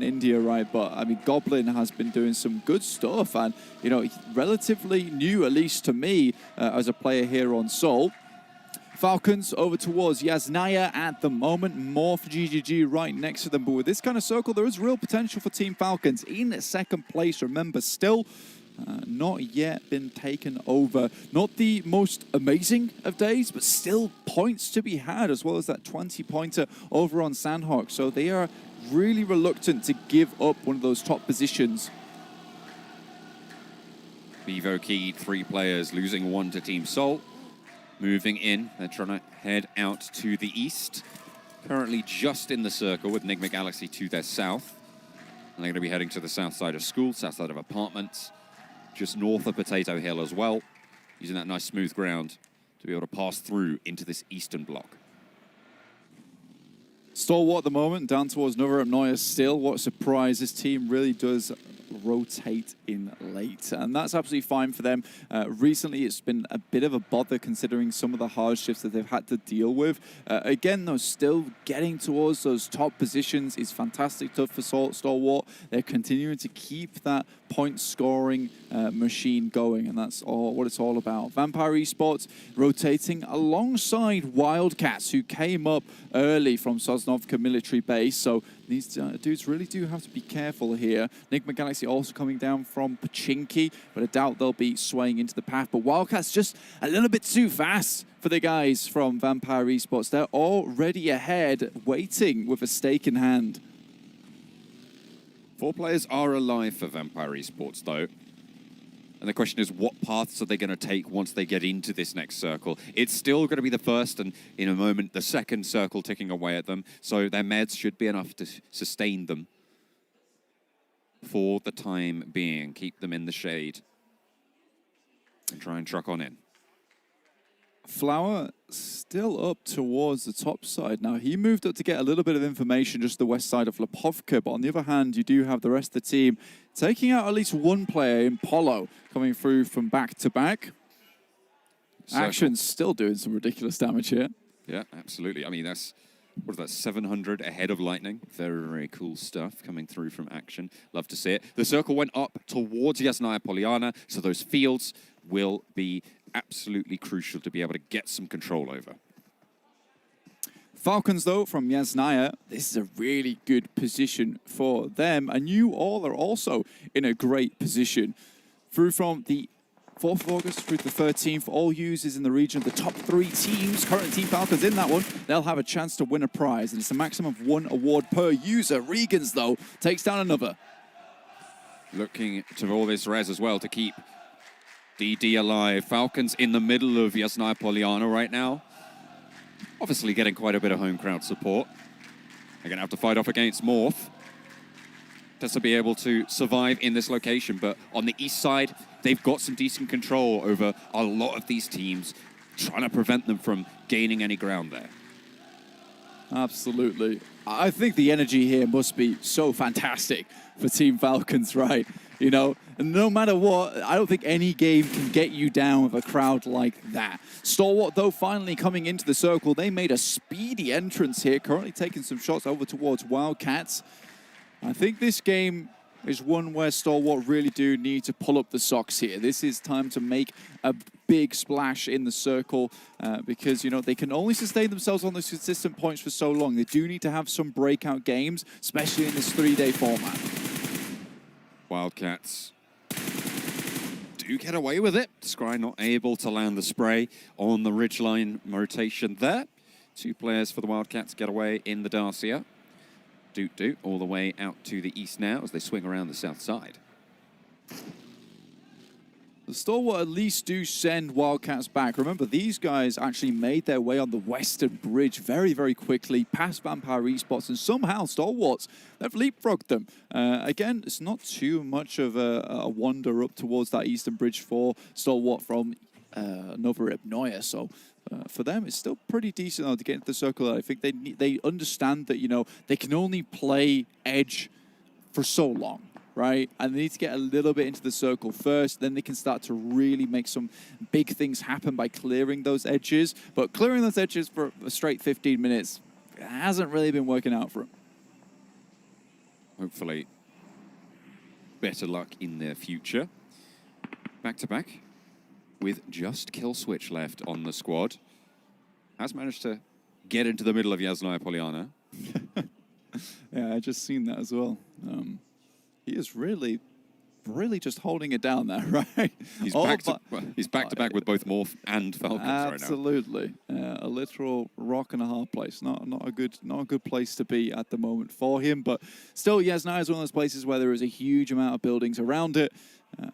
India, right? But I mean, Goblin has been doing some good stuff, and you know, relatively new, at least to me, as a player here on Seoul. Falcons over towards Yasnaya at the moment. More for GGG right next to them. But with this kind of circle, there is real potential for Team Falcons in second place. Remember, still not yet been taken over. Not the most amazing of days, but still points to be had, as well as that 20-pointer over on Sandhawk. So they are really reluctant to give up one of those top positions. Bevo keyed 3 players, losing 1 to Team Soul. Moving in, they're trying to head out to the east. Currently just in the circle with Enigma Galaxy to their south. And they're going to be heading to the south side of school, south side of apartments. Just north of Potato Hill as well, using that nice smooth ground to be able to pass through into this eastern block. Stalwart at the moment, down towards Nova Noya still. What a surprise. This team really does rotate in late, and that's absolutely fine for them. Recently, it's been a bit of a bother considering some of the hardships that they've had to deal with. Again, though, still getting towards those top positions is fantastic stuff for Stalwart. They're continuing to keep that point-scoring machine going, and that's what it's all about. Vampire Esports rotating alongside Wildcats, who came up early from Sosnovka military base, so these dudes really do have to be careful here. Enigma Galaxy also coming down from Pachinki, but I doubt they'll be swaying into the path. But Wildcats just a little bit too fast for the guys from Vampire Esports. They're already ahead, waiting with a stake in hand. 4 players are alive for Vampire Esports, though. And the question is, what paths are they going to take once they get into this next circle? It's still going to be the first, and in a moment, the second circle ticking away at them. So their meds should be enough to sustain them for the time being. Keep them in the shade and try and truck on in. Flower still up towards the top side. Now, he moved up to get a little bit of information just the west side of Lipovka, but on the other hand, you do have the rest of the team taking out at least one player in Polo, coming through from back to back. Action's still doing some ridiculous damage here. Yeah, absolutely. I mean, that's, what is that, 700 ahead of Lightning. Very, very cool stuff coming through from Action. Love to see it. The circle went up towards Yasnaya Poliana, so those fields will be absolutely crucial to be able to get some control over. Falcons, though, from Yasnaya, this is a really good position for them, and you all are also in a great position. Through from the 4th of August through to the 13th, all users in the region, the top 3 teams, current Team Falcons in that one, they'll have a chance to win a prize, and it's a maximum of 1 award per user. Regans, though, takes down another. Looking to all this res as well to keep DD alive. Falcons in the middle of Yasnaya Poliana right now. Obviously getting quite a bit of home crowd support. They're going to have to fight off against Morph just to be able to survive in this location. But on the east side, they've got some decent control over a lot of these teams, trying to prevent them from gaining any ground there. Absolutely. I think the energy here must be so fantastic for Team Falcons, right? You know, and no matter what, I don't think any game can get you down with a crowd like that. Stalwart, though, finally coming into the circle. They made a speedy entrance here, currently taking some shots over towards Wildcats. I think this game is one where Stalwart really do need to pull up the socks here. This is time to make a big splash in the circle because, you know, they can only sustain themselves on those consistent points for so long. They do need to have some breakout games, especially in this 3-day format. Wildcats do get away with it. Scry not able to land the spray on the ridgeline rotation there. 2 players for the Wildcats get away in the Dacia. Doot all the way out to the east now as they swing around the south side. The Stalwart at least do send Wildcats back. Remember, these guys actually made their way on the western bridge very, very quickly, past Vampire Esports, and somehow Stalwarts, they've leapfrogged them. Again, it's not too much of a wander up towards that eastern bridge for Stalwart from Nova Rybnoia, so for them, it's still pretty decent though, to get into the circle. I think they understand that, you know, they can only play edge for so long, right? And they need to get a little bit into the circle first, then they can start to really make some big things happen by clearing those edges. But clearing those edges for a straight 15 minutes hasn't really been working out for them. Hopefully, better luck in their future. Back to back with just Kill Switch left on the squad. Has managed to get into the middle of Yasnaya Poliana. Yeah, I just seen that as well. He is really just holding it down there, right? He's back to back with both Morph and Falcons right now. Absolutely, a literal rock and a hard place. Not a good place to be at the moment for him. But still, Yasnaya is one of those places where there is a huge amount of buildings around it.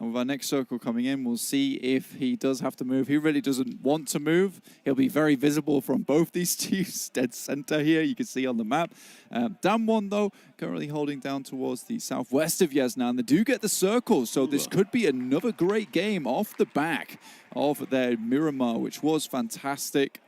With our next circle coming in, we'll see if he does have to move. He really doesn't want to move. He'll be very visible from both these teams. Dead center here, you can see on the map. Damwon, though, currently holding down towards the southwest of Yasnan. They do get the circle, so this could be another great game off the back of their Miramar, which was fantastic.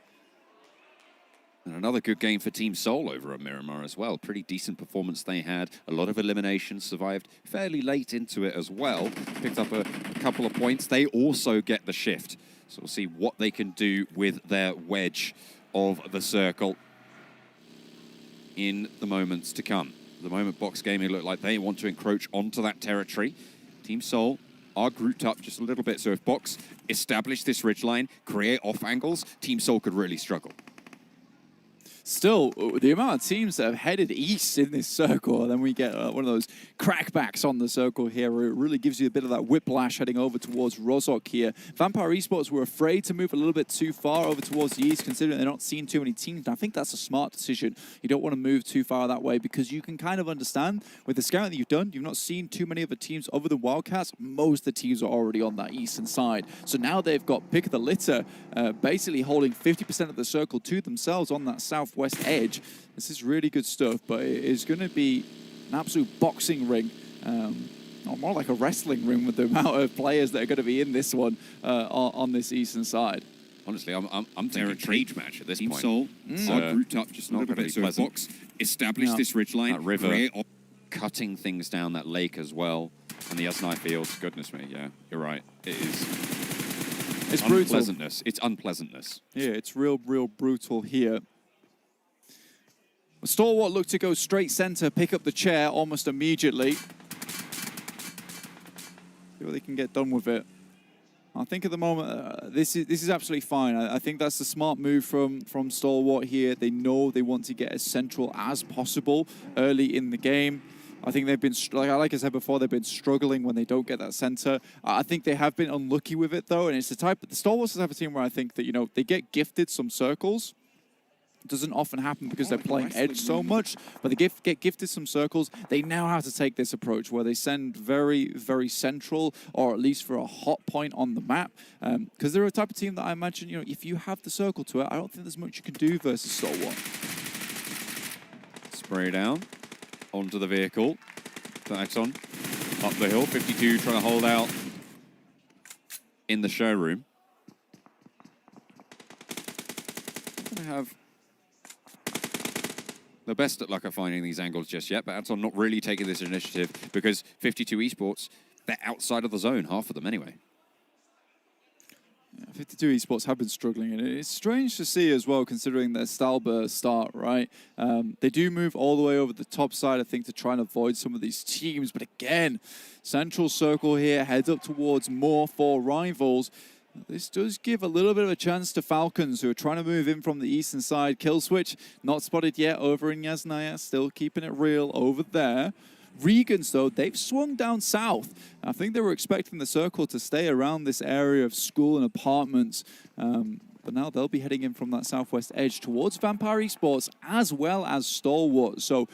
And another good game for Team Seoul over at Miramar as well. Pretty decent performance they had. A lot of eliminations, survived fairly late into it as well. Picked up a couple of points. They also get the shift. So we'll see what they can do with their wedge of the circle in the moments to come. At the moment, Box Gaming look like they want to encroach onto that territory. Team Seoul are grouped up just a little bit. So if Box establish this ridgeline, create off angles, Team Seoul could really struggle. Still, the amount of teams that have headed east in this circle, and then we get one of those crackbacks on the circle here, where it really gives you a bit of that whiplash heading over towards Rozhok here. Vampire Esports were afraid to move a little bit too far over towards the east, considering they're not seeing too many teams. And I think that's a smart decision. You don't want to move too far that way, because you can kind of understand, with the scouting that you've done, you've not seen too many of the teams other than Wildcats. Most of the teams are already on that eastern side. So now they've got pick of the litter, basically holding 50% of the circle to themselves on that southwest edge. This is really good stuff, but it is going to be an absolute boxing ring, or more like a wrestling ring with the amount of players that are going to be in this one on this eastern side. Honestly, I'm thinking a cage match at this point. Soul are grouped up just a little bit. So Box establish this ridgeline, that river, cutting things down that lake as well, and the Yasnaya fields. Goodness me, yeah, you're right. It is. It's brutal. Unpleasantness. It's unpleasantness. Yeah, it's real brutal here. Stalwart looked to go straight center, pick up the chair almost immediately. See what they can get done with it. I think at the moment, this is absolutely fine. I think that's the smart move from Stalwart here. They know they want to get as central as possible early in the game. I think they've been, like I said before, they've been struggling when they don't get that center. I think they have been unlucky with it, though, and it's the Stalwart's the type of team where I think that, you know, they get gifted some circles. It doesn't often happen because they're playing edge so much, but they get gifted some circles. They now have to take this approach where they send very, very central, or at least for a hot point on the map, because they're a type of team that I imagine, you know, if you have the circle to it, I don't think there's much you can do versus Stalwart. Spray down onto the vehicle. Axon up the hill. 52 trying to hold out in the showroom. I have the best at luck at finding these angles just yet, but Anton not really taking this initiative because 52 Esports, they're outside of the zone, half of them anyway. 52 Esports have been struggling, and it's strange to see as well, considering their Stalber start, right? They do move all the way over the top side, I think, to try and avoid some of these teams. But again, central circle here, heads up towards more for rivals. This does give a little bit of a chance to Falcons, who are trying to move in from the eastern side. Kill switch, not spotted yet over in Yasnaya, still keeping it real over there. Regans, though, they've swung down south. I think they were expecting the circle to stay around this area of school and apartments. But now they'll be heading in from that southwest edge towards Vampire Esports as well as Stalwart. So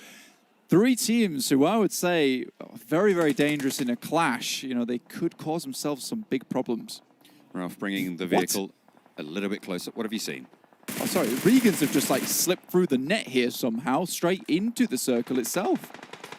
3 teams who I would say are very, very dangerous in a clash. You know, they could cause themselves some big problems. Ralph bringing the vehicle a little bit closer. What have you seen? Oh, sorry, Regans have just like slipped through the net here somehow, straight into the circle itself.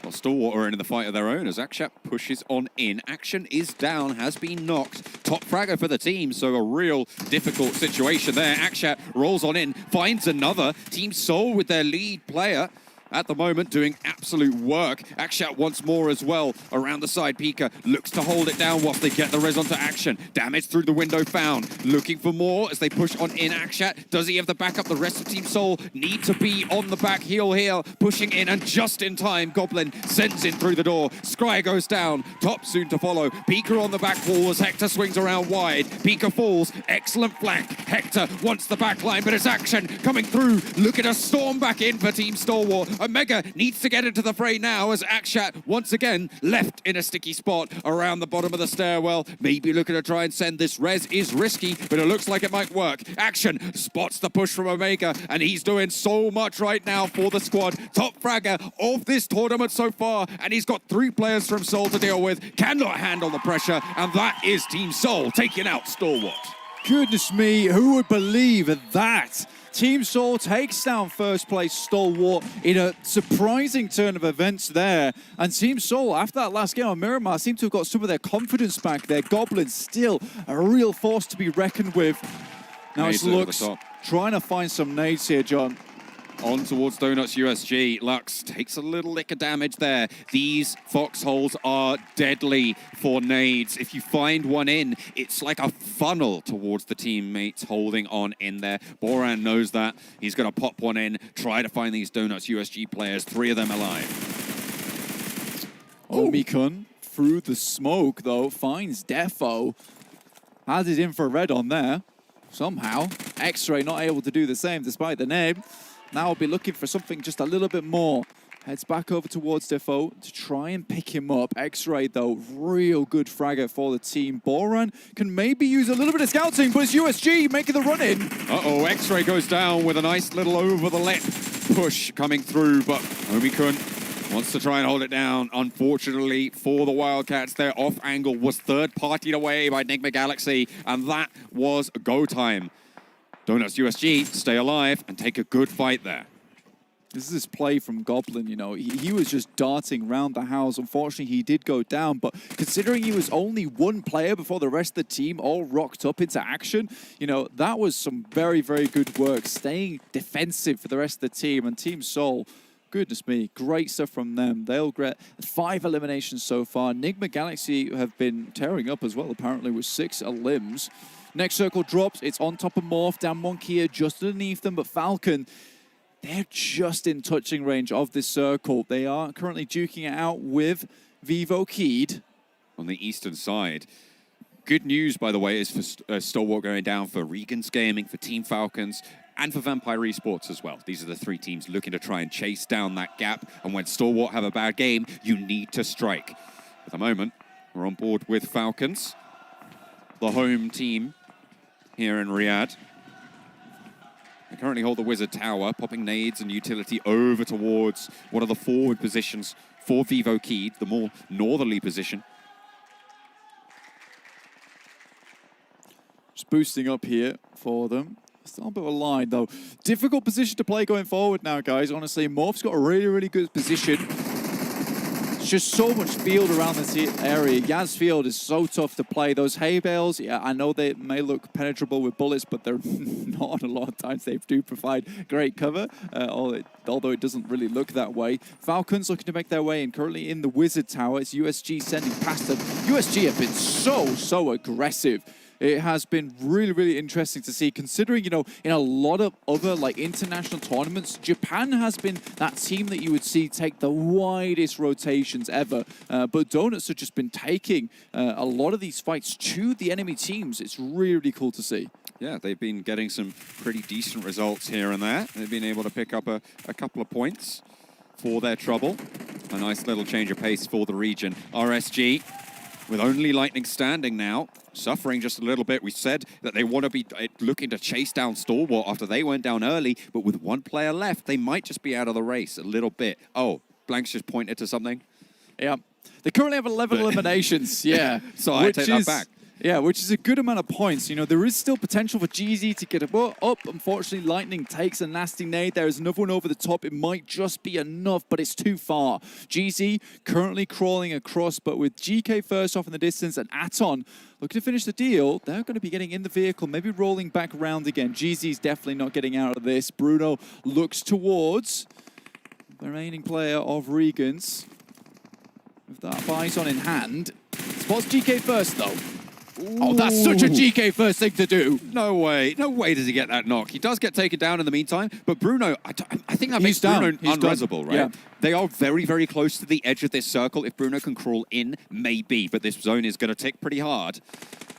Well, Stalwart are in the fight of their own as Akshat pushes on in. Action is down, has been knocked. Top fragger for the team, so a real difficult situation there. Akshat rolls on in, finds another. Team Soul with their lead player at the moment doing absolute work. Akshat once more as well around the side. Pika looks to hold it down whilst they get the res onto Action. Damage through the window found. Looking for more as they push on in. Akshat, does he have the backup? The rest of Team Soul need to be on the back heel here. Pushing in, and just in time, Goblin sends in through the door. Scry goes down. Top soon to follow. Pika on the back wall as Hector swings around wide. Pika falls. Excellent flank. Hector wants the back line, but it's Action coming through. Looking to storm back in for Team Stalwart. Omega needs to get into the fray now as Akshat once again left in a sticky spot around the bottom of the stairwell. Maybe looking to try and send this res is risky, but it looks like it might work. Action spots the push from Omega, and he's doing so much right now for the squad. Top fragger of this tournament so far, and he's got 3 players from Soul to deal with. Cannot handle the pressure, and that is Team Soul taking out Stalwart. Goodness me, who would believe that? Team Soul takes down first place Stalwart in a surprising turn of events there. And Team Soul, after that last game on Miramar, seem to have got some of their confidence back there. Goblins still a real force to be reckoned with. Now it's Lux trying to find some nades here, John. On towards Donuts USG. Lux takes a little lick of damage there. These foxholes are deadly for nades. If you find one in, it's like a funnel towards the teammates holding on in there. Boran knows that. He's going to pop one in, try to find these Donuts USG players. 3 of them alive. Omikun through the smoke, though, finds Defo. Has his infrared on there. Somehow. X-Ray not able to do the same despite the name. Now I'll be looking for something just a little bit more. Heads back over towards Defoe to try and pick him up. X-Ray, though, real good fragger for the team. Boran can maybe use a little bit of scouting, but it's USG making the run in. Uh-oh, X-Ray goes down with a nice little over-the-lip push coming through, but Omikun wants to try and hold it down. Unfortunately for the Wildcats, their off angle was third-partied away by Enigma Galaxy, and that was go time. Donuts USG stay alive and take a good fight there. This is his play from Goblin, you know. He was just darting around the house. Unfortunately, he did go down, but considering he was only 1 player before the rest of the team all rocked up into action, you know, that was some very, very good work, staying defensive for the rest of the team. And Team Soul, goodness me, great stuff from them. They'll get 5 eliminations so far. Enigma Galaxy have been tearing up as well, apparently, with 6 elims. Next circle drops. It's on top of Morph. Dan Monkey just underneath them. But Falcon, they're just in touching range of this circle. They are currently duking it out with Vivo Keed. On the eastern side. Good news, by the way, is for Stalwart going down for Regan's Gaming, for Team Falcons, and for Vampire Esports as well. These are the 3 teams looking to try and chase down that gap. And when Stalwart have a bad game, you need to strike. At the moment, we're on board with Falcons, the home team here in Riyadh. They currently hold the Wizard Tower, popping nades and utility over towards one of the forward positions for Vivo Keed, the more northerly position. Just boosting up here for them. Still a bit of a line, though. Difficult position to play going forward now, guys. Honestly, Morph's got a really, really good position. There's just so much field around this area. Yaz Field is so tough to play. Those hay bales, yeah, I know they may look penetrable with bullets, but they're not. A lot of times they do provide great cover, although it doesn't really look that way. Falcons looking to make their way in. Currently in the Wizard Tower, it's USG sending past them. USG have been so aggressive. It has been really, really interesting to see, considering, you know, in a lot of other, like, international tournaments, Japan has been that team that you would see take the widest rotations ever. But Donuts have just been taking a lot of these fights to the enemy teams. It's really, really cool to see. Yeah, they've been getting some pretty decent results here and there. They've been able to pick up a couple of points for their trouble. A nice little change of pace for the region. RSG, with only Lightning standing now, suffering just a little bit. We said that they want to be looking to chase down Stalwart after they went down early, but with one player left, they might just be out of the race a little bit. Oh, Blanks just pointed to something. Yeah. They currently have 11 eliminations. Yeah. So I take that back. Yeah, which is a good amount of points. You know, there is still potential for GZ to get up. Unfortunately, Lightning takes a nasty nade. There is another one over the top. It might just be enough, but it's too far. GZ currently crawling across, but with GK first off in the distance and Aton looking to finish the deal, they're going to be getting in the vehicle, maybe rolling back around again. GZ's definitely not getting out of this. Bruno looks towards the remaining player of Regan's. With that Bison in hand. Spots GK first, though. Oh, that's such a GK first thing to do. No way. No way does he get that knock. He does get taken down in the meantime, but Bruno, I think that makes Bruno unresable, right? Yeah. They are very, very close to the edge of this circle. If Bruno can crawl in, maybe, but this zone is going to tick pretty hard.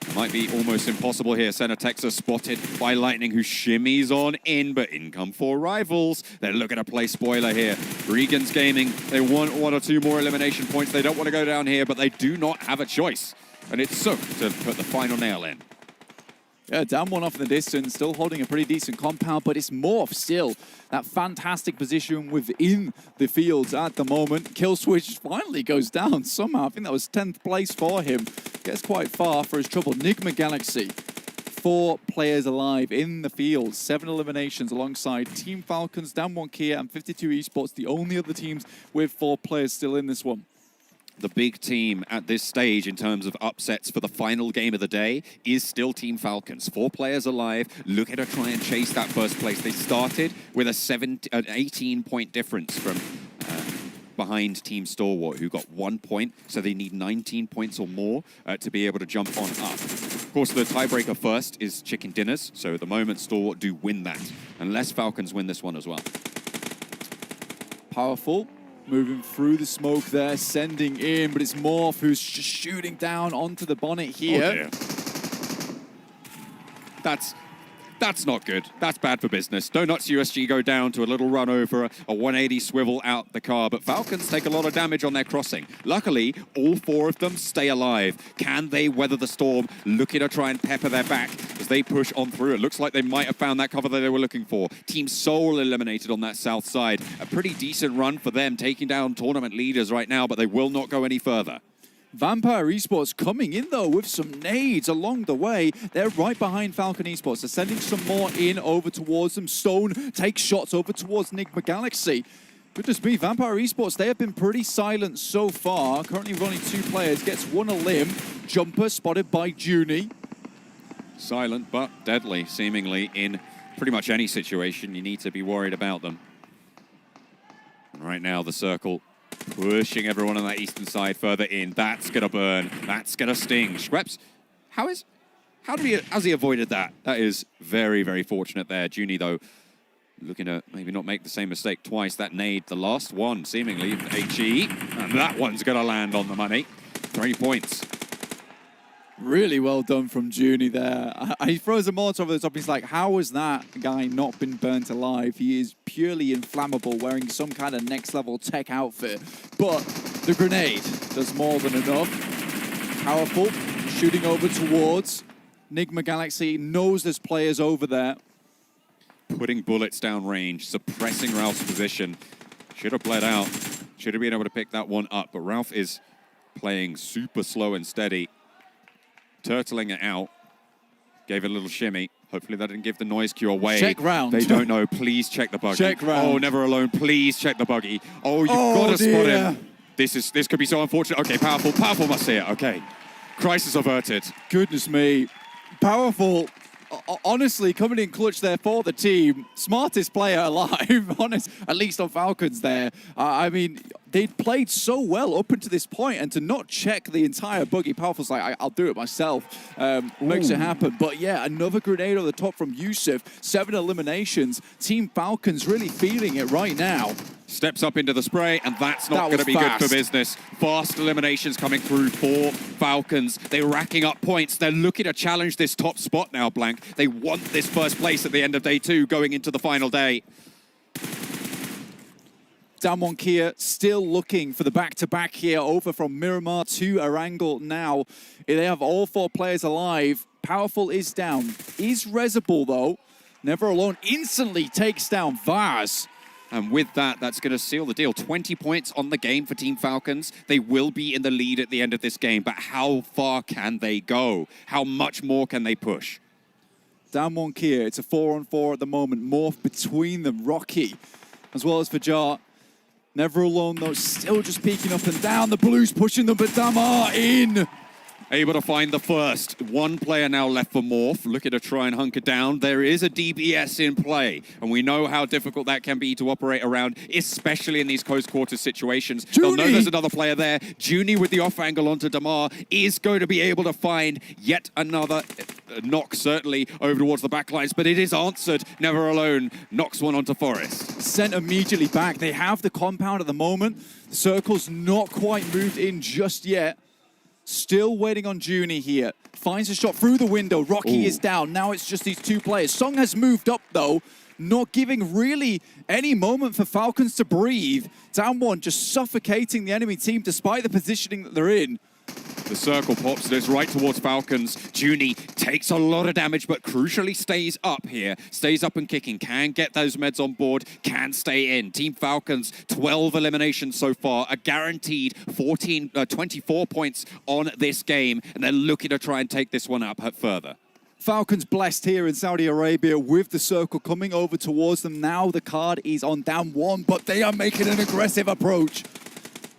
It might be almost impossible here. Center Texas spotted by Lightning, who shimmies on in, but in come 4 rivals. They're looking to play spoiler here. Regan's Gaming, they want 1 or 2 more elimination points. They don't want to go down here, but they do not have a choice. And it's Sook to put the final nail in. Yeah, down one off in the distance, still holding a pretty decent compound, but it's Morph still. That fantastic position within the fields at the moment. Kill switch finally goes down somehow. I think that was 10th place for him. Gets quite far for his trouble. Nigma Galaxy, 4 players alive in the field. 7 eliminations alongside Team Falcons, down 1 Kia, and 52 Esports, the only other teams with 4 players still in this one. The big team at this stage in terms of upsets for the final game of the day is still Team Falcons. 4 players alive, looking to try and chase that first place. They started with an 18-point difference from behind Team Stalwart, who got 1 point, so they need 19 points or more to be able to jump on up. Of course, the tiebreaker first is Chicken Dinners, so at the moment Stalwart do win that, unless Falcons win this one as well. Powerful. Moving through the smoke there, sending in, but it's Morph who's just shooting down onto the bonnet here. Oh, That's not good. That's bad for business. Donuts USG go down to a little run over, a 180 swivel out the car, but Falcons take a lot of damage on their crossing. Luckily, all 4 of them stay alive. Can they weather the storm? Looking to try and pepper their back as they push on through. It looks like they might have found that cover that they were looking for. Team Soul eliminated on that south side. A pretty decent run for them, taking down tournament leaders right now, but they will not go any further. Vampire Esports coming in, though, with some nades along the way. They're right behind Falcon Esports. They're sending some more in over towards them. Stone takes shots over towards Nigma Galaxy. Goodness me, Vampire Esports, they have been pretty silent so far. Currently with only 2 players. Gets 1 a limb. Jumper spotted by Junie. Silent but deadly, seemingly, in pretty much any situation. You need to be worried about them. And right now, the circle pushing everyone on that eastern side further in. That's going to burn. That's going to sting. Schweppes, has he avoided that? That is very, very fortunate there. Junie, though, looking to maybe not make the same mistake twice. That nade, the last one, seemingly, HE. And that one's going to land on the money. 3 points. Really well done from Junie there. He throws a Molotov over the top. He's like, how has that guy not been burnt alive? He is purely inflammable, wearing some kind of next-level tech outfit. But the grenade does more than enough. Powerful, shooting over towards Nigma Galaxy. Knows there's players over there. Putting bullets down range, suppressing Ralph's position. Should have bled out. Should have been able to pick that one up. But Ralph is playing super slow and steady. Turtling it out. Gave it a little shimmy. Hopefully that didn't give the noise cue away. Check round. They don't know. Please check the buggy. Check round. Oh, never alone. Please check the buggy. Oh, you've got to spot him. This could be so unfortunate. Okay, Powerful must see it. Okay. Crisis averted. Goodness me. Powerful, honestly, coming in clutch there for the team. Smartest player alive, honest, at least on Falcons there. I mean, they'd played so well up until this point, and to not check the entire buggy, Powerful's like, I'll do it myself. Makes it happen. But yeah, another grenade on the top from Yusuf. 7 eliminations. Team Falcons really feeling it right now. Steps up into the spray, and that's not going to be good for business. Fast eliminations coming through for Falcons. They're racking up points. They're looking to challenge this top spot now, Blank. They want this first place at the end of day 2, going into the final day. Damwon Kia still looking for the back-to-back here, over from Miramar to Erangel now. They have all 4 players alive. Powerful is down. Is Rezable, though. Never Alone instantly takes down Vaz. And with that, that's going to seal the deal. 20 points on the game for Team Falcons. They will be in the lead at the end of this game, but how far can they go? How much more can they push? Damwon Kia, it's a 4-on-4 at the moment. Morph between them. Rocky, as well as Fajar. Never Alone, though, still just peeking up and down. The Blues pushing them, but Damar in. Able to find the first. 1 player now left for Morph. Looking to try and hunker down. There is a DBS in play, and we know how difficult that can be to operate around, especially in these close quarters situations. They'll know there's another player there. Junie with the off angle onto Damar is going to be able to find yet another knock, certainly, over towards the backlines, but it is answered. Never Alone knocks one onto Forest. Sent immediately back. They have the compound at the moment. The circle's not quite moved in just yet. Still waiting on Junie here. Finds a shot through the window. Rocky is down. Now it's just these 2 players. Song has moved up, though, not giving really any moment for Falcons to breathe. Damwon just suffocating the enemy team despite the positioning that they're in. The circle pops this right towards Falcons. Junie takes a lot of damage, but crucially stays up here. Stays up and kicking. Can get those meds on board. Can stay in. Team Falcons, 12 eliminations so far. A guaranteed 24 points on this game. And they're looking to try and take this one up further. Falcons blessed here in Saudi Arabia with the circle coming over towards them. Now the card is on Damwon, but they are making an aggressive approach.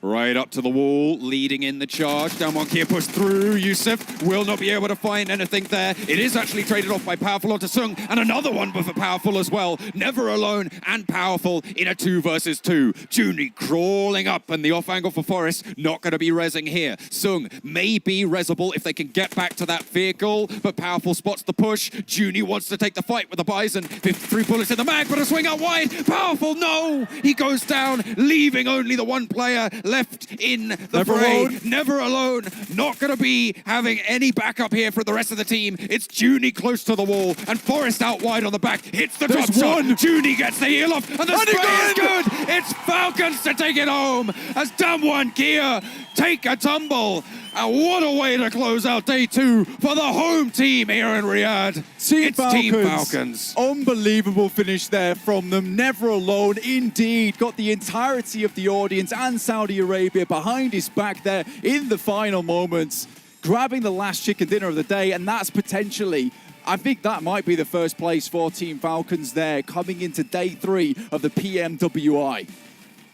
Right up to the wall, leading in the charge. Damwon Kia pushed through. Yusuf will not be able to find anything there. It is actually traded off by Powerful onto Sung, and another one for Powerful as well. Never Alone and Powerful in a 2 versus 2. Junie crawling up, and the off angle for Forest not going to be rezzing here. Sung may be rezzable if they can get back to that vehicle, but Powerful spots the push. Junie wants to take the fight with the Bison. 53 bullets in the mag, but a swing out wide. Powerful, no! He goes down, leaving only the 1 player left in the fray. Never Alone. Not going to be having any backup here for the rest of the team. It's Junie close to the wall, and Forest out wide on the back. Hits the drop shot. Junie gets the heal off, and the spray is good. It's Falcons to take it home as Damwon Kia take a tumble. And what a way to close out day 2 for the home team here in Riyadh. Team Falcons. Unbelievable finish there from them. Never Alone, indeed. Got the entirety of the audience and Saudi Arabia behind his back there in the final moments. Grabbing the last chicken dinner of the day, and that's potentially, I think that might be the first place for Team Falcons there, coming into day 3 of the PMWI.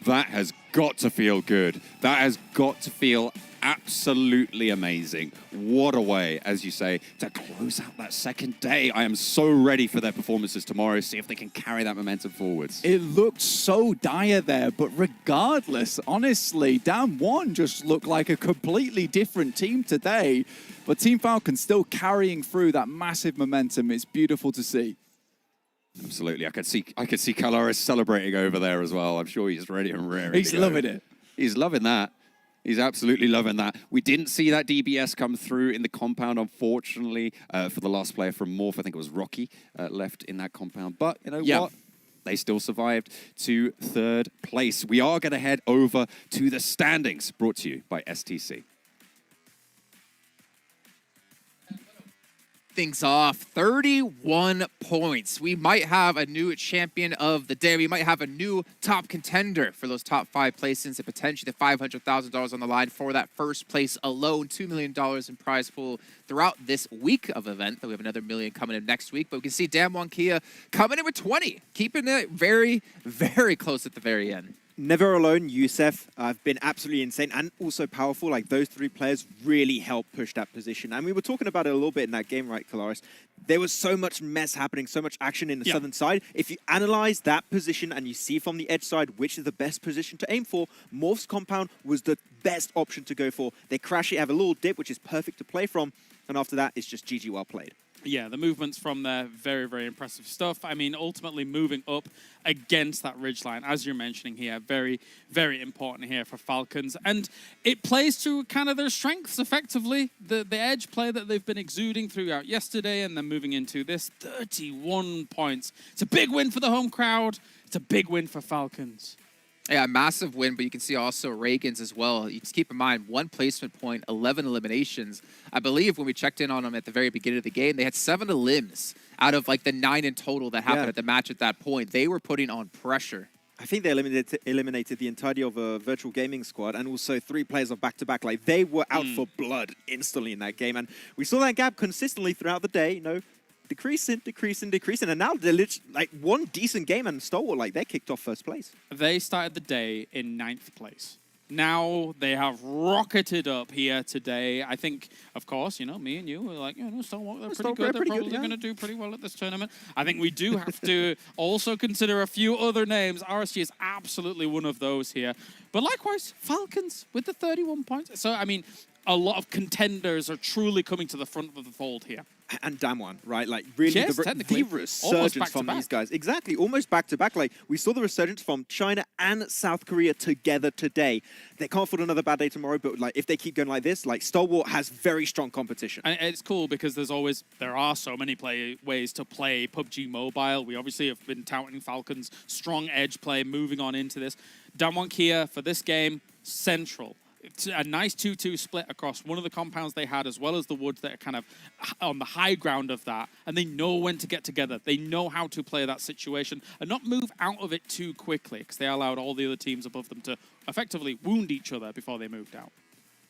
That has got to feel good. That has got to feel absolutely amazing. What a way, as you say, to close out that second day. I am so ready for their performances tomorrow, see if they can carry that momentum forwards. It looked so dire there, but regardless, honestly, Damwon just looked like a completely different team today. But Team Falcons still carrying through that massive momentum. It's beautiful to see. Absolutely. I could see Kalaris celebrating over there as well. I'm sure he's ready and raring. He's loving it. He's loving that. He's absolutely loving that. We didn't see that DBS come through in the compound, unfortunately, for the last player from Morph. I think it was Rocky left in that compound. But you know what? They still survived to 3rd place. We are going to head over to the standings, brought to you by STC. Things off 31 points. We might have a new champion of the day. We might have a new top contender for those top 5 placings and potentially the $500,000 on the line for that first place alone. $2 million in prize pool throughout this week of event. We have another $1 million coming in next week, but we can see Damwon Kia coming in with 20, keeping it very, very close at the very end. Never Alone, Youssef have been absolutely insane and also powerful. Like, those three players really helped push that position. And we were talking about it a little bit in that game, right, Kalaris? There was so much mess happening, so much action in the southern side. If you analyze that position and you see from the edge side which is the best position to aim for, Morph's compound was the best option to go for. They crash it, have a little dip, which is perfect to play from. And after that, it's just GG well played. Yeah, the movements from there, very, very impressive stuff. I mean, ultimately moving up against that ridgeline, as you're mentioning here, very, very important here for Falcons. And it plays to kind of their strengths, effectively. The edge play that they've been exuding throughout yesterday and then moving into this, 31 points. It's a big win for the home crowd. It's a big win for Falcons. Yeah, massive win, but you can see also Reagan's as well. You just keep in mind, 1 placement point, 11 eliminations. I believe when we checked in on them at the very beginning of the game, they had 7 elims out of like the 9 in total that happened at the match at that point. They were putting on pressure. I think they eliminated the entirety of a virtual gaming squad and also 3 players of back-to-back. Like, they were out for blood instantly in that game. And we saw that gap consistently throughout the day, you know, decreasing. And now they're literally, like, one decent game and Stalwart, like, they kicked off first place. They started the day in 9th place. Now they have rocketed up here today. I think, of course, you know, me and you were like, you know, Stalwart, they're pretty good. They're probably going to do pretty well at this tournament. I think we do have to also consider a few other names. RSG is absolutely one of those here. But likewise, Falcons with the 31 points. So, I mean, a lot of contenders are truly coming to the front of the fold here. And Damwon, right? Like, really, yes, the resurgence from these guys. Exactly, almost back-to-back. Like, we saw the resurgence from China and South Korea together today. They can't afford another bad day tomorrow, but like, if they keep going like this, like, Stalwart has very strong competition. And it's cool because there are so many ways to play PUBG Mobile. We obviously have been touting Falcons' strong edge play, moving on into this. Damwon Kia, for this game, central. It's a nice 2-2 split across one of the compounds they had, as well as the woods that are kind of on the high ground of that. And they know when to get together. They know how to play that situation and not move out of it too quickly, because they allowed all the other teams above them to effectively wound each other before they moved out.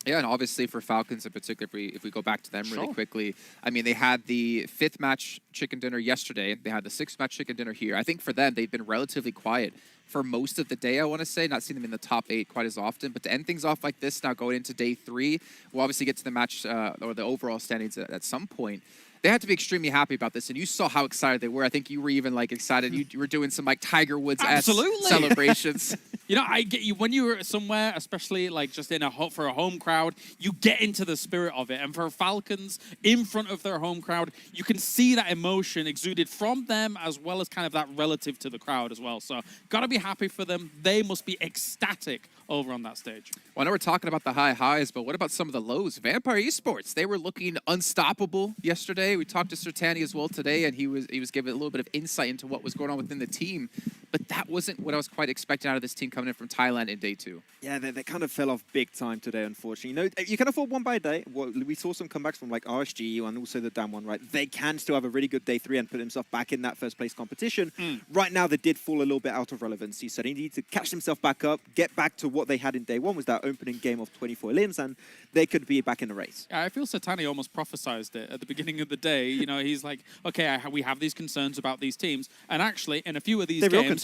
Yeah, and obviously for Falcons in particular, if we go back to them really quickly, I mean, they had the 5th match chicken dinner yesterday. They had the 6th match chicken dinner here. I think for them, they've been relatively quiet for most of the day, I want to say. Not seeing them in the top 8 quite as often. But to end things off like this now, going into day 3, we'll obviously get to the match or the overall standings at some point. They had to be extremely happy about this, and you saw how excited they were. I think you were even like excited. You were doing some like Tiger Woods-esque celebrations. You know, I get you when you were somewhere, especially like just in for a home crowd, you get into the spirit of it. And for Falcons in front of their home crowd, you can see that emotion exuded from them as well as kind of that relative to the crowd as well. So gotta be happy for them. They must be ecstatic over on that stage. Well, I know we're talking about the high highs, but what about some of the lows? Vampire Esports, they were looking unstoppable yesterday. We talked to Sertani as well today, and he was giving a little bit of insight into what was going on within the team. But that wasn't what I was quite expecting out of this team coming in from Thailand in day 2. Yeah, they kind of fell off big time today, unfortunately. You know, you can afford one by day. Well, we saw some comebacks from like RSG and also the Damwon, right? They can still have a really good day 3 and put themselves back in that first place competition. Right now, they did fall a little bit out of relevancy, so they need to catch themselves back up, get back to what they had in day 1, was that opening game of 24 limbs, and they could be back in the race. Yeah, I feel Sertani almost prophesized it at the beginning of the day. You know, he's like, okay, we have these concerns about these teams, and actually, in a few of these games,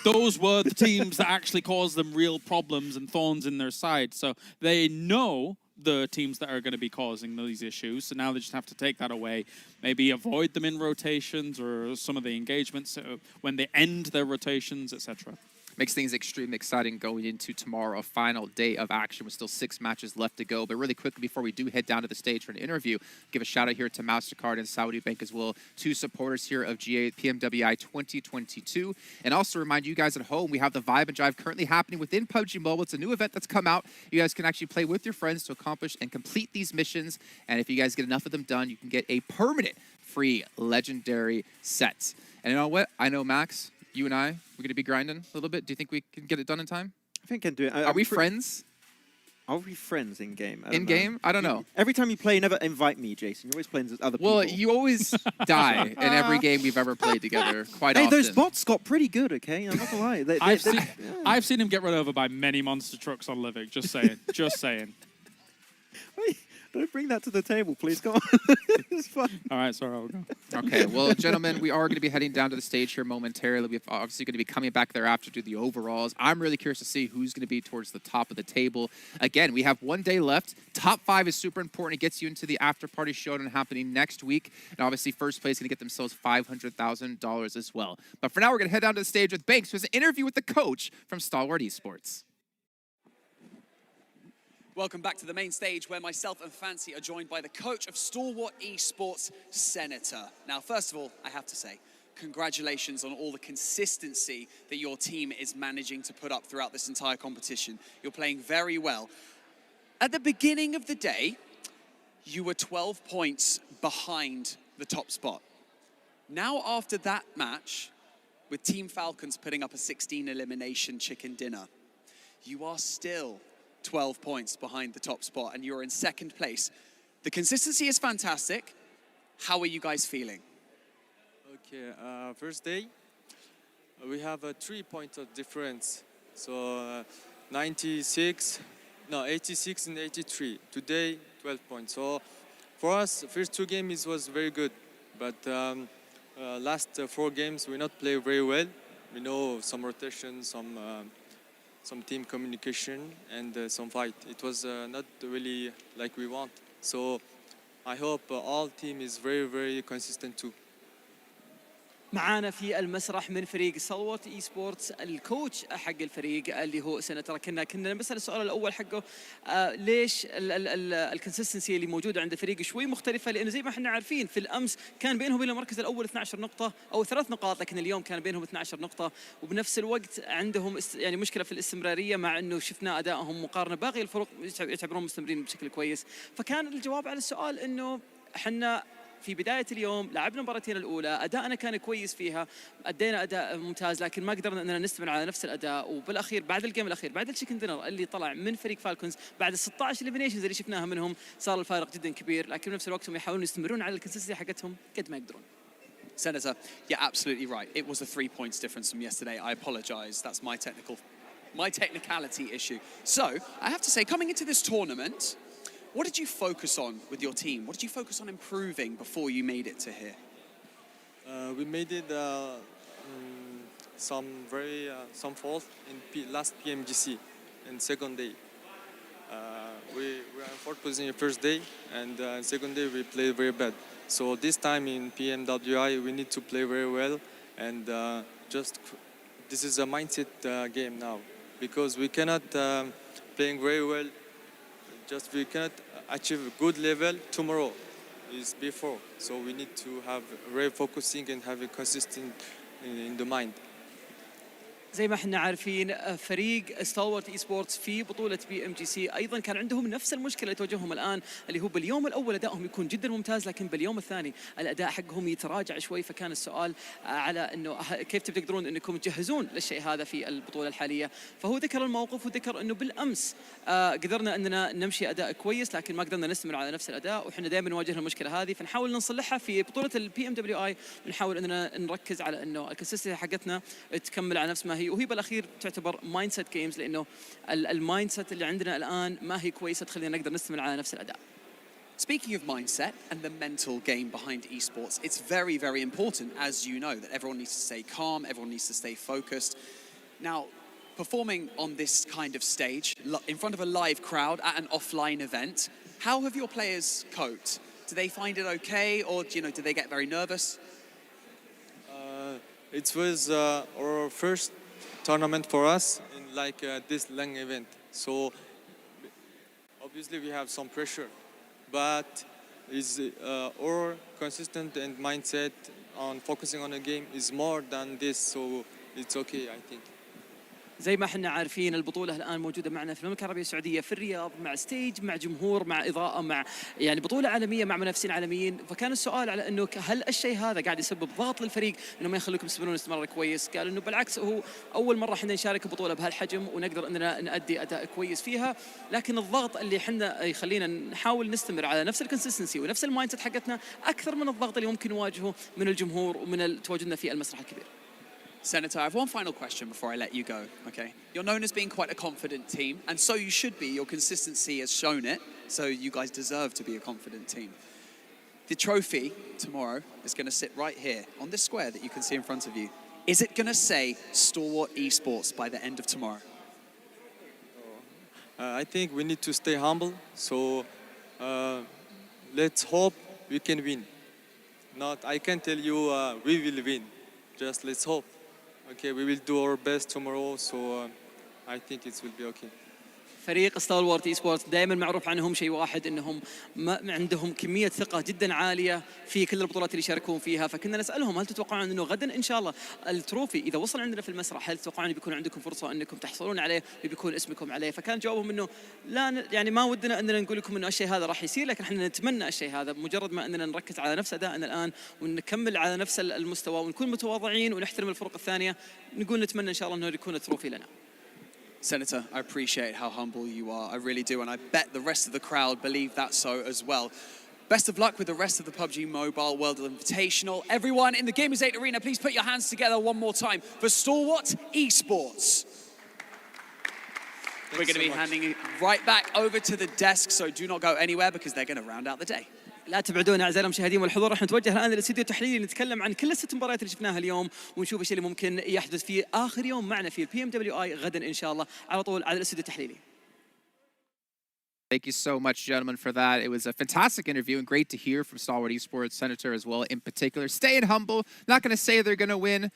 those were the teams that actually caused them real problems and thorns in their side. So they know the teams that are going to be causing these issues. So now they just have to take that away, maybe avoid them in rotations or some of the engagements when they end their rotations, etc. Makes things extremely exciting going into tomorrow, a final day of action with still 6 matches left to go. But really quickly, before we do head down to the stage for an interview, give a shout out here to MasterCard and Saudi Bank as well, 2 supporters here of PMWI 2022. And also remind you guys at home, we have the Vibe and Drive currently happening within PUBG Mobile. It's a new event that's come out. You guys can actually play with your friends to accomplish and complete these missions. And if you guys get enough of them done, you can get a permanent free legendary set. And you know what? I know Max, you and I, we're going to be grinding a little bit. Do you think we can get it done in time? I think I can do it. Are we friends? Are we friends in-game? In-game? I don't know. Every time you play, you never invite me, Jason. You're always playing with other people. Well, you always die in every game we've ever played together, quite often. Hey, those bots got pretty good, okay? I'm not going to lie. I've seen him get run over by many monster trucks on Living. Just saying. Just saying. Don't bring that to the table, please. Come on. It's fun. All right, sorry, I'll go. Okay, well, gentlemen, we are going to be heading down to the stage here momentarily. We're obviously going to be coming back thereafter to do the overalls. I'm really curious to see who's going to be towards the top of the table. Again, we have 1 day left. Top 5 is super important. It gets you into the after-party showdown happening next week. And obviously, first place is going to get themselves $500,000 as well. But for now, we're going to head down to the stage with Banks, who has an interview with the coach from Stalwart Esports. Welcome back to the main stage where myself and Fancy are joined by the coach of Stalwart Esports, Senator. Now, first of all, I have to say, congratulations on all the consistency that your team is managing to put up throughout this entire competition. You're playing very well. At the beginning of the day, you were 12 points behind the top spot. Now, after that match, with Team Falcons putting up a 16 elimination chicken dinner, you are still 12 points behind the top spot and you're in second place. The consistency is fantastic. How are you guys feeling? Okay, first day, we have a 3-point difference. So 86 and 83. Today, 12 points. So for us, first 2 games was very good. But last 4 games, we not play very well. We know some rotation, some team communication, and some fight. It was not really like we want. So I hope all team is very, very consistent too. معانا في المسرح من فريق سtalwart اي-سبورتس الكوتش حق الفريق اللي هو سنتر. كنا بنسال السؤال الاول حقه ليش الكونسستنسي اللي موجوده عند الفريق شوي مختلفه، لانه زي ما احنا عارفين في الامس كان بينهم وبين المركز الاول 12 نقطه او 3 نقاط، لكن اليوم كان بينهم 12 نقطه، وبنفس الوقت عندهم يعني مشكله في الاستمراريه، مع انه شفنا ادائهم مقارنه باقي الفرق يعتبرون مستمرين بشكل كويس. فكان الجواب على السؤال انه احنا في بداية اليوم لعبنا مباراتين الأولى، أداءنا كان كويس فيها، أدينا أداء ممتاز، لكن ما قدرنا أننا نستمر على نفس الأداء. وبالأخير بعد الجيم الأخير، بعد الشيكن دينر اللي طلع من فريق فالكونز، بعد 16 إليمينيشنز اللي شفناها منهم، صار الفارق جدا كبير، لكن بنفس الوقت هم يحاولون يستمرون على الكونسستنسي حقتهم قد ما يقدرون. Senator, you're absolutely right. It was a 3 points difference from yesterday. I apologize. That's my technicality issue. So, I have to say, coming into this tournament, what did you focus on with your team? What did you focus on improving before you made it to here? We made it some fault in last PMGC in second day. We were in 4th position in first day, and second day we played very bad. So this time in PMWI we need to play very well, and this is a mindset game now, because we cannot playing very well. We cannot achieve a good level tomorrow. Is before, so we need to have very focusing and have a consistent in the mind. زي ما احنا عارفين فريق ستالورت اي سبورتس في بطولة PMGC ايضا كان عندهم نفس المشكلة اللي تواجههم الان، اللي هو باليوم الاول ادائهم يكون جدا ممتاز، لكن باليوم الثاني الاداء حقهم يتراجع شوي. فكان السؤال على انه كيف تقدرون انكم تجهزون للشيء هذا في البطولة الحالية. فهو ذكر الموقف وذكر انه بالامس قدرنا اننا نمشي اداء كويس، لكن ما قدرنا نستمر على نفس الاداء، وحنا دائما نواجه المشكلة هذه، فنحاول نصلحها في بطولة PMWI. بنحاول اننا نركز على انه الكونسستنسي حقتنا تكمل على نفس ما هي، وهي بالاخير تعتبر مايند سيت جيمز، لانه المايند سيت اللي عندنا الان ما هي كويسه تخلينا نقدر نستمر على نفس الاداء. Speaking of mindset and the mental game behind esports, it's very, very important, as you know, that everyone needs to stay calm, everyone needs to stay focused. Now, performing on this kind of stage, in front of a live crowd at an offline event, how have your players coped? Do they find it okay, or do they get very nervous? It was our first tournament for us in this long event, so obviously we have some pressure, but is our consistent and mindset on focusing on a game is more than this, so it's okay, I think. زي ما احنا عارفين البطولة الآن موجودة معنا في المملكة العربية السعودية في الرياض، مع ستيج، مع جمهور، مع إضاءة، مع يعني بطولة عالمية مع منافسين عالميين. فكان السؤال على إنه هل الشيء هذا قاعد يسبب ضغط للفريق إنه ما يخليكم تستمرون استمرار كويس؟ قال إنه بالعكس، هو أول مرة احنا نشارك بطولة بهالحجم ونقدر إننا نأدي أداء كويس فيها، لكن الضغط اللي احنا يخلينا نحاول نستمر على نفس الكونسستنسي ونفس المايند سيت حقتنا أكثر من الضغط اللي ممكن نواجهه من الجمهور ومن تواجدنا في المسرح الكبير. Senator, I have one final question before I let you go, okay? You're known as being quite a confident team, and so you should be. Your consistency has shown it. So you guys deserve to be a confident team. The trophy tomorrow is going to sit right here on this square that you can see in front of you. Is it going to say Stalwart Esports by the end of tomorrow? I think we need to stay humble. So let's hope we can win. I can't tell you we will win. Just let's hope. Okay, we will do our best tomorrow. So I think it will be okay. فريق ستالورت اي سبورتس دائما معروف عنهم شيء واحد انهم عندهم كميه ثقه جدا عاليه في كل البطولات اللي يشاركون فيها، فكنا نسالهم هل تتوقعون انه غدا ان شاء الله التروفي اذا وصل عندنا في المسرح هل تتوقعون بيكون عندكم فرصه انكم تحصلون عليه وبيكون اسمكم عليه؟ فكان جوابهم انه لا، يعني ما ودنا اننا نقول لكم انه الشيء هذا راح يصير، لكن احنا نتمنى الشيء هذا بمجرد ما اننا نركز على نفس ادائنا الان ونكمل على نفس المستوى ونكون متواضعين ونحترم الفرق الثانيه، نقول نتمنى ان شاء الله انه يكون التروفي لنا. Senator, I appreciate how humble you are. I really do, and I bet the rest of the crowd believe that so as well. Best of luck with the rest of the PUBG Mobile World Invitational. Everyone in the Gamers8 arena, please put your hands together one more time for Stalwart Esports. We're going to be handing it right back over to the desk, so do not go anywhere because they're going to round out the day. لا تبعدونا اعزائي المشاهدين والحضور، راح نتوجه الان للاستديو التحليلي نتكلم عن كل الست مباريات اللي شفناها اليوم ونشوف ايش اللي ممكن يحدث في اخر يوم معنا في PMWI غدا ان شاء الله على طول على الاستديو التحليلي. Thank you so much, gentlemen, for that. It was a fantastic interview and great to hear from Stalwart Esports, Senator as well in particular. Staying humble, not going to say they're going to win,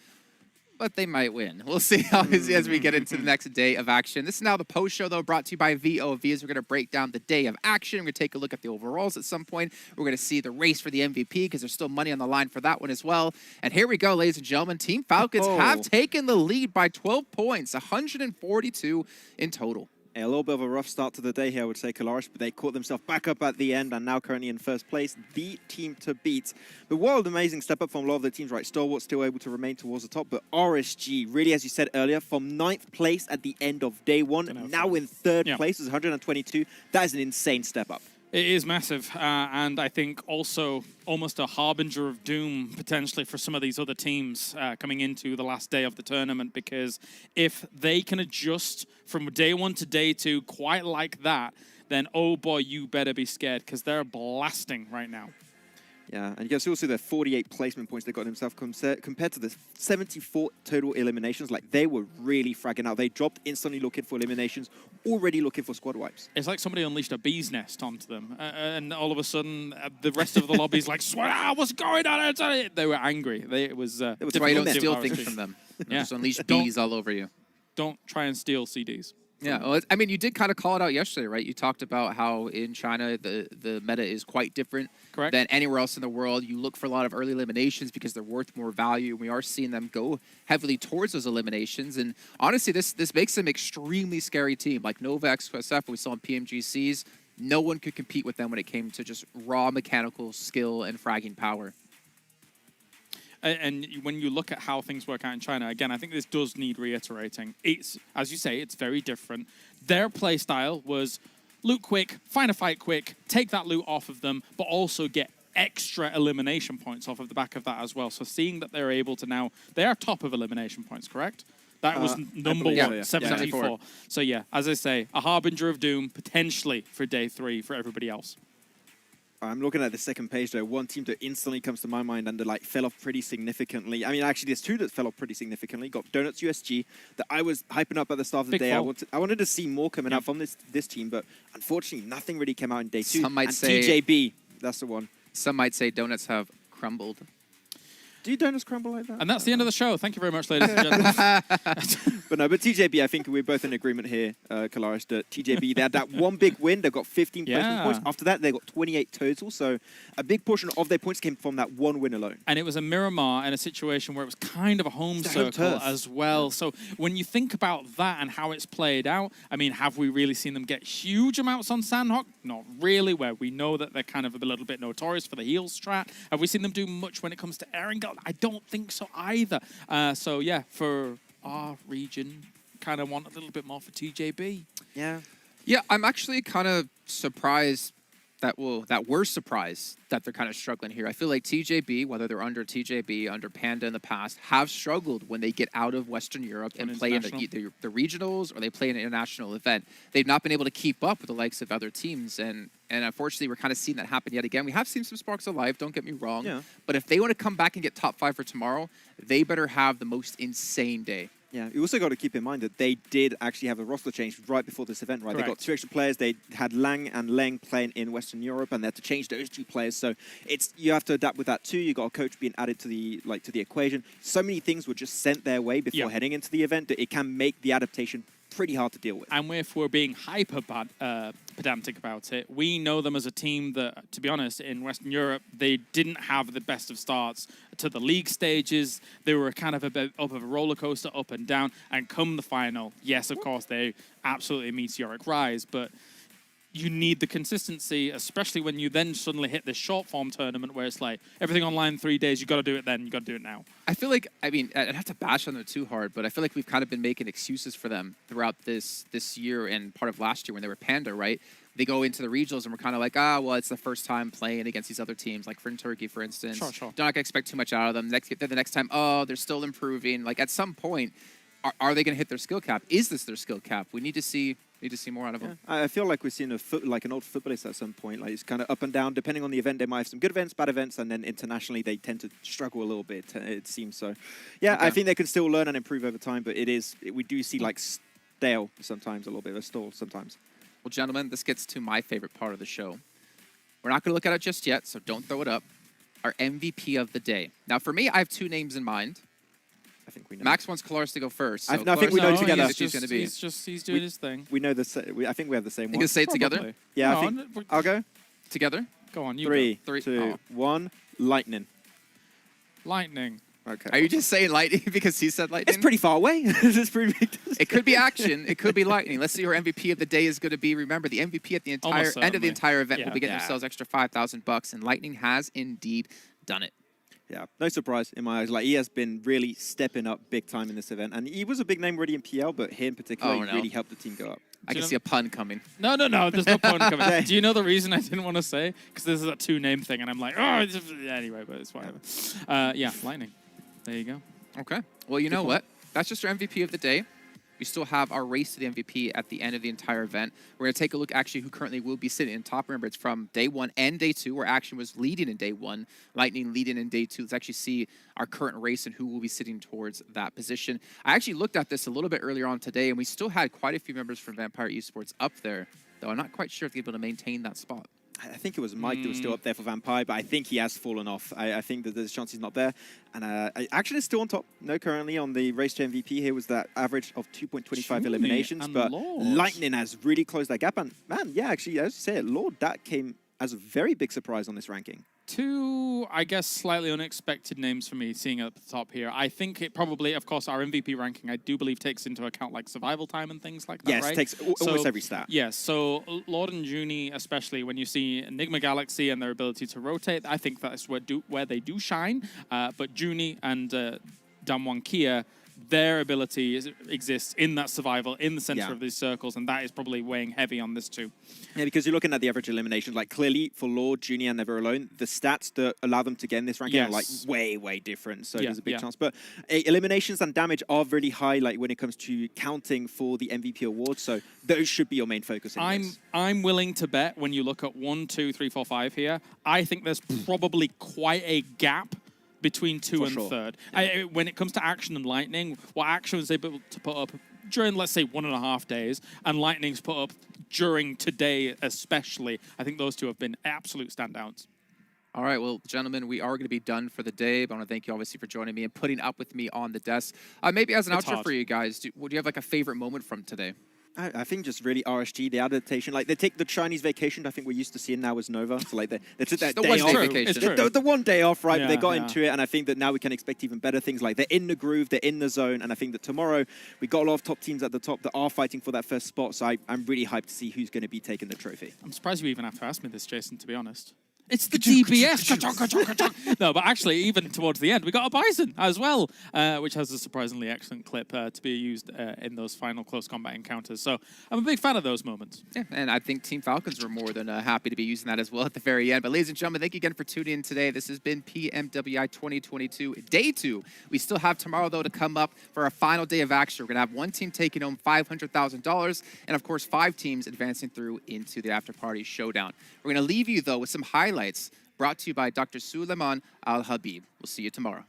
but they might win. We'll see how as we get into the next day of action. This is now the post show, though, brought to you by VOV, as we're going to break down the day of action. We're going to take a look at the overalls at some point. We're going to see the race for the MVP because there's still money on the line for that one as well. And here we go, ladies and gentlemen. Team Falcons have taken the lead by 12 points, 142 in total. A little bit of a rough start to the day here, I would say, Kalaris, but they caught themselves back up at the end and now currently in first place, the team to beat. But what an amazing step up from a lot of the teams, right? Stalwart still able to remain towards the top, but RSG, really, as you said earlier, from 9th place at the end of day one, now in third place, is 122. That is an insane step up. It is massive, and I think also almost a harbinger of doom potentially for some of these other teams coming into the last day of the tournament, because if they can adjust from day one to day two quite like that, then oh boy, you better be scared, because they're blasting right now. Yeah, and you can also see their 48 placement points they got themselves compared to the 74 total eliminations. Like, they were really fragging out. They dropped instantly looking for eliminations, already looking for squad wipes. It's like somebody unleashed a bee's nest onto them, and all of a sudden, the rest of the lobby's like, "Swear, what's going on?" They were angry. It was. That's why you don't steal things from them. Yeah. Just unleash bees all over you. Don't try and steal CDs. Yeah, well, I mean, you did kind of call it out yesterday, right? You talked about how in China the meta is quite different than anywhere else in the world. You look for a lot of early eliminations because they're worth more value. We are seeing them go heavily towards those eliminations. And honestly, this makes them an extremely scary team. Like Nova XSF, we saw in PMGCs, no one could compete with them when it came to just raw mechanical skill and fragging power. And when you look at how things work out in China, again, I think this does need reiterating. It's, as you say, it's very different. Their play style was loot quick, find a fight quick, take that loot off of them, but also get extra elimination points off of the back of that as well. So seeing that they're able to now, they are top of elimination points, correct? That was number one, 74. So yeah, as I say, a harbinger of doom, potentially for day 3 for everybody else. I'm looking at the second page, though. One team that instantly comes to my mind and that fell off pretty significantly. I mean, actually, there's two that fell off pretty significantly. Got Donuts USG that I was hyping up at the start of the day. I wanted to see more coming out from this team, but unfortunately, nothing really came out in day 2. Some might say TJB, that's the one. Some might say Donuts have crumbled. Do donuts crumble like that? And that's the end of the show. Thank you very much, ladies and gentlemen. But TJB, I think we're both in agreement here, Kalaris, that TJB, they had that one big win. They got 15 placement points. After that, they got 28 total. So a big portion of their points came from that one win alone. And it was a Miramar in a situation where it was kind of a home circle as well. So when you think about that and how it's played out, I mean, have we really seen them get huge amounts on Sandhawk? Not really, where we know that they're kind of a little bit notorious for the heel strat. Have we seen them do much when it comes to Erangel? I don't think so either. So yeah, for our region, kind of want a little bit more for TJB. Yeah. Yeah, I'm actually kind of surprised that we're surprised that they're kind of struggling here. I feel like TJB, whether they're under TJB, under Panda in the past, have struggled when they get out of Western Europe and play in the regionals or they play in an international event. They've not been able to keep up with the likes of other teams, and unfortunately, we're kind of seeing that happen yet again. We have seen some sparks of life, don't get me wrong, but if they want to come back and get top 5 for tomorrow, they better have the most insane day. Yeah, you also got to keep in mind that they did actually have a roster change right before this event, right? Correct. They got 2 extra players. They had Lang and Leng playing in Western Europe, and they had to change those 2 players. So you have to adapt with that too. You got a coach being added to the equation. So many things were just sent their way before heading into the event that it can make the adaptation pretty hard to deal with. And if we're being hyper pedantic about it, we know them as a team that, to be honest, in Western Europe, they didn't have the best of starts to the league stages. They were kind of a bit up of a roller coaster, up and down, and come the final, yes, of course, they absolutely meteoric rise, but you need the consistency, especially when you then suddenly hit this short form tournament where it's like everything online 3 days, you got to do it then, you got to do it now. I feel like, I mean, I'd have to bash on them too hard, but I feel like we've kind of been making excuses for them throughout this year and part of last year when they were Panda, right? They go into the regionals and we're kind of like, well, it's the first time playing against these other teams, like in Turkey, for instance. Sure. They're not going to expect too much out of them. The next time, they're still improving. Like at some point, are they going to hit their skill cap? Is this their skill cap? We need to see more out of them. I feel like we're seeing an old footballist at some point. Like it's kind of up and down. Depending on the event, they might have some good events, bad events, and then internationally they tend to struggle a little bit, it seems so. Yeah, okay. I think they can still learn and improve over time, but we do see like stale sometimes, a little bit of a stall sometimes. Well, gentlemen, this gets to my favorite part of the show. We're not going to look at it just yet, so don't throw it up. Our MVP of the day. Now, for me, I have 2 names in mind. I think we know. Max wants Kolaris to go first. So I think we know together. He's doing his thing. We know I think we have the same one. You can say it together? Yeah, No, I think I'll go. Together? Go on, you 3, go. 2, 1. Lightning. Lightning. Okay. Are you just saying lightning because he said lightning? It's pretty far away. It's pretty big. It could be action. It could be lightning. Let's see who our MVP of the day is going to be. Remember, the MVP at the entire end of the entire event will be getting themselves extra $5,000, and Lightning has indeed done it. Yeah, no surprise in my eyes. Like, he has been really stepping up big time in this event. And he was a big name already in PL, but here in particular, he really helped the team go up. I can see a pun coming. No, there's no pun coming. Do you know the reason I didn't want to say? Because this is a 2-name thing, and I'm like, anyway, but it's whatever. Yeah, Lightning. There you go. Okay. Well, you know what? That's just our MVP of the day. We still have our race to the MVP at the end of the entire event. We're going to take a look, actually, who currently will be sitting in top. Remember, it's from day 1 and day 2, where Action was leading in day 1, Lightning leading in day 2. Let's actually see our current race and who will be sitting towards that position. I actually looked at this a little bit earlier on today, and we still had quite a few members from Vampire Esports up there, though I'm not quite sure if they're able to maintain that spot. I think it was Mike that was still up there for Vampire, but I think he has fallen off. I think that there's a chance he's not there. And Action is still on top. No, currently on the race to MVP here was that average of 2.25 eliminations. But Lightning has really closed that gap. And man, yeah, actually, as you say it, Lord, that came as a very big surprise on this ranking. 2, I guess, slightly unexpected names for me, seeing at the top here. I think it probably, of course, our MVP ranking, I do believe, takes into account like survival time and things like that, yes, right? Yes, it takes almost every stat. Yes, so Lord and Junie, especially when you see Enigma Galaxy and their ability to rotate, I think that's where they do shine. But Junie and Damwon Kia, their ability exists in that survival, in the center of these circles, and that is probably weighing heavy on this too. Yeah, because you're looking at the average eliminations, like clearly for Lord, Junior, and Never Alone, the stats that allow them to get in this ranking are like way, way different, so there's a big chance. But eliminations and damage are really high, like when it comes to counting for the MVP award, so those should be your main focus in this. I'm willing to bet when you look at 1, 2, 3, 4, 5 here, I think there's probably quite a gap between 2 and 3rd. Yeah. When it comes to Action and Lightning, what Action was able to put up during, let's say, 1.5 days, and Lightning's put up during today especially, I think those 2 have been absolute standouts. All right, well, gentlemen, we are going to be done for the day, but I want to thank you, obviously, for joining me and putting up with me on the desk. Maybe as an outro for you guys, do you have like a favorite moment from today? I think just really RSG, the adaptation. Like, they take the Chinese vacation, I think we're used to seeing now as Nova. So, like, they took that day off. The 1 day off, right? Yeah, they got into it, and I think that now we can expect even better things. Like, they're in the groove, they're in the zone, and I think that tomorrow we got a lot of top teams at the top that are fighting for that first spot, so I'm really hyped to see who's going to be taking the trophy. I'm surprised you even have to ask me this, Jason, to be honest. It's the DBS. No, but actually, even towards the end, we got a Bison as well, which has a surprisingly excellent clip to be used in those final close combat encounters. So I'm a big fan of those moments. Yeah, and I think Team Falcons were more than happy to be using that as well at the very end. But ladies and gentlemen, thank you again for tuning in today. This has been PMWI 2022, Day 2. We still have tomorrow, though, to come up for our final day of action. We're going to have one team taking home $500,000, and of course, 5 teams advancing through into the after-party showdown. We're going to leave you, though, with some highlights brought to you by Dr. Suleiman Al-Habib. We'll see you tomorrow.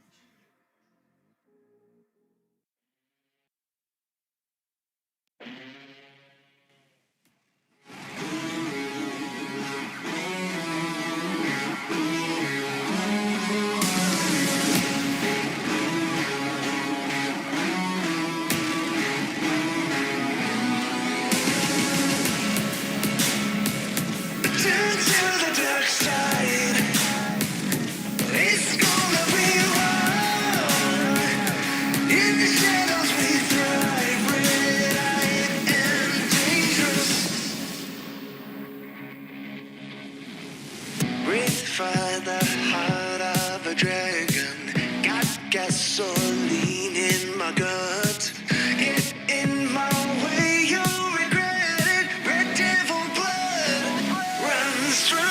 Find the heart of a dragon. Got gasoline in my gut. Get in my way, you'll regret it. Red devil blood runs through